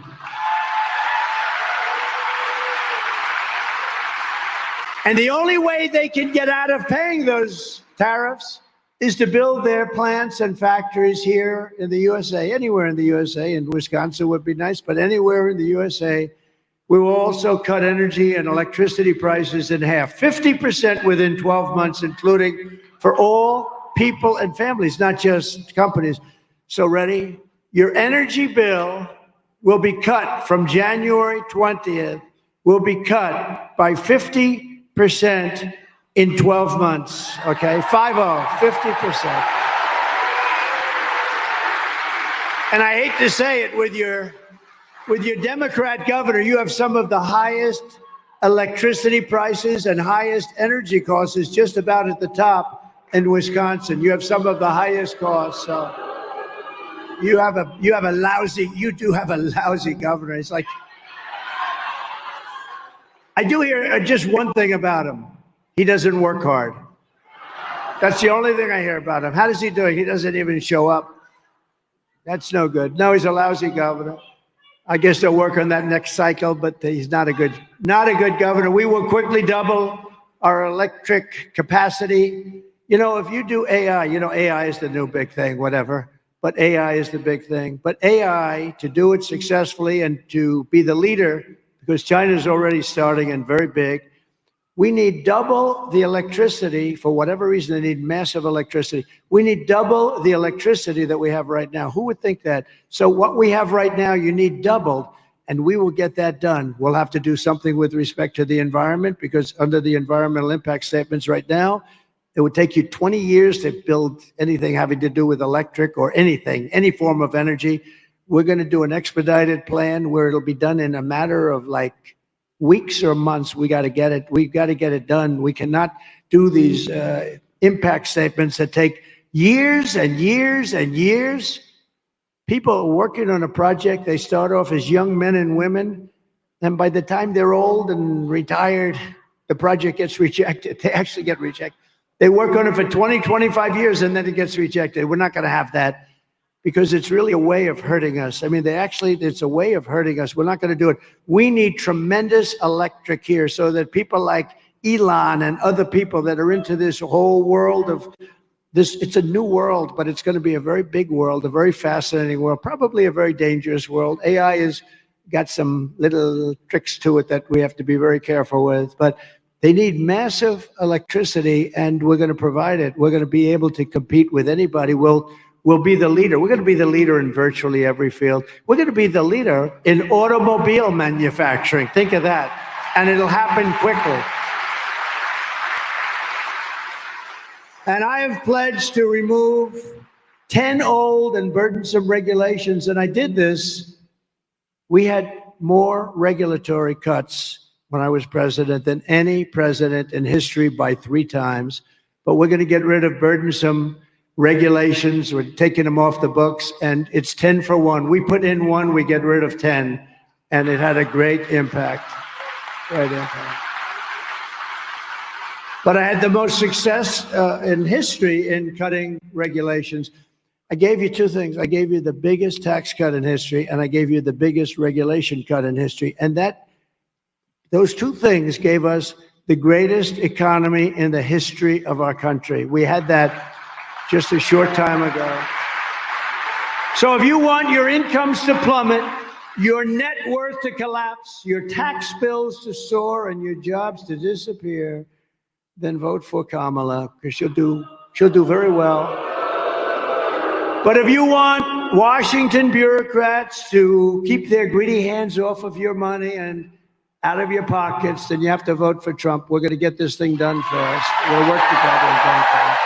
Speaker 9: And the only way they can get out of paying those tariffs is to build their plants and factories here in the USA, anywhere in the USA. And Wisconsin would be nice, but anywhere in the USA. We will also cut energy and electricity prices in half, 50% within 12 months, including for all people and families, not just companies. So ready? Your energy bill will be cut from January 20th, will be cut by 50% in 12 months, okay? 50%. And I hate to say it, with your Democrat governor, you have some of the highest electricity prices and highest energy costs, is just about at the top in Wisconsin. You have some of the highest costs. So you do have a lousy governor. It's like, I do hear just one thing about him. He doesn't work hard. That's the only thing I hear about him. How does he do it? He doesn't even show up. That's no good. No, he's a lousy governor. I guess they'll work on that next cycle, but he's not a good governor. We will quickly double our electric capacity. You know, if you do AI, AI is the new big thing, whatever, but AI is the big thing. But AI, to do it successfully and to be the leader, because China's already starting and very big, we need double the electricity. For whatever reason, they need massive electricity. We need double the electricity that we have right now. Who would think that? So what we have right now, you need doubled, and we will get that done. We'll have to do something with respect to the environment, because under the environmental impact statements right now, It would take you 20 years to build anything having to do with electric or anything, any form of energy. We're going to do an expedited plan where it'll be done in a matter of like weeks or months. We got to get it. We've got to get it done. We cannot do these impact statements that take years and years and years. People are working on a project. They start off as young men and women. And by the time they're old and retired, the project gets rejected. They actually get rejected. They work on it for 20, 25 years, and then it gets rejected. We're not going to have that because it's really a way of hurting us. I mean, it's a way of hurting us. We're not going to do it. We need tremendous electric here so that people like Elon and other people that are into this whole world of this, it's a new world, but it's going to be a very big world, a very fascinating world, probably a very dangerous world. AI has got some little tricks to it that we have to be very careful with, but they need massive electricity, and we're going to provide it. We're going to be able to compete with anybody. We'll be the leader. We're going to be the leader in virtually every field. We're going to be the leader in automobile manufacturing. Think of that. And it'll happen quickly. And I have pledged to remove 10 old and burdensome regulations. And I did this. We had more regulatory cuts when I was president than any president in history by 3 times. But we're going to get rid of burdensome regulations. We're taking them off the books, and it's 10 for 1. We put in 1, we get rid of 10, and it had a great impact. Great impact. But I had the most success in history in cutting regulations. I gave you 2 things. I gave you the biggest tax cut in history, and I gave you the biggest regulation cut in history. And those 2 things gave us the greatest economy in the history of our country. We had that just a short time ago. So if you want your incomes to plummet, your net worth to collapse, your tax bills to soar, and your jobs to disappear, then vote for Kamala, because she'll do very well. But if you want Washington bureaucrats to keep their greedy hands off of your money and out of your pockets, then you have to vote for Trump. We're going to get this thing done fast. We'll work together and done fast.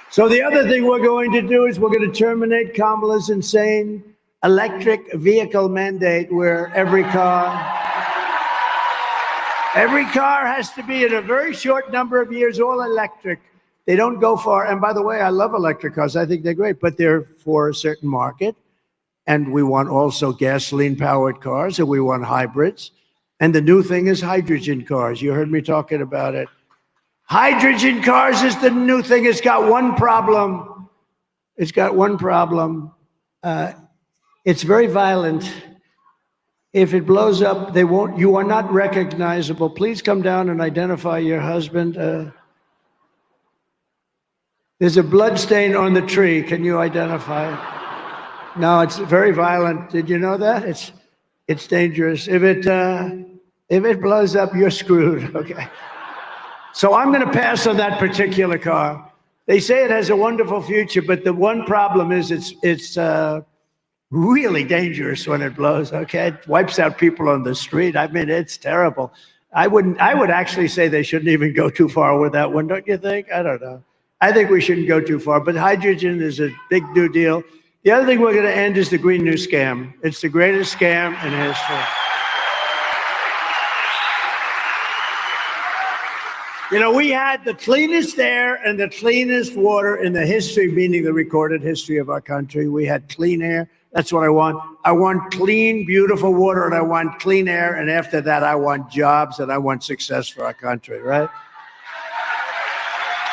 Speaker 9: So the other thing we're going to do is we're going to terminate Kamala's insane electric vehicle mandate where every car has to be in a very short number of years all electric. They don't go far. And by the way, I love electric cars. I think they're great, but they're for a certain market. And we want also gasoline-powered cars, and we want hybrids. And the new thing is hydrogen cars. You heard me talking about it. Hydrogen cars is the new thing. It's got one problem. It's got one problem. It's very violent. If it blows up, you are not recognizable. Please come down and identify your husband. There's a blood stain on the tree. Can you identify it? No, it's very violent. Did you know that? It's dangerous. If it blows up, you're screwed. Okay. So I'm going to pass on that particular car. They say it has a wonderful future, but the one problem is it's really dangerous when it blows. Okay, it wipes out people on the street. I mean, it's terrible. I would actually say they shouldn't even go too far with that one, don't you think? I don't know. I think we shouldn't go too far, but hydrogen is a big new deal. The other thing we're going to end is the Green New Scam. It's the greatest scam in history. You know, we had the cleanest air and the cleanest water in the history, meaning the recorded history of our country. We had clean air. That's what I want. I want clean, beautiful water, and I want clean air. And after that, I want jobs and I want success for our country, right?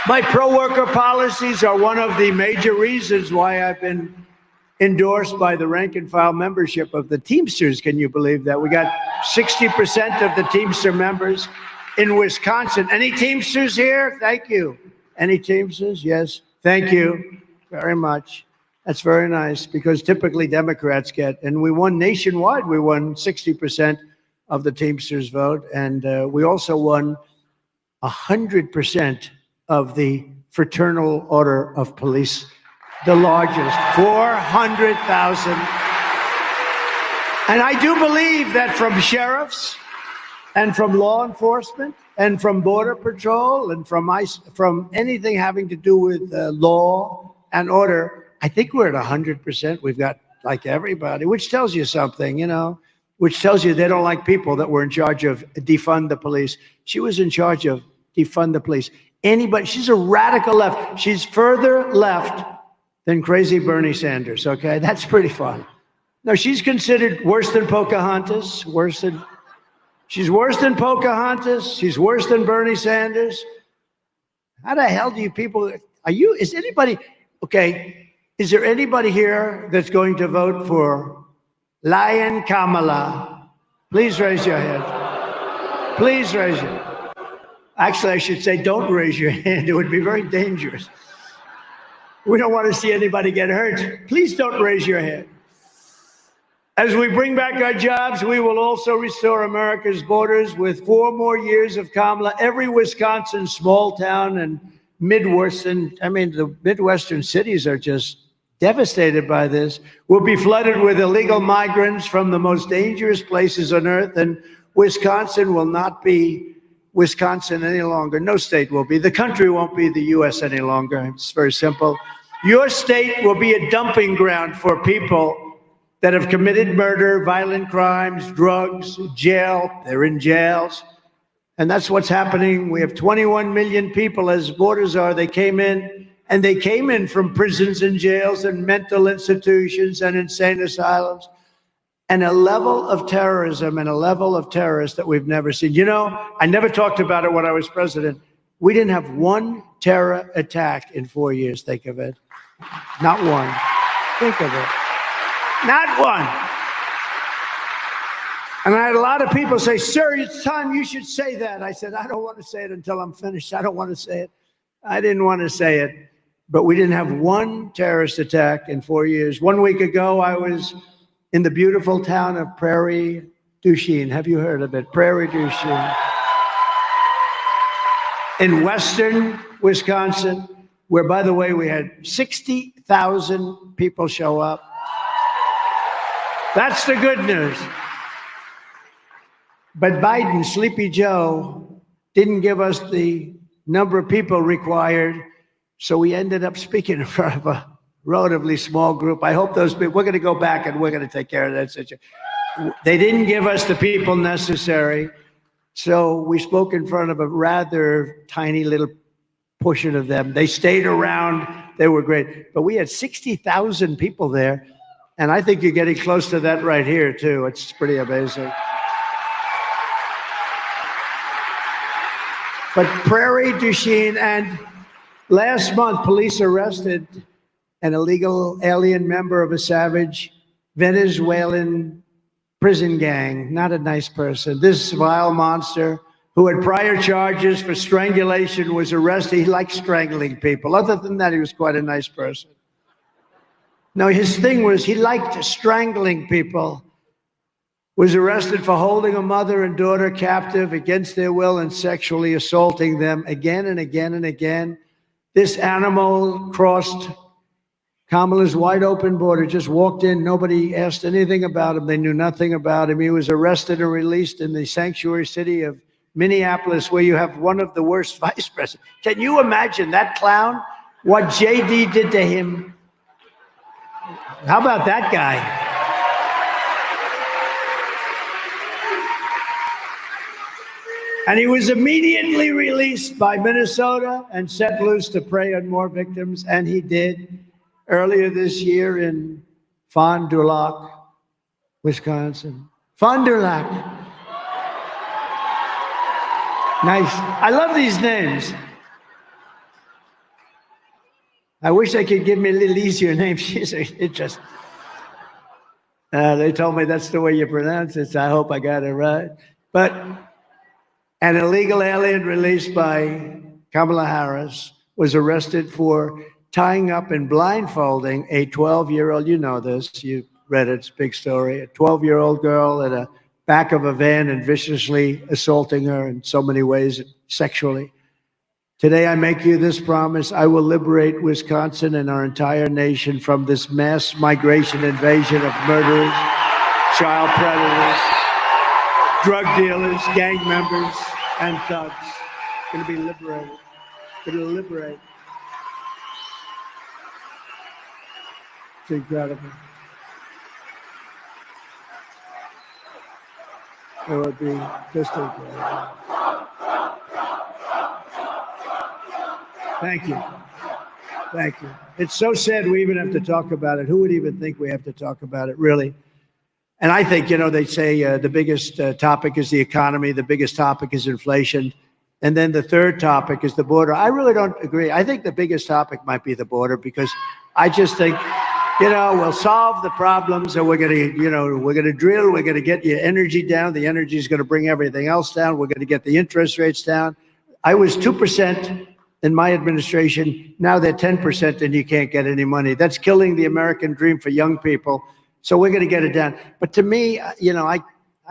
Speaker 9: My pro-worker policies are one of the major reasons why I've been endorsed by the rank and file membership of the Teamsters. Can you believe that? We got 60% of the Teamster members in Wisconsin. Any Teamsters here? Thank you. Any Teamsters? Yes. Thank you very much. That's very nice, because typically Democrats get, and we won nationwide. We won 60% of the Teamsters vote. And we also won 100% of the Fraternal Order of Police, the largest, 400,000. And I do believe that from sheriffs and from law enforcement and from Border Patrol and from ICE, from anything having to do with law and order, I think we're at 100%. We've got like everybody, which tells you something, which tells you they don't like people that were in charge of defund the police. She was in charge of defund the police. Anybody, she's a radical left. She's further left than crazy Bernie Sanders, okay? That's pretty fun. No, she's considered worse than Pocahontas, she's worse than Pocahontas, she's worse than Bernie Sanders. How the hell do you people, is there anybody here that's going to vote for Lion Kamala? Please raise your hand. Please raise your hand. Actually, I should say don't raise your hand. It would be very dangerous. We don't want to see anybody get hurt. Please don't raise your hand. As we bring back our jobs, we will also restore America's borders with 4 more years of Kamala. Every Wisconsin small town and Midwestern, the Midwestern cities are just devastated by this. We'll be flooded with illegal migrants from the most dangerous places on earth, and Wisconsin will not be Wisconsin any longer. No state will be. The country won't be the U.S. any longer. It's very simple. Your state will be a dumping ground for people that have committed murder, violent crimes, drugs, jail. They're in jails. And that's what's happening. We have 21 million people, as borders are. They came in, and they came in from prisons and jails and mental institutions and insane asylums. And a level of terrorism and a level of terrorists that we've never seen. I never talked about it when I was president. We didn't have one terror attack in 4 years. Think of it. Not one. Think of it. Not one. And I had a lot of people say, sir, it's time you should say that. I said, I don't want to say it until I'm finished. I don't want to say it. I didn't want to say it. But we didn't have one terrorist attack in 4 years. 1 week ago, I was in the beautiful town of Prairie du Chien. Have you heard of it? Prairie du Chien. In western Wisconsin, where, by the way, we had 60,000 people show up. That's the good news. But Biden, Sleepy Joe, didn't give us the number of people required, so we ended up speaking in front of a relatively small group. I hope those people, we're going to go back and we're going to take care of that situation. They didn't give us the people necessary, so we spoke in front of a rather tiny little portion of them. They stayed around. They were great. But we had 60,000 people there, and I think you're getting close to that right here, too. It's pretty amazing. But Prairie du Chien, and last month, police arrested an illegal alien member of a savage Venezuelan prison gang. Not a nice person. This vile monster, who had prior charges for strangulation, was arrested. He liked strangling people. Other than that, he was quite a nice person. No, his thing was he liked strangling people. Was arrested for holding a mother and daughter captive against their will and sexually assaulting them again and again and again. This animal crossed Kamala's wide open border, just walked in. Nobody asked anything about him. They knew nothing about him. He was arrested and released in the sanctuary city of Minneapolis, where you have one of the worst vice presidents. Can you imagine that clown? What JD did to him? How about that guy? And he was immediately released by Minnesota and set loose to prey on more victims, and he did. Earlier this year in Fond du Lac, Wisconsin. Fond du Lac. Nice. I love these names. I wish they could give me a little easier names. It just, they told me that's the way you pronounce it, so I hope I got it right. But an illegal alien released by Kamala Harris was arrested for tying up and blindfolding a 12-year-old, you know this, you read it, it's a big story, a 12-year-old girl at the back of a van and viciously assaulting her in so many ways, sexually. Today, I make you this promise: I will liberate Wisconsin and our entire nation from this mass migration invasion of murderers. child predators, drug dealers, gang members, and thugs. Going to be liberated. Going to liberate. It's incredible. It would be just incredible. Thank you. Thank you. It's so sad we even have to talk about it. Who would even think we have to talk about it, really? And I think, they say the biggest topic is the economy, the biggest topic is inflation, and then the third topic is the border. I really don't agree. I think the biggest topic might be the border, because I just think, we'll solve the problems, and we're going to drill, we're going to get your energy down. The energy is going to bring everything else down. We're going to get the interest rates down. I was 2% in my administration. Now they're 10% and you can't get any money. That's killing the American dream for young people. So we're going to get it down. But to me, I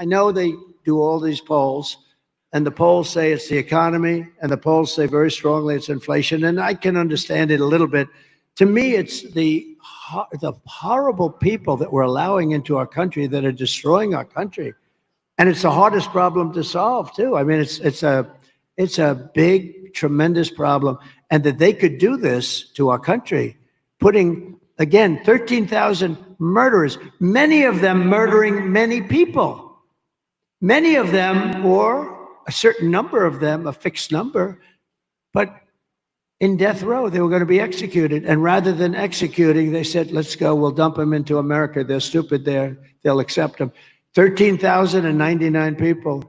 Speaker 9: know they do all these polls, and the polls say it's the economy, and the polls say very strongly it's inflation. And I can understand it a little bit. To me, it's the horrible people that we're allowing into our country that are destroying our country. And it's the hardest problem to solve, too. I mean, it's a big, tremendous problem. And that they could do this to our country, putting, again, 13,000 murderers, many of them murdering many people. Many of them, or a certain number of them, a fixed number, but in death row, they were going to be executed. And rather than executing, they said, let's go, we'll dump them into America. They're stupid there. They'll accept them. 13,099 people.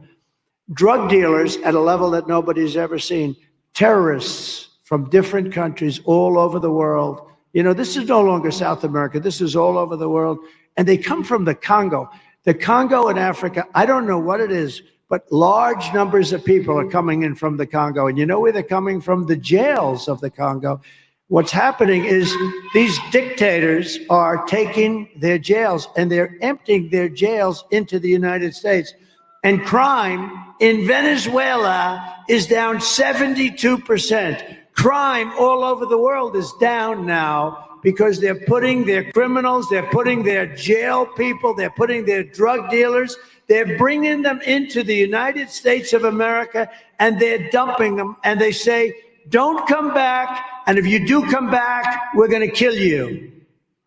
Speaker 9: Drug dealers at a level that nobody's ever seen. Terrorists from different countries all over the world. This is no longer South America. This is all over the world. And they come from the Congo. The Congo in Africa, I don't know what it is, but large numbers of people are coming in from the Congo. And you know where they're coming from? The jails of the Congo. What's happening is these dictators are taking their jails and they're emptying their jails into the United States. And crime in Venezuela is down 72%. Crime all over the world is down now because they're putting their criminals, they're putting their jail people, they're putting their drug dealers, they're bringing them into the United States of America, and they're dumping them. And they say, don't come back. And if you do come back, we're going to kill you.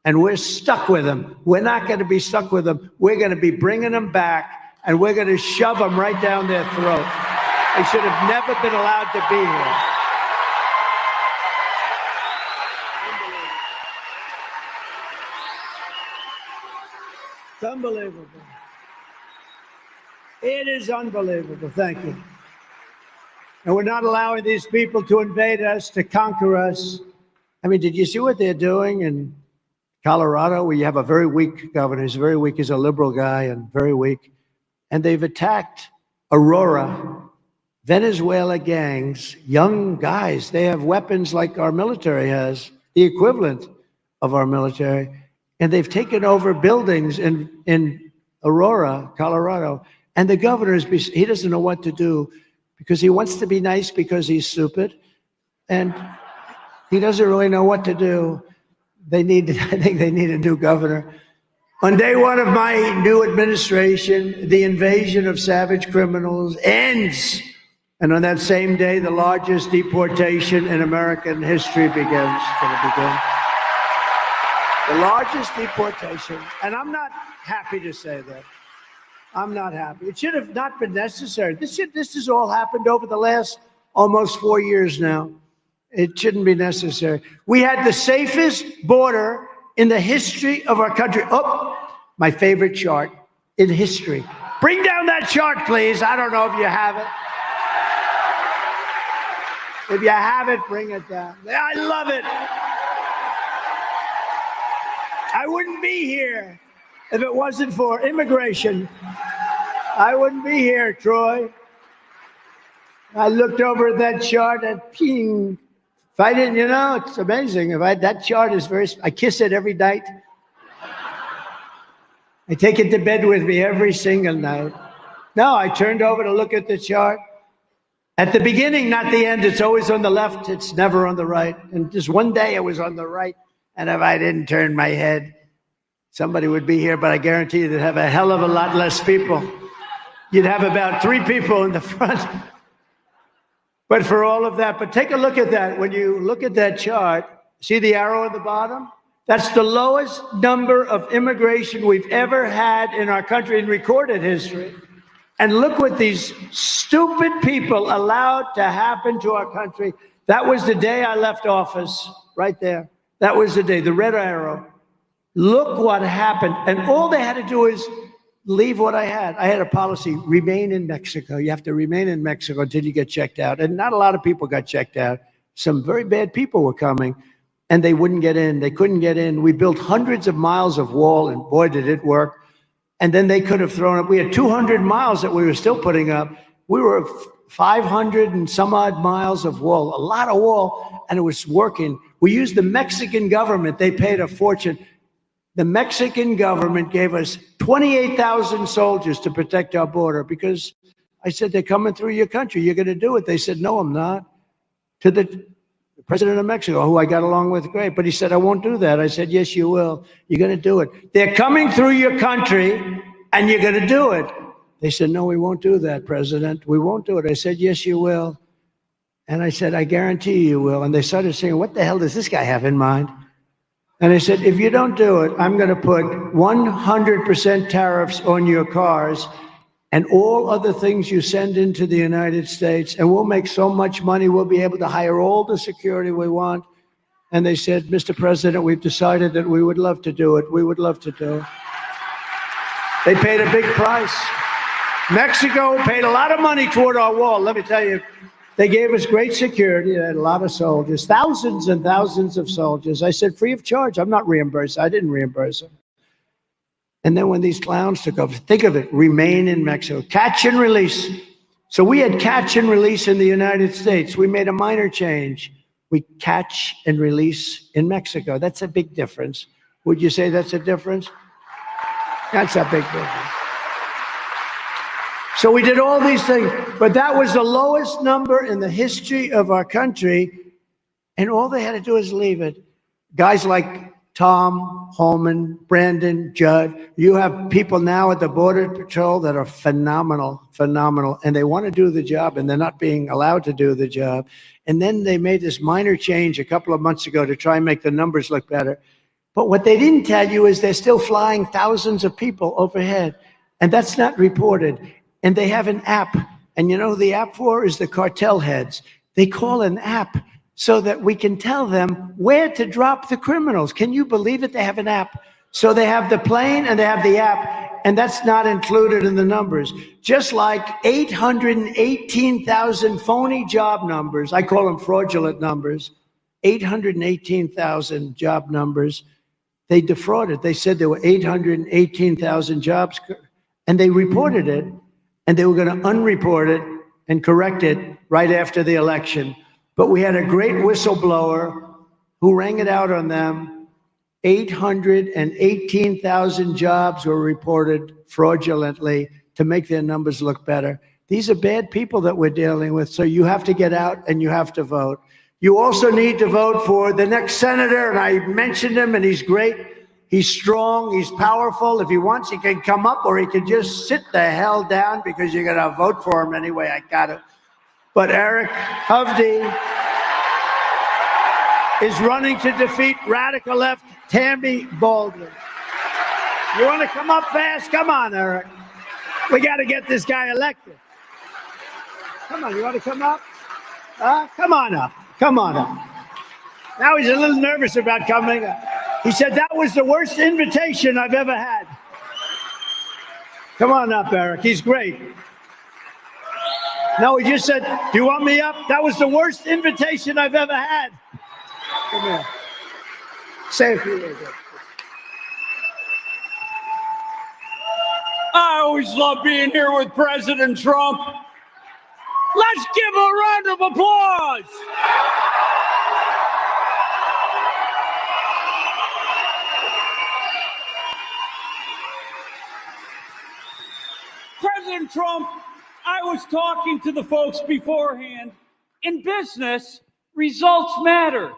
Speaker 9: And we're stuck with them. We're not going to be stuck with them. We're going to be bringing them back. And we're going to shove them right down their throat. They should have never been allowed to be here. It's unbelievable. It is unbelievable. Thank you. And we're not allowing these people to invade us, to conquer us. I mean, did you see what they're doing in Colorado, where you have a very weak governor? He's very weak. He's a liberal guy and very weak. And they've attacked Aurora, Venezuela gangs, young guys. They have weapons like our military has, the equivalent of our military. And they've taken over buildings in Aurora, Colorado. And the governor, he doesn't know what to do because he wants to be nice because he's stupid. And he doesn't really know what to do. I think they need a new governor. On day one of my new administration, the invasion of savage criminals ends. And on that same day, the largest deportation in American history begins. The largest deportation. And I'm not happy to say that. I'm not happy. It should have not been necessary. This has all happened over the last almost 4 years now. It shouldn't be necessary. We had the safest border in the history of our country. Oh, my favorite chart in history. Bring down that chart, please. I don't know if you have it. If you have it, bring it down. I love it. I wouldn't be here if it wasn't for immigration. I wouldn't be here, Troy. I looked over at that chart and ping. If I didn't, it's amazing. That chart is I kiss it every night. I take it to bed with me every single night. No, I turned over to look at the chart. At the beginning, not the end. It's always on the left. It's never on the right. And just one day it was on the right. And if I didn't turn my head, somebody would be here, but I guarantee you they'd have a hell of a lot less people. You'd have about 3 people in the front. But for all of that, but take a look at that. When you look at that chart, see the arrow at the bottom? That's the lowest number of immigration we've ever had in our country in recorded history. And look what these stupid people allowed to happen to our country. That was the day I left office, right there. That was the day, the red arrow. Look what happened. And all they had to do is leave what I had. I had a policy, remain in Mexico. You have to remain in Mexico until you get checked out. And not a lot of people got checked out. Some very bad people were coming, and they wouldn't get in. They couldn't get in. We built hundreds of miles of wall, and boy, did it work. And then they could have thrown up. We had 200 miles that we were still putting up. We were 500 and some odd miles of wall, a lot of wall, and it was working. We used the Mexican government. They paid a fortune. The Mexican government gave us 28,000 soldiers to protect our border because I said, they're coming through your country. You're going to do it. They said, no, I'm not. To the president of Mexico, who I got along with great, but he said, I won't do that. I said, yes, you will. You're going to do it. They're coming through your country and you're going to do it. They said, no, we won't do that, President. We won't do it. I said, yes, you will. And I said, I guarantee you will. And they started saying, what the hell does this guy have in mind? And I said, if you don't do it, I'm going to put 100% tariffs on your cars and all other things you send into the United States, and we'll make so much money, we'll be able to hire all the security we want. And they said, Mr. President, we've decided that we would love to do it. We would love to do it. They paid a big price. Mexico paid a lot of money toward our wall. Let me tell you, they gave us great security. They had a lot of soldiers, thousands and thousands of soldiers. I said, free of charge. I'm not reimbursed. I didn't reimburse them. And then when these clowns took over, think of it, remain in Mexico, catch and release. So we had catch and release in the United States. We made a minor change. We catch and release in Mexico. That's a big difference. Would you say that's a difference? That's a big difference. So we did all these things, but that was the lowest number in the history of our country, and all they had to do is leave it. Guys like Tom, Holman, Brandon, Judd, you have people now at the Border Patrol that are phenomenal, and they want to do the job, and they're not being allowed to do the job. And then they made this minor change a couple of months ago to try and make the numbers look better. But what they didn't tell you is they're still flying thousands of people overhead, and that's not reported. And they have an app. And you know who the app for is the cartel heads. They call an app so that we can tell them where to drop the criminals. Can you believe it? They have an app. So they have the plane and they have the app, and that's not included in the numbers. Just like 818,000 phony job numbers, I call them fraudulent numbers, 818,000 job numbers, they defrauded. They said there were 818,000 jobs, and they reported it. And they were going to unreport it and correct it right after the election. But we had a great whistleblower who rang it out on them. 818,000 jobs were reported fraudulently to make their numbers look better. These are bad people that we're dealing with, so you have to get out and you have to vote. You also need to vote for the next senator, and I mentioned him, and he's great. He's strong, he's powerful. If he wants, he can come up, or he can just sit the hell down because you're going to vote for him anyway. I got it. But Eric Hovde is running to defeat radical left Tammy Baldwin. You want to come up fast? Come on, Eric. We got to get this guy elected. Come on, you want to come up? Come on up. Come on up. Now he's a little nervous about coming up. He said, that was the worst invitation I've ever had. Come on up, Eric. He's great. No, he just said, do you want me up? That was the worst invitation I've ever had. Come here. Say a few words.
Speaker 3: I always love being here with President Trump. Let's give a round of applause. President Trump, I was talking to the folks beforehand. In business, results matter.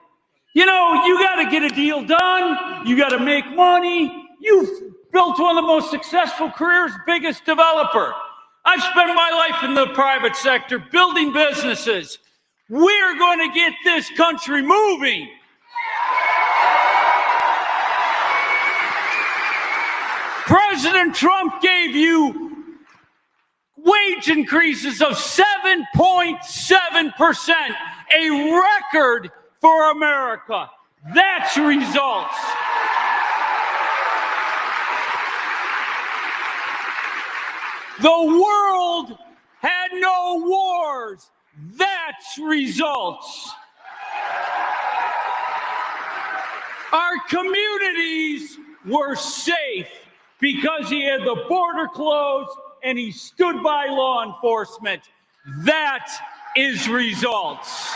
Speaker 3: You know, you got to get a deal done. You got to make money. You've built one of the most successful careers, biggest developer. I've spent my life in the private sector building businesses. We're going to get this country moving. President Trump gave you wage increases of 7.7%, a record for America. That's results. The world had no wars. That's results. Our communities were safe because he had the border closed and he stood by law enforcement. That is results.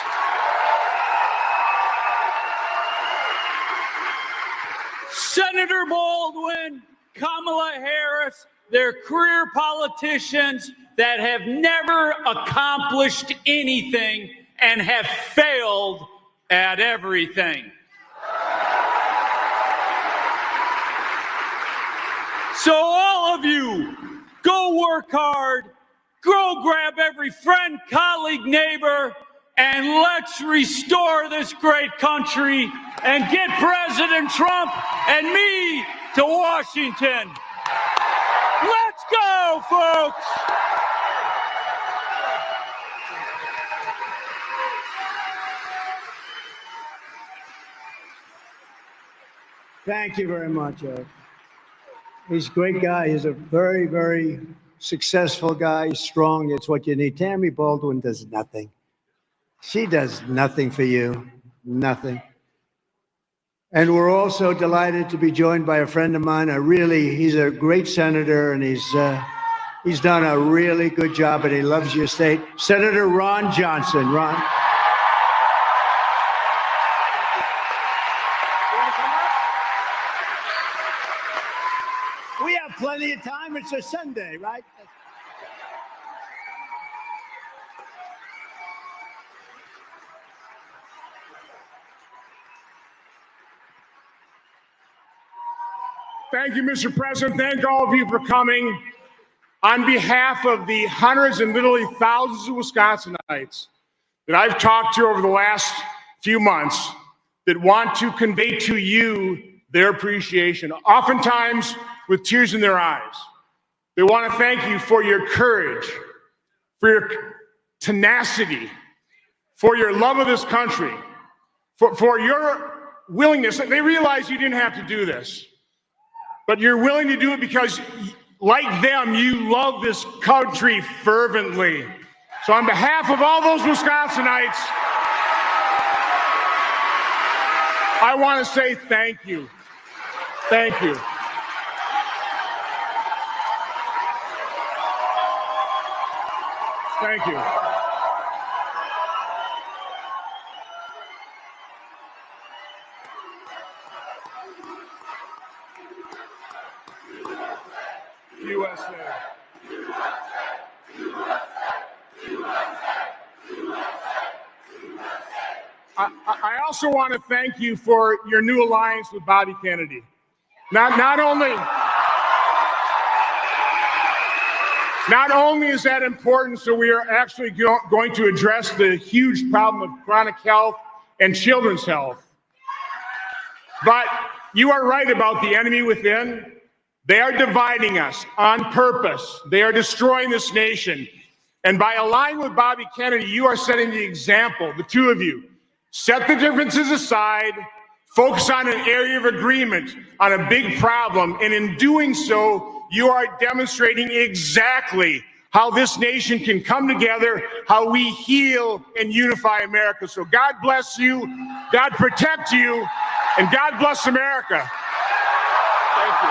Speaker 3: Senator Baldwin, Kamala Harris, they're career politicians that have never accomplished anything and have failed at everything. So all of you, go work hard, go grab every friend, colleague, neighbor, and let's restore this great country and get President Trump and me to Washington. Let's go, folks.
Speaker 9: Thank you very much, Eric. He's a great guy. He's a very, very successful guy, strong. It's what you need. Tammy Baldwin does nothing. She does nothing for you, nothing. And we're also delighted to be joined by a friend of mine. He's a great senator, and he's done a really good job, and he loves your state. Senator Ron Johnson. Ron. We have plenty of time. It's a Sunday, right?
Speaker 11: Thank you, Mr. President. Thank all of you for coming. On behalf of the hundreds and literally thousands of Wisconsinites that I've talked to over the last few months that want to convey to you their appreciation, oftentimes with tears in their eyes. They want to thank you for your courage, for your tenacity, for your love of this country, for your willingness. They realize you didn't have to do this, but you're willing to do it because, like them, you love this country fervently. So on behalf of all those Wisconsinites, I want to say thank you. Thank you. Thank you. USA. I also want to thank you for your new alliance with Bobby Kennedy. Not only is that important, so we are actually going to address the huge problem of chronic health and children's health. But you are right about the enemy within. They are dividing us on purpose. They are destroying this nation. And by aligning with Bobby Kennedy, you are setting the example, the two of you. Set the differences aside, focus on an area of agreement on a big problem, and in doing so, you are demonstrating exactly how this nation can come together, how we heal and unify America. So God bless you, God protect you, and God bless America. Thank you.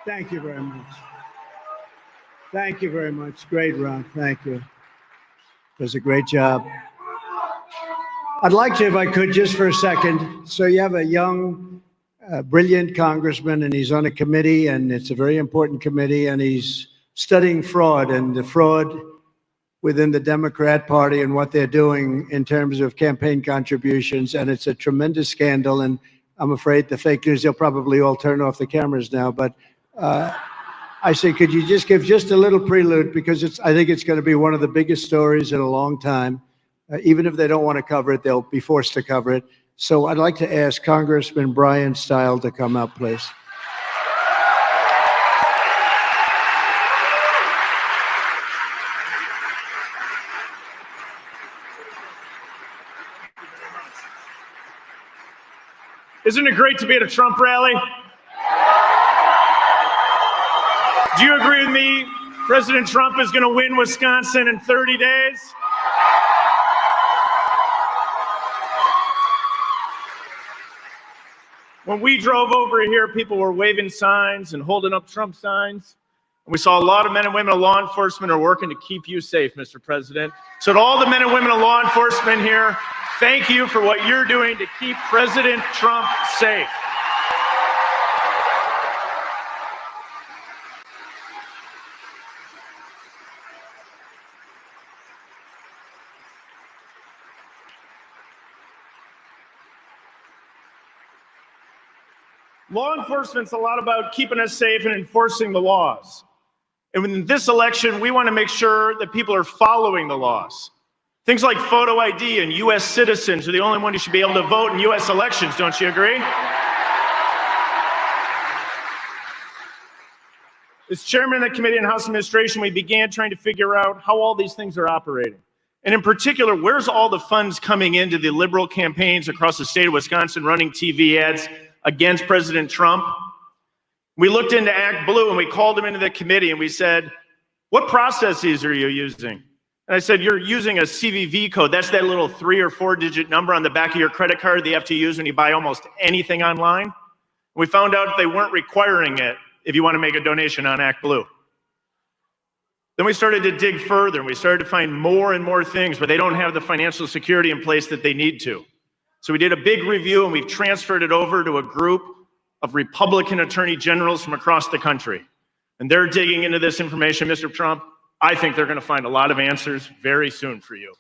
Speaker 9: Thank you very much. Thank you very much. Great, Ron. Thank you. Does a great job. I'd like to, if I could, just for a second. So you have a young a brilliant congressman, and he's on a committee, and it's a very important committee, and he's studying fraud and the fraud within the Democrat Party and what they're doing in terms of campaign contributions. And it's a tremendous scandal. And I'm afraid the fake news, they'll probably all turn off the cameras now. But I say, could you just give just a little prelude? Because I think it's going to be one of the biggest stories in a long time. Even if they don't want to cover it, they'll be forced to cover it. So I'd like to ask Congressman Brian Stile to come up, please.
Speaker 20: Isn't it great to be at a Trump rally? Do you agree with me? President Trump is going to win Wisconsin in 30 days? When we drove over here, people were waving signs and holding up Trump signs. And we saw a lot of men and women of law enforcement are working to keep you safe, Mr. President. So to all the men and women of law enforcement here, thank you for what you're doing to keep President Trump safe. Law enforcement's a lot about keeping us safe and enforcing the laws. And in this election, we want to make sure that people are following the laws. Things like photo ID and U.S. citizens are the only ones who should be able to vote in U.S. elections. Don't you agree? As chairman of the Committee on House Administration, we began trying to figure out how all these things are operating. And in particular, where's all the funds coming into the liberal campaigns across the state of Wisconsin running TV ads against President Trump? We looked into Act Blue and we called him into the committee and we said, what processes are you using? And I said, you're using a CVV code. That's that little 3 or 4 digit number on the back of your credit card that you have to use when you buy almost anything online. We found out they weren't requiring it if you want to make a donation on Act Blue. Then we started to dig further and we started to find more and more things, but they don't have the financial security in place that they need to. So we did a big review and we've transferred it over to a group of Republican attorney generals from across the country. And they're digging into this information. Mr. Trump, I think they're going to find a lot of answers very soon for you.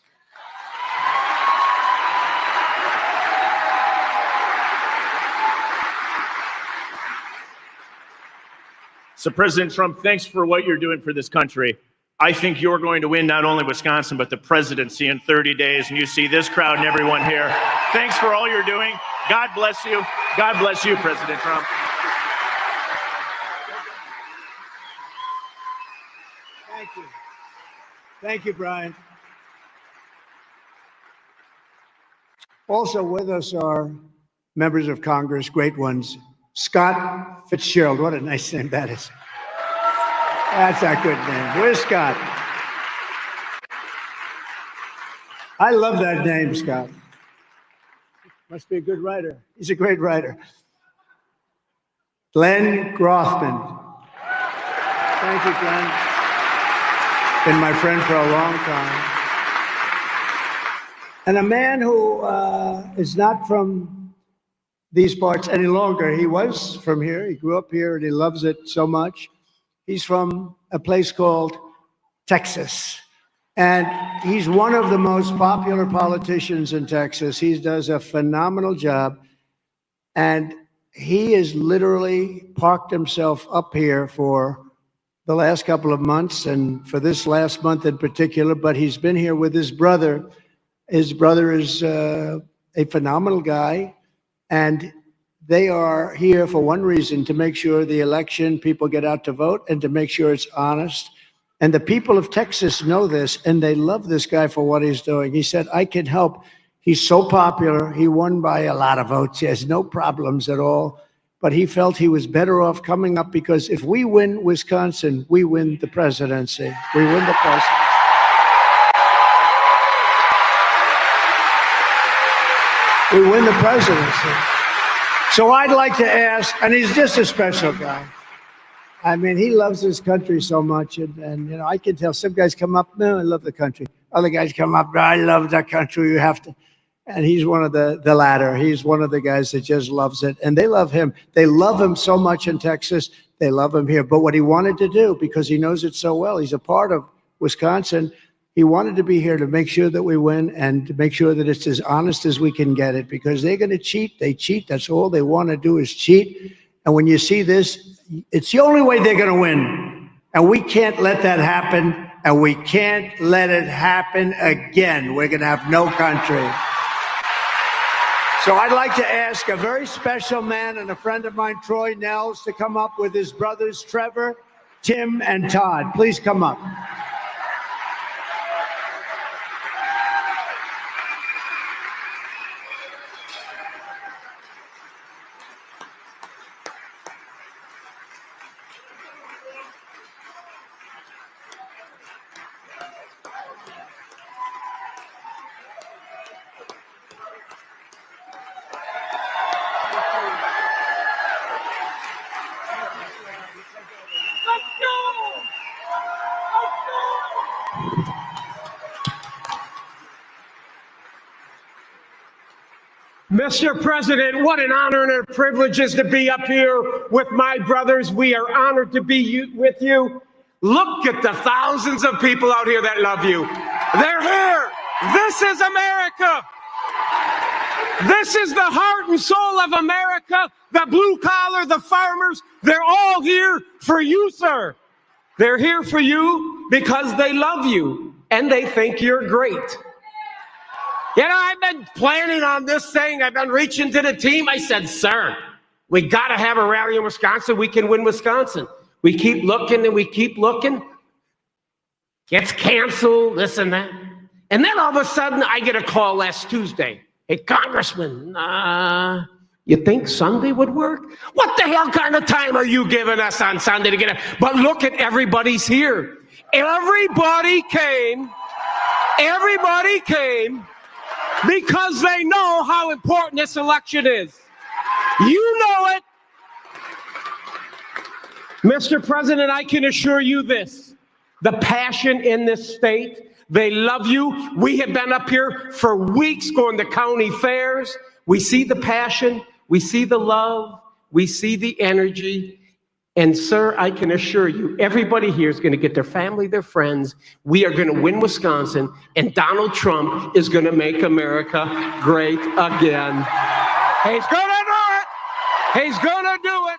Speaker 20: So President Trump, thanks for what you're doing for this country. I think you're going to win not only Wisconsin, but the presidency in 30 days. And you see this crowd and everyone here. Thanks for all you're doing. God bless you. God bless you, President Trump.
Speaker 9: Thank you. Thank you, Brian. Also with us are members of Congress, great ones. Scott Fitzgerald. What a nice name that is. That's a good name. Where's Scott? I love that name, Scott. Must be a good writer. He's a great writer. Glenn Grothman. Thank you, Glenn. Been my friend for a long time. And a man who is not from these parts any longer. He was from here. He grew up here and he loves it so much. He's from a place called Texas. And he's one of the most popular politicians in Texas. He does a phenomenal job. And he has literally parked himself up here for the last couple of months and for this last month in particular. But he's been here with his brother. His brother is a phenomenal guy. And they are here for one reason, to make sure the election, people get out to vote and to make sure it's honest. And the people of Texas know this, and they love this guy for what he's doing. He said, I can help. He's so popular. He won by a lot of votes. He has no problems at all. But he felt he was better off coming up because if we win Wisconsin, we win the presidency. We win the presidency. We win the presidency. So I'd like to ask, and he's just a special guy. I mean, he loves this country so much. And you know, I can tell some guys come up, no, I love the country. Other guys come up, I love that country. You have to. And he's one of the latter. He's one of the guys that just loves it. And they love him. They love him so much in Texas. They love him here. But what he wanted to do, because he knows it so well, he's a part of Wisconsin. He wanted to be here to make sure that we win and to make sure that it's as honest as we can get it, because they're going to cheat. They cheat. That's all they want to do is cheat. And when you see this, it's the only way they're going to win. And we can't let that happen. And we can't let it happen again. We're going to have no country. So I'd like to ask a very special man and a friend of mine, Troy Nels, to come up with his brothers, Trevor, Tim, and Todd. Please come up.
Speaker 8: Mr. President, what an honor and a privilege is to be up here with my brothers. We are honored to be with you. Look at the thousands of people out here that love you. They're here. This is America. This is the heart and soul of America. The blue collar, the farmers, they're all here for you, sir. They're here for you because they love you and they think you're great. You know, I've been planning on this thing. I've been reaching to the team. I said, sir, we got to have a rally in Wisconsin. We can win Wisconsin. We keep looking and we keep looking. Gets canceled, this and that. And then all of a sudden, I get a call last Tuesday. Hey, Congressman, you think Sunday would work? What the hell kind of time are you giving us on Sunday to get it? But look at everybody's here. Everybody came. Everybody came. Because they know how important this election is. You know it. Mr. President, I can assure you this. The passion in this state, they love you. We have been up here for weeks going to county fairs. We see the passion. We see the love. We see the energy. And sir, I can assure you, everybody here is going to get their family, their friends. We are going to win Wisconsin, and Donald Trump is going to make America great again. He's going to do it. He's going to do it.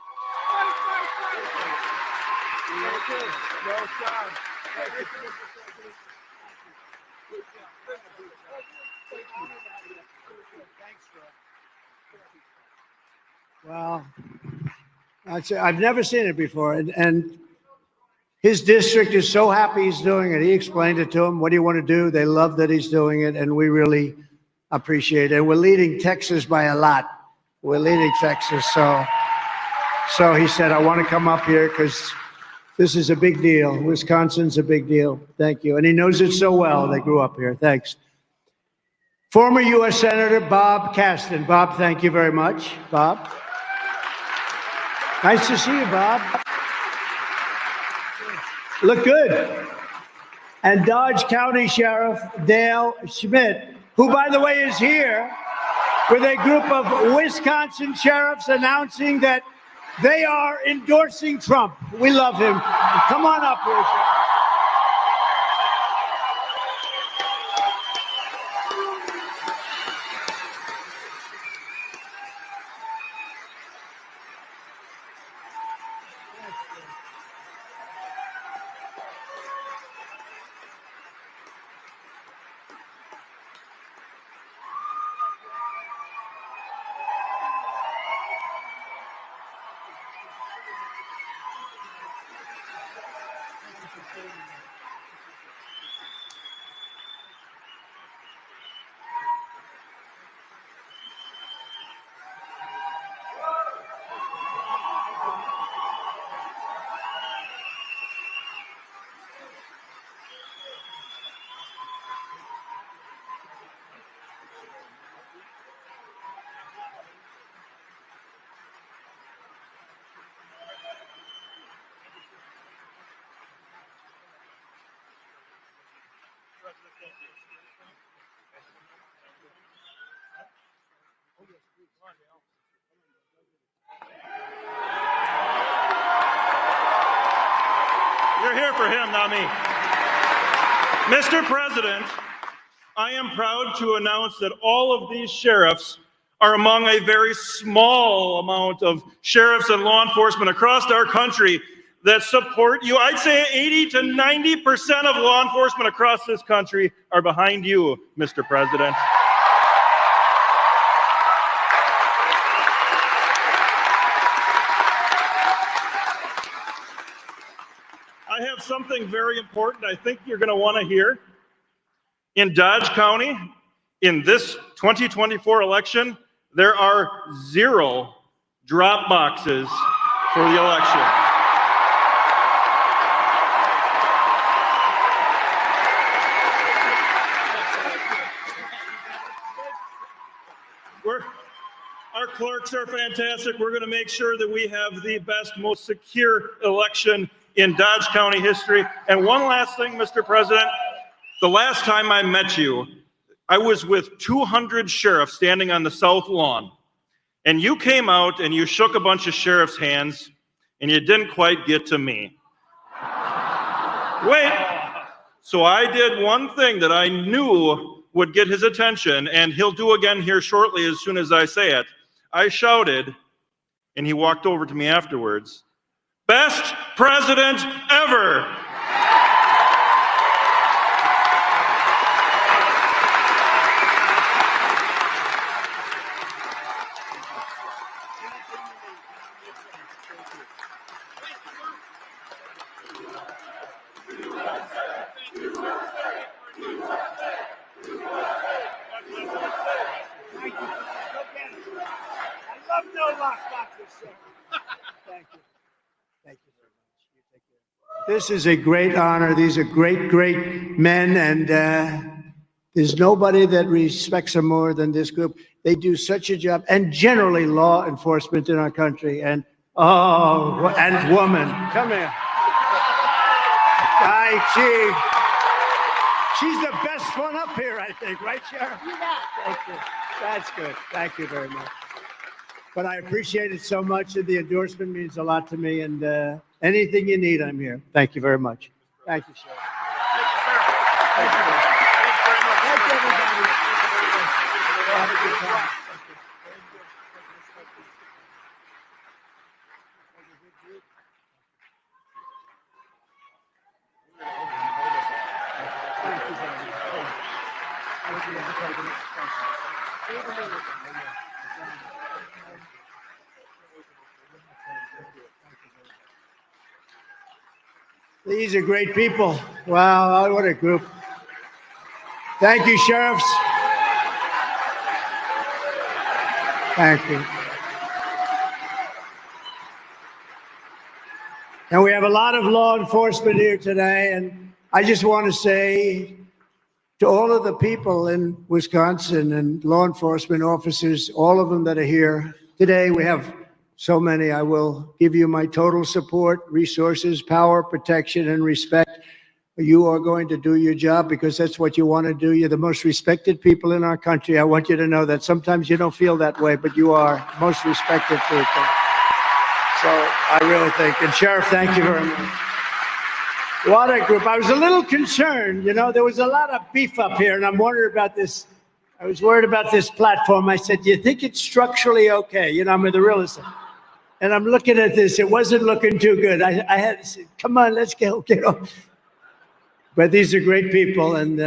Speaker 9: Well, I've never seen it before. And his district is so happy he's doing it. He explained it to them. What do you want to do? They love that he's doing it, and we really appreciate it. We're leading Texas by a lot. We're leading Texas. So he said, I want to come up here because this is a big deal. Wisconsin's a big deal. Thank you. And he knows it so well. They grew up here. Thanks. Former U.S. Senator Bob Caston. Bob, thank you very much. Bob. Nice to see you, Bob. Look good. And Dodge County Sheriff Dale Schmidt, who, by the way, is here with a group of Wisconsin sheriffs announcing that they are endorsing Trump. We love him. Come on up here, Sheriff.
Speaker 20: You're here for him, not me. Mr. President, I am proud to announce that all of these sheriffs are among a very small amount of sheriffs and law enforcement across our country that support you. I'd say 80 to 90% of law enforcement across this country are behind you, Mr. President. I have something very important I think you're going to want to hear. In Dodge County, in this 2024 election, there are 0 drop boxes for the election. Our clerks are fantastic. We're going to make sure that we have the best, most secure election in Dodge County history. And one last thing, Mr. President, the last time I met you, I was with 200 sheriffs standing on the south lawn. And you came out and you shook a bunch of sheriffs' hands, and you didn't quite get to me. Wait. So I did one thing that I knew would get his attention, and he'll do again here shortly as soon as I say it. I shouted, and he walked over to me afterwards, "Best president ever!"
Speaker 9: This is a great honor. These are great, great men, and there's nobody that respects them more than this group. They do such a job, and generally law enforcement in our country, and and woman. Come here. She's the best one up here, I think, right, Sheriff? Thank you. That's good. Thank you very much. But I appreciate it so much, and the endorsement means a lot to me, and anything you need, I'm here. Thank you very much. Thank you, Sheriff. Thank you, everybody. Have a good time. These are great people. Wow, what a group. Thank you, sheriffs. Thank you. And we have a lot of law enforcement here today, and I just want to say to all of the people in Wisconsin and law enforcement officers, all of them that are here today, we have so many. I will give you my total support, resources, power, protection, and respect. You are going to do your job because that's what you want to do. You're the most respected people in our country. I want you to know that. Sometimes you don't feel that way, but you are most respected people. So I really think, and Sheriff, thank you very much. What a group. I was a little concerned, you know, there was a lot of beef up here, and I'm worried about this. I was worried about this platform. I said, do you think it's structurally okay? You know, I'm the realist. And I'm looking at this. It wasn't looking too good. I had to say, come on, let's get on. But these are great people, and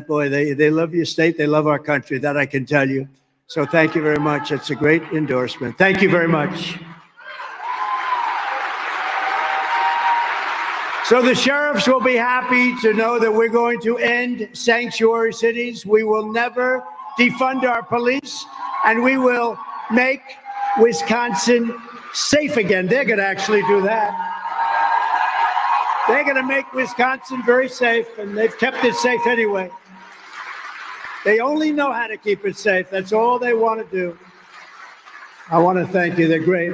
Speaker 9: boy, they love your state. They love our country. That I can tell you. So thank you very much. It's a great endorsement. Thank you very much. So the sheriffs will be happy to know that we're going to end sanctuary cities. We will never defund our police, and we will make Wisconsin safe again. They're going to actually do that. They're going to make Wisconsin very safe, and they've kept it safe anyway. They only know how to keep it safe. That's all they want to do. I want to thank you. They're great.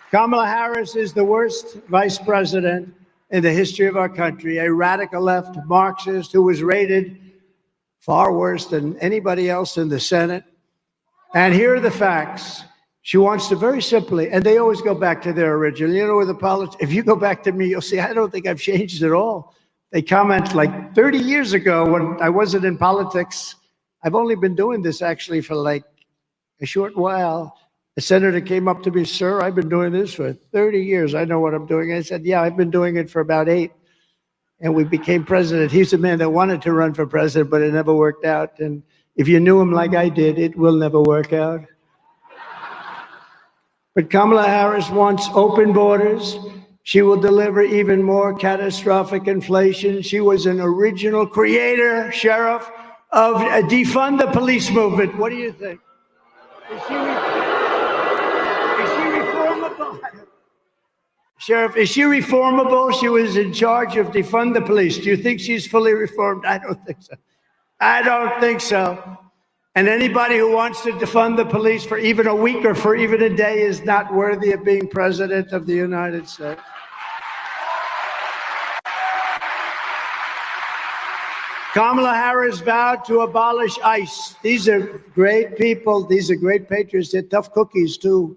Speaker 9: Kamala Harris is the worst vice president in the history of our country, a radical left Marxist who was rated far worse than anybody else in the Senate. And here are the facts. She wants to very simply, and they always go back to their original. You know, with the politics, if you go back to me, you'll see I don't think I've changed at all. They comment like 30 years ago when I wasn't in politics. I've only been doing this actually for like a short while. A senator came up to me, sir, I've been doing this for 30 years. I know what I'm doing. I said, yeah, I've been doing it for about 8. And we became president. He's the man that wanted to run for president, but it never worked out. And if you knew him like I did, it will never work out. But Kamala Harris wants open borders. She will deliver even more catastrophic inflation. She was an original creator, Sheriff, of defund the police movement. What do you think? Is she reformable? Sheriff, is she reformable? She was in charge of defund the police. Do you think she's fully reformed? I don't think so. I don't think so. And anybody who wants to defund the police for even a week or for even a day is not worthy of being president of the United States. Kamala Harris vowed to abolish ICE. These are great people. These are great patriots. They're tough cookies, too.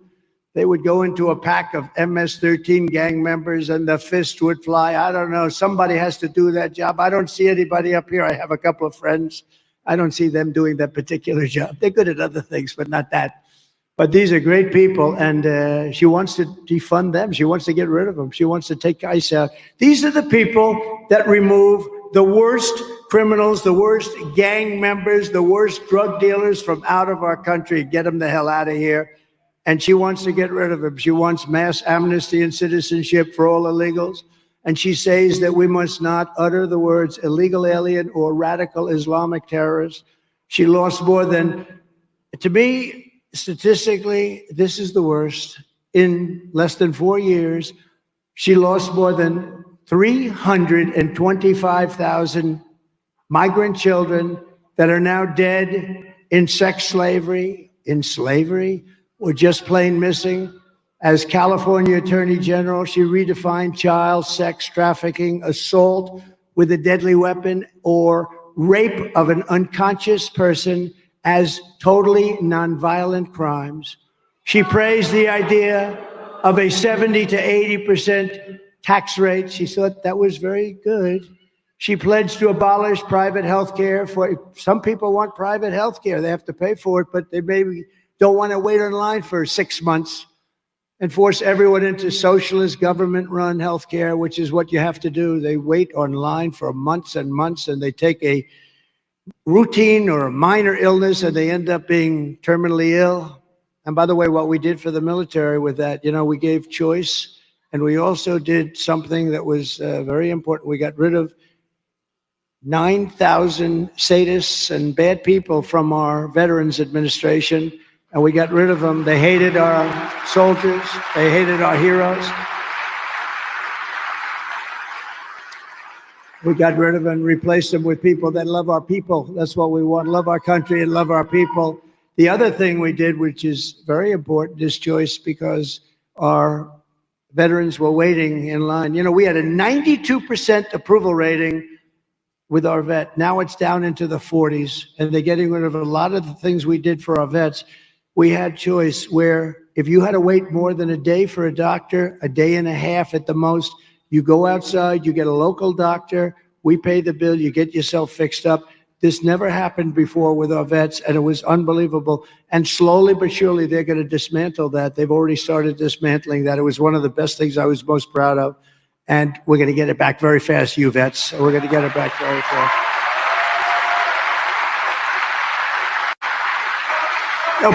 Speaker 9: They would go into a pack of MS-13 gang members and the fist would fly. I don't know. Somebody has to do that job. I don't see anybody up here. I have a couple of friends. I don't see them doing that particular job. They're good at other things, but not that. But these are great people, and she wants to defund them. She wants to get rid of them. She wants to take ICE out. These are the people that remove the worst criminals, the worst gang members, the worst drug dealers from out of our country. Get them the hell out of here. And she wants to get rid of them. She wants mass amnesty and citizenship for all illegals. And she says that we must not utter the words illegal alien or radical Islamic terrorist. She lost more than, to me, statistically, this is the worst. In less than 4 years, she lost more than 325,000 migrant children that are now dead in sex slavery, or just plain missing. As California Attorney General, she redefined child sex trafficking, assault with a deadly weapon, or rape of an unconscious person as totally nonviolent crimes. She praised the idea of a 70 to 80% tax rate. She thought that was very good. She pledged to abolish private health care. For some people want private health care. They have to pay for it, but they maybe don't want to wait in line for 6 months and force everyone into socialist government-run health care, which is what you have to do. They wait online for months and months, and they take a routine or a minor illness, and they end up being terminally ill. And by the way, what we did for the military with that, we gave choice, and we also did something that was very important. We got rid of 9,000 sadists and bad people from our Veterans Administration, and we got rid of them. They hated our soldiers. They hated our heroes. We got rid of them and replaced them with people that love our people. That's what we want, love our country and love our people. The other thing we did, which is very important, is choice, because our veterans were waiting in line. We had a 92% approval rating with our vet. Now it's down into the 40s, and they're getting rid of a lot of the things we did for our vets. We had choice where if you had to wait more than a day for a doctor, a day and a half at the most, you go outside, you get a local doctor, we pay the bill, you get yourself fixed up. This never happened before with our vets, and it was unbelievable. And slowly but surely, they're going to dismantle that. They've already started dismantling that. It was one of the best things I was most proud of. And we're going to get it back very fast, you vets. We're going to get it back very fast.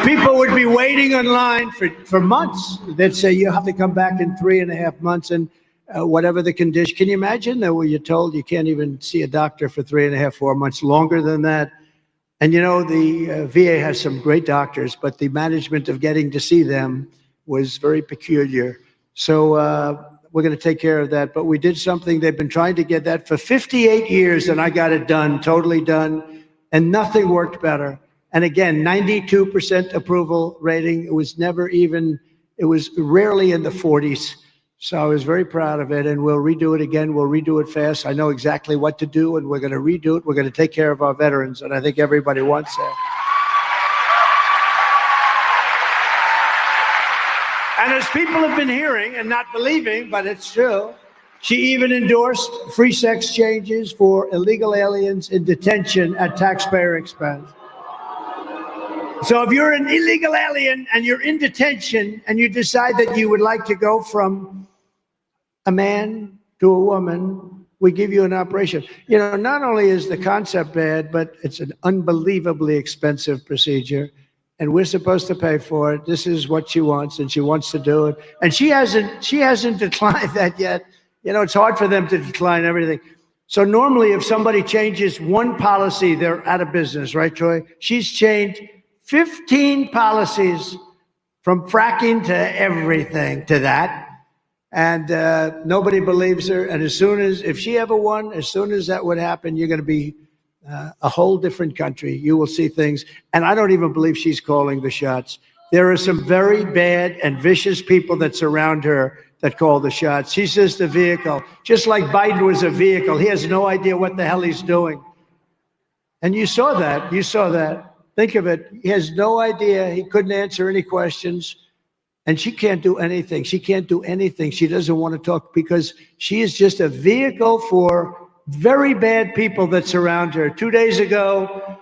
Speaker 9: People would be waiting online for months. They'd say, you have to come back in 3.5 months, and whatever the condition. Can you imagine that you're told you can't even see a doctor for 3.5, 4 months, longer than that? And the VA has some great doctors, but the management of getting to see them was very peculiar. So we're going to take care of that. But we did something. They've been trying to get that for 58 years, and I got it done, totally done, and nothing worked better. And again, 92% approval rating. It was rarely in the 40s. So I was very proud of it, and we'll redo it again. We'll redo it fast. I know exactly what to do, and we're going to redo it. We're going to take care of our veterans, and I think everybody wants that. And as people have been hearing and not believing, but it's true, she even endorsed free sex changes for illegal aliens in detention at taxpayer expense. So if you're an illegal alien and you're in detention and you decide that you would like to go from a man to a woman, we give you an operation. You know, not only is the concept bad, but it's an unbelievably expensive procedure. And we're supposed to pay for it. This is what she wants, and she wants to do it. And she hasn't declined that yet. You know, it's hard for them to decline everything. So normally if somebody changes one policy, they're out of business, right, Troy? She's changed 15 policies from fracking to everything to that. And nobody believes her. And if she ever won, as soon as that would happen, you're going to be a whole different country. You will see things. And I don't even believe she's calling the shots. There are some very bad and vicious people that surround her that call the shots. She's just a vehicle, just like Biden was a vehicle. He has no idea what the hell he's doing. And you saw that. You saw that. Think of it. He has no idea. He couldn't answer any questions. And she can't do anything. She can't do anything. She doesn't want to talk because she is just a vehicle for very bad people that surround her. 2 days ago,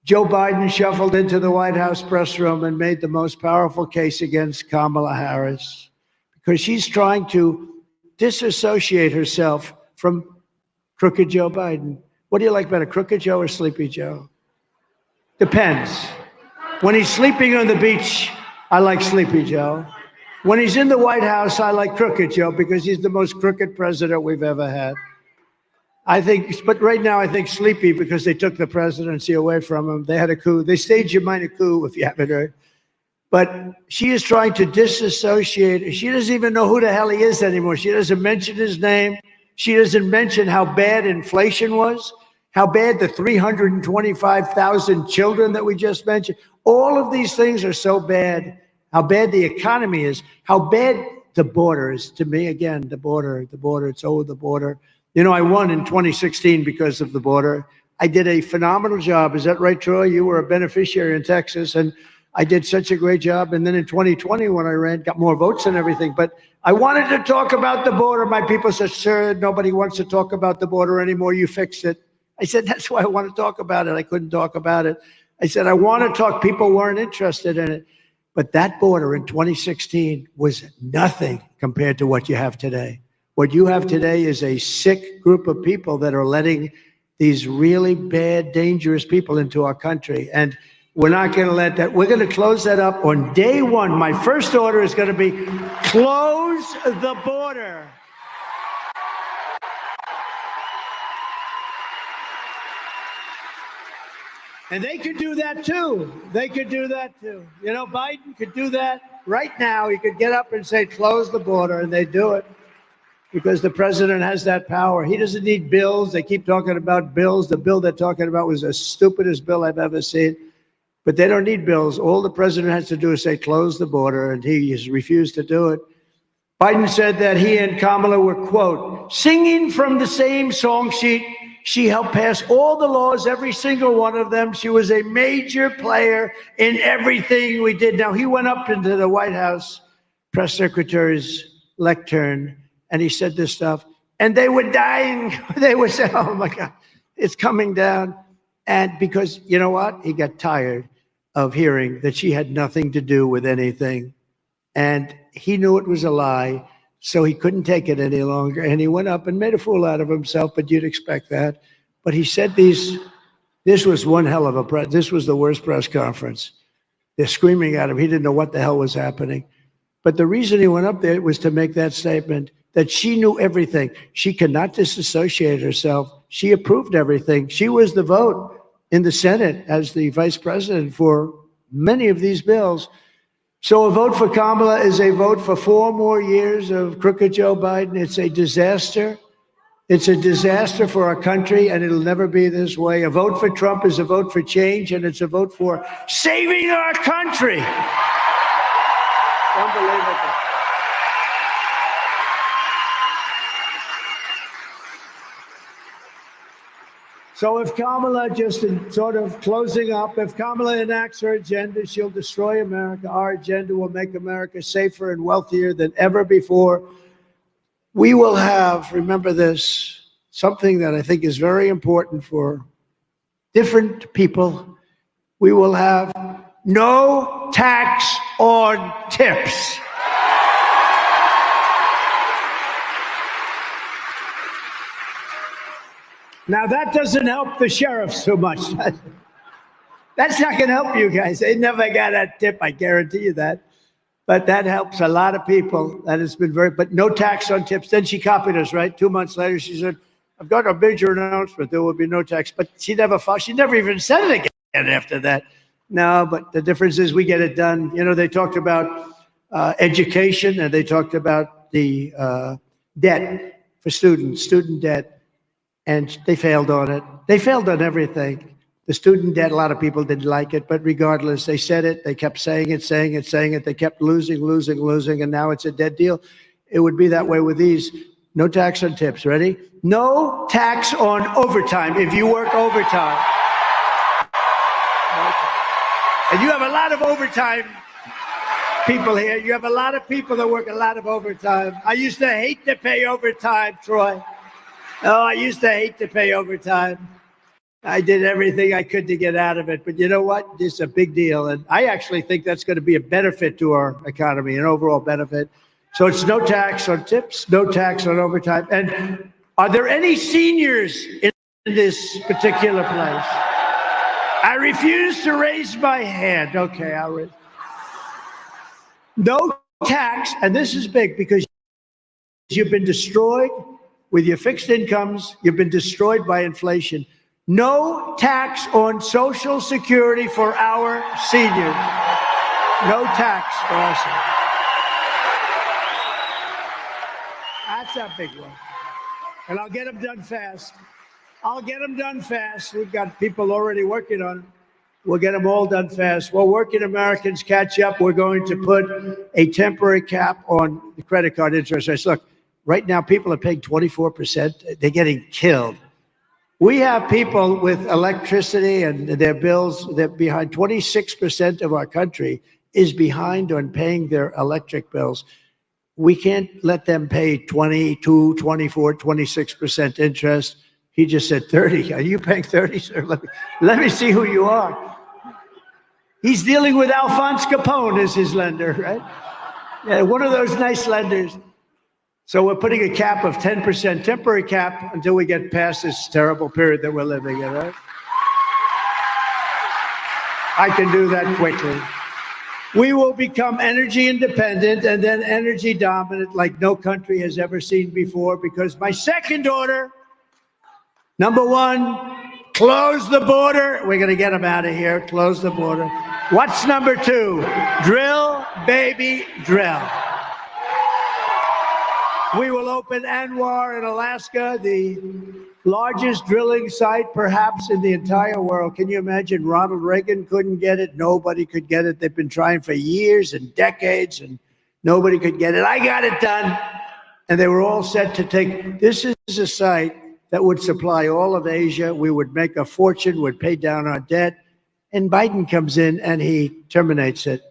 Speaker 9: Joe Biden shuffled into the White House press room and made the most powerful case against Kamala Harris because she's trying to disassociate herself from crooked Joe Biden. What do you like better, crooked Joe or sleepy Joe? Depends. When he's sleeping on the beach, I like sleepy Joe. When he's in the White House, I like crooked Joe because he's the most crooked president we've ever had. But right now I think sleepy because they took the presidency away from him. They had a coup. They staged a minor coup, if you haven't heard. But she is trying to disassociate. She doesn't even know who the hell he is anymore. She doesn't mention his name. She doesn't mention how bad inflation was, how bad the 325,000 children that we just mentioned. All of these things are so bad. How bad the economy is, how bad the border is. To me, again, the border, it's over the border. You know, I won in 2016 because of the border. I did a phenomenal job. Is that right, Troy? You were a beneficiary in Texas, and I did such a great job. And then in 2020, when I ran, got more votes and everything. But I wanted to talk about the border. My people said, sir, nobody wants to talk about the border anymore. You fixed it. I said, that's why I want to talk about it. I couldn't talk about it. I said, I want to talk. People weren't interested in it. But that border in 2016 was nothing compared to what you have today. What you have today is a sick group of people that are letting these really bad, dangerous people into our country. And we're not going to let that. We're going to close that up on day one. My first order is going to be close the border. And they could do that too. They could do that too. You know, Biden could do that right now. He could get up and say, close the border, and they do it because the president has that power. He doesn't need bills. They keep talking about bills. The bill they're talking about was the stupidest bill I've ever seen. But they don't need bills. All the president has to do is say, close the border, and he has refused to do it. Biden said that he and Kamala were, quote, singing from the same song sheet. She helped pass all the laws, every single one of them. She was a major player in everything we did. Now, he went up into the White House press secretary's lectern, and he said this stuff, and they were dying. They were saying, oh, my God, it's coming down. And because, you know what? He got tired of hearing that she had nothing to do with anything. And he knew it was a lie. So he couldn't take it any longer, and he went up and made a fool out of himself, but you'd expect that. But he said this was one hell of a this was the worst press conference. They're screaming at him. He didn't know what the hell was happening. But the reason he went up there was to make that statement that she knew everything. She cannot disassociate herself. She approved everything. She was the vote in the Senate as the vice president for many of these bills. So a vote for Kamala is a vote for 4 more years of crooked Joe Biden. It's a disaster. It's a disaster for our country, and it'll never be this way. A vote for Trump is a vote for change, and it's a vote for saving our country. Unbelievable. So if Kamala, just in sort of closing up, if Kamala enacts her agenda, she'll destroy America. Our agenda will make America safer and wealthier than ever before. We will have, remember this, something that I think is very important for different people. We will have no tax on tips. Now, that doesn't help the sheriffs too much. That's not going to help you guys. They never got a tip, I guarantee you that. But that helps a lot of people. That has been but no tax on tips. Then she copied us, right? 2 months later, she said, I've got a major announcement. There will be no tax. But she never even said it again after that. No, but the difference is we get it done. You know, they talked about education, and they talked about the debt for students, student debt. And they failed on it. They failed on everything. The student debt, a lot of people didn't like it, but regardless, they said it. They kept saying it. They kept losing, and now it's a dead deal. It would be that way with these. No tax on tips. Ready? No tax on overtime if you work overtime. And you have a lot of overtime people here. You have a lot of people that work a lot of overtime. I used to hate to pay overtime, Troy. Oh, I used to hate to pay overtime. I did everything I could to get out of it. But you know what? This is a big deal. And I actually think that's going to be a benefit to our economy, an overall benefit. So it's no tax on tips, no tax on overtime. And are there any seniors in this particular place? I refuse to raise my hand. Okay, I'll raise. No tax, and this is big because you've been destroyed with your fixed incomes. You've been destroyed by inflation. No tax on Social Security for our seniors. No tax for us. That's a big one. And I'll get them done fast. We've got people already working on it. We'll get them all done fast. While working Americans catch up, we're going to put a temporary cap on the credit card interest rates. Look, right now, people are paying 24%. They're getting killed. We have people with electricity and their bills, they're behind. 26% of our country is behind on paying their electric bills. We can't let them pay 22, 24, 26% interest. He just said 30. Are you paying 30, sir? Let me see who you are. He's dealing with Alphonse Capone as his lender, right? Yeah, one of those nice lenders. So we're putting a cap of 10%, temporary cap, until we get past this terrible period that we're living in, right? I can do that quickly. We will become energy independent and then energy dominant like no country has ever seen before, because my second order, number one, close the border. We're going to get them out of here. Close the border. What's number two? Drill, baby, drill. We will open Anwar in Alaska, the largest drilling site perhaps in the entire world. Can you imagine? Ronald Reagan couldn't get it. Nobody could get it. They've been trying for years and decades, and nobody could get it. I got it done. And they were all set to take. This is a site that would supply all of Asia. We would make a fortune, would pay down our debt. And Biden comes in and he terminates it.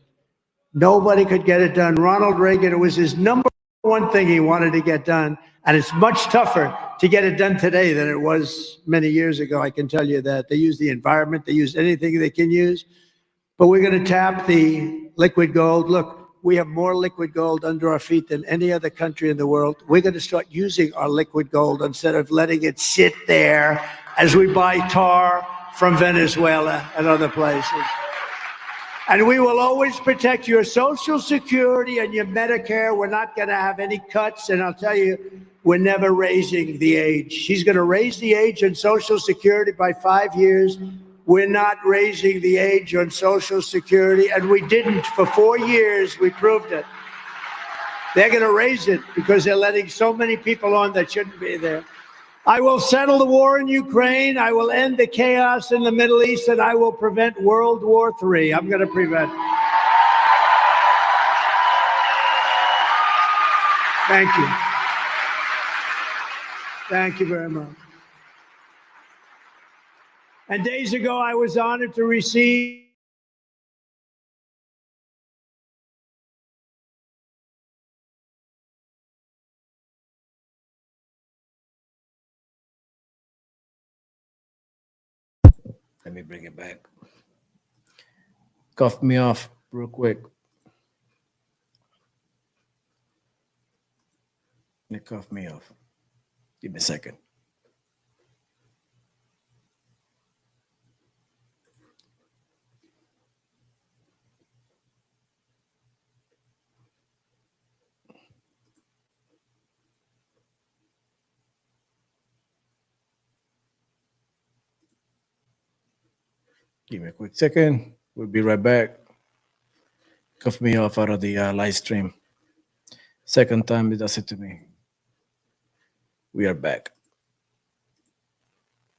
Speaker 9: Nobody could get it done. Ronald Reagan, it was his number one thing he wanted to get done. And it's much tougher to get it done today than it was many years ago. I can tell you that. They use the environment. They use anything they can use. But we're going to tap the liquid gold. Look, we have more liquid gold under our feet than any other country in the world. We're going to start using our liquid gold instead of letting it sit there as we buy tar from Venezuela and other places. And we will always protect your Social Security and your Medicare. We're not going to have any cuts. And I'll tell you, we're never raising the age. She's going to raise the age on Social Security by 5 years. We're not raising the age on Social Security. And we didn't for 4 years. We proved it. They're going to raise it because they're letting so many people on that shouldn't be there. I will settle the war in Ukraine. I will end the chaos in the Middle East, and I will prevent World War III. I'm going to prevent. Thank you. Thank you very much. And days ago, I was honored to receive
Speaker 1: Let me bring it back. Cough me off real quick. It coughed me off. Give me a second. Give me a quick second. We'll be right back. Cough me off out of the live stream. Second time it does it to me. We are back.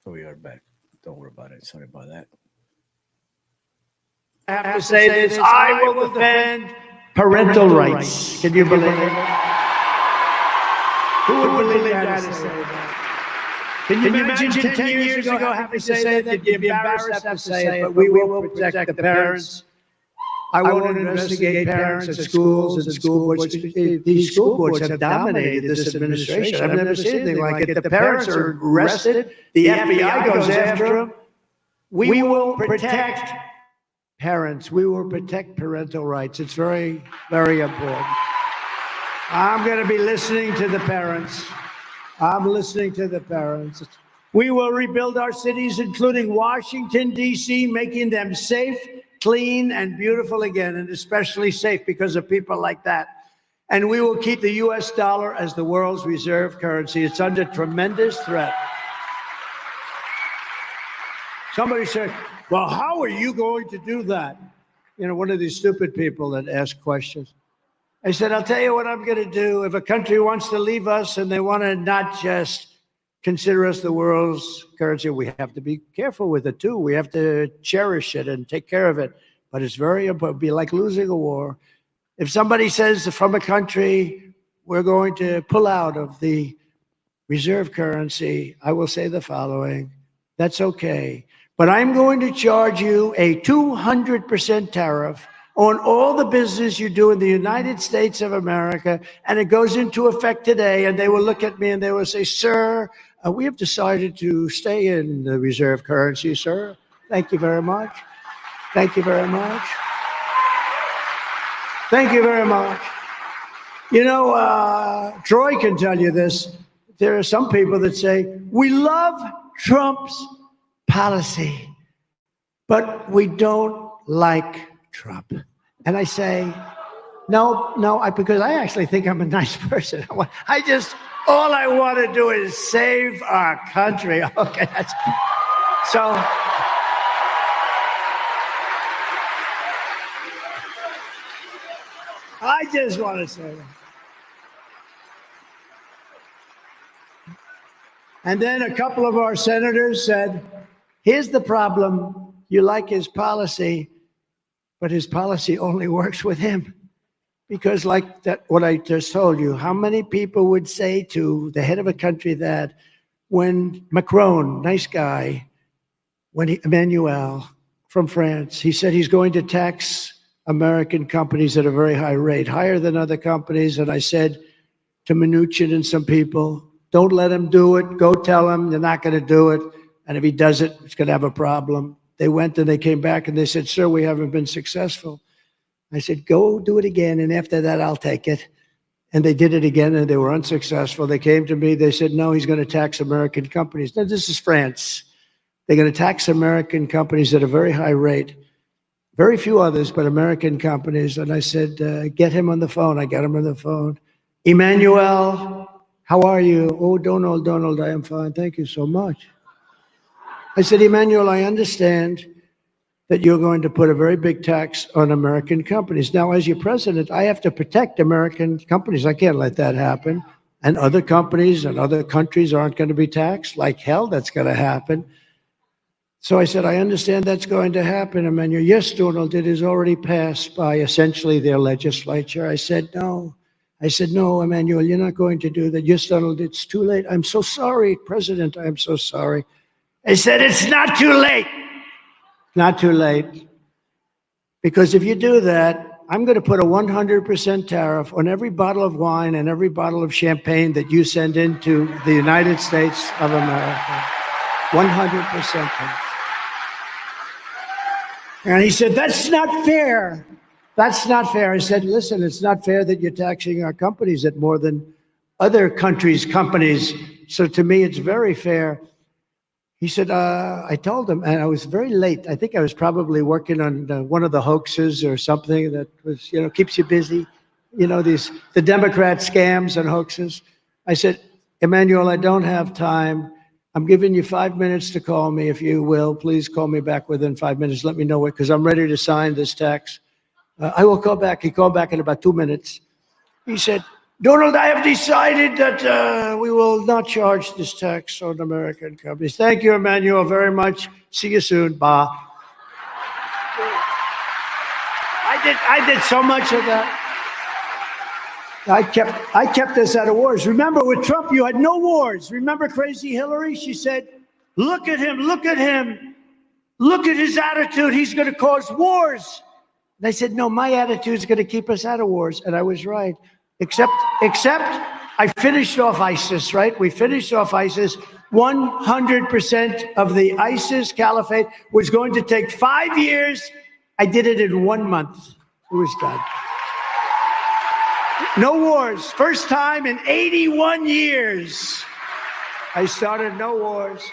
Speaker 1: We are back. Don't worry about it. Sorry about that.
Speaker 9: I have to say this. I will defend parental rights. Can you believe it? Who would believe that? Can you imagine 10 years ago having to say that? You'd be embarrassed to have to say it, but we will protect the parents. I won't investigate parents at schools and school boards. These school boards have dominated this administration. I've never seen anything like it. The parents are arrested. The FBI goes after them. We will protect parents. We will protect parental rights. It's very, very important. I'm going to be listening to the parents. I'm listening to the parents. We will rebuild our cities, including Washington, D.C., making them safe, clean, and beautiful again, and especially safe because of people like that. And we will keep the U.S. dollar as the world's reserve currency. It's under tremendous threat. Somebody said, well, how are you going to do that? You know, one of these stupid people that ask questions. I said, I'll tell you what I'm going to do. If a country wants to leave us and they want to not just consider us the world's currency, we have to be careful with it too. We have to cherish it and take care of it. But it's very important. It'd be like losing a war. If somebody says from a country, we're going to pull out of the reserve currency, I will say the following: that's okay. But I'm going to charge you a 200% tariff on all the business you do in the United States of America, and it goes into effect today, and they will look at me and they will say, sir, we have decided to stay in the reserve currency, sir. Thank you very much. Thank you very much. Thank you very much. You know, Troy can tell you this. There are some people that say, we love Trump's policy, but we don't like Trump. And I say, no, because I actually think I'm a nice person. All I want to do is save our country. Okay, so I just want to say that. And then a couple of our senators said, here's the problem. You like his policy, but his policy only works with him. Because like that, what I just told you, how many people would say to the head of a country that when Macron, nice guy, when Emmanuel from France, he said he's going to tax American companies at a very high rate, higher than other companies. And I said to Mnuchin and some people, don't let him do it. Go tell him they're not going to do it. And if he does it, it's going to have a problem. They went and they came back and they said, sir, we haven't been successful. I said, go do it again. And after that, I'll take it. And they did it again and they were unsuccessful. They came to me. They said, no, he's going to tax American companies. Now, this is France. They're going to tax American companies at a very high rate. Very few others, but American companies. And I said, get him on the phone. I got him on the phone. Emmanuel, how are you? Oh, Donald, I am fine. Thank you so much. I said, Emmanuel, I understand that you're going to put a very big tax on American companies. Now, as your president, I have to protect American companies. I can't let that happen. And other companies and other countries aren't going to be taxed. Like hell, that's going to happen. So I said, I understand that's going to happen, Emmanuel. Yes, Donald, it is already passed by essentially their legislature. I said, no. I said, no, Emmanuel, you're not going to do that. Yes, Donald, it's too late. I'm so sorry, President. I'm so sorry. I said, it's not too late. Not too late. Because if you do that, I'm going to put a 100% tariff on every bottle of wine and every bottle of champagne that you send into the United States of America. 100% tariff. And he said, that's not fair. That's not fair. I said, listen, it's not fair that you're taxing our companies at more than other countries' companies. So to me, it's very fair. He said, I told him, and I was very late. I think I was probably working on one of the hoaxes or something that was, keeps you busy. The Democrat scams and hoaxes. I said, Emmanuel, I don't have time. I'm giving you 5 minutes to call me, if you will. Please call me back within 5 minutes. Let me know it, because I'm ready to sign this tax. I will call back. He called back in about 2 minutes. He said, Donald, I have decided that we will not charge this tax on American companies. Thank you, Emmanuel, very much. See you soon. Bye. I did so much of that. I kept us out of wars. Remember, with Trump, you had no wars. Remember Crazy Hillary? She said, look at him, look at him. Look at his attitude. He's going to cause wars. And I said, no, my attitude is going to keep us out of wars. And I was right. Except I finished off ISIS, right? We finished off ISIS. 100% of the ISIS caliphate was going to take 5 years. I did it in 1 month. It was done. No wars. First time in 81 years. I started no wars.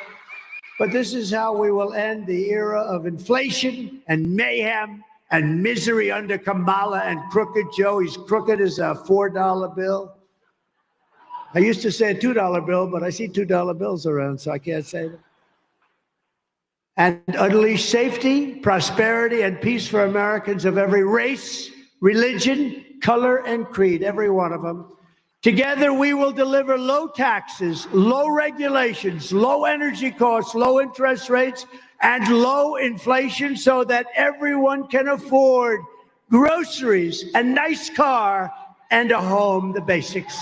Speaker 9: But this is how we will end the era of inflation and mayhem and misery under Kamala and Crooked Joe. He's crooked as a $4 bill. I used to say a $2 bill, but I see $2 bills around, so I can't say that. And unleash safety, prosperity, and peace for Americans of every race, religion, color, and creed, every one of them. Together, we will deliver low taxes, low regulations, low energy costs, low interest rates, and low inflation so that everyone can afford groceries, a nice car, and a home, the basics.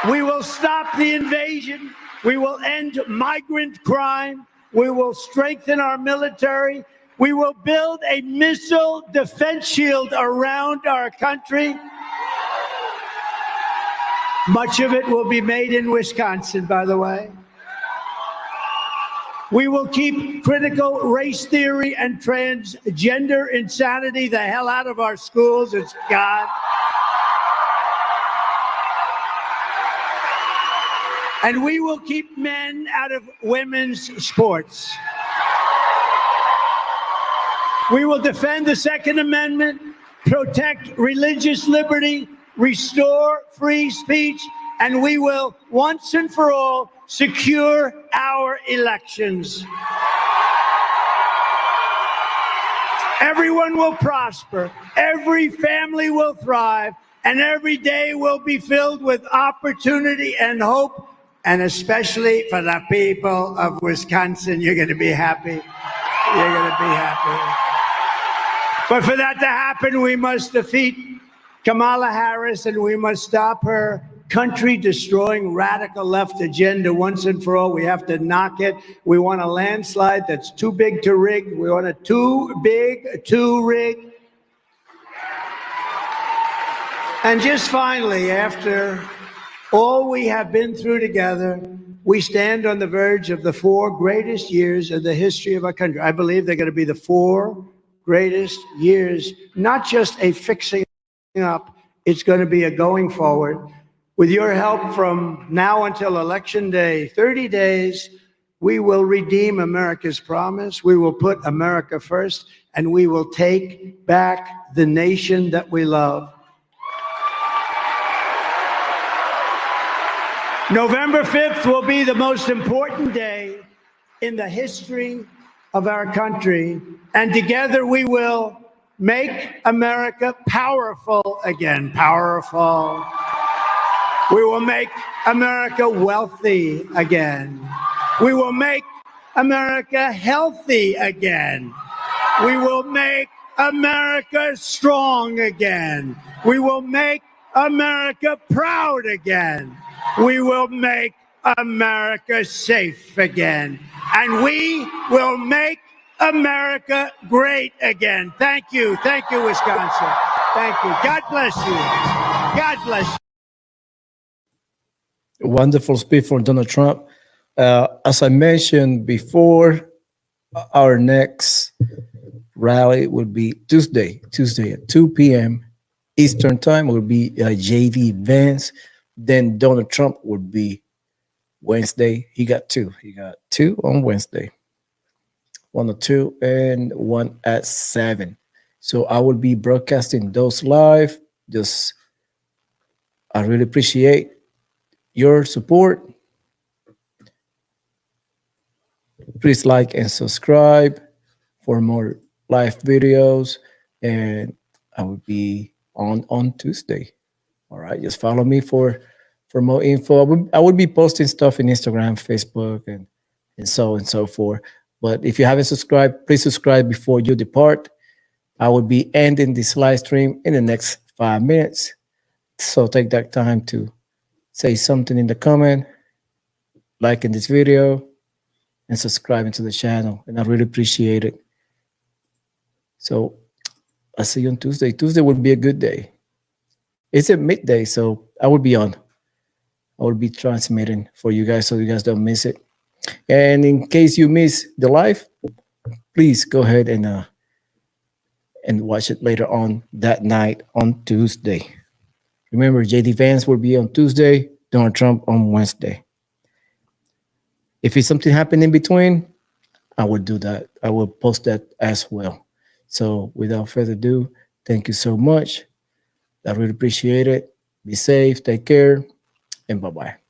Speaker 9: We will stop the invasion. We will end migrant crime. We will strengthen our military. We will build a missile defense shield around our country. Much of it will be made in Wisconsin, by the way. We will keep critical race theory and transgender insanity the hell out of our schools. It's God. And we will keep men out of women's sports. We will defend the Second Amendment, protect religious liberty, restore free speech, and we will once and for all secure our elections. Everyone will prosper, every family will thrive, and every day will be filled with opportunity and hope. And especially for the people of Wisconsin, you're going to be happy. You're going to be happy. But for that to happen, we must defeat Kamala Harris, and we must stop her country-destroying radical left agenda once and for all. We have to knock it. We want a landslide that's too big to rig. We want it too big to rig. And just finally, after all we have been through together, we stand on the verge of the 4 greatest years in the history of our country. I believe they're going to be the 4 greatest years, not just a fixing up, it's going to be a going forward. With your help from now until Election Day, 30 days, we will redeem America's promise. We will put America first, and we will take back the nation that we love. November 5th will be the most important day in the history of our country, and together we will make America powerful again. Powerful. We will make America wealthy again. We will make America healthy again. We will make America strong again. We will make America proud again. We will make America safe again. And we will make America great again. Thank you. Thank you, Wisconsin. Thank you. God bless you. God bless you.
Speaker 1: Wonderful speech from Donald Trump. As I mentioned before, our next rally will be Tuesday at 2 p.m. Eastern Time. Will be JD Vance. Then Donald Trump will be Wednesday. He got two. He got two on Wednesday. 1 or 2 and 1 at 7. So I will be broadcasting those live. Just I really appreciate your support. Please like and subscribe for more live videos. And I will be on Tuesday. All right. Just follow me for more info. I will be posting stuff in Instagram, Facebook, and so on and so forth. But if you haven't subscribed, please subscribe before you depart. I will be ending this live stream in the next 5 minutes. So take that time to say something in the comment, liking this video, and subscribing to the channel. And I really appreciate it. So I'll see you on Tuesday. Tuesday will be a good day. It's at midday, so I will be on. I will be transmitting for you guys so you guys don't miss it. And in case you miss the live, please go ahead and watch it later on that night on Tuesday. Remember, JD Vance will be on Tuesday, Donald Trump on Wednesday. If it's something happened in between, I will do that. I will post that as well. So without further ado, thank you so much. I really appreciate it. Be safe, take care, and bye-bye.